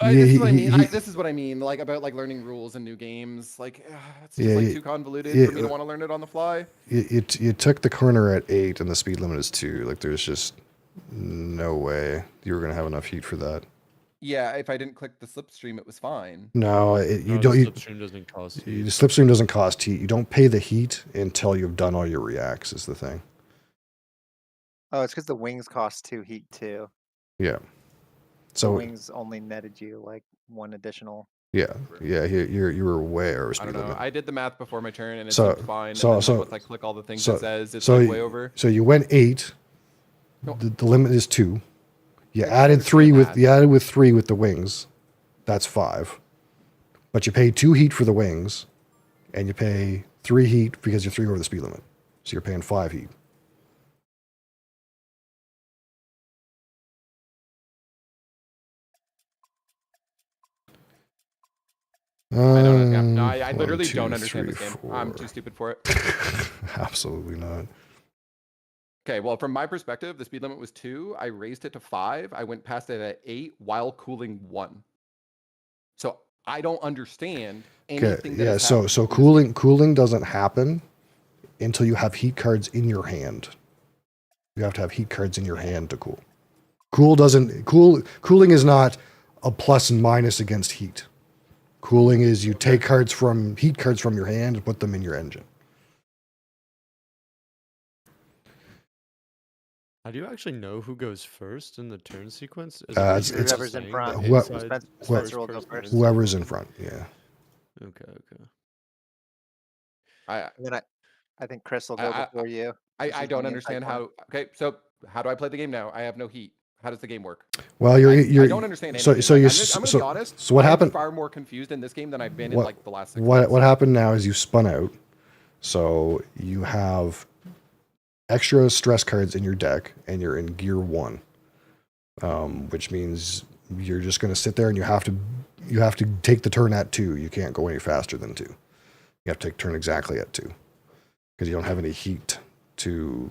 Yeah, this is what I mean. he- This is what I mean, like about like learning rules in new games. Like it's just Yeah, like yeah, too convoluted yeah, for me to want to learn it on the fly. You took the corner at 8 and the speed limit is 2. Like there's just no way you were gonna have enough heat for that. Yeah, if I didn't click the slipstream, it was fine. No, you No, don't. the You, slipstream doesn't cost the heat. slipstream doesn't cost heat. You don't pay the heat until you've done all your reacts. Is the thing. Oh, it's because the wings cost 2 heat too. Yeah. The So wings only netted you like 1 additional Yeah, yeah, you were way over I speed don't know. limit. I did the math before my turn, and it So- seemed fine. so- and then so- once I click all the things so- it says, it's so like y- way over. So you went 8. No. The limit is 2. You I added 3 with understand that. 3 with the wings. That's 5. But you pay 2 heat for the wings, and you pay 3 heat because you're 3 over the speed limit. So you're paying 5 heat. I don't know. Yeah. No, I 1, literally 2, don't understand 3, this game. 4. I'm too stupid for it. Absolutely not. Okay, well, from my perspective, the speed limit was 2. I raised it to 5. I went past it at 8 while cooling 1. So I don't understand Okay, anything that yeah. has So happened so in this cooling doesn't happen until you have heat cards in your hand. You have to have heat cards in your hand to cool. Cooling is not a plus and minus against heat. Cooling is you take heat cards from your hand and put them in your engine. How do you actually know who goes first in the turn sequence? Is It's- basically it's- Whoever's in saying front. that Who- inside Spencer first will go person first. wins? Whoever's in front, yeah. Okay. I And then I think Chris will go I- before you. I She's don't on the understand inside how. Okay, so how do I play the game now? I have no heat. How does the game work? Well, I you're don't understand so anything. so Like, you I'm gonna be honest. so what I am happened? far more confused in this game than I've been in What like the last 6 months. what happened now is you spun out. So you have extra stress cards in your deck, and you're in gear 1, which means you're just going to sit there and you have to take the turn at 2. You can't go any faster than 2. You have to take turn exactly at 2 because you don't have any heat to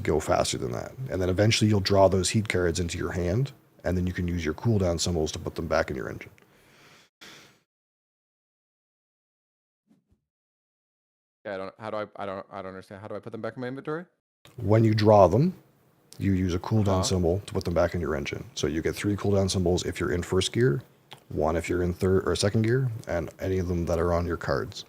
go faster than that. And then eventually you'll draw those heat cards into your hand, and then you can use your cooldown symbols to put them back in your engine. Yeah, I don't understand. How do I put them back in my inventory? When you draw them, you use a cooldown Uh-huh. symbol to put them back in your engine. So you get 3 cooldown symbols if you're in first gear, 1 if you're in third or second gear, and any of them that are on your cards.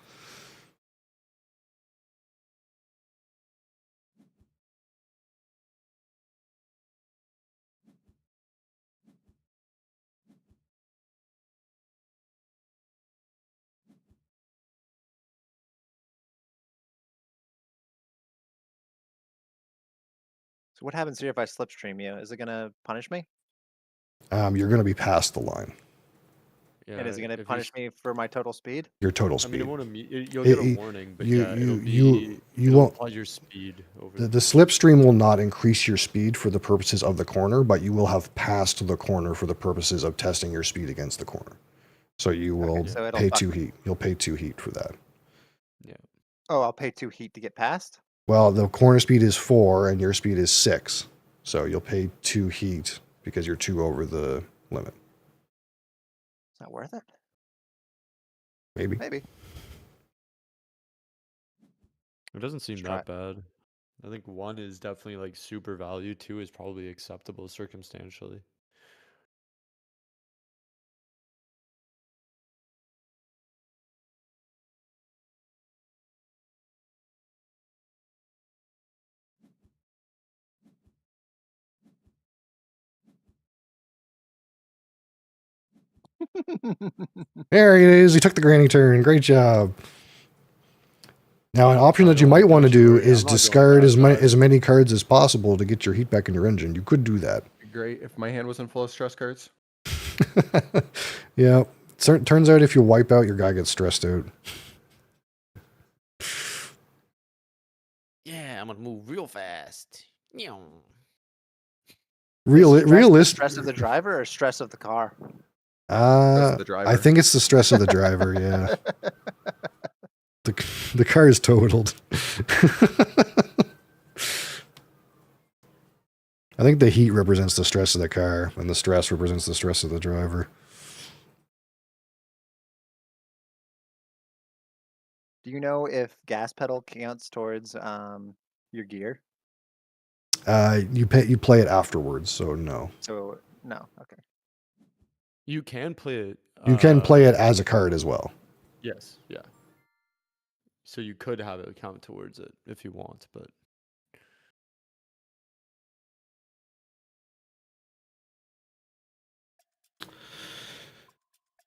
So what happens here if I slipstream you? Is it gonna punish me? You're going to be past the line. Yeah. And is it gonna if you punish me for my total speed? Your total I mean, speed. it won't you'll get a It- warning, but you- yeah, it'll be you it'll won't- apply your speed over The slipstream will not increase your speed for the purposes of the corner, but you will have passed the corner for the purposes of testing your speed against the corner. So you will so it'll pay fuck 2 me. heat. You'll pay 2 heat for that. Oh, I'll pay 2 heat to get past? Well, the corner speed is 4 and your speed is 6. So you'll pay 2 heat because you're 2 over the limit. Is that worth it? Maybe. Maybe. It doesn't seem Let's try that bad. I think 1 is definitely like super value. 2 is probably acceptable circumstantially. There he is. He took the granny turn. Great job. Now, an option I that you don't might want to don't you do worry, is I'm not going discard that as bad. many cards as possible to get your heat back in your engine. You could do that. Great if my hand wasn't full of stress cards. Yeah. Turns out if you wipe out, your guy gets stressed out. Yeah, I'm gonna move real fast. Yeah. Realistic. Stress of the driver or stress of the car? Stress of the I driver. think it's the stress of the driver. Yeah. The car is totaled. I think the heat represents the stress of the car, and the stress represents the stress of the driver. Do you know if gas pedal counts towards your gear? You play it afterwards, so no. So no. Okay. You can play it. You can play it as a card as well. Yes, yeah. So you could have it count towards it if you want, but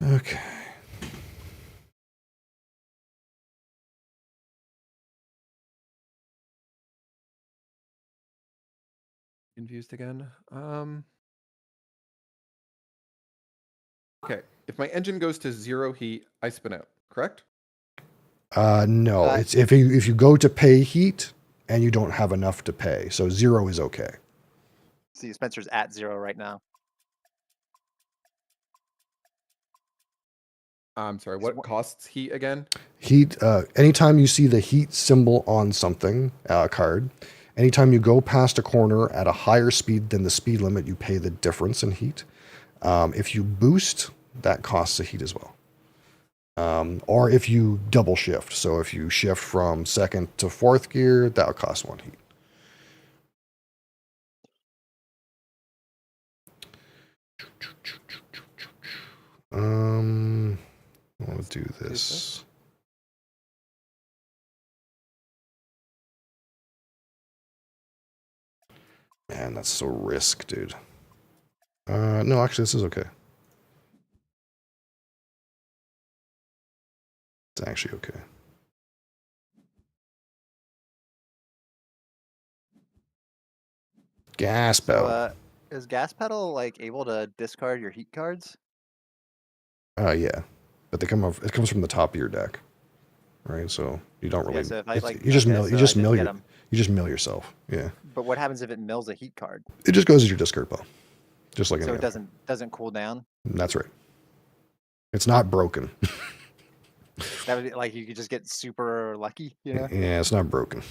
Okay. Confused again. Okay. If my engine goes to 0 heat, I spin out. Correct? No, Uh, it's if you go to pay heat and you don't have enough to pay. So 0 is okay. See, Spencer's at 0 right now. I'm sorry. He's What wa- costs heat again? Heat. Anytime you see the heat symbol on something card, anytime you go past a corner at a higher speed than the speed limit, you pay the difference in heat. If you boost, that costs a heat as well. Or if you double shift, so if you shift from second to fourth gear, that'll cost 1 heat. I'll do this. Man, that's so risk, dude. No, actually, this is okay. It's actually okay. Gas So, bell. is gas pedal like able to discard your heat cards? Yeah, but they come off. It comes from the top of your deck, right? So you don't really. Yeah. So if I like, You just okay, mill. so You I just just mill get your. them. You just mill yourself. Yeah. But what happens if it mills a heat card? It just goes as your discard pile, just like So any it other. doesn't cool down. That's right. It's not broken. That would be like you could just get super lucky, you know? Yeah, it's not broken.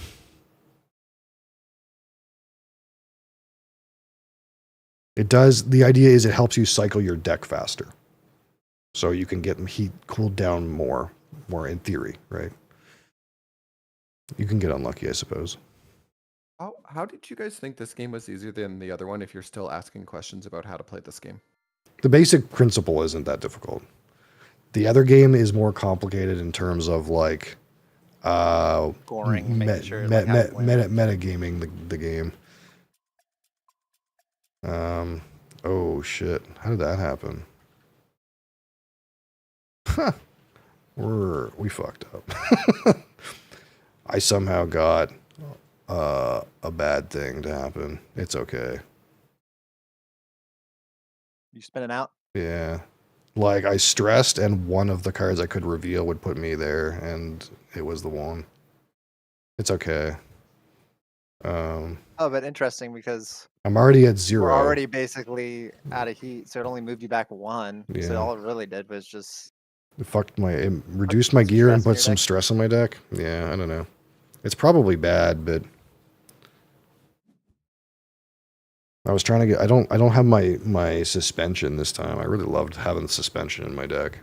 It does. The idea is it helps you cycle your deck faster, so you can get them heat cooled down more in theory, right? You can get unlucky, I suppose. How did you guys think this game was easier than the other one if you're still asking questions about how to play this game? The basic principle isn't that difficult. The other game is more complicated in terms of like Scoring, making sure like how to win. metagaming the game. Oh shit! How did that happen? Huh. We fucked up. I somehow got a bad thing to happen. It's okay. You spinning out? Yeah. Like I stressed and one of the cards I could reveal would put me there and it was the one. It's okay. Oh, but interesting because I'm already at we're 0. already basically out of heat, so it only moved you back 1. So Yeah. all it really did was just It reduced my gear and stress in put your some deck? stress on my deck. Yeah, I don't know. It's probably bad, but I was trying to get I don't have my suspension this time. I really loved having the suspension in my deck.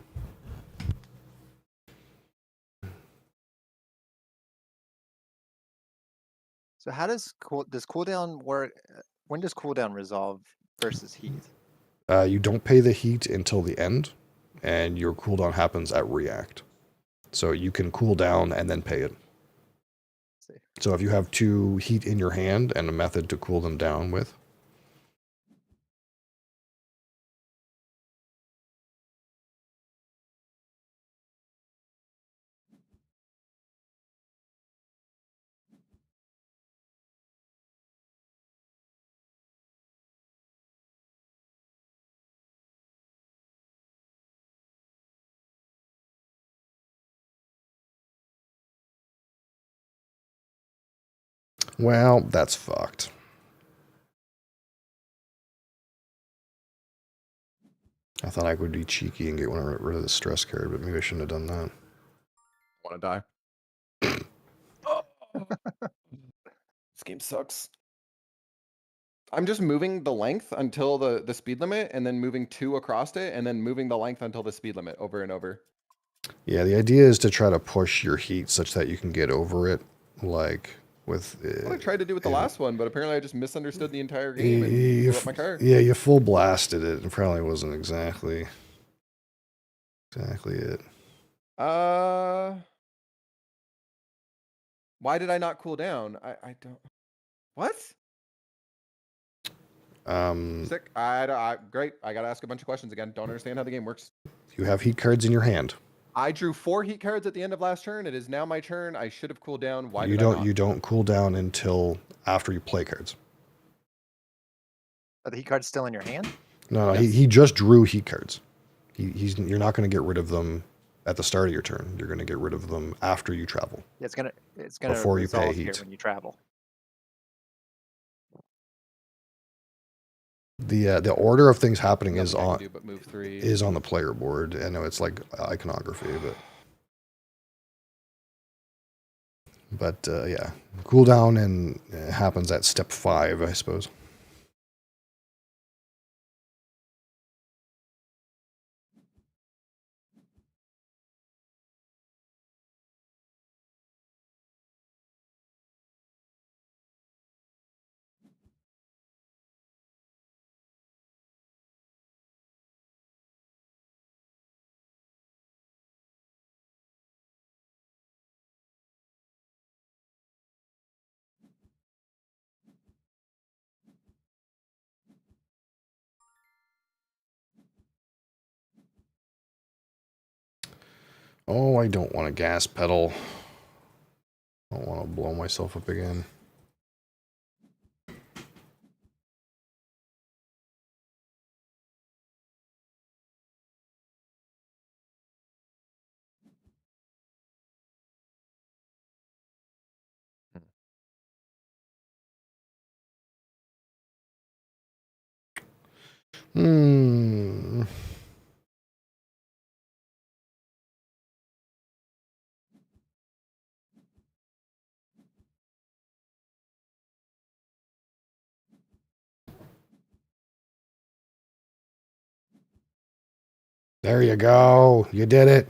So how does cooldown work? When does cooldown resolve versus heat? You don't pay the heat until the end, and your cooldown happens at react. So you can cool down and then pay it. See. So if you have 2 heat in your hand and a method to cool them down with. Well, that's fucked. I thought I would be cheeky and get rid of the stress card, but maybe I shouldn't have done that. Want to die? This game sucks. I'm just moving the length until the speed limit and then moving 2 across it and then moving the length until the speed limit over and over. Yeah, the idea is to try to push your heat such that you can get over it, like with. What I tried to do with the last one, but apparently I just misunderstood the entire game and blew up my car. Yeah, you full blasted it. It probably wasn't exactly it. Why did I not cool down? I don't. What? Sick. Great. I gotta ask a bunch of questions again. Don't understand how the game works. You have heat cards in your hand. I drew 4 heat cards at the end of last turn. It is now my turn. I should have cooled down. Why You did I not? you don't cool down until after you play cards. Are the heat cards still in your hand? No, Yes. he just drew heat cards. You're not going to get rid of them at the start of your turn. You're going to get rid of them after you travel. Yeah, it's gonna Before you pay resolve here heat. when you travel. The order of things happening is Nothing I on can do but move 3. is on the player board. I know it's like iconography, but yeah, cooldown and it happens at step 5, I suppose. Oh, I don't want a gas pedal. I don't want to blow myself up again. Hmm. There you go. You did it.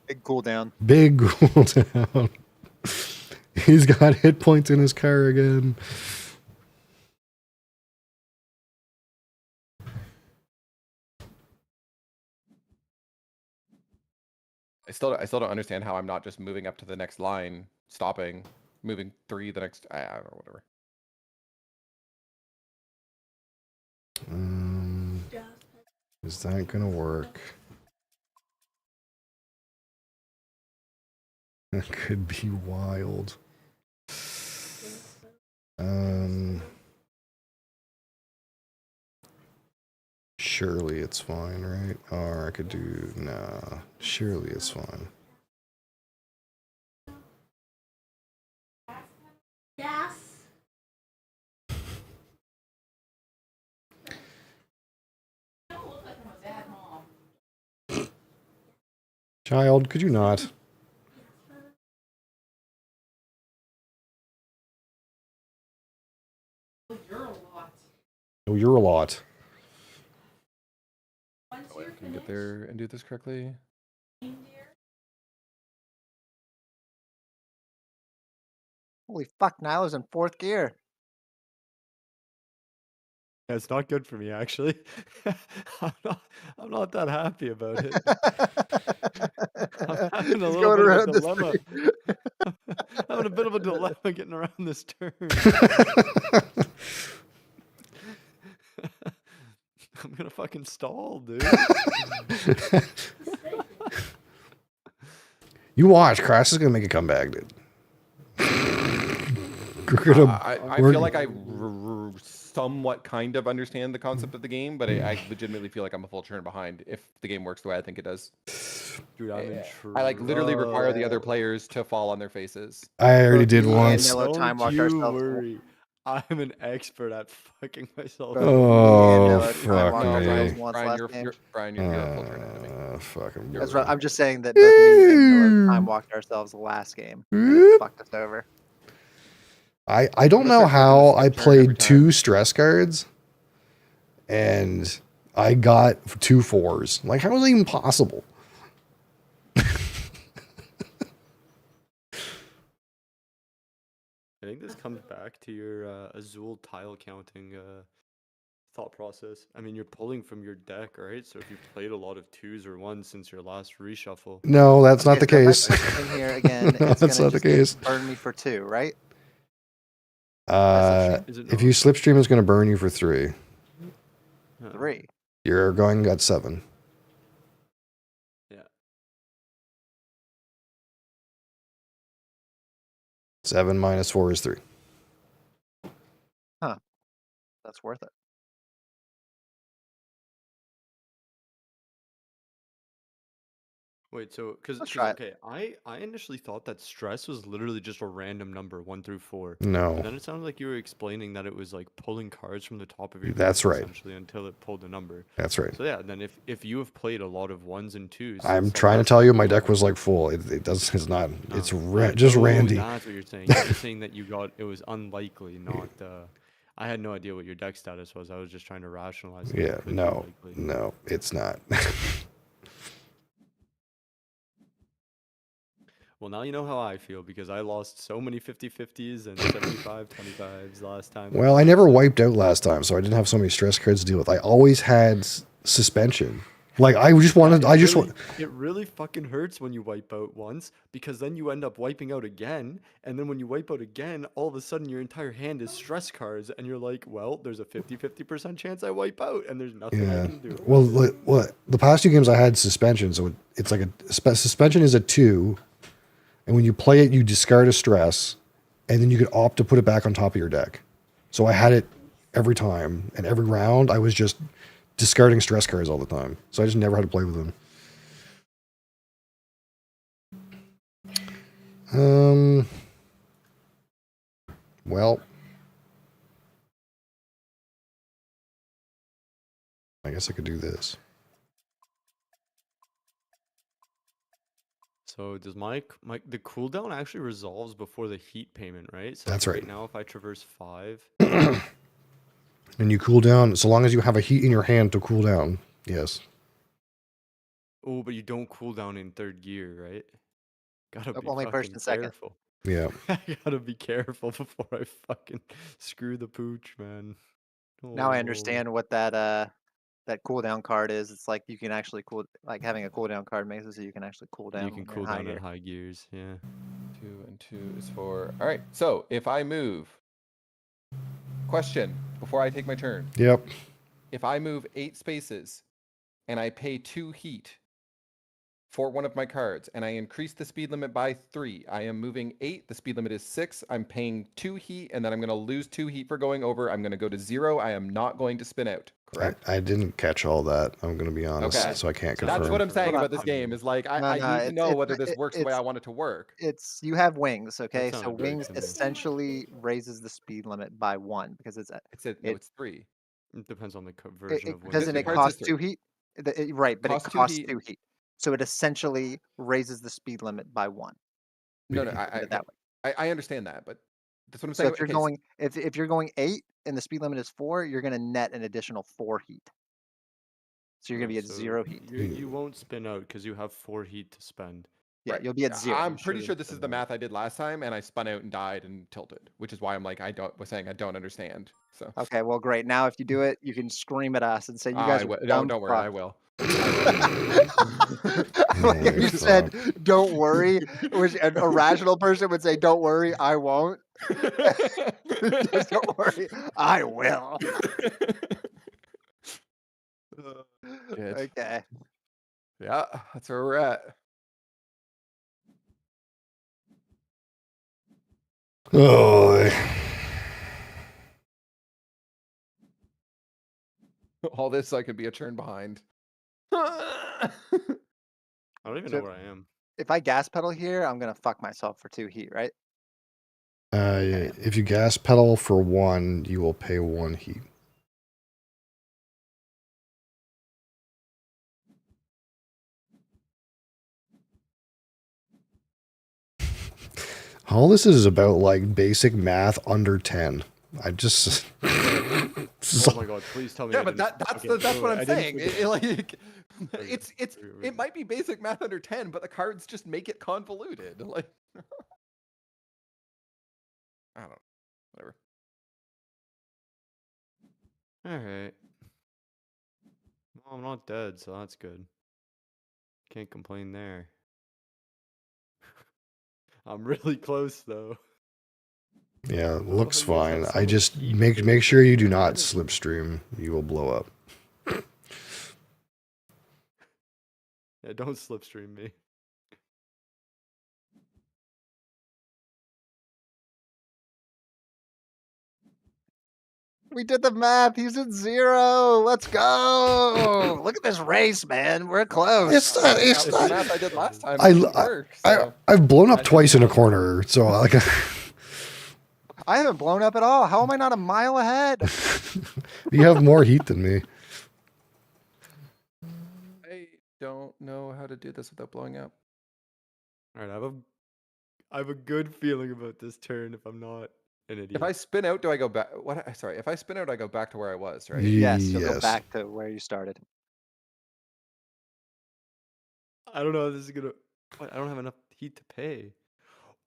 Big cooldown. Big cooldown. He's got hit points in his car again. I still don't understand how I'm not just moving up to the next line, stopping, moving 3 the next. I don't know, whatever. Is that gonna work? That could be wild. Surely it's fine, right? Or I could do nah. Surely it's fine. Gas. Child, could you not? Oh, you're a lot. Oh, wait, can I get there and do this correctly? Holy fuck, Nyla's in 4th gear. Yeah, it's not good for me actually. I'm not that happy about it. I'm having a He's little going bit of a around the dilemma. street. Having a bit of a dilemma getting around this turn. I'm gonna fucking stall, dude. You watch, Crash is gonna make a comeback, dude. I feel like I somewhat kind of understand the concept of the game, but I legitimately feel like I'm a full turn behind if the game works the way I think it does. Dude, I'm in I like literally require the other players to fall on their faces. I already did Me and once. Nilo time Don't walked you ourselves. worry. I'm an expert at fucking myself. Bro, Oh, me and Nilo time fuck walked me. ourselves once Brian, last you're, game. you're, Brian, you're a full turn ahead of me. Fucking That's right. I'm just saying that both me and Nilo time walked ourselves the last game. And it fucked us over. I don't I'm gonna know start taking how a I skip turn every played time. 2 stress cards and I got 2 4s. Like, how was that even possible? I think this comes back to your Azul tile counting thought process. I mean, you're pulling from your deck, right? So if you've played a lot of 2s or 1s since your last reshuffle, No, that's not the Okay, case. so if I put this in here again, it's That's gonna not the just case. burn me for 2, right? Uh, is it if you not? slipstream, it's going to burn you for 3. Huh. 3. You're going at 7. Yeah. 7 minus 4 is 3. That's worth it. Wait, so because Let's try it. okay, I initially thought that stress was literally just a random number 1 through 4. No, But then it sounded like you were explaining that it was like pulling cards from the top of your That's deck right. essentially until it pulled a number. that's right. So yeah, then if you have played a lot of 1s and 2s, I'm since the trying to last tell you, time my we deck played- was like full. It does. It's not. It's Oh, just oh, Randy. That's what you're saying. You're just saying that you got it was unlikely, not. I had no idea what your deck status was. I was just trying to rationalize. That it Yeah. could be No. likely. No. It's not. Well, now you know how I feel because I lost so many 50-50s and 75-25s last time. Well, I never wiped out last time, so I didn't have so many stress cards to deal with. I always had suspension. Like I just wanted. I just want. It really fucking hurts when you wipe out once because then you end up wiping out again, and then when you wipe out again, all of a sudden your entire hand is stress cards, and you're like, well, there's a 50% chance I wipe out, and there's nothing I Yeah. can do. Well, what the past 2 games I had suspension, so it's like suspension is a 2, and when you play it, you discard a stress, and then you could opt to put it back on top of your deck. So I had it every time, and every round I was just discarding stress cards all the time. So I just never had to play with them. Well, I guess I could do this. So does my the cooldown actually resolves before the heat payment, right? So That's like right. now if I traverse 5, And you cool down, so long as you have a heat in your hand to cool down. Yes. oh, but you don't cool down in 3rd gear, right? Gotta Nope, be only first fucking and second. careful. Yeah. I gotta be careful before I fucking screw the pooch, man. Now I Oh. understand what that cooldown card is. It's like you can actually like having a cooldown card makes it so you can actually cool down. You can when you're cool in high down gear. at high gears, yeah. 2 and 2 is 4. All right. So if I move, question before I take my turn: Yep. if I move 8 spaces and I pay 2 heat for one of my cards and I increase the speed limit by 3, I am moving 8. The speed limit is 6. I'm paying 2 heat, and then I'm going to lose 2 heat for going over. I'm going to go to 0. I am not going to spin out. Correct. I didn't catch all that. I'm going to be honest, Okay. so I can't So confirm. That's what I'm saying Hold on, about this game. Is like I No, need to know whether this it- works the way I want it to work. It's you have wings, okay? So sounded right wings to me. essentially raises the speed limit by 1 because it's It said no, it- it's 3. It depends on the version of doesn't the it cards is cost 3. 2 heat? Right, but Costs it 2 costs heat. 2 heat. So it essentially raises the speed limit by 1. No, Put it that way. I understand that, but that's what I'm So saying. if you're Okay, going if you're going 8 and the speed limit is 4, you're going to net an additional 4 heat. So you're going to be at 0 heat. You won't spin out because you have 4 heat to spend. Yeah, right. you'll be at 0. I'm You pretty sure shouldn't this is spin the out. math I did last time, and I spun out and died and tilted, which is why I'm like I don't understand. So Okay, well, great. Now, if you do it, you can scream at us and say, "You I guys are will. dumb Don't worry, I fucks." will. Like if Holy you said, fuck. "Don't worry," which a rational person would say, "Don't worry, I won't." Just don't worry, I will. Good. Okay. Yeah, that's where we're at. Oh, All this I could be a turn behind. I don't even So- know where I am. If I gas pedal here, I'm gonna fuck myself for 2 heat, right? if you gas pedal for 1, you will pay 1 heat. All this is about like basic math under 10. I just. Oh my god, please tell me. Yeah, I but didn't that's fucking do what it. I'm I didn't saying. forget. It might be basic math under 10, but the cards just make it convoluted. Like I don't know. Whatever. Alright. Well, I'm not dead, so that's good. Can't complain there. I'm really close though. Yeah, looks Oh, you guys fine. have so I much just heat make to sure you do spend. not slipstream. You will blow up. Yeah, don't slipstream me. We did the math. He's at 0. Let's go. Look at this race, man. We're close. It's not. It's It's the not. math I did last time. I, Didn't work. So. I've blown up I think twice in a now- corner, so like I haven't blown up at all. How am I not a mile ahead? you have more heat than me. I don't know how to do this without blowing up. All right, I have a good feeling about this turn if I'm not an idiot. If I spin out, do I go back? What? Sorry. If I spin out, I go back to where I was, right? Yes, you'll go back to where you started. I don't know if this is gonna. What? I don't have enough heat to pay.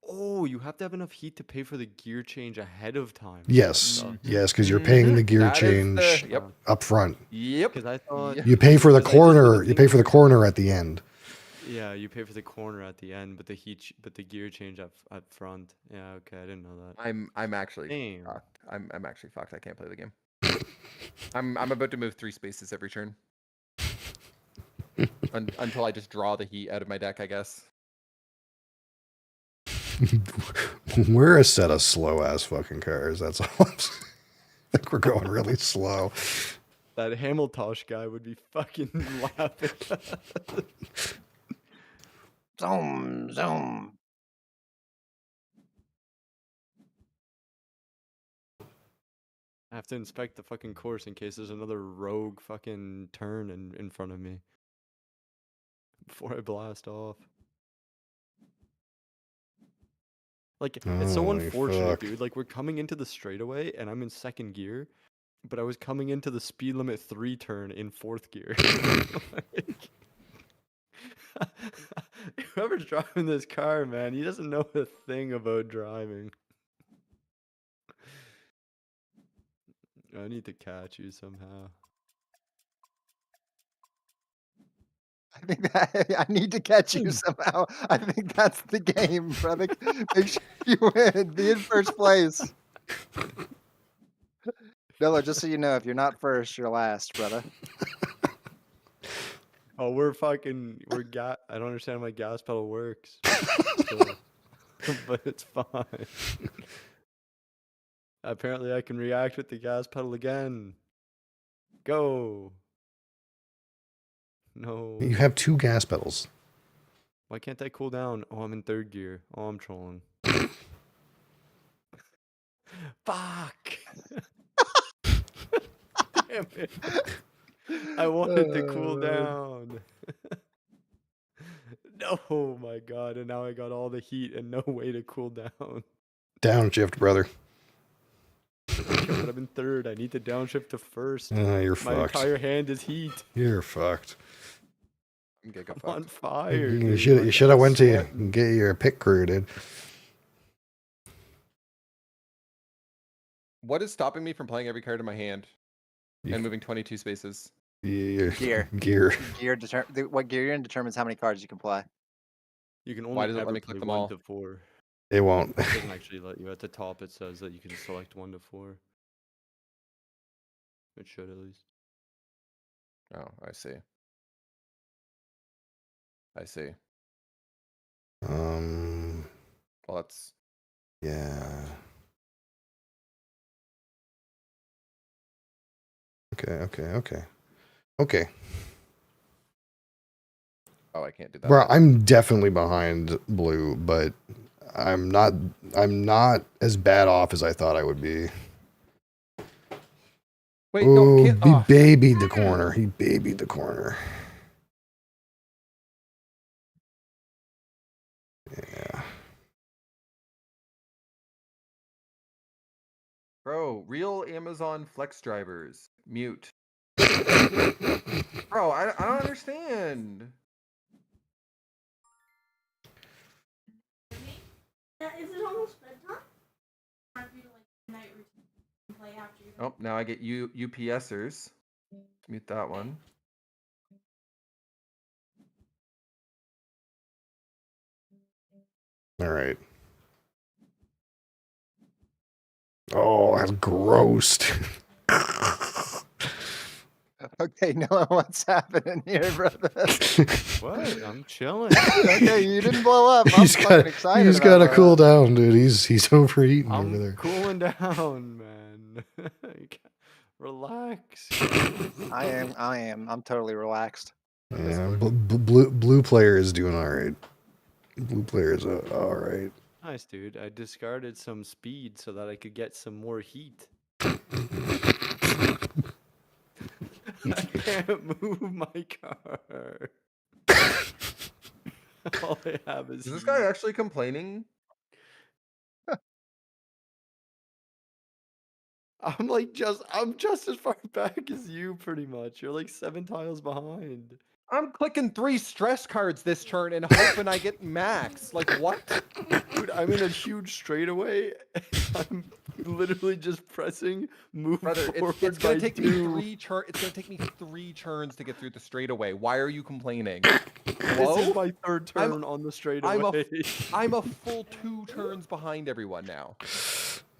Oh, you have to have enough heat to pay for the gear change ahead of time. Yes, yes, because you're paying the gear That is change Yep. up front. Yep. Because I thought. You pay for the Because I just did corner. the You pay for the thing- corner at the end. Yeah, you pay for the corner at the end, but the gear change up front. Yeah, okay, I didn't know that. I'm actually Damn. fucked. I'm actually fucked. I can't play the game. I'm about to move 3 spaces every turn. Until I just draw the heat out of my deck, I guess. We're a set of slow ass fucking cars. That's all. I think we're going really slow. That Hamiltosh guy would be fucking laughing. Zoom, zoom. I have to inspect the fucking course in case there's another rogue fucking turn in front of me. Before I blast off. Like, it's so Holy unfortunate, fuck. dude. Like, we're coming into the straightaway, and I'm in 2nd gear, but I was coming into the speed limit 3 turn in 4th gear. Like, whoever's driving this car, man, he doesn't know a thing about driving. I need to catch you somehow. I think that I need to catch you somehow. I think that's the game, brother. Make sure you win. Be in first place. Dilla, just so you know, if you're not first, you're last, brother. Oh, we're I don't understand how my gas pedal works. Still. But it's fine. Apparently I can react with the gas pedal again. Go. No. You have 2 gas pedals. Why can't I cool down? Oh, I'm in 3rd gear. Oh, I'm trolling. Fuck. Damn it. I wanted to cool down. No, oh my god, and now I got all the heat and no way to cool down. Downshift, brother. But I'm in 3rd. I need to downshift to 1st. You're My fucked. entire hand is heat. You're fucked. I'm gonna go I'm on fucked. fire. You dude. should Like, have I'm went to sweating. get your pick crew, dude. What is stopping me from playing every card in my hand You- and moving 22 spaces? Gear. Gear. Gear. What gear you're in determines how many cards you can play. You can only Why does it let ever me click play them 1 all? to 4. It won't. It doesn't actually let you. At the top, it says that you can select 1 to 4. It should at least. Oh, I see. I see. Well, that's Yeah. Okay. oh, I can't do that. Bro, I'm definitely behind blue, but I'm not as bad off as I thought I would be. Wait, no, Oh, can't. he Oh, babied the corner. He babied the corner. Yeah. bro, real Amazon Flex drivers mute. Bro, I don't understand. Is it almost bedtime? Aren't we like night routine play after you? Oh, now I get UPSers. Mute that one. All right. Oh, that's gross. Okay, Noah, what's happening here, brother? What? I'm chilling. Okay, you didn't blow up. I'm He's fucking got excited. he's about got to that. cool down, dude. He's overeating over I'm there. cooling down, man. You can't- Relax. I am. I'm totally relaxed. Yeah, blue player is doing all right. Blue player is all right. Nice, dude. I discarded some speed so that I could get some more heat. I can't move my car. All I have is Is this heat. guy actually complaining? I'm just as far back as you, pretty much. You're like 7 tiles behind. I'm clicking 3 stress cards this turn and hoping I get max. Like what? Dude, I'm in a huge straightaway. I'm literally just pressing move Brother, forward it's by gonna take me 2. 3 turns. It's gonna take me 3 turns to get through the straightaway. Why are you complaining? This Hello? is my 3rd I'm- turn on the straightaway. I'm a full 2 turns behind everyone now.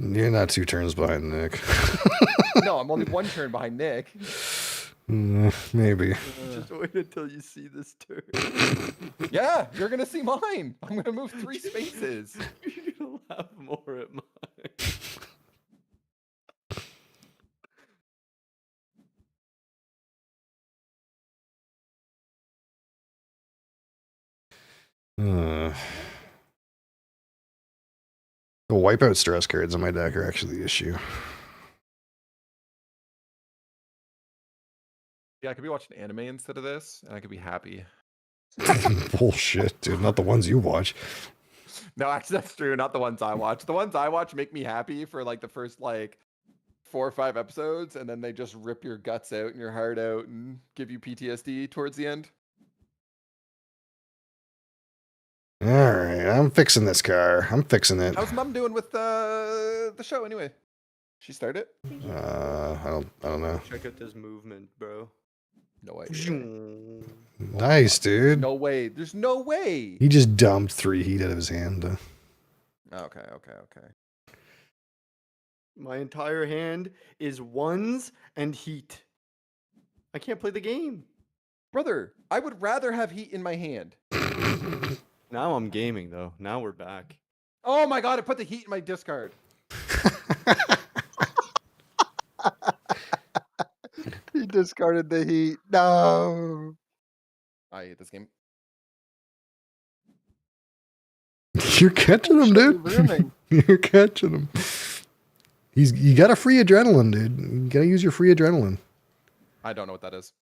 You're not 2 turns behind Nick. No, I'm only 1 turn behind Nick. Maybe. Just wait until you see this turn. Yeah, you're gonna see mine. I'm gonna move 3 spaces. You're gonna laugh more at mine. The wipeout stress cards on my deck are actually the issue. Yeah, I could be watching anime instead of this, and I could be happy. Bullshit, dude. Not the ones you watch. No, actually, that's true. Not the ones I watch. The ones I watch make me happy for like the first like 4 or 5 episodes, and then they just rip your guts out and your heart out and give you PTSD towards the end. All right, I'm fixing this car. I'm fixing it. How's Mom doing with the show anyway? She started? I don't know. Check out this movement, bro. No idea. Nice, dude. No way. There's no way. He just dumped 3 heat out of his hand. Okay. My entire hand is ones and heat. I can't play the game. Brother, I would rather have heat in my hand. Now I'm gaming, though. Now we're back. Oh my god, I put the heat in my discard. He discarded the heat. No. I hate this game. You're catching him, dude. Brimming. You're catching him. You got a free adrenaline, dude. You gotta use your free adrenaline. I don't know what that is.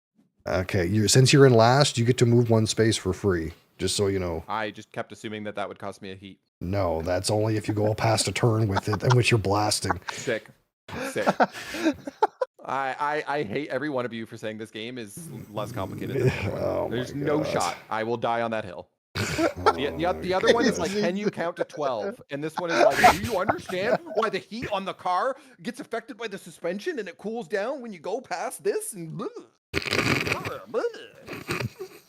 Okay, since you're in last, you get to move 1 space for free. Just so you know. I just kept assuming that would cost me a heat. No, that's only if you go past a turn with it in which you're blasting. Sick. I hate every one of you for saying this game is less complicated than the other one. Oh There's my no God. shot. I will die on that hill. Oh The other one is like, can you count to 12? And this one is like, do you understand why the heat on the car gets affected by the suspension and it cools down when you go past this? And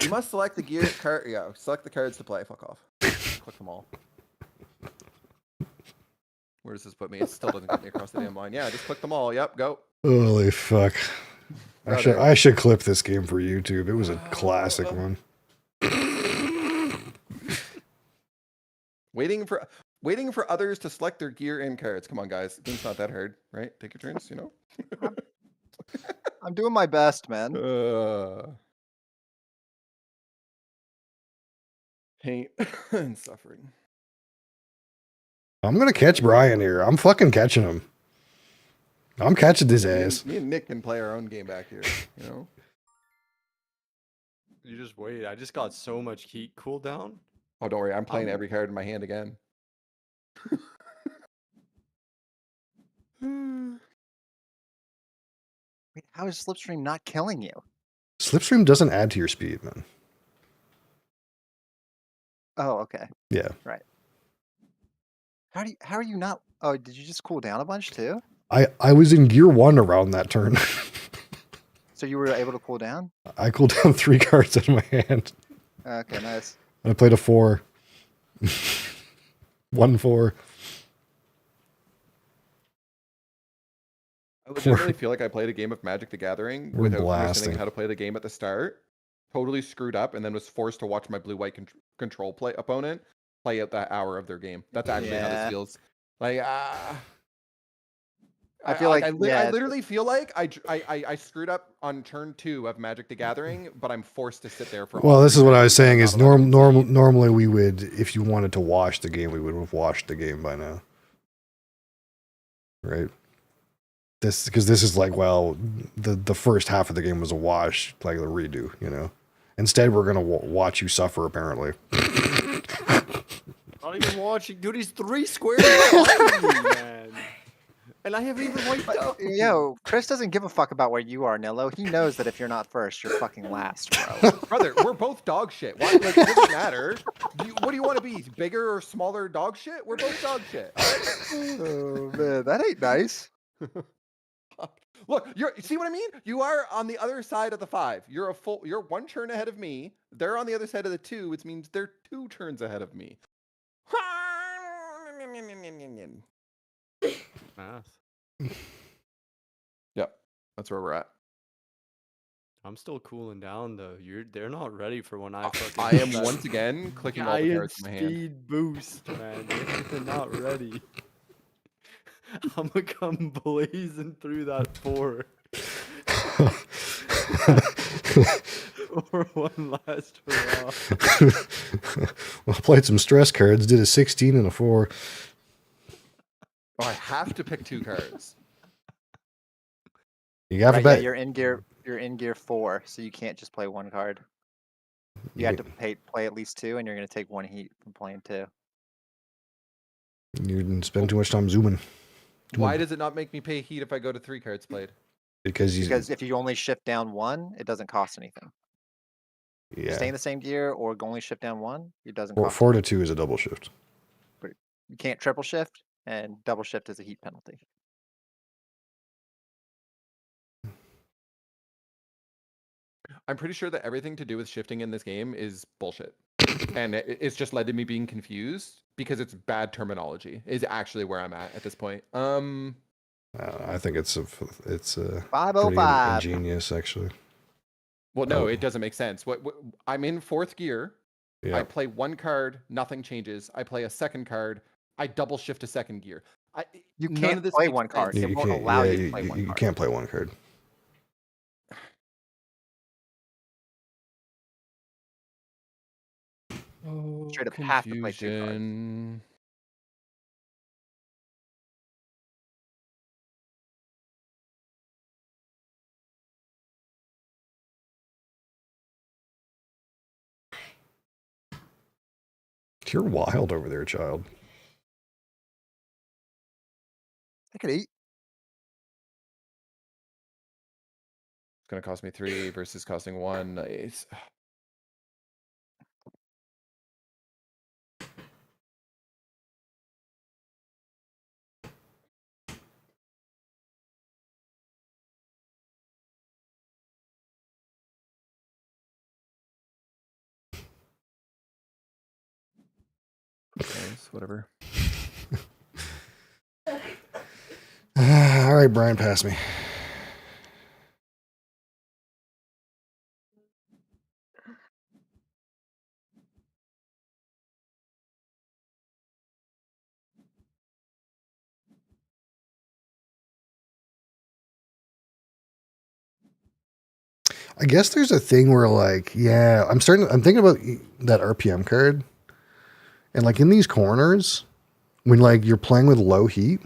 you must select the gear card. Yeah, select the cards to play. Fuck off. Click them all. Where does this put me? It still doesn't get me across the damn line. Yeah, just click them all. Yep, go. Holy fuck. I should clip this game for YouTube. It was a classic one. Waiting for others to select their gear and cards. Come on, guys. Game's not that hard, right? Take your turns, you know? I'm doing my best, man. Pain and suffering. I'm gonna catch Brian here. I'm fucking catching him. I'm catching his ass. Me and Nick can play our own game back here, you know? You just wait. I just got so much heat cooldown. Oh, don't worry. I'm playing every card in my hand again. Wait, how is Slipstream not killing you? Slipstream doesn't add to your speed, man. Oh, okay. Yeah. Right. How are you not? Oh, did you just cool down a bunch too? I was in gear 1 around that turn. So you were able to cool down? I cooled down 3 cards out of my hand. Okay, nice. I played a 4. 1-4. I legitimately feel like I played a game of Magic the Gathering We're without blasting. understanding how to play the game at the start. Totally screwed up, and then was forced to watch my blue-white control play opponent play out that hour of their game. That's actually how this Yeah. feels. Like, I feel like I yeah, literally feel like I screwed up on turn 2 of Magic the Gathering, but I'm forced to sit there for. Well, all this 3 is what I turns was and I'm saying. not Is allowed to concede. normally we would, if you wanted to watch the game, we would have watched the game by now, right? Because this is like, well, the first half of the game was a wash, like a redo, you know. Instead, we're gonna watch you suffer. Apparently, Not even watching, dude. He's 3 squares behind me, man. And I haven't even wiped up. yo, Chris doesn't give a fuck about where you are, Nillo. He knows that if you're not first, you're fucking last, bro. Brother, we're both dog shit. Why? Like, it doesn't matter. What do you want to be? Bigger or smaller dog shit? We're both dog shit. All right? Oh man, that ain't nice. Look, see what I mean? You are on the other side of the 5. You're 1 turn ahead of me. They're on the other side of the 2, which means they're 2 turns ahead of me. Math. Yep, that's where we're at. I'm still cooling down though. They're not ready for when I fucking. I am once again clicking all the giant cards in my hand. speed boost, man. They're not ready. I'm gonna come blazing through that 4. Or one last hurrah. well, played some stress cards. Did a 16 and a 4. Oh, I have to pick 2 cards. You have Right, to bet. yeah, you're in gear. You're in gear 4, so you can't just play 1 card. You have to play at least 2, and you're gonna take 1 heat from playing 2. You didn't spend too much time zooming. Why does it not make me pay heat if I go to 3 cards played? Because if you only shift down 1, it doesn't cost anything. yeah, Stay in the same gear or only shift down 1, it doesn't Four, cost. 4 to 2 is a double shift. You can't triple shift, and double shift is a heat penalty. I'm pretty sure that everything to do with shifting in this game is bullshit. And it's just led to me being confused because it's bad terminology is actually where I'm at this point. I think it's pretty 505. ingenious, actually. Well, no, Oh. it doesn't make sense. What I'm in 4th gear. Yeah. I play 1 card, nothing changes. I play a 2nd card. I double shift to 2nd gear. You none can't of this play makes 1 card. sense. It You won't can't. allow Yeah, you to play 1 you card. can't play 1 card. Oh, Straight up have to play 2 cards. confusion. You're wild over there, child. I could eat. It's gonna cost me 3 versus costing 1. Nice. Nice, whatever. All right, Brian, pass me. I guess there's a thing where, like, yeah, I'm thinking about that RPM card, and like in these corners, when like you're playing with low heat,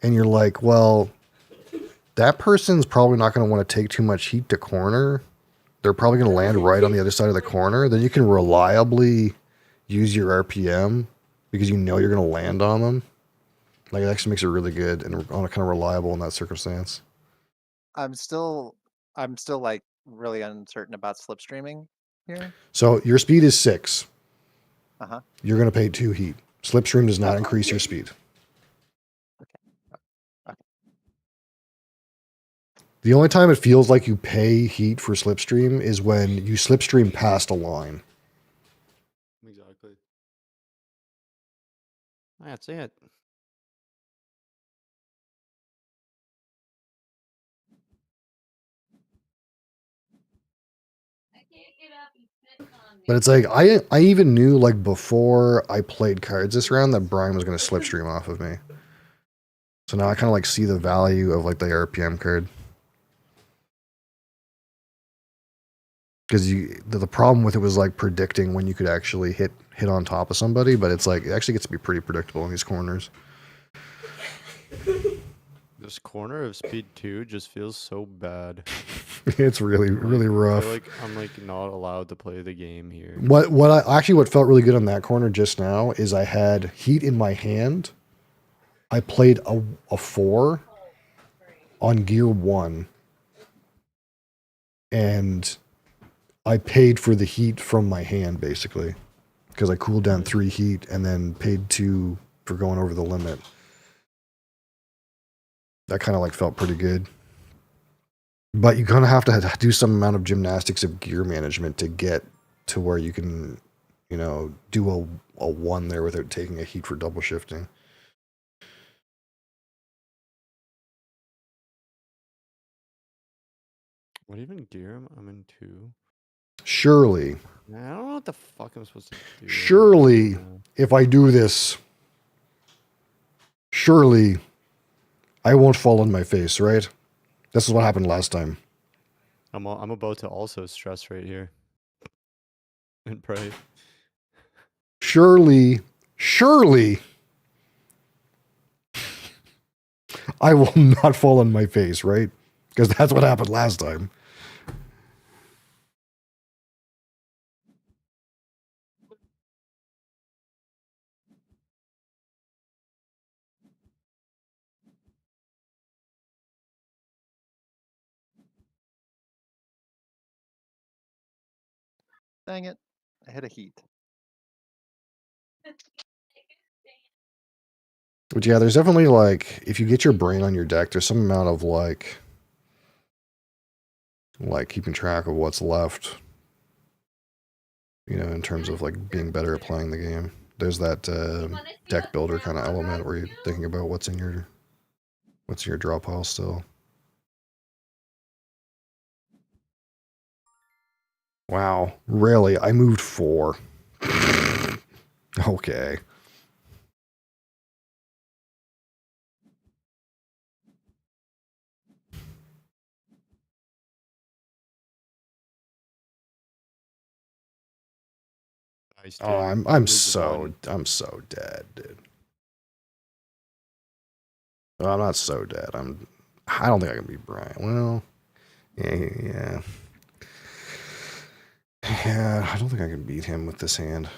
and you're like, well, that person's probably not going to want to take too much heat to corner. They're probably going to land right on the other side of the corner. Then you can reliably use your RPM because you know you're going to land on them. Like, it actually makes it really good and kind of reliable in that circumstance. I'm still like really uncertain about slipstreaming here. So your speed is 6. Uh-huh. You're going to pay 2 heat. Slipstream does not increase your speed. Okay. The only time it feels like you pay heat for slipstream is when you slipstream past a line. Exactly. That's it. But it's like I even knew like before I played cards this round that Brian was going to slipstream off of me. So now I kind of like see the value of like the RPM card. Because the problem with it was like predicting when you could actually hit on top of somebody, but it's like it actually gets to be pretty predictable in these corners. This corner of speed 2 just feels so bad. It's really I rough. feel like I'm like not allowed to play the game here. What felt really good on that corner just now is I had heat in my hand. I played a 4 on gear 1, and I paid for the heat from my hand basically because I cooled down 3 heat and then paid 2 for going over the limit. That kind of like felt pretty good. But you kind of have to do some amount of gymnastics of gear management to get to where you can, you know, do a 1 there without taking a heat for double shifting. What even gear I'm in 2? Surely, Man, I don't know what the fuck I'm supposed to do. surely, if I do this, surely I won't fall on my face, right? This is what happened last time. I'm about to also stress right here. And pray. Surely, I will not fall on my face, right? Because that's what happened last time. Dang it. I hit a heat. But yeah, there's definitely like, if you get your brain on your deck, there's some amount of like keeping track of what's left, you know, in terms of like being better at playing the game. There's that deck builder kind of element where you're thinking about what's in your draw pile still. Wow, really? I moved 4. Okay. Nice, Oh, dude. I'm Moved so 1. dead, dude. Well, I'm not so dead. I don't think I can beat Brian. Well, yeah. Yeah, I don't think I can beat him with this hand.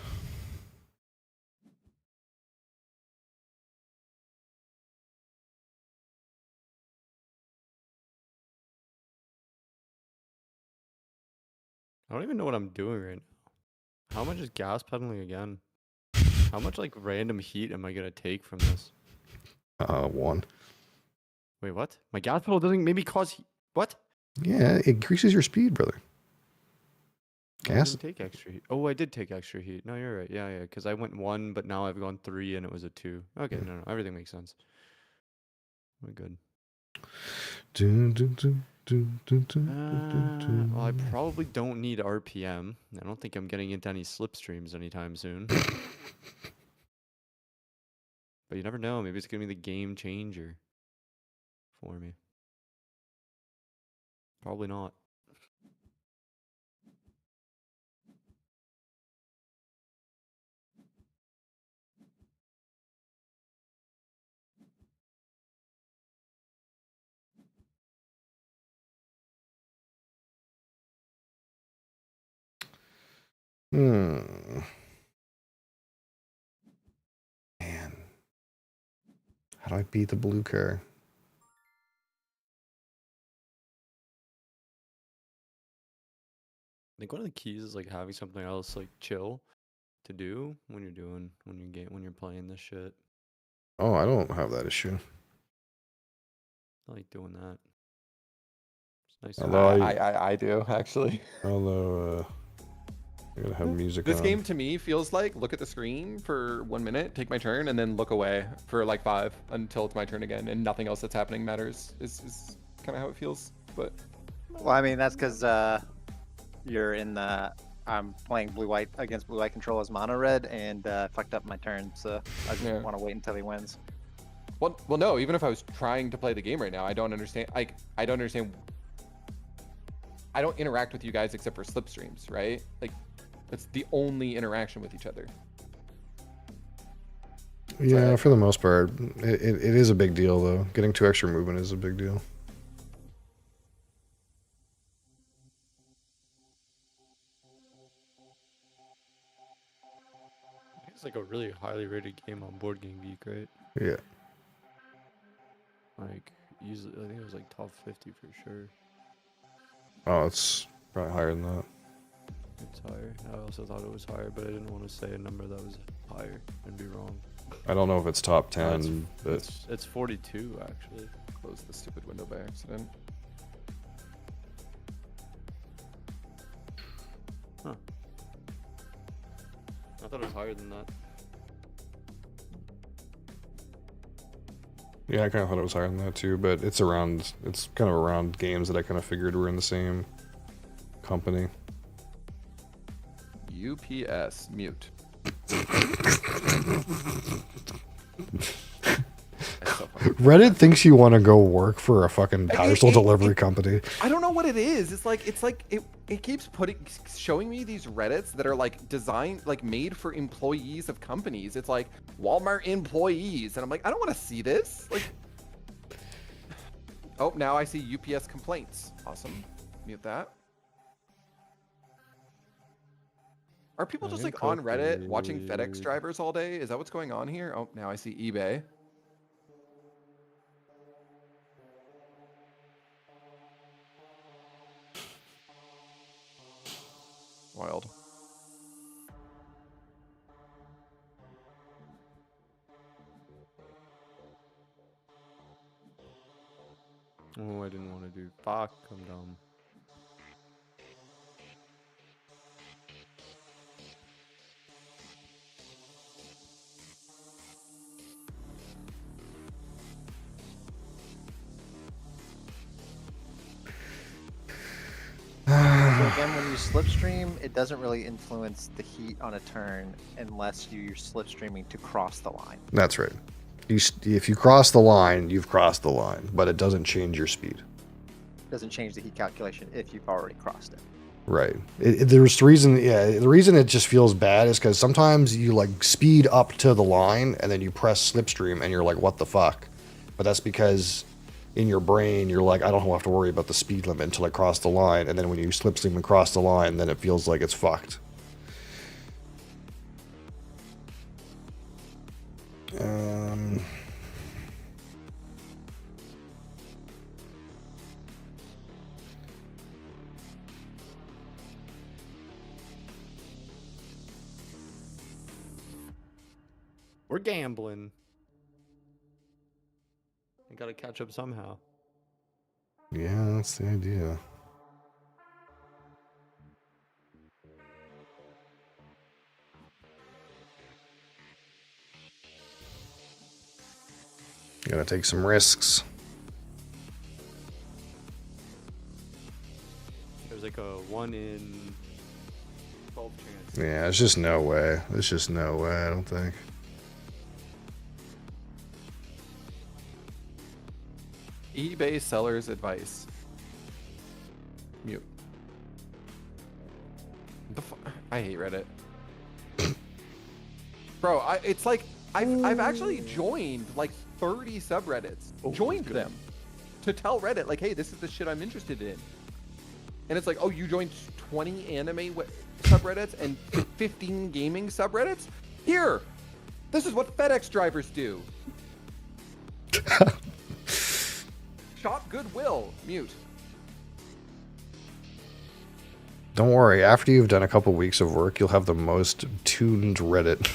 I don't even know what I'm doing right now. How much is gas pedaling again? How much like random heat am I gonna take from this? 1. Wait, what? My gas pedal doesn't maybe cause heat. What? Yeah, it increases your speed, brother. I Gas. didn't take extra heat. Oh, I did take extra heat. No, you're right. Yeah, because I went 1, but now I've gone 3 and it was a 2. Okay, no, everything makes sense. We're good. Well, I probably don't need RPM. I don't think I'm getting into any slipstreams anytime soon. But you never know. Maybe it's gonna be the game changer for me. Probably not. Man. How do I beat the blue car? I think one of the keys is like having something else like chill to do when you're playing this shit. Oh, I don't have that issue. I like doing that. It's nice. Although I do actually. Although I gotta have music This on. game to me feels like look at the screen for 1 minute, take my turn, and then look away for like 5 until it's my turn again, and nothing else that's happening matters. Is kind of how it feels. But Well, I mean, that's because you're in the I'm playing blue-white against blue-white control as mono red, and fucked up my turn, so I just Yeah. want to wait until he wins. Well, no. Even if I was trying to play the game right now, I don't understand. Like, I don't understand. I don't interact with you guys except for slipstreams, right? Like, that's the only interaction with each other. Yeah, for the most part, it is a big deal though. Getting 2 extra movement is a big deal. It's like a really highly rated game on Board Game Geek, right? Yeah. Like, usually, I think it was like top 50 for sure. Oh, it's probably higher than that. It's higher. I also thought it was higher, but I didn't want to say a number that was higher and be wrong. I don't know if it's top No, 10, but It's 42 actually. Close the stupid window by accident. Huh. I thought it was higher than that. yeah, I kind of thought it was higher than that too. But it's kind of around games that I kind of figured were in the same company. UPS mute. That's so funny. Reddit thinks you want to go work for a fucking parcel delivery company. I don't know what it is. It's like it keeps showing me these Reddits that are like designed, like made for employees of companies. It's like Walmart employees, and I'm like, I don't want to see this. Like, oh, now I see UPS complaints. Awesome. Mute that. Are people just like on Reddit watching FedEx drivers all day? Is that what's going on here? Oh, now I see eBay. Wild. Oh, I didn't want to do. Fuck, I'm dumb. So again, when you slipstream, it doesn't really influence the heat on a turn unless you're slipstreaming to cross the line. That's right. If you cross the line, you've crossed the line, but it doesn't change your speed. Doesn't change the heat calculation if you've already crossed it. Right. There's the reason. Yeah, the reason it just feels bad is because sometimes you like speed up to the line and then you press slipstream and you're like, what the fuck? But that's because in your brain you're like, I don't have to worry about the speed limit until I cross the line, and then when you slipstream and cross the line, then it feels like it's fucked. We're gambling. I gotta catch up somehow. Yeah, that's the idea. Gotta take some risks. There's like a 1 in 12 chance. Yeah, it's just no way. There's just no way, I don't think. eBay seller's advice. Mute. I hate Reddit. Bro, it's like I've actually joined like 30 subreddits. Joined them to tell Reddit like, hey, this is the shit I'm interested in. And it's like, oh, you joined 20 anime subreddits and 15 gaming subreddits? Here, this is what FedEx drivers do. Shop Goodwill. Mute. Don't worry, after you've done a couple weeks of work, you'll have the most tuned Reddit.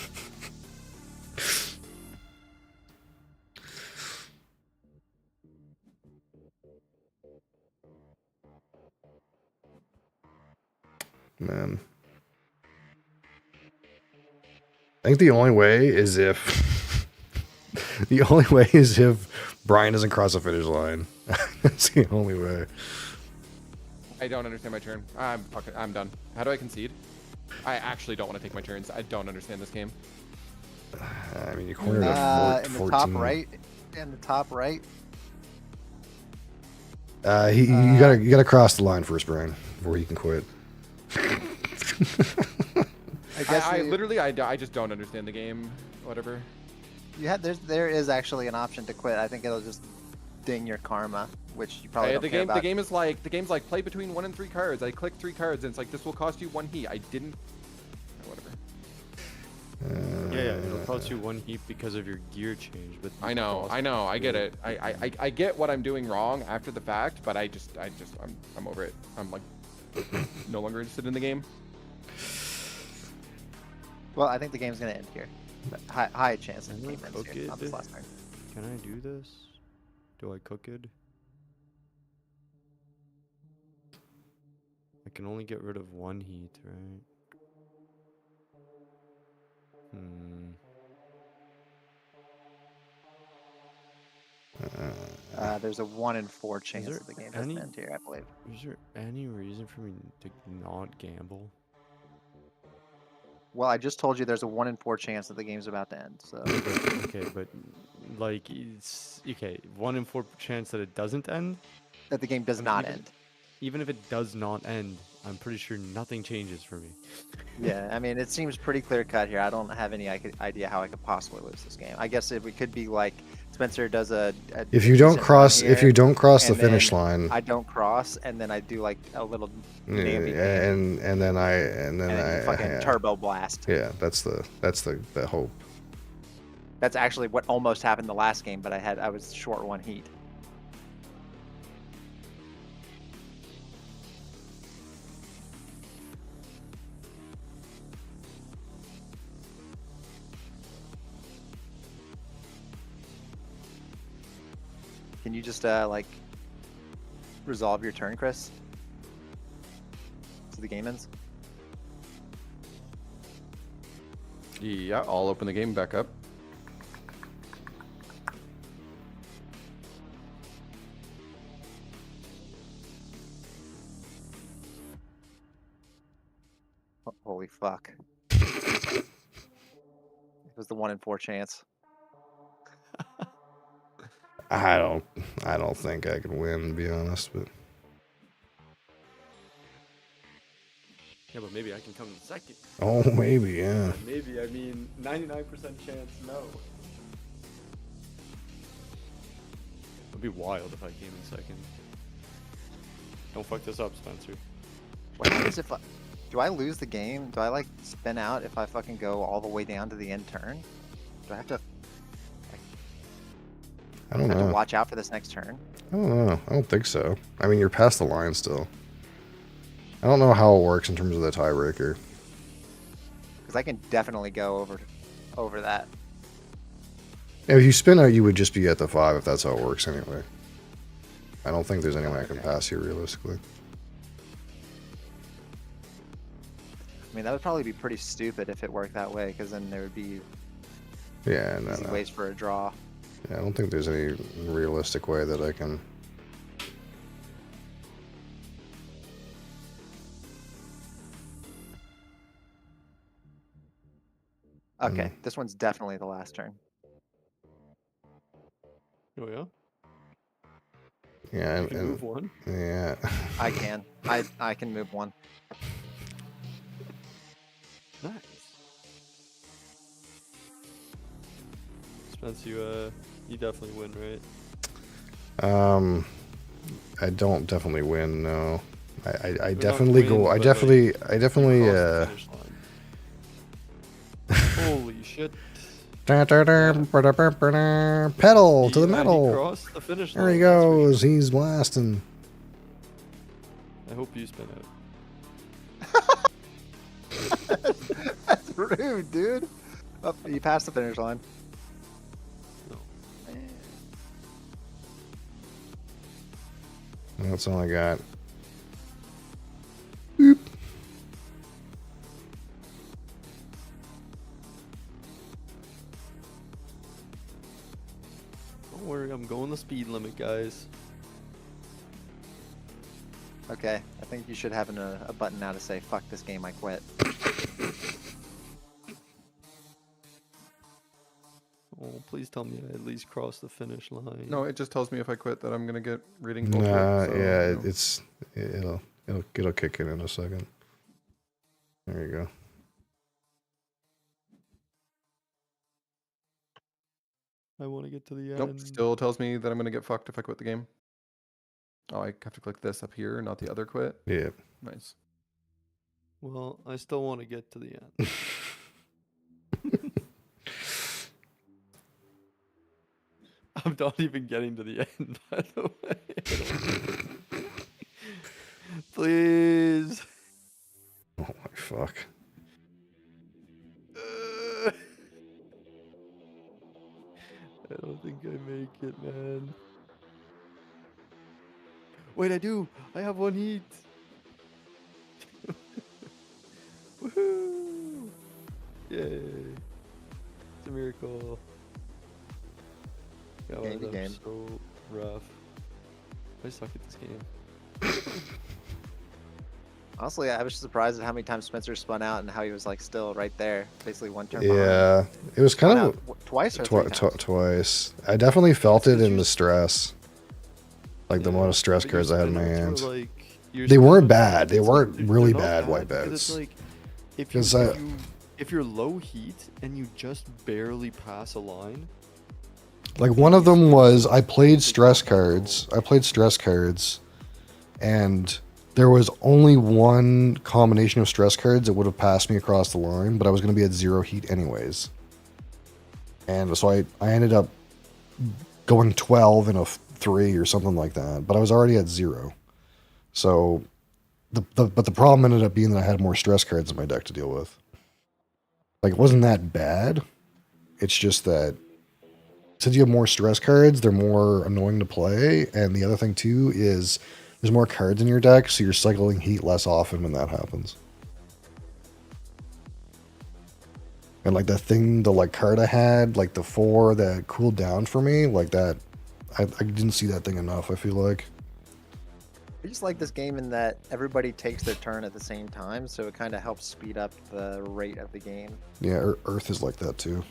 Man. I think the only way is if Brian doesn't cross the finish line. That's the only way. I don't understand my turn. I'm done. How do I concede? I actually don't want to take my turns. I don't understand this game. I mean, you cornered a In the 14. top right. In the top right. You gotta cross the line first, Brian, before you can quit. I guess I literally, I just don't understand the game. Whatever. you had there is actually an option to quit. I think it'll just ding your karma, which you probably don't the care game, about. the game's like play between 1 and 3 cards. I click 3 cards, and it's like this will cost you 1 heat. I didn't. Whatever. Yeah, it'll cost you 1 heat because of your gear change. But I know, I get it. I get what I'm doing wrong after the fact, but I'm over it. I'm like no longer interested in the game. Well, I think the game's gonna end here. High chance Can the I game ends cook here on this it? last turn. Can I do this? Do I cook it? I can only get rid of 1 heat, right? There's a 1 in 4 chance there that the game doesn't any- end here, I believe. Is there any reason for me to not gamble? Well, I just told you there's a 1 in 4 chance that the game's about to end. So Okay, but like it's okay. 1 in 4 chance that it doesn't end. that the game does not end. Even if it does not end, I'm pretty sure nothing changes for me. Yeah, I mean, it seems pretty clear cut here. I don't have any idea how I could possibly lose this game. I guess if we could be like Spencer does a If you don't decent cross, run if you here, don't cross the and finish then line, I don't cross, and then I do like a little yeah, damage, and then I and then you fucking turbo blast. Yeah, that's the hope. That's actually what almost happened the last game, but I was short 1 heat. Can you just like resolve your turn, Chris? So the game ends. Yeah, I'll open the game back up. Holy fuck! It was the 1 in 4 chance. I don't think I can win, to be honest. But Yeah, but maybe I can come in second. oh, maybe, yeah. Maybe, I mean, 99% chance, no. It'd be wild if I came in second. Don't fuck this up, Spencer. What happens if do I lose the game? Do I like spin out if I fucking go all the way down to the end turn? Do I have to I don't know. watch out for this next turn? I don't know. I don't think so. I mean, you're past the line still. I don't know how it works in terms of the tiebreaker. Because I can definitely go over that. If you spin out, you would just be at the 5 if that's how it works anyway. I don't think there's anyone that can pass you realistically. I mean, that would probably be pretty stupid if it worked that way, because then there would be Yeah, no, easy no. ways for a draw. Yeah, I don't think there's any realistic way that I can. Okay, this one's definitely the last turn. Oh, yeah? Yeah, You can move 1? yeah. I can. I can move 1. Nice. Spence, you definitely win, right? I don't definitely win. No, I not definitely win, go. I but, definitely. like, I definitely. Cross the finish line. Holy shit. Pedal to the He metal. crossed the finish line. There he That's pretty goes. He's blasting. I hope you spin out. That's rude, dude. Oh, you passed the finish line. No. That's all I got. Boop. Don't worry, I'm going the speed limit, guys. Okay, I think you should have a button now to say "fuck this game, I quit." Please tell me I at least crossed the finish line. No, it just tells me if I quit that I'm gonna get reading bullshit. Nah, so, yeah, you know. it'll kick in a second. There you go. I want to get to the Nope, end. still tells me that I'm gonna get fucked if I quit the game. Oh, I have to click this up here, not the other quit. Yeah. Nice. Well, I still want to get to the end. I'm not even getting to the end, by the way. Please. Oh my fuck. I don't think I make it, man. Wait, I do. I have one heat. Woohoo! Yay! It's a miracle. God, Game to I'm game. so rough. I suck at this game. Honestly, I was surprised at how many times Spencer spun out and how he was like still right there, basically one turn behind. Yeah, it was kind Spun of out twice or three times. twice. I definitely felt It's it 'cause in you're the stress, like the amount of stress But your cards I had in my spin outs hands. were, like, your They spin weren't outs, bad. They it's like, weren't they're really not bad because it's wipeouts. like, if 'Cause if you're low heat and you just barely pass a line, Like one of them was I played stress cards. And there was only one combination of stress cards that would have passed me across the line, but I was going to be at 0 heat anyways. And so I ended up going 12 and a 3 or something like that, but I was already at 0. So but the problem ended up being that I had more stress cards in my deck to deal with. Like it wasn't that bad. It's just that since you have more stress cards, they're more annoying to play. And the other thing too is there's more cards in your deck, so you're cycling heat less often when that happens. And like the like card I had, like the 4 that cooled down for me, like that, I didn't see that thing enough, I feel like. I just like this game in that everybody takes their turn at the same time, so it kind of helps speed up the rate of the game. Yeah, Earth is like that too.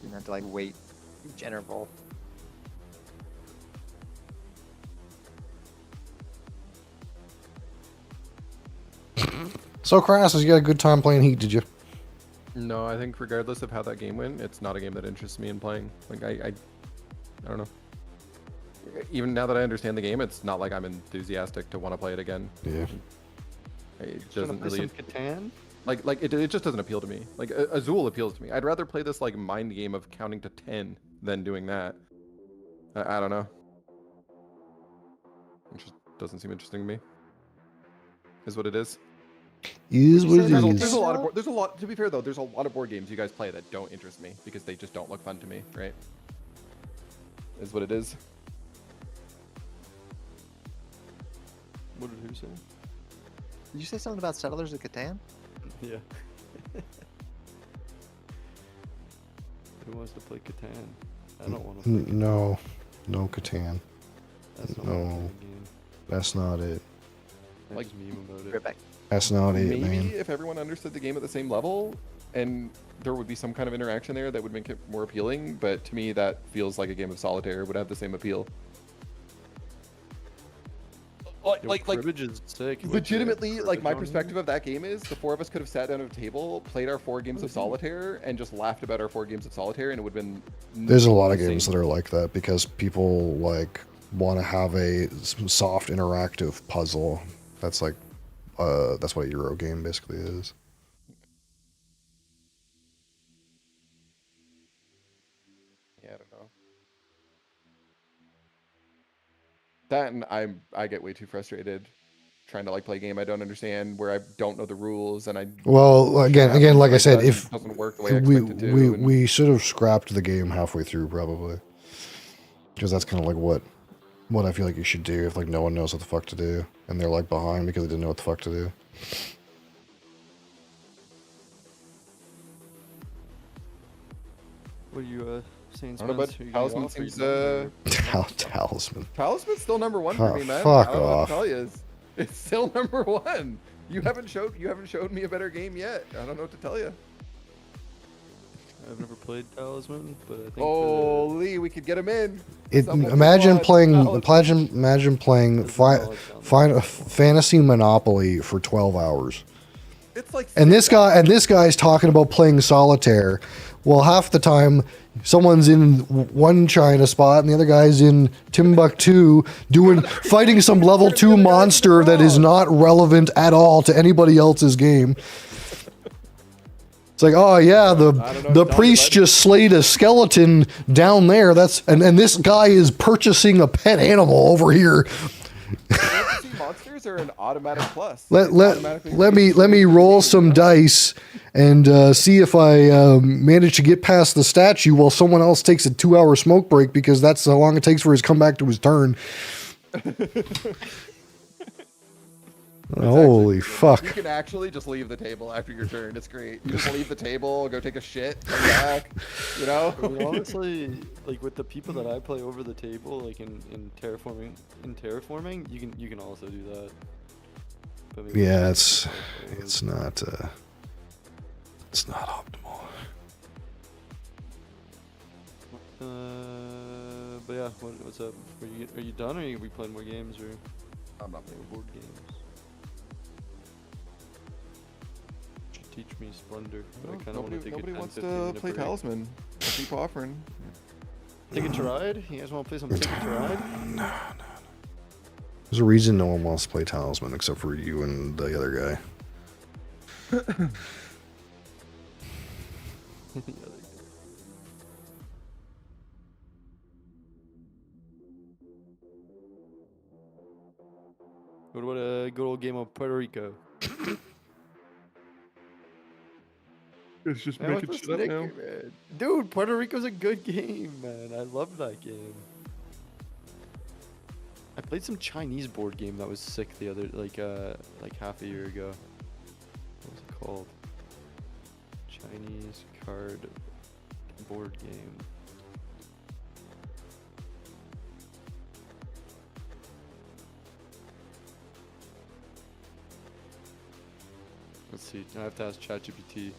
You don't have to like wait each interval. So Crassus, you got a good time playing Heat, did you? No, I think regardless of how that game went, it's not a game that interests me in playing. Like I don't know. Even now that I understand the game, it's not like I'm enthusiastic to want to play it again. Yeah. It Wanna doesn't play really some Catan? like it just doesn't appeal to me. Like Azul appeals to me. I'd rather play this like mind game of counting to 10 than doing that. I don't know. It just doesn't seem interesting to me. Is what it is. Is what it There's is. a lot of there's a lot. To be fair though, there's a lot of board games you guys play that don't interest me because they just don't look fun to me. Right? Is what it is. What did who say? Did you say something about Settlers of Catan? Yeah. Who wants to play Catan? I don't want to play Catan. No. No Catan. That's not no. my kind of game. That's not it. I Like, just meme about it. Right back. That's not it, Maybe man. if everyone understood the game at the same level and there would be some kind of interaction there that would make it more appealing, but to me that feels like a game of solitaire would have the same appeal. Yo, cribbage is sick. Legitimately, like my Cribbage on perspective of that game is the 4 of us could have sat down at a table, played our 4 games of solitaire, and just laughed about our 4 games of solitaire, and it would have been. There's a lot of the games same. that are like that because people like want to have a soft interactive puzzle. That's like that's what a Euro game basically is. Yeah, I don't know. That and I get way too frustrated trying to like play a game I don't understand where I don't know the rules and I. Well, again, like I said, it if doesn't work the way I we expect it to. and- we should have scrapped the game halfway through probably, because that's kind of like what I feel like you should do if like no one knows what the fuck to do and they're like behind because they didn't know what the fuck to do. What are you saying, I don't know, Spence? but Are you gonna Talisman off or you seems done, or- Talisman. Talisman's still number 1 Oh, for me, man. fuck I don't know what off. to tell you. It's still number 1. You haven't showed me a better game yet. I don't know what to tell you. I've never played Talisman, but I think. Holy, we could get him in. It, Someone imagine won. playing, Talisman. imagine playing There's no knowledge on that. fantasy Monopoly for 12 hours. It's like And this 6 hours. guy and this guy's talking about playing solitaire. Well, half the time someone's in one China spot and the other guy's in Timbuktu fighting some level 2 monster that is not relevant at all to anybody else's game. It's like, oh yeah, I don't know, the Donnie, priest bud. just slayed a skeleton down there. And this guy is purchasing a pet animal over here. Fantasy monsters are an automatic plus. Let It's automatically me reached roll the some game, dice and see if I manage to get past the statue while someone else takes a 2-hour smoke break, because that's how long it takes for his comeback to his turn. Holy fuck. You can actually just leave the table after your turn. It's great. You just leave the table, go take a shit, come back. You know? I mean, honestly, like with the people that I play over the table, like in terraforming, you can also do that. But maybe Yeah, it's it's not optimal. But yeah, what's up? Are you done, or are we playing more games, or I'm not playing. board games? Should teach me Splendor, but I kind of want to take Nobody a 10, wants 15 to minute play break. Talisman. I keep offering. Ticket to Ride? You guys want to play some Ticket to Ride? There's a reason no one wants to play Talisman except for you and the other guy. What about a good old game of Puerto Rico? It's just Man, what's the snicker, man? Dude, Puerto Rico's a good game, man. I love that game. I played some Chinese board game that was sick the other, like half a year ago. What was it called? Chinese card board game. Let's see. I have to ask ChatGPT.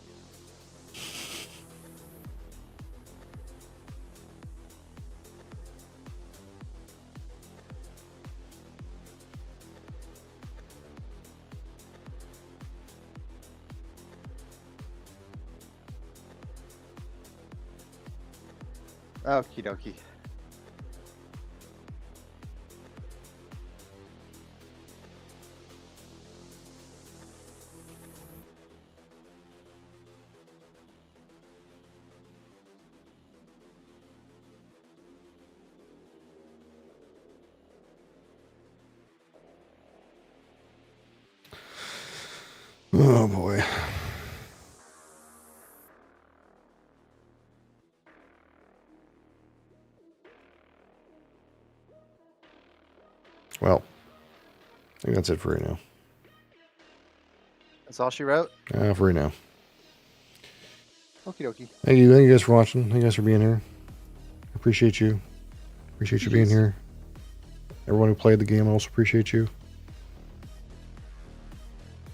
Okie dokie. Oh boy. Well, I think that's it for right now. That's all she wrote? For right now. Okie dokie. Thank you guys for watching. Thank you guys for being here. Appreciate you. Appreciate you being here. Everyone who played the game, I also appreciate you.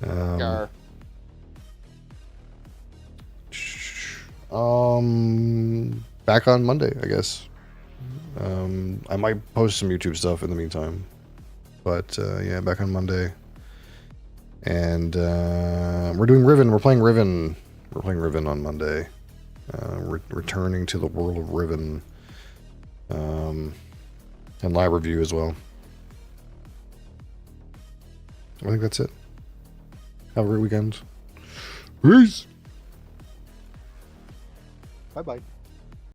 Gar. Back on Monday, I guess. I might post some YouTube stuff in the meantime. But yeah, back on Monday. And we're doing Riven. We're playing Riven. We're playing Riven on Monday. Returning to the world of Riven. And live review as well. I think that's it. Have a great weekend. Peace. Bye bye.